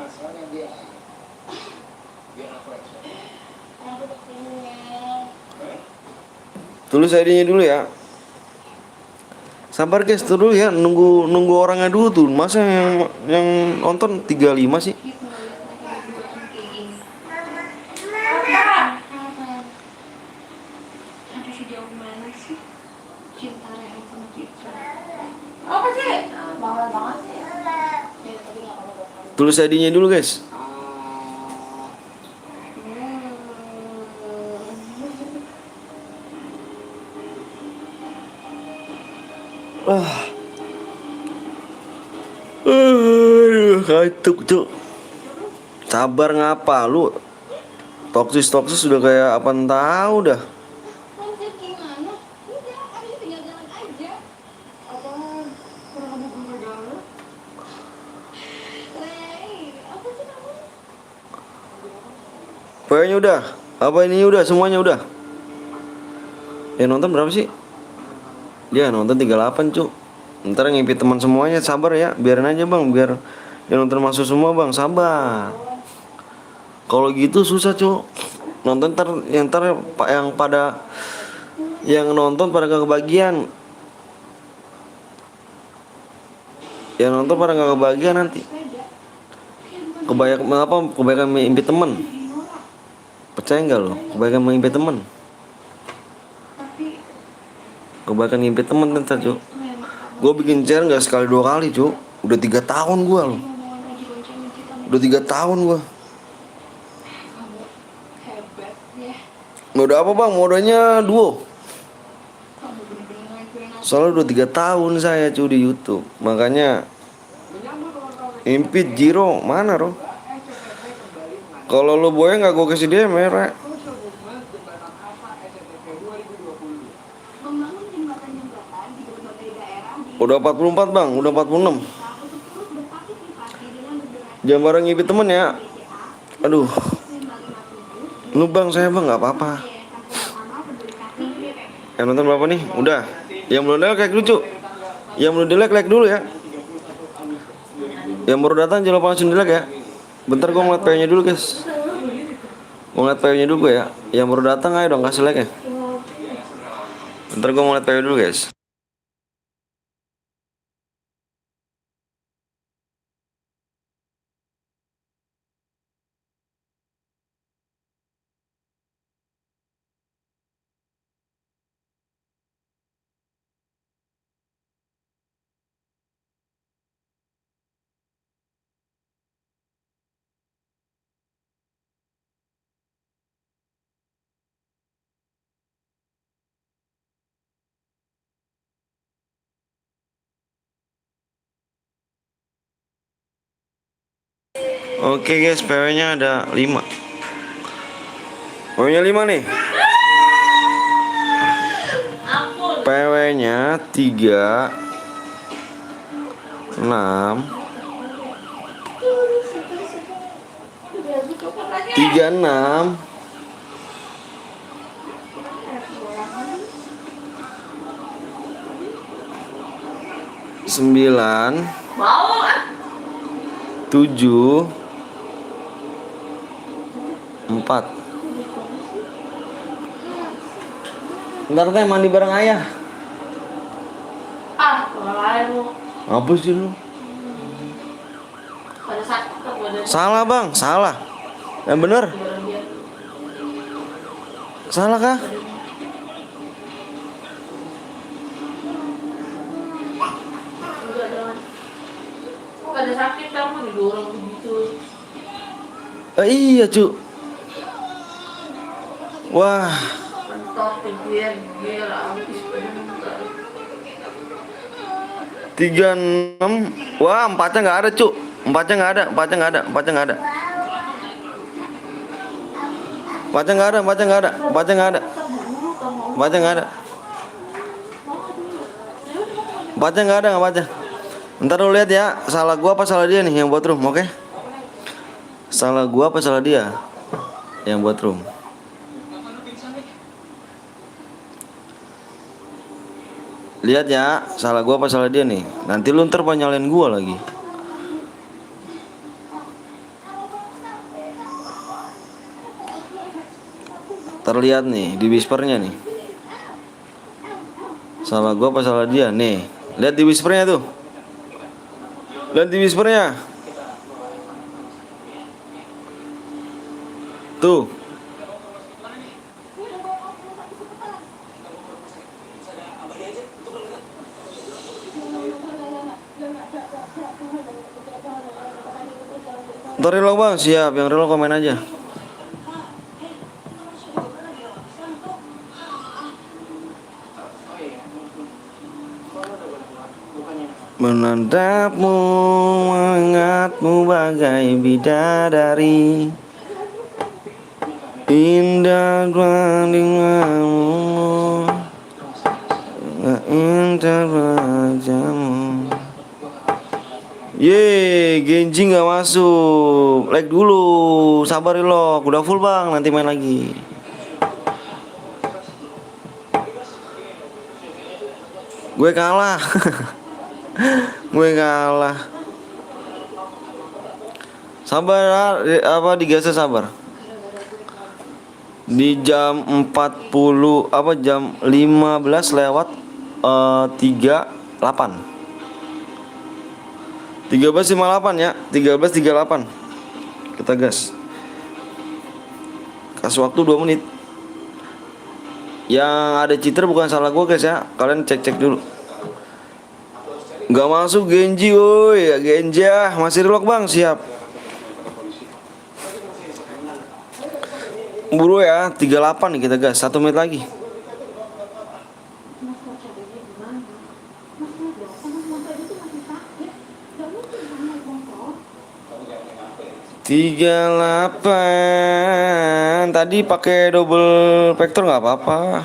Makan lagi ya? Aku udah kenyang. Tulis ID-nya dulu ya. Sabar guys, tuh dulu ya, nunggu orangnya dulu tuh. Masa yang nonton 35 sih? Dia pernah lihat mereka berduaan kayak gini. Ada sejauh mana sih cinta Rehan sama Citra? Apa sih? Banget banget sih. Ya, tapi nggak apa-apa buat kamu. Tulis ID-nya dulu guys. Ah. Ngantuk cuk. Sabar ngapa lu? Toksis udah kayak apa tahu dah. Lanjut gimana? Udah, abis tinggal jalan aja. Apaan? Kurang kamu belum pegangan? Rey, apa sih kamu? Pokoknya udah. Apa ini udah semuanya udah. Yang nonton berapa sih? Dia nonton 38 cuk. Ntar ngimpi teman semuanya, sabar ya. Biarin aja bang, biar yang nonton masuk semua bang, sabar. Kalau gitu susah cuk. Nonton yang pada yang nonton pada gak kebagian. Yang nonton pada gak kebagian nanti. Kebaikan mimpi temen. Percaya nggak lo? Kebaikan mimpi temen. Kebaikan mimpi temen ntar cuk. Gue bikin share nggak sekali 2 kali cuk. Udah 3 tahun gue lo. Udah 3 tahun gue. Hebat ya. Mode apa bang? Modenya duo. Kamu bener-bener ngelakuin apa? Soalnya udah 3 tahun saya cuy di YouTube. Makanya Impit Jiro mana Ro? Kalau lo boy nggak gue kasih dia merah. Membangun jembatan-jembatan di berbagai daerah di Udah 44 bang, udah 46. untuk terus berpartisipasi dengan berbagai Jangan bareng ngipit temen ya. Aduh, 557 lu bang saya bang nggak apa-apa. sama peduli kasih. Yang nonton berapa nih? Udah. Yang belum like lucu. Yang belum like dulu ya. Yang baru datang jangan lupa langsung like ya. Bentar gue ngeliat PO-nya dulu guys. Gue ngeliat PO-nya dulu ya. Yang baru datang ayo dong kasih like ya. Bentar gue ngeliat PO dulu guys. Oke guys, PW-nya ada 5. PW-nya 5 nih. Ampun. PW-nya 3 6 36 9 Mau ah. 7 4. Ntar teh mandi bareng ayah. Ah, orang lain lu. Apa sih lu? Pada sakit kan badan. Salah bang, salah. Yang bener? Badan dia. Salah kah? Enggak dong. Pada sakit kamu didorong begitu. Iya cu. Wah, Mentok kegian gila habis bentar. 36. Wah, 4-nya nggak ada cu. 4-nya nggak ada. 4-nya nggak ada. 4-nya nggak ada. 4-nya nggak ada. 4-nya nggak ada. 4-nya nggak ada. 4-nya nggak ada. 4-nya nggak ada. 4-nya. Ntar lu lihat ya. Salah gua apa salah dia nih yang buat room, oke? Salah gua apa salah dia yang buat room? Lihat ya, salah gua apa salah dia nih. Nanti lu ntar nyalain gua lagi. Terlihat nih di whispernya nih. Salah gua apa salah dia nih. Lihat di whispernya tuh. Lihat di whispernya. Tuh. Ntar reload bang, siap. Yang reload komen aja. Menatapmu, mengingatmu bagai bidadari, indah bandingmu, indah wajahmu. Ye, Genji nggak masuk. Like dulu, sabar lo. Udah full bang, nanti main lagi. Gue kalah. Gue kalah. Sabar, apa digeser sabar. Di jam 40 apa jam 15 lewat 38. 13.58 ya, 13.38. Kita gas. Kasih waktu 2 menit. Yang ada cheater bukan salah gue guys ya. Kalian cek-cek dulu. Gak masuk Genji woi. Ya Genji ah. Masih relock bang, siap. Buru ya, 38 nih kita gas. 1 menit lagi. Tiga 8. Tadi pakai double vector nggak apa-apa.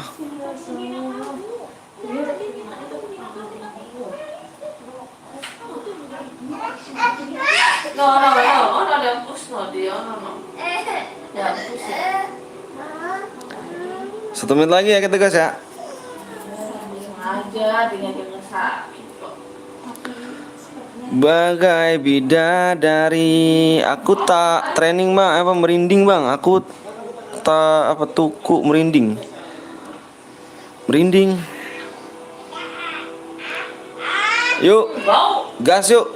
No, ada push no dia, no. Ya push ya. 1 menit lagi ya kita gas ya. Sengaja dengan sakit kok. Bagai bidadari, aku tak training bang, apa merinding bang, aku tak apa tuku merinding, yuk Bau. gas yuk.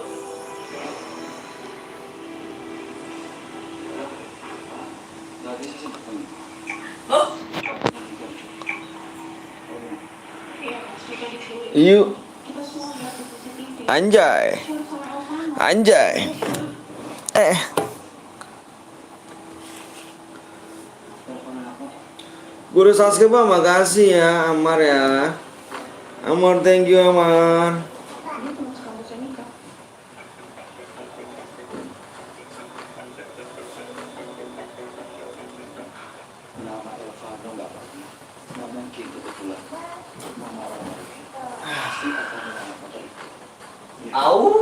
Oh, Yuk anjay Guru Sasuke bang, makasih ya Amar ya. Amar, thank you Amar. Au.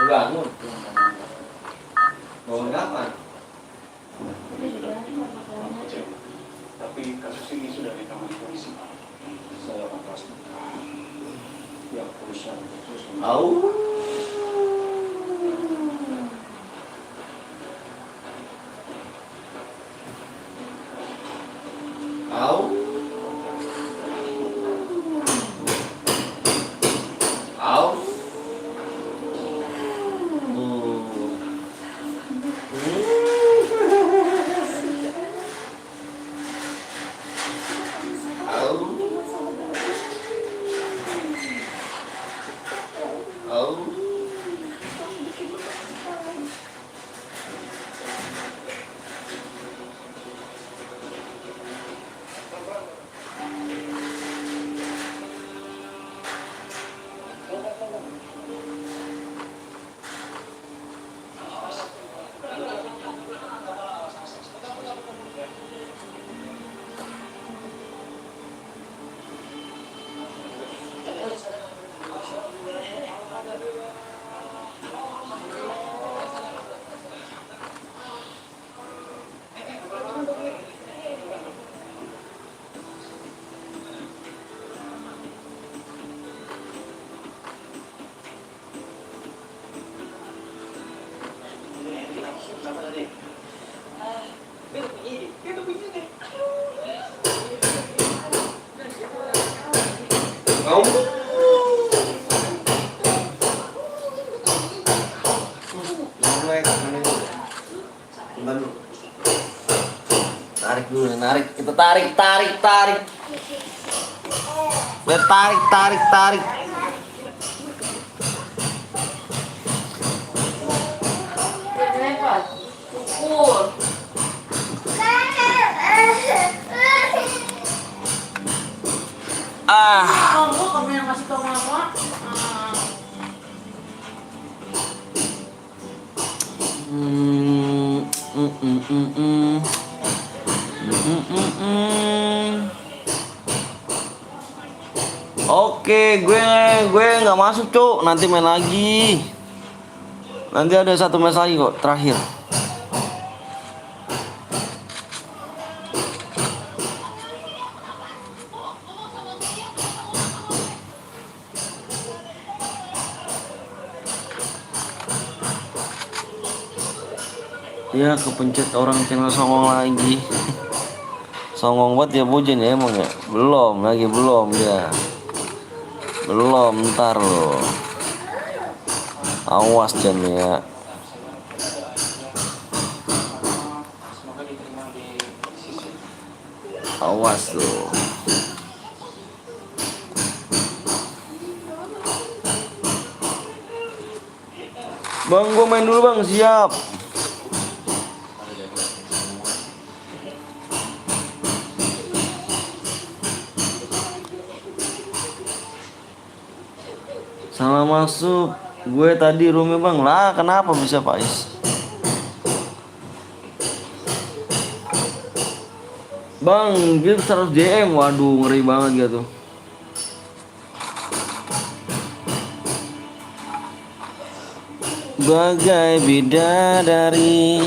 Bangun. Bangun kapan? Tapi kasus ini sudah ditangani polisi. Saya akan pastikan pihak kepolisian terus Au. Au. Au. Tarik dulu, narik. Kita tarik. Tarik. Kenapa? Pukul. Kamu yang masih kamu apa? Oke, gue nggak masuk cuk. Nanti main lagi. Nanti ada satu match lagi kok terakhir. Ya kepencet orang channel songong lagi. Songong banget ya Bojen ya emang ya. Belum dia. Belum, ntar lo. Awas Jan ya. Semoga diterima di sisi. Awas lo. Bang, gue main dulu bang, siap. Salah masuk. Gue tadi roomnya bang. Lah kenapa bisa Pais? Bang, dia 100 DM. Waduh, ngeri banget gitu. Bagai bidadari.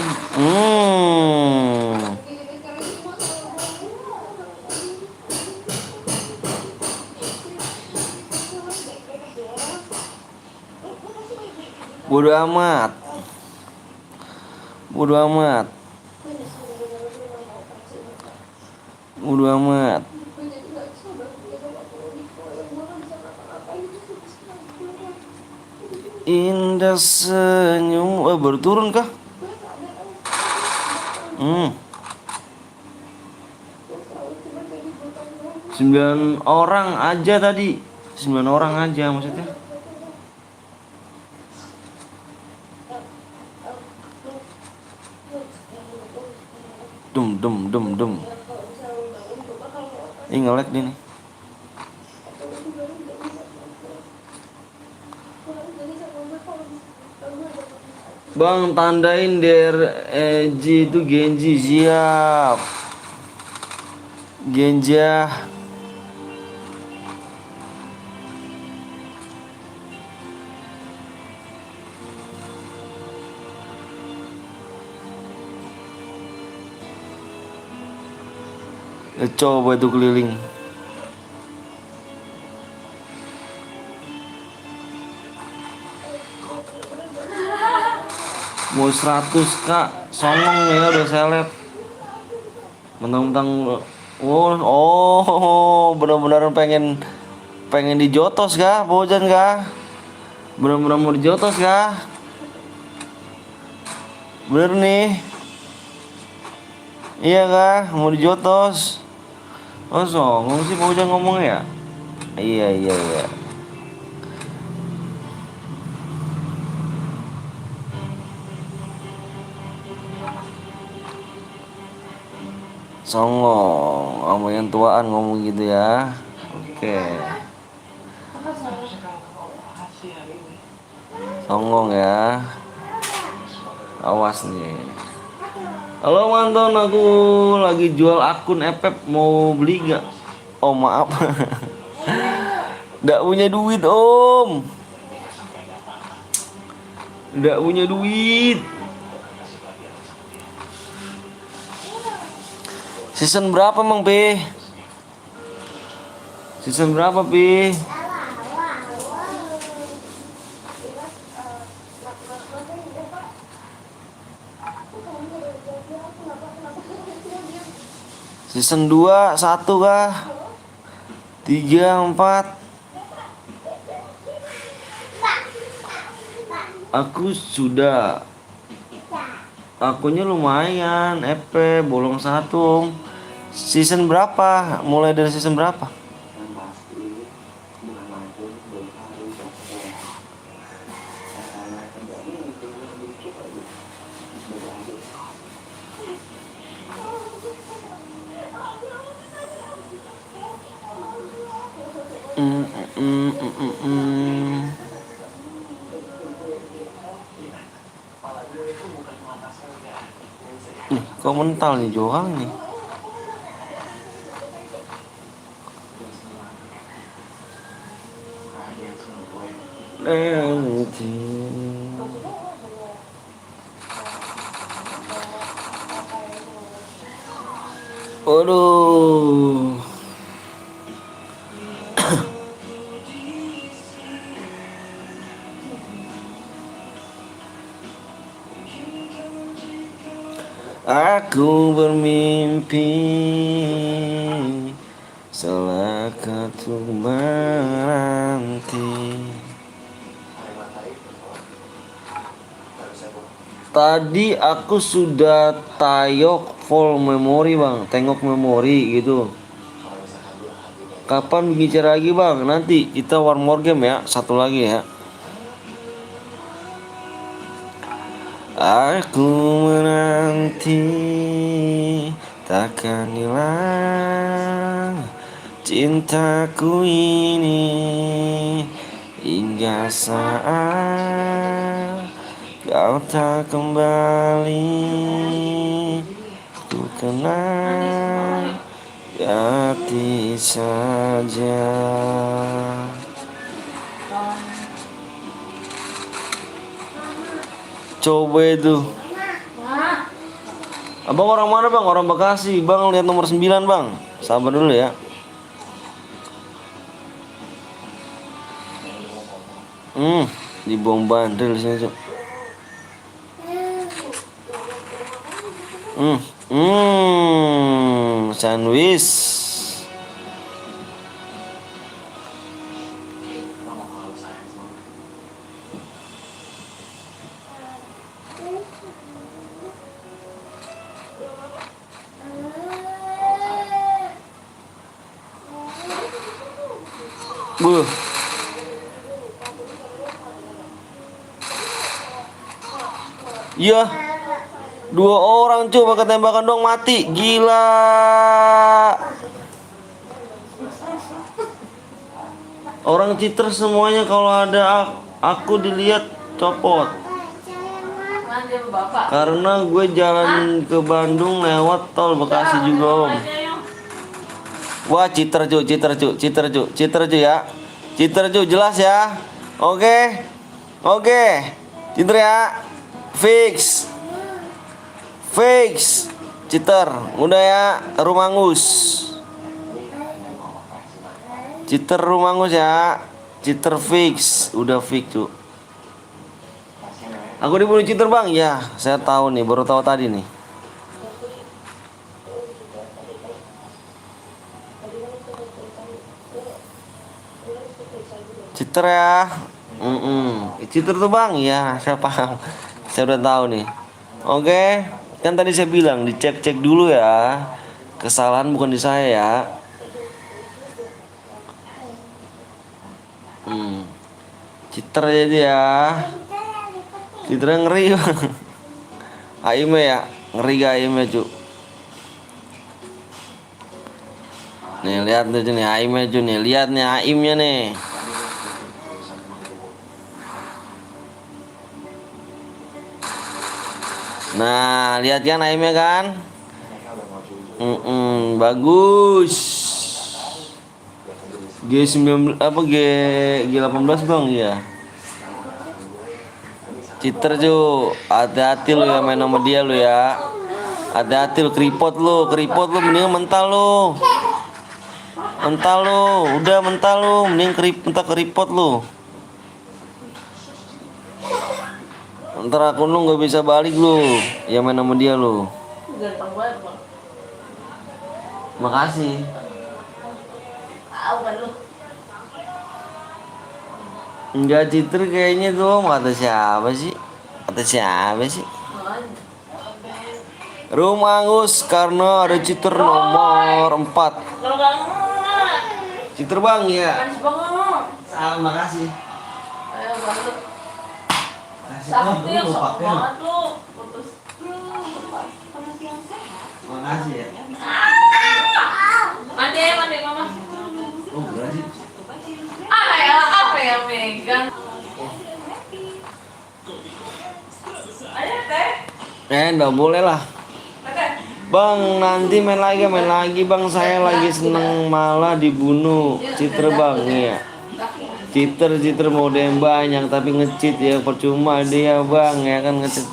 Bodo amat. Bodo amat. Bodo amat. Indah senyum. Baru turun kah? 9 orang aja tadi. 9 orang aja maksudnya. Dum. Ih nge-lag dia nih. Bang tandain DRG itu Genji, siap. Genja. Coba itu keliling. Mau 100 kak, songong ya udah seleb. Mentang-mentang benar-benar pengen dijotos kah, Bojan kah? Benar-benar mau dijotos kah? Bener nih. Iya kah, mau dijotos? Oh songong sih Bojan ngomong ya? Iya. Songong, sama yang tuaan ngomong gitu ya. Oke. Songong ya. Awas nih. Halo manton, aku lagi jual akun Epep, mau beli gak? Oh maaf. Nggak punya duit om. Nggak punya duit. Season berapa emang P? Season berapa P? Season 2, 1 kah? 3, 4. Aku sudah. Akunnya lumayan, EP bolong 1. Season berapa? Mulai dari season berapa? Mm-mm. Nih, kok mental nih Joang nih. Nanti. Waduh. Aku bermimpi selakatuk menanti. Tadi aku sudah tayok full memori bang, tengok memori gitu. Kapan bicara lagi bang? Nanti kita one more game ya, satu lagi ya. Aku menanti takkan hilang cintaku ini hingga saat kau tak kembali. Ku kenal hati saja. Coba itu. Abang orang mana bang? Orang Bekasi. Bang lihat nomor 9 bang. Sabar dulu ya. Di bom bandel sini cok. Sandwich. Buh. Iya. 2 orang coba ketembakan dong mati. Gila. Orang cheater semuanya kalau ada aku dilihat copot. Karena gue jalan ke Bandung lewat tol Bekasi juga om. Wah cheater cu ya. Cheater cu jelas ya. Oke. Cheater ya. Fix. Cheater. Udah ya. Rumangus. Cheater Rumangus ya. Cheater fix. Udah fix cu. Aku dibunuh cheater bang. Ya saya tahu nih. Baru tahu tadi nih. Cheater ya. Cheater tuh bang. Ya saya paham. Saya udah tahu nih. Oke. Kan tadi saya bilang dicek dulu ya. Kesalahan bukan di saya ya. Cheater jadi ya. Cheater ngeri bang. Aime ya. Ngeri gak Aime cu. Nih lihat tuh nih Aime cu nih. Lihat nih Aimnya nih. Nah, lihat kan aimnya kan? Bagus. G19 apa G18 bang ya. Cheater cu, hati-hati lu ya main sama dia lu ya. Hati-hati lu keripot lu mending mental lu. Udah mental lu, mending keripot lu. Ntar akun lu gak bisa balik lu. Ya main sama dia lu. Ganteng banget bang. Makasih. Bukan lu. Enggak cheater kayaknya tuh. Kata siapa sih? Rumangus karena ada cheater nomor 4. Kalau nggak nggak. Cheater bang ya. Manis banget. Salam makasih. Ayo bantu. Kasih Sakti yang lu sok pakai. banget lu. Putus. Makasih ya. Mandi mama. Oh berarti. Ya apa yang megang. Ayo teh. Nggak boleh lah. Teh. Bang, nanti main lagi bang. Saya lagi seneng malah dibunuh. Cheater bang, iya. Cheater mode yang banyak tapi nge-cheat ya percuma dia bang, ya kan nge-cheat.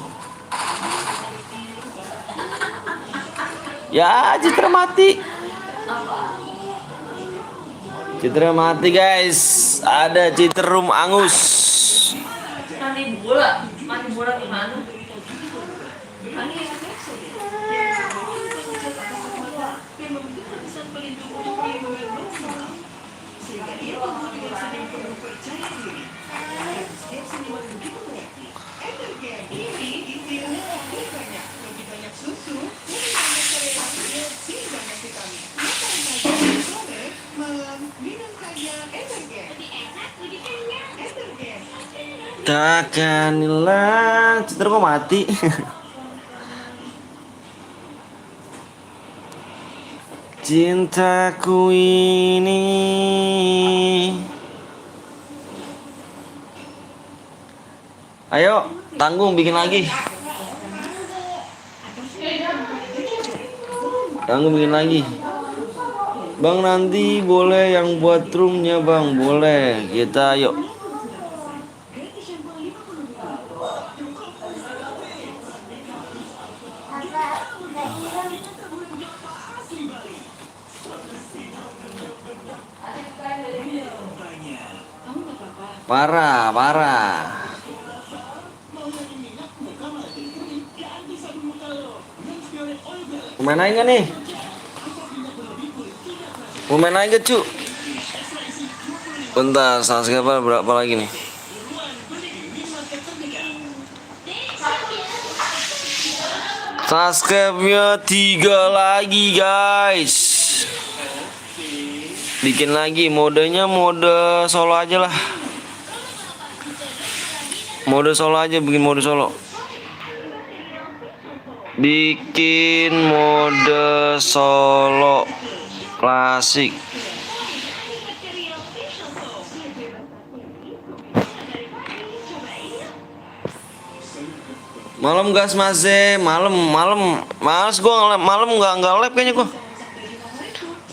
Ya, cheater mati. Cheater mati guys. Ada cheater room angus. Mandi bola gimana? Takkan hilang. Cheater kok mati. Cintaku ini. Ayo, tanggung bikin lagi. Tanggung bikin lagi. Bang, nanti boleh yang buat roomnya bang, boleh. Kita yuk. Parah. Mau main aja nih? Mau main aja cu? Bentar, subscriber berapa lagi nih? Subscribe-nya 3 lagi guys. Bikin lagi modenya mode solo aja lah. Mode solo aja, bikin mode solo. Bikin mode solo klasik. Malam gas Maze, malam males gua malam nggak live kayaknya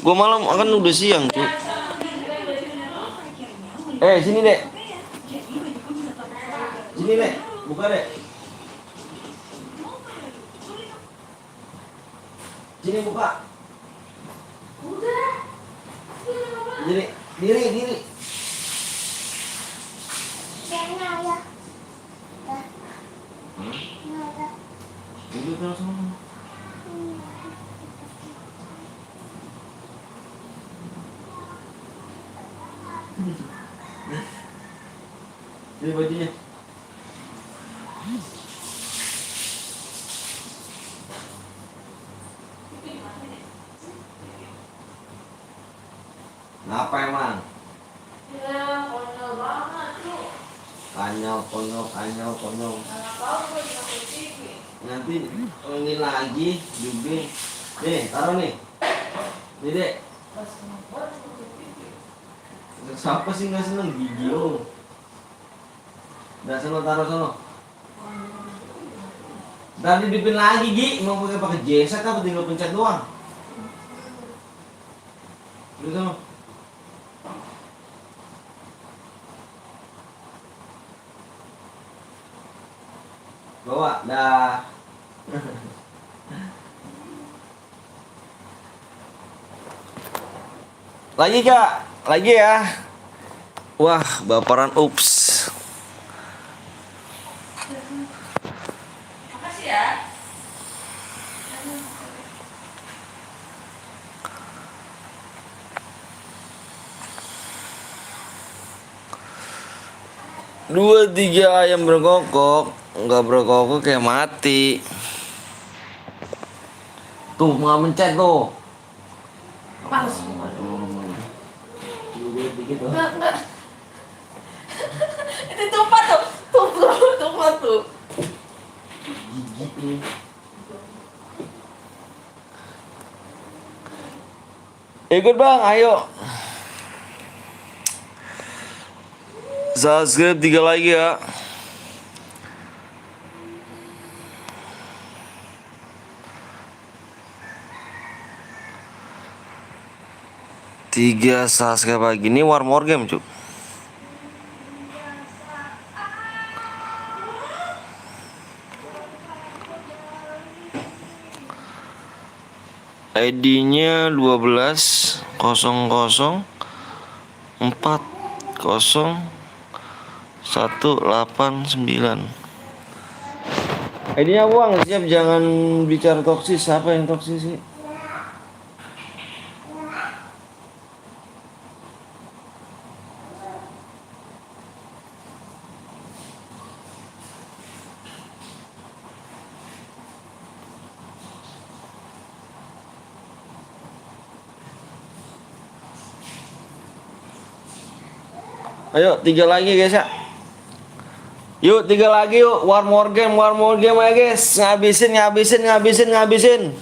gua malam akan udah siang cuy. Sini dek, buka dek, sini buka, diri. Duduk langsung. Ini bajunya. Ngapa emang? Ya, konyol banget tuh. Konyol. Tahu gue di TV. Nanti ini lagi juga. Nih, taruh nih. Nih, Dek. Siapa sih nggak seneng video? Udah sono taruh sono. Ntar didipin lagi Gi, mau pakai jasa apa tinggal pencet doang. Udah sono. Bawa, dah. Lagi Kak, lagi ya. Wah, baperan ups. Makasih ya. Dua tiga ayam berkokok, nggak berkokok kayak mati. Tuh nggak mencet tuh. Males. Enggak. Itu tumpah tuh. Tumpah tuh. Ikut bang, ayo. Subscribe 3 lagi ya. Tiga subscribe lagi. Ini War More Game cuk. ID-nya 12.00.40189. ID-nya Bang, siap jangan bicara toksis. Siapa yang toksis sih? Ayo 3 lagi guys ya. Yuk 3 lagi yuk. War More Game ya guys. Ngabisin. Ngabisin yang ngabisin.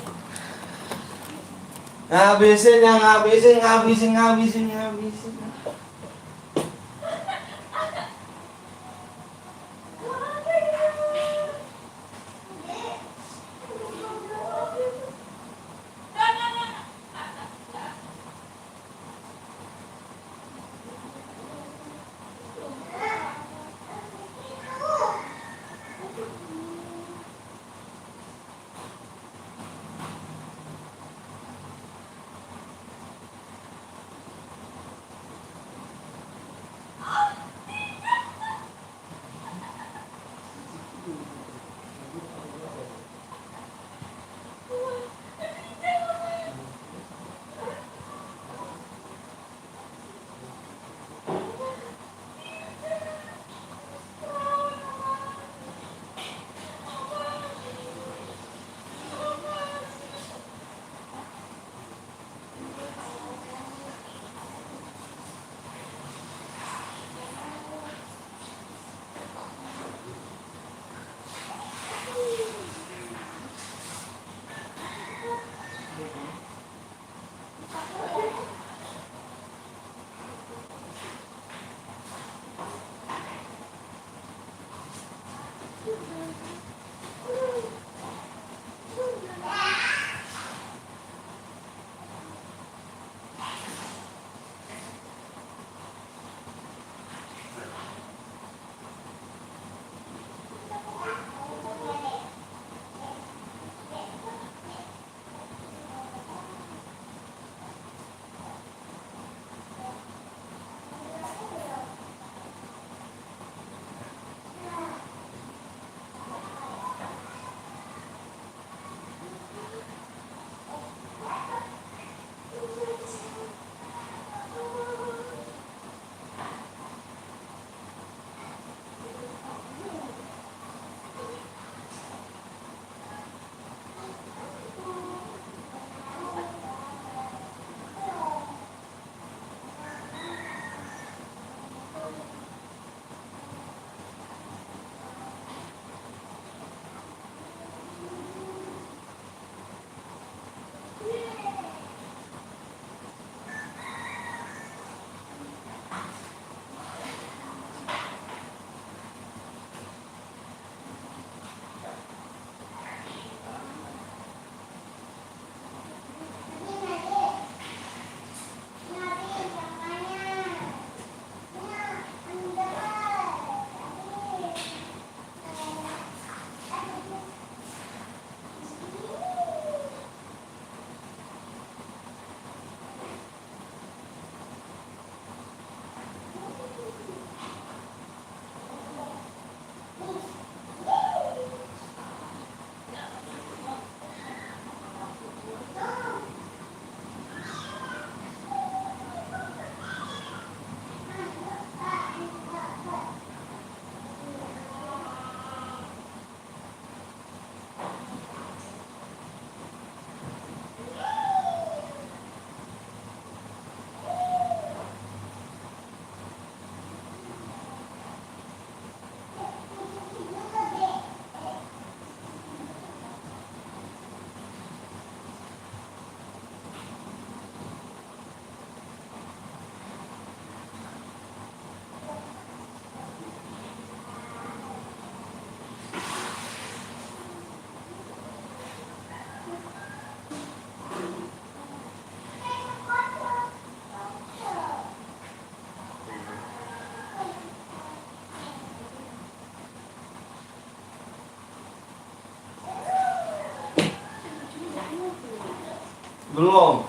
Belum.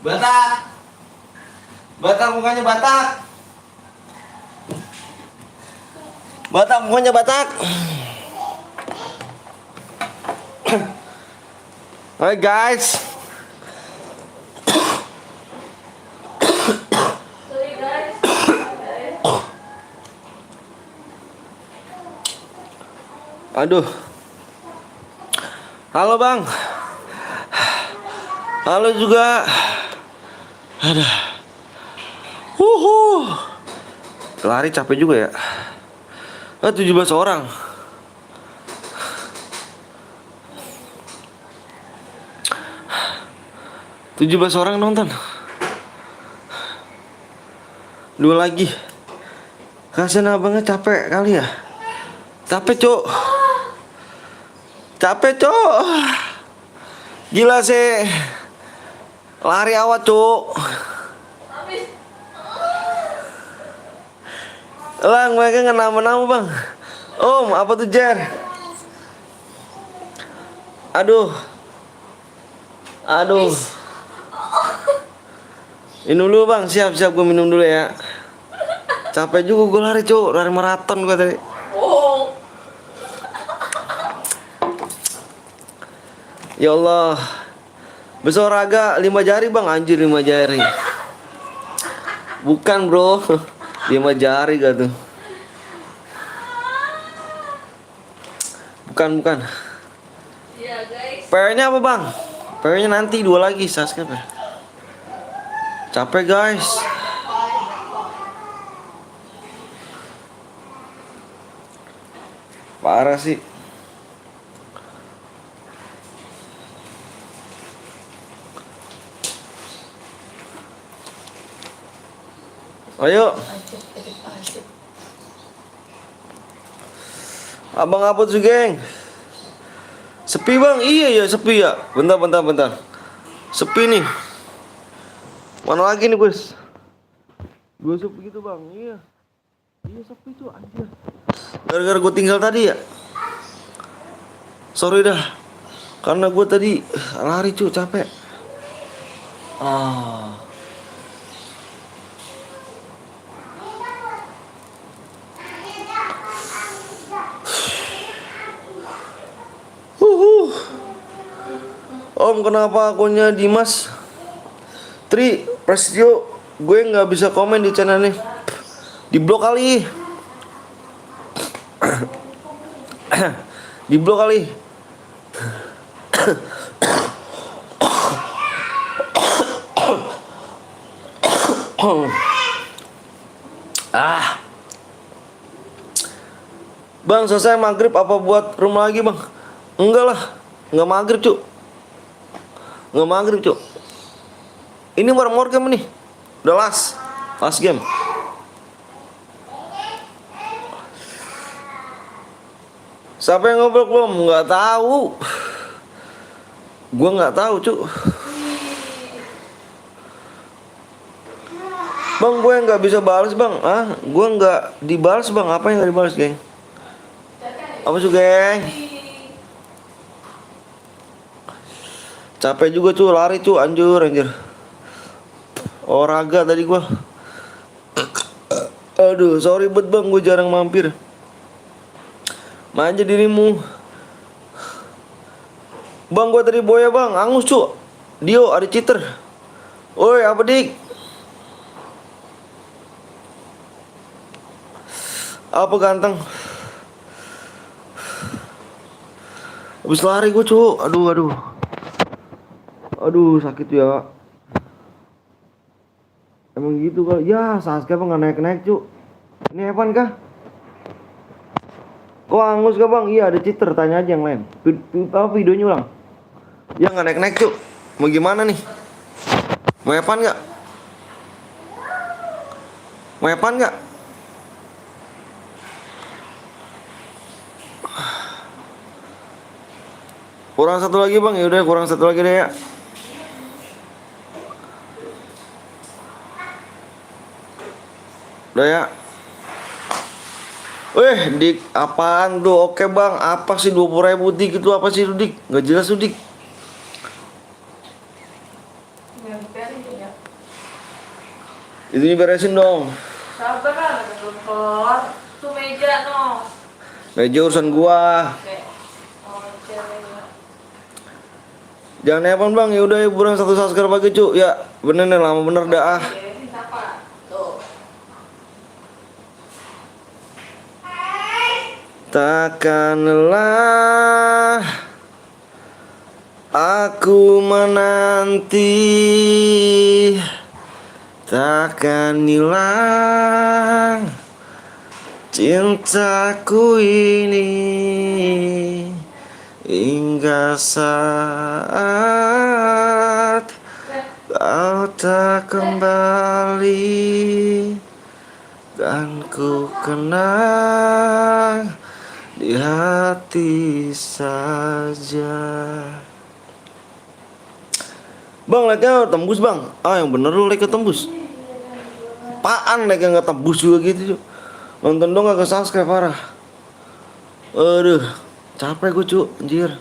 Batak. Batak mukanya Batak. Batak mukanya Batak. Hai guys. Sorry guys. Aduh. Halo Bang. Halo juga. Aduh. Lari capek juga ya. 17 orang. Tujuh belas orang nonton. 2 lagi. Kasian abangnya capek kali ya. Capek cok. Capek cok. Gila sih. Lari awat cok. Lang, mereka nggak nama-nama bang. Om, apa tuh Jer? Aduh. Aduh. Minum dulu bang, siap-siap gue minum dulu ya. Capek juga gue lari cuk, lari maraton gue tadi. Oh. Ya Allah. Besok olahraga 5 jari bang, anjir 5 jari. Bukan bro, 5 jari gak tuh. Bukan. Iya guys. PR-nya apa bang? PR-nya nanti 2 lagi, subscribe ya. Capek guys. Parah sih. Ayo. Abang apa tuh geng? Sepi bang? Iya ya sepi ya. Bentar. Sepi nih. Mana lagi nih bos? 2 sepi gitu bang. Iya sepi tuh anjir. Gara-gara gue tinggal tadi ya. Sorry dah. Karena gue tadi lari cuy capek. Om kenapa akunnya Dimas Tri Prasetyo gue nggak bisa komen di channel ini, di blok kali. Di blok kali. Bang selesai maghrib apa buat rumah lagi bang? Enggak lah, nggak maghrib cuk. Nggak maghrib cuk. Ini more game nih. Udah last game. Siapa yang ngobrol belum? Nggak tahu. Gua nggak tahu cuk. Bang gue nggak bisa balas bang. Gue nggak dibalas bang. Apa yang nggak dibalas geng? Apa sih geng? Capek juga cuy lari cuy anjir. Olahraga tadi gua. Aduh sorry bet bang gue jarang mampir. Manja dirimu. Bang gue tadi boya bang, angus cuy. Dio ada cheater. Oi apa dik? Apa ganteng? Habis lari gue cuy. Aduh sakit ya. Emang gitu kalau ya Sasuke apa nggak naik cuk. Ini Evan kah? Kok angus kah bang? Iya ada cheater, tanya aja yang lain. Apa videonya ulang? Ya nggak naik cuk. Mau gimana nih? Weapon nggak? Weapon nggak? Kurang satu lagi bang, yaudah kurang satu lagi deh ya. Udah ya. Dik, apaan tuh? Oke bang, apa sih 20.000 dik itu apa sih dik? Nggak jelas tuh dik. Itu beresin dong. Sabar lah, belum kelar. Tuh meja no. Meja urusan gua. Oke. Oh, meja. Jangan nepon bang, yaudah ya buruan 1 subscribe lagi cu. Ya bener nih lama bener dah. Ini siapa? Tuh. Takkan lelah aku menanti, takkan hilang cintaku ini hingga saat kau tak kembali dan ku kenang di hati saja. Bang, like-nya tembus bang. Ah yang bener lu like-nya tembus. Apaan like-nya gak tembus juga gitu cu. Nonton dong gak subscribe parah. Aduh, capek gue cu, anjir.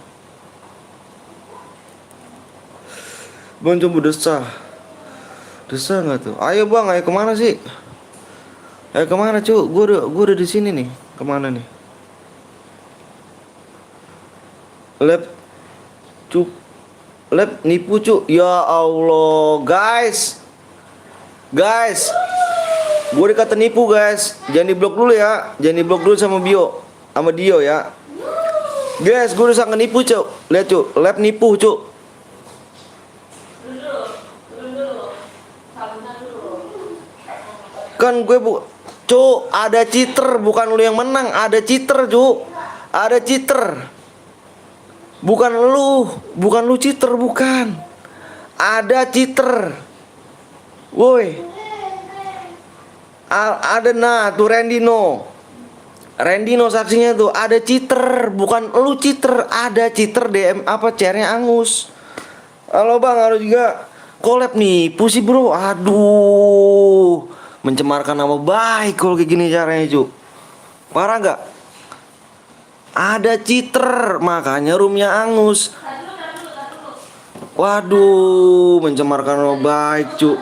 Bang coba desah. Desah gak tuh? Ayo bang, ayo kemana sih? Ayo kemana cu? Gue udah di sini nih. Kemana nih? Lab nipu cu. Ya Allah guys, gue dikata nipu guys. Jangan diblok dulu ya. Jangan diblok dulu sama Dio ya. Guys, gue udah sangat nipu cu. Lihat cu, lab nipu cu. Kan gue cu, ada cheater, bukan lu yang menang. Ada cheater cu. Ada cheater. Bukan lu cheater, bukan. Ada cheater. Woi. Ada nah tuh Rendino saksinya tuh. Ada cheater, bukan lu cheater. Ada cheater DM apa chairnya Angus. Halo bang, harus juga collab nih. Pusi bro, aduh. Mencemarkan nama baik kalau kayak gini caranya cu. Parah gak? Ada cheater, makanya roomnya Angus. Waduh, mencemarkan nama baik cu.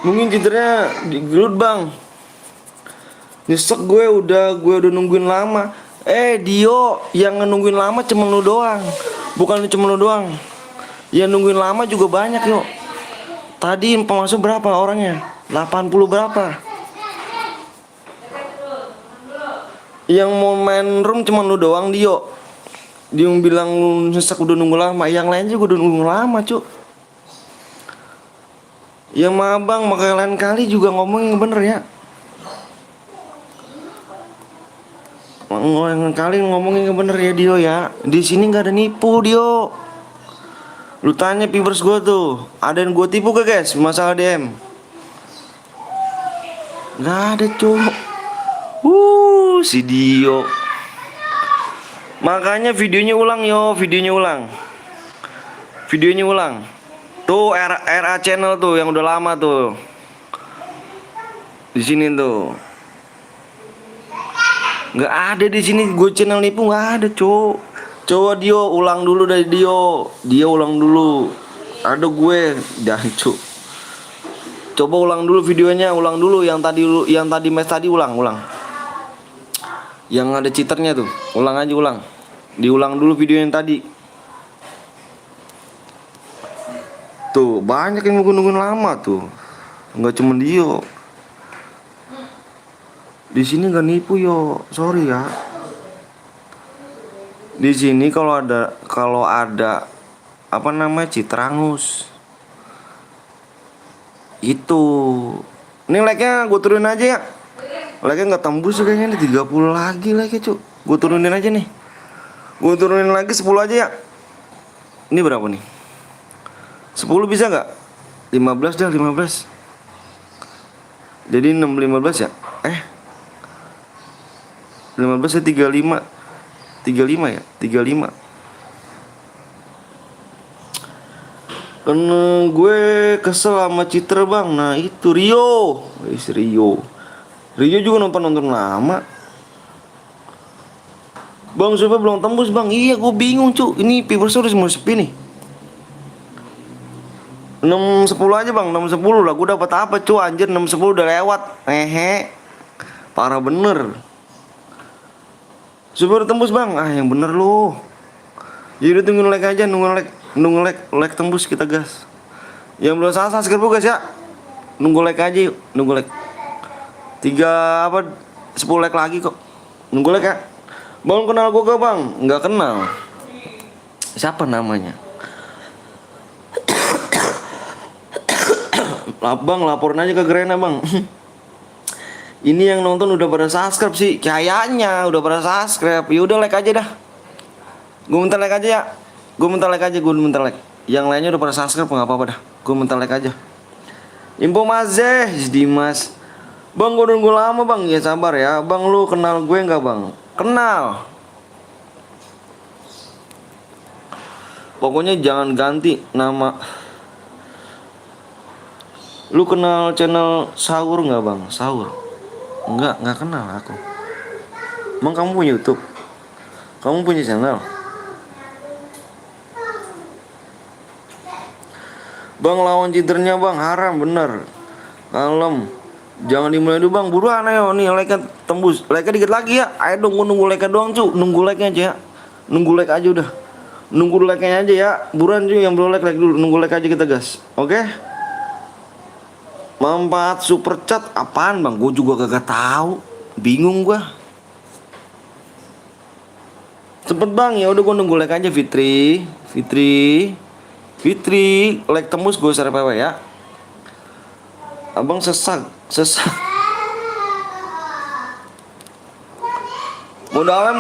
Mungkin cheaternya digelut bang. Nyesek gue udah nungguin lama. Dio, yang nungguin lama cuma lu doang. Bukan cuma lu doang. Yang nungguin lama juga banyak yuk. Tadi pemasuk berapa orangnya? 80 berapa? Yang mau main room cuma lu doang Dio. Dia bilang lu nyesek udah nunggu lama. Yang lain juga udah nunggu lama cu. Yang mabang makanya lain kali juga ngomongin bener ya. Lain kali ngomongin bener ya Dio ya. Di sini nggak ada nipu Dio. Lu tanya viewers gue tuh, ada yang gue tipu gak guys masalah DM? Nggak ada cu. Si Dio. Makanya videonya ulang yo, videonya ulang. Tuh RA channel tuh yang udah lama tuh. Di sini tuh. Nggak ada di sini gue channel nipu, nggak ada cu. Coba Dio ulang dulu dari Dio. Dia ulang dulu. Ada gue dan cu. Coba ulang dulu videonya, ulang dulu yang tadi mes tadi ulang. Yang ada cheaternya tuh, ulang aja ulang. Diulang dulu video yang tadi. Tuh, banyak yang nungguin lama tuh. Enggak cuma Dio. Di sini nggak nipu yo, sorry ya. Di sini kalau ada apa namanya Citrangus. Itu. Ini like-nya gue turunin aja ya. Like-nya nggak tembus kayaknya nih 30 lagi like-nya cu. Gue turunin aja nih. Gue turunin lagi 10 aja ya. Ini berapa nih? 10 bisa nggak? 15 dah, 15. Jadi 6 15 ya? 15 ya 35. 35 ya? 35. Karena gue kesel sama Citra bang. Nah itu Rio. Rio juga nonton lama. Bang Supaya belum tembus bang. Iya gue bingung cu. Ini viewersnya udah mau sepi nih. 610 aja bang. 610 lah. Gue dapat apa cu anjir. 610 udah lewat. Parah bener. Supaya udah tembus bang. Yang bener lu. Jadi udah tunggu like aja. Nunggu like tembus kita gas. Yang belum subscribe guys ya. Nunggu like aja yuk. Nunggu like 10 like lagi kok. Nunggu like ya. Bang kenal gue gak bang? Nggak kenal. Siapa namanya? Bang laporin aja ke Grena bang. Ini yang nonton udah pada subscribe sih. Kayaknya udah pada subscribe. Ya udah like aja dah. Gue minta like aja ya. Gue minta like. Yang lainnya udah pada subscribe nggak apa-apa dah. Gue minta like aja. Info Mazeh Dimas. Bang gue nunggu lama bang. Ya sabar ya. Bang lu kenal gue nggak bang? Kenal. Pokoknya jangan ganti nama. Lu kenal channel Sahur nggak bang? Sahur? Nggak kenal aku. Emang kamu punya YouTube? Kamu punya channel? Bang lawan Citranya bang haram bener. Kalem. Jangan dimulai dulu bang. Buruan ayo nih like tembus. Like dikit lagi ya. Ayo dong nunggu like doang cu. Nunggu like aja ya. Nunggu like aja udah. Nunggu like nya aja ya. Buruan cu yang belum like dulu. Nunggu like aja kita gas. Oke? Manfaat super chat apaan bang? Gue juga kagak tahu. Bingung gue. Cepet bang ya udah gue nunggu like aja Fitri. Like tembus gue share PW ya. Abang sesak. Muda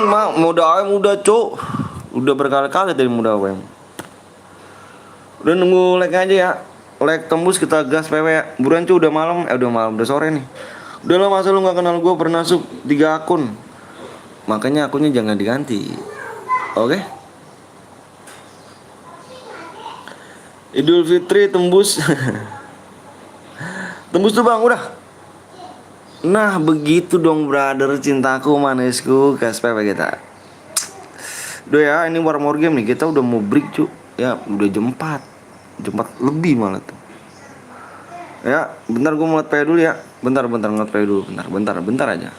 awem udah cuk. Udah berkali-kali dari muda awem. Udah nunggu like aja ya. Like tembus kita gas PW ya. Buruan cu udah malam udah sore nih. Udah lah masa lu gak kenal gue pernah sub 3 akun. Makanya akunnya jangan diganti. Oke? Idul Fitri tembus. Tembus tuh bang udah. Nah begitu dong brother cintaku manisku. Gas PW kita. Udah ya ini war more game nih. Kita udah mau break cu. Ya udah jam 4 lebih malah tuh. Ya bentar gue mau PW dulu ya. Bentar nge PW dulu. Bentar aja.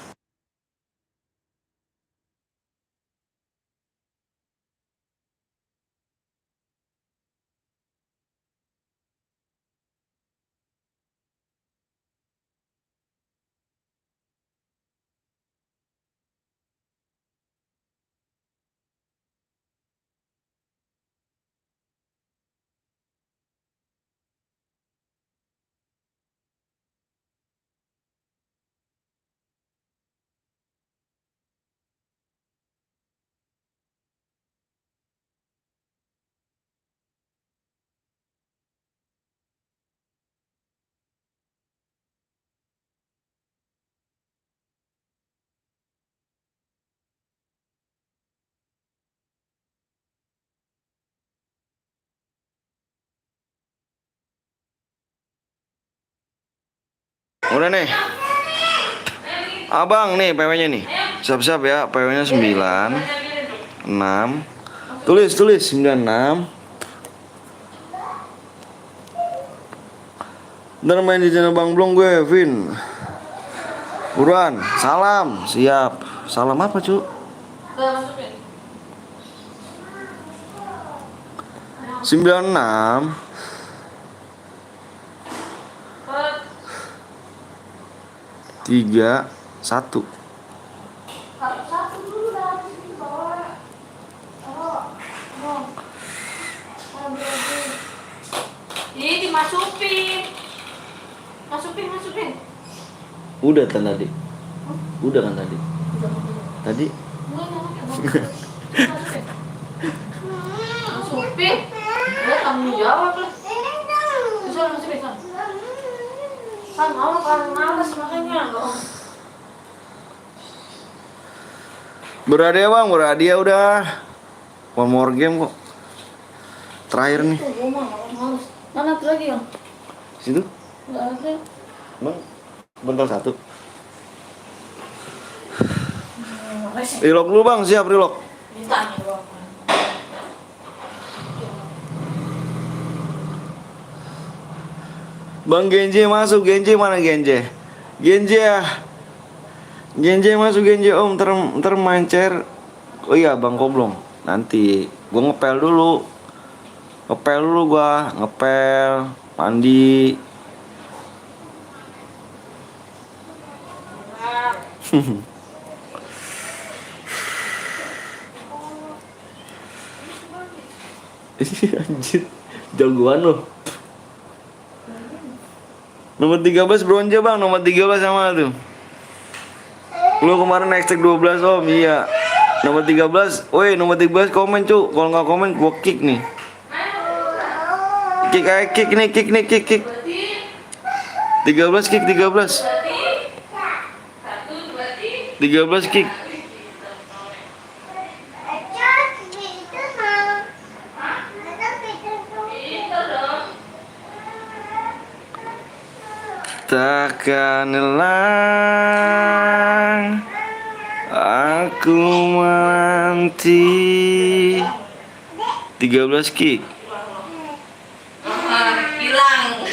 Udah nih. Abang nih PW-nya nih. Siap-siap ya. PW-nya 9 6. Tulis 96. Ntar main di channel Bang Blong gue, Vin. Buruan, salam, siap. Salam apa cu? 96 3 1. Ini dimasukin. Masukin. Udah kan tadi? Udah kan tadi? Tadi? Masukin. Udah tanggung jawab lah. Kan mau kan males makanya loh. Berhadiah bang, berhadiah udah. One more game kok. Terakhir nih. Tuh, gua mah males. Mana tuh lagi yang? Situ. Enggak ada. Bang, bentar satu. Males. Relock dulu bang, siap relock. Ditanya doang. Bang Genje masuk, Genje mana Genje? Genje ya. Genje masuk Genje om, ntar main chair. Oh iya bang Koblong, nanti gua ngepel dulu. Ngepel dulu gua, ngepel, mandi. Anjir, jagoan lo. Nomor 13 bronze bang, nomor 13 sama tuh. Lu kemarin hashtag 12 om, iya. Nomor 13, woi nomor 13 komen cu. Kalau nggak komen gua kick nih. Kick aja, kick nih, kick nih, kick, kick. 13 kick, 13. 13 kick. Takkan hilang aku menanti. 13 kick. Hilang.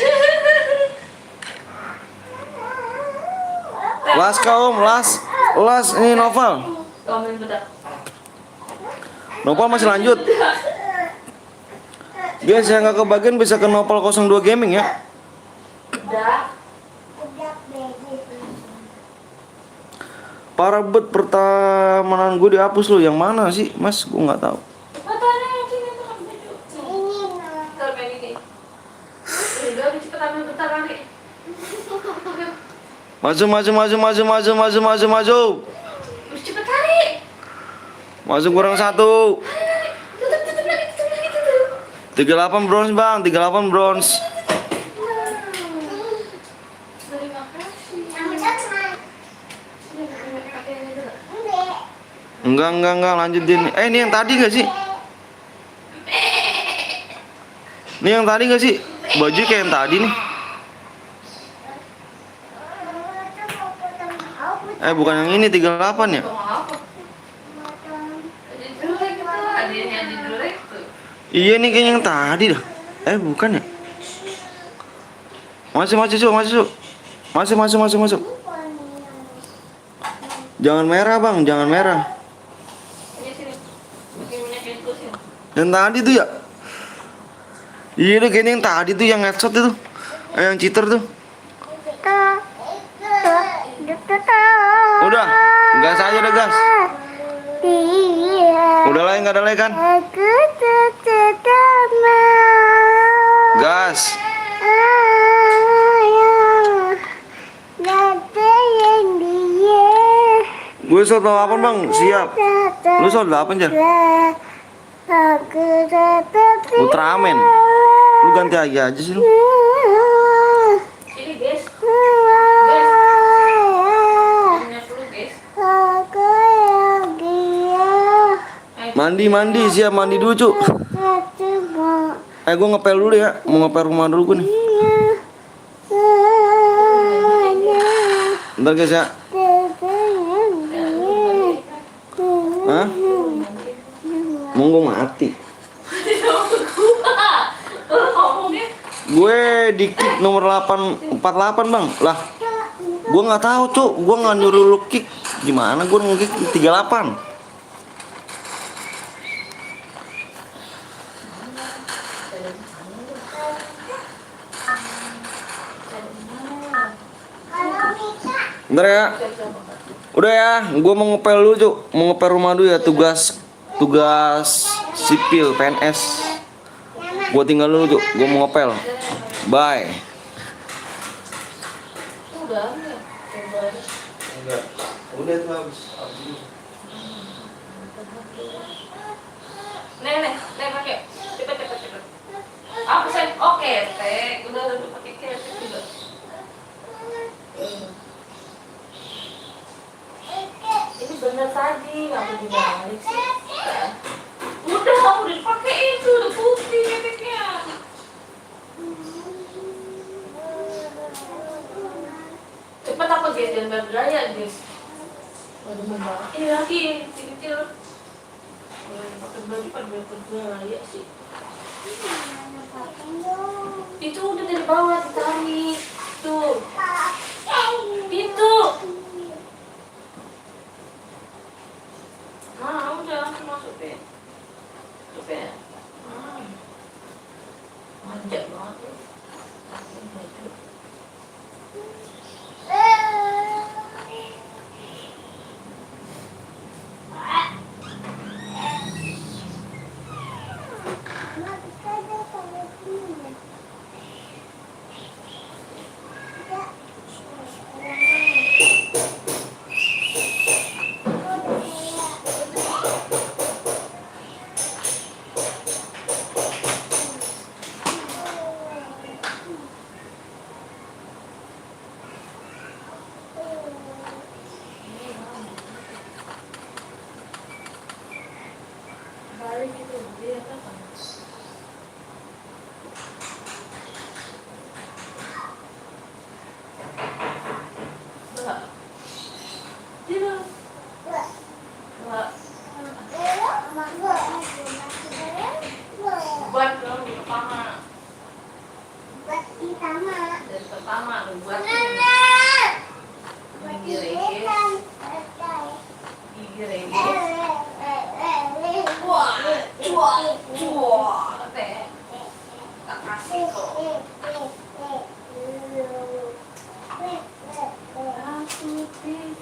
Las kau om, las ini Noval. Komen bedak. Noval masih lanjut. Guys, yang nggak kebagian bisa ke Noval 02 Gaming ya. Bedak. Para bet pertemanan gue dihapus lo, yang mana sih mas? Gue nggak tahu. Matanya yang sini tuh kan baju. Kalau pengen kayak. Udah cepetan bentar kali. Maju. Cepet kali. Masuk kurang 1. 38 bronze bang, 38 bronze. Terima kasih. Enggak, lanjutin. Ini yang tadi gak sih? Ini yang tadi gak sih? Baju kayak yang tadi nih. Bukan yang ini, 38 ya? Iya nih kayaknya yang tadi dah. Bukan ya? Masuk. Masuk. Jangan merah bang, jangan merah. Yang tadi tuh ya? Iya deh kayaknya yang tadi tuh, yang headshot itu. Yang cheater tuh. Udah, gas aja deh gas. Udah lah, nggak ada lagi kan? Gas. Gue shot 8 bang, siap. Lu shot 8 aja. Ultraman. Lu ganti aja sih lu. Ini guys. Punya flu guys. Mandi, siap mandi dulu cu. Gue ngepel dulu ya, mau ngepel rumah dulu gue nih. Bentar guys ya. Hah? Mau gue mati. Gue di kick nomor 48 bang. Lah, gue nggak tahu cu, gue nggak nyuruh lu kick. Gimana gue nge-kick 38? Bentar ya. Udah ya, gue mau ngepel dulu cu. Mau ngepel rumah dulu ya, tugas sipil PNS. Gue tinggal dulu cu, gue mau ngepel. Bye. Udah tuh habis. Nih pakai. Cepet. Apa sih? Oke, teh. Udah pakai ketek juga. Ini bener tadi, kamu dibalik sih. Udah dipakai itu, udah putih bebeknya. Cepat apa guys, jangan berdaya guys. Ini lagi, kecil-kecil. Pakai baju pada berdaya sih. Itu udah dari bawah ditarik. Tuh. Itu. Nah, udah langsung masukin. Masukin. Manja banget. Balik itu, dia apa? Buat dong di pertama. Dari pertama lu buat gigi regis. Wah, teh. Tak kasih kok. Aku pilih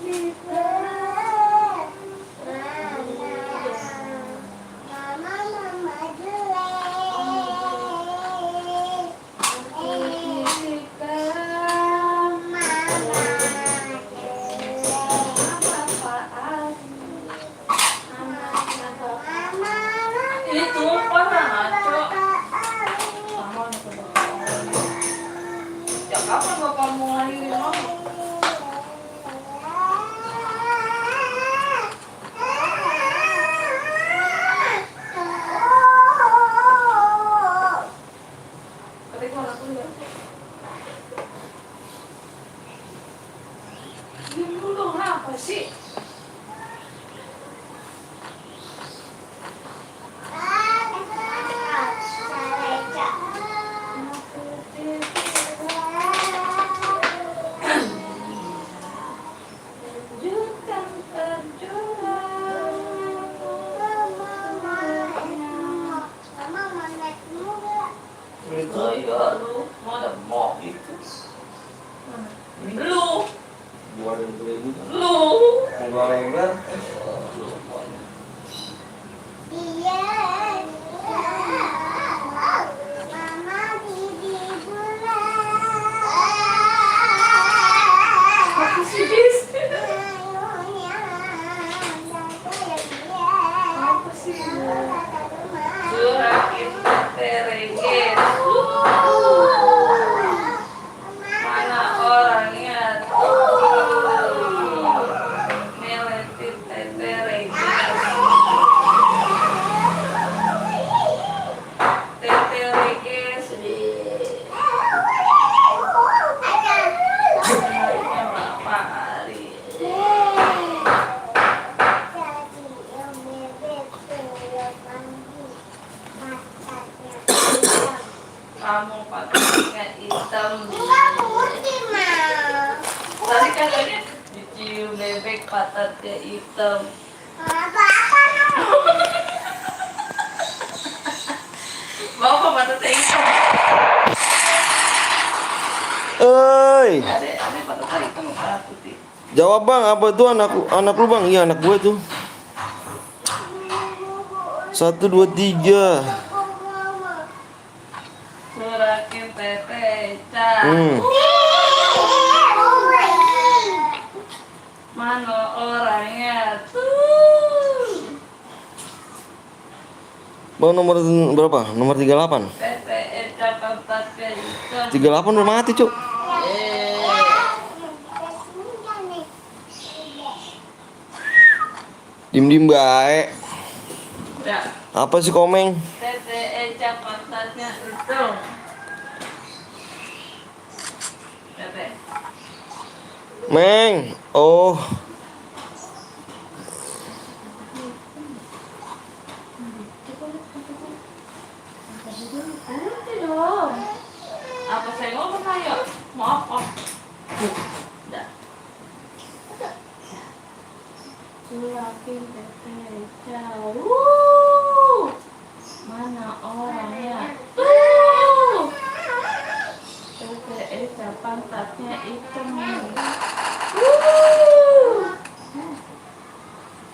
ini tumpah ngaco. Ya kapan bapak mau ngelahirin kamu? Tapi kalau aku lihat, diam dulu, kenapa sih? Iya, lu mau ada mau gitu. Lu, Buat yang beli ini. lu. Dua lebar. Apa sih, bis? Apa sih? Surat kita terengget. Mana orangnya tuh? Meletit terengget. Terengget sedih. Anaknya Bapak Ari. Kamu pakai hitam. Tadi katanya dicium bebek patatnya hitam. Bapak patatnya hitam. Oi, Ada patatnya hitam apa putih? jawab bang, apa itu anak lu bang? Iya anak gue tuh. 1, 2, 3. Surakin tete ca. Mana orangnya tuh? Bang nomor berapa? Nomor 38. Tete ca patatnya hitam. 38 udah mati cuk. Dim baik. Ya. Apa sih Komeng? Tete Eca pantatnya itu. Tete. Meng. Oh. Berhenti dong. Apa saya ngomong ayo? Maaf, Om. Udah. Suapin Tete Eca. Mana orangnya? Tete Eca pantatnya hitam.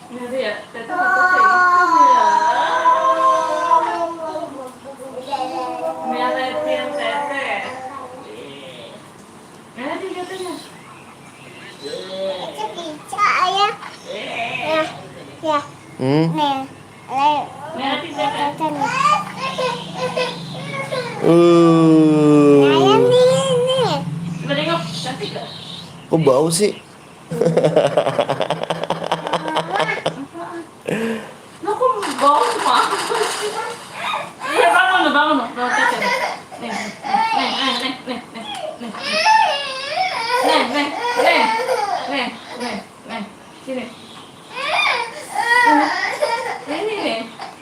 Ini dia, Tete pantatnya hitam ya. Meletin Tete. Meletin katanya. Meletin Tete. Coba tengok, cantik gak? Kok bau sih? Lo kok bau semua? Iya bangun Tete. Nih. Sini. Ini.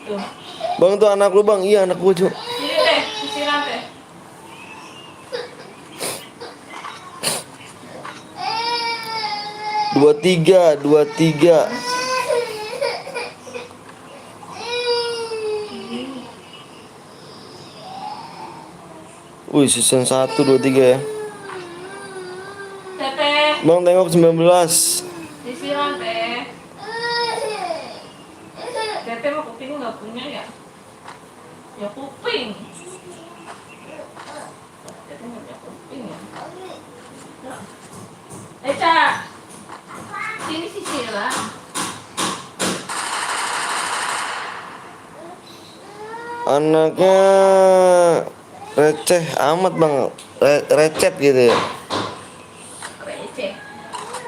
Tuh. Bang tuh anak lu bang, iya anak gua cu. Sini Teh, sisiran Teh. Dua tiga. Wih, season 1, 2, 3 ya. Tete, Bang tengok 19. sisiran Teh. Tete mah kuping nggak punya ya? Ya kuping. Tete nggak punya kuping ya? Eca, sini sisiran. Anaknya receh amat bang, recep gitu ya. Receh,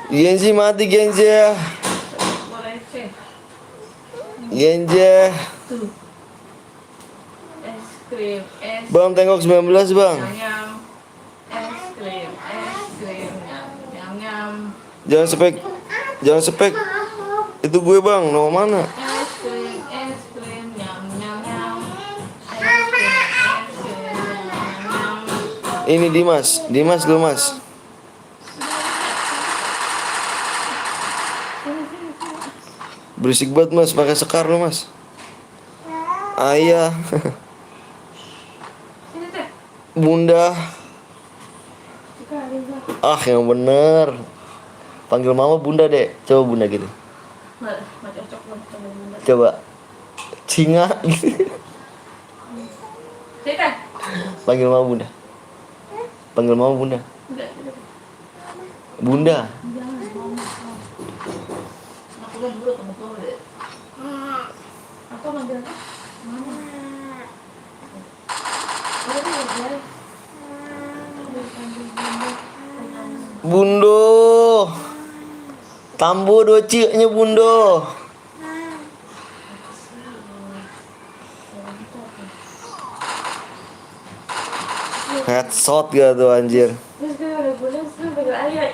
Genji mati Genji ya. gua receh. Genji. Tuh. Es krim. Bang tengok 19 bang. Nyam. Es krim. Nyam. Jangan spek. Itu gue bang, nomor mana? Es krim. Nyam. Es krim. Nyam. Ini Dimas lu mas. Berisik banget mas, pakai sekar lu mas. Ayah. Sini Teh. Bunda. Ah yang bener. Panggil mama bunda deh. Coba bunda gitu. Nggak cocok loh sama bunda. Coba. Singa. Sini Teh. Panggil mama bunda. Panggil mama bunda. Udah. Bunda. Jangan ngomong. Aku kan dulu kamu tahu deh. Apa manggil? Mana? Oh, dia. Bundo. Tambo 2 ciknya Bundo. Headshot gak tuh anjir. Terus dia udah bulan terus panggil ayah.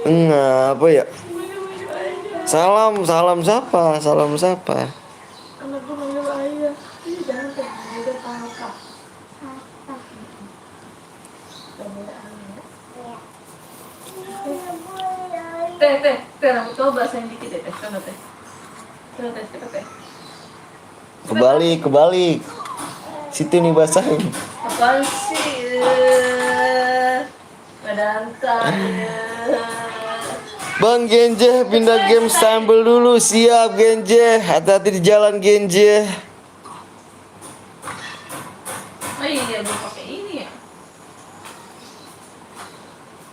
Enggak, apa ya? Salam siapa? Anak gue manggil ayah. Ih, jangan Teh, manggil apa? Teh, rambut kau basahin dikit ya Teh, sana Teh. Sana Teh, cepat Teh. Kebalik. Situ nih basahin. Apaan sih? Ngedantar. Bang Genje pindah game sambil dulu. Siap Genje. Hati-hati di jalan Genje. Oh iya, belum pakai ini ya.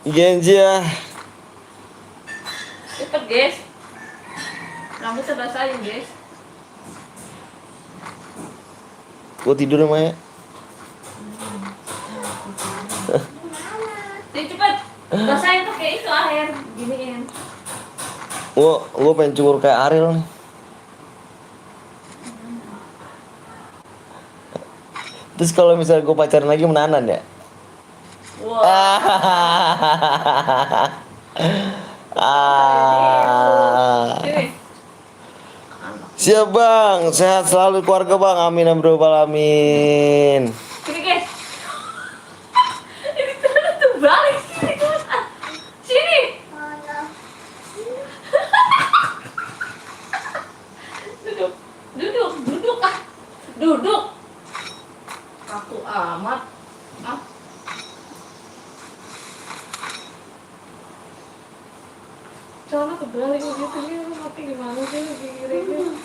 Genje. Cepet guys. Rambutnya basahin guys. Gua tidur sama ya. Cepet. Basahin pakai itu air, giniin. Gua pengen cukur kayak Ariel nih. Terus kalau misalnya gue pacaran lagi menanan ya? Wah. Sini. Siap bang, sehat selalu keluarga bang, amin amin alamin. Sini guys. Ini tuh balik sini guys. Sini. Duduk, duduk ah, duduk. Aku amat. Ah. Soalnya kebalik gitu nih, mati gimana sih gini-gini.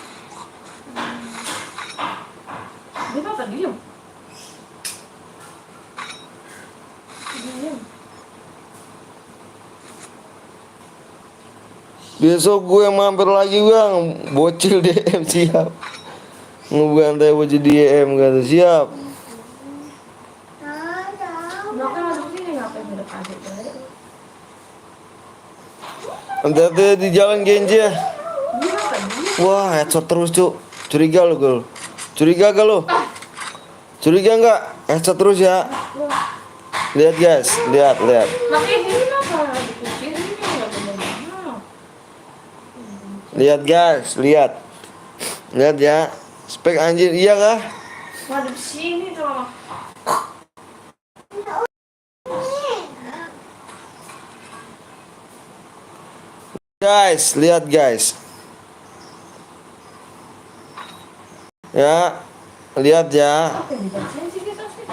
Dia apa diem? Diem. Besok gue mampir lagi bang, bocil DM siap. Ngebantai bocil DM kata siap. Belakang masuk sini ngapain udah kaget ya? Hati-hati di jalan Genji ya. Dia apa diem? Wah headshot terus cuk. Curiga lu gue. Curiga gak lu? Curiga nggak? Headshot terus ya. Lihat guys, lihat. Makanya ini apa? Dikucing ini nggak bener-bener. Lihat guys, lihat. Lihat ya. Spek anjir iya kah? Madep sini tuh. Guys, lihat guys. Ya, lihat ya. Apa yang dibacain sih kita sih?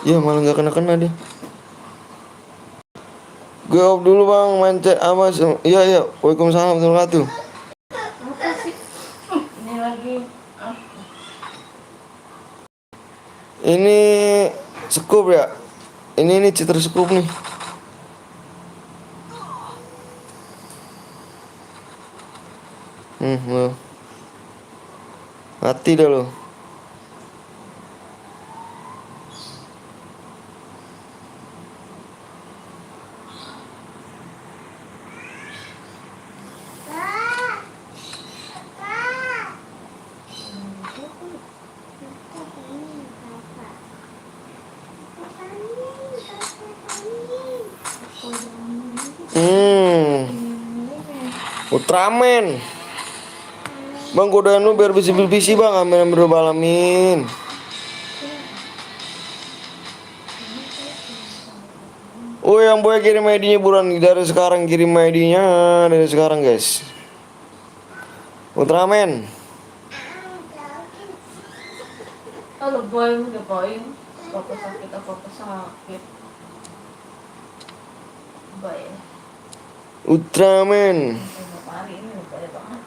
Ya malah nggak kena dia. Gue off dulu bang, main cek awas. Iya. Waalaikumsalam warahmatullahi wabarakatuh. Apa sih? Ini lagi. Ah. Ini scoop ya. Ini citra scoop nih. Lo. Mati dah lo. Ultraman. Bang godain lu biar bisa visi bang. Amin amin rabbal alamin. Oh yang boleh kirim ID-nya buruan dari sekarang, kirim ID-nya dari sekarang guys. Ultraman. Kalau boy udah poin, apa sakit. Boy. Ultraman. Hari ini lupa ya banget.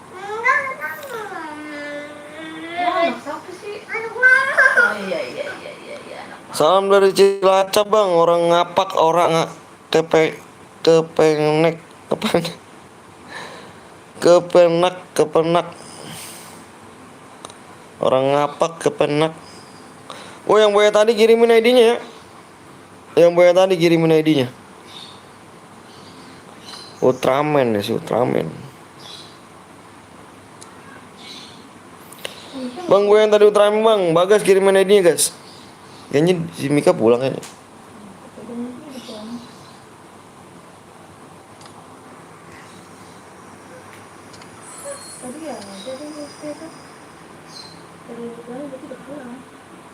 Ya, siapa sih? Oh iya. Anak Salam dari Cilacap bang. Orang ngapak, orang kepenak. Orang ngapak kepenak. Oh yang boya tadi kirimin ID-nya ya. Ultraman ya si Ultraman. Bang gue yang tadi Ultraman bang. Bagas kirimin ID-nya guys. Kayaknya si Mika pulang kayaknya.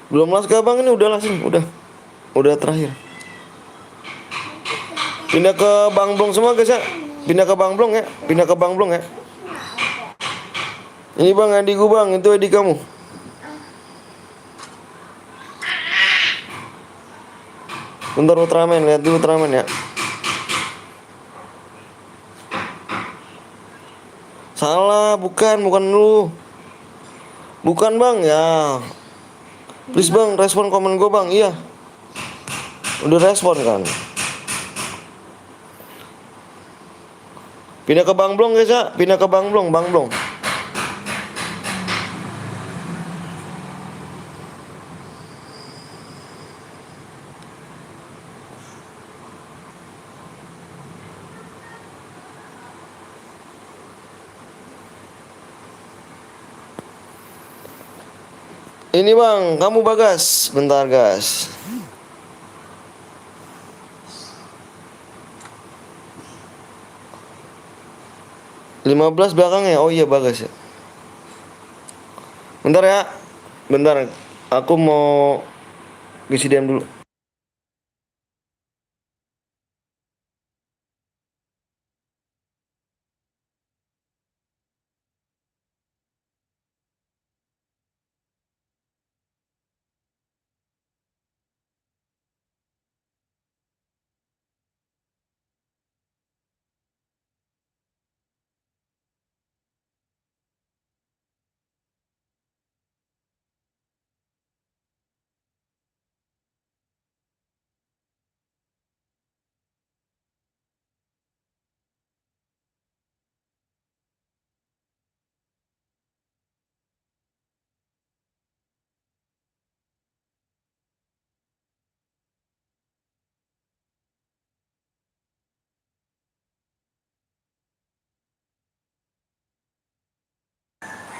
Belum laskar bang, ini udah langsung, udah terakhir. Pindah ke Bang Blong semua guys ya. Pindah ke Bang Blong ya. Ini bang ID gue bang, itu ID kamu. Bentar Ultraman, lihat dulu Ultraman ya. Salah, bukan lu. Bukan bang ya. Please bang, respon komen gue bang, iya. Udah respon kan. Pindah ke Bang Blong guys ya. Pindah ke Bang Blong, Bang Blong. Ini bang, kamu Bagas. Bentar gas. Lima belas belakangnya. Oh iya Bagas ya. Bentar ya. Bentar. Aku mau isi DM dulu.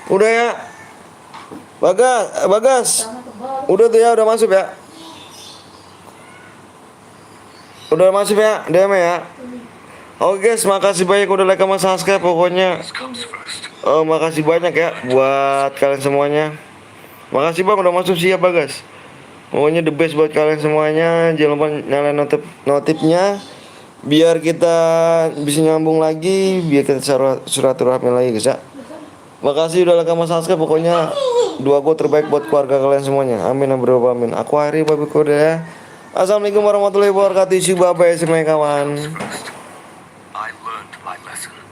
Udah ya. Bagas, Bagas. Udah tuh ya, udah masuk ya. Udah masuk ya, DM ya. Oke guys, makasih banyak udah like sama subscribe pokoknya. This comes first. Makasih banyak ya buat kalian semuanya. Makasih bang udah masuk siap Bagas. Pokoknya the best buat kalian semuanya. Jangan lupa nyalain notifnya biar kita bisa nyambung lagi, biar kita silaturahmi lagi guys ya. Makasih udah like sama subscribe pokoknya. Doaku terbaik buat keluarga kalian semuanya. Amin amin. Aku akhiri babi kode ya. Assalamualaikum warahmatullahi wabarakatuh. Bye bye semuanya kawan.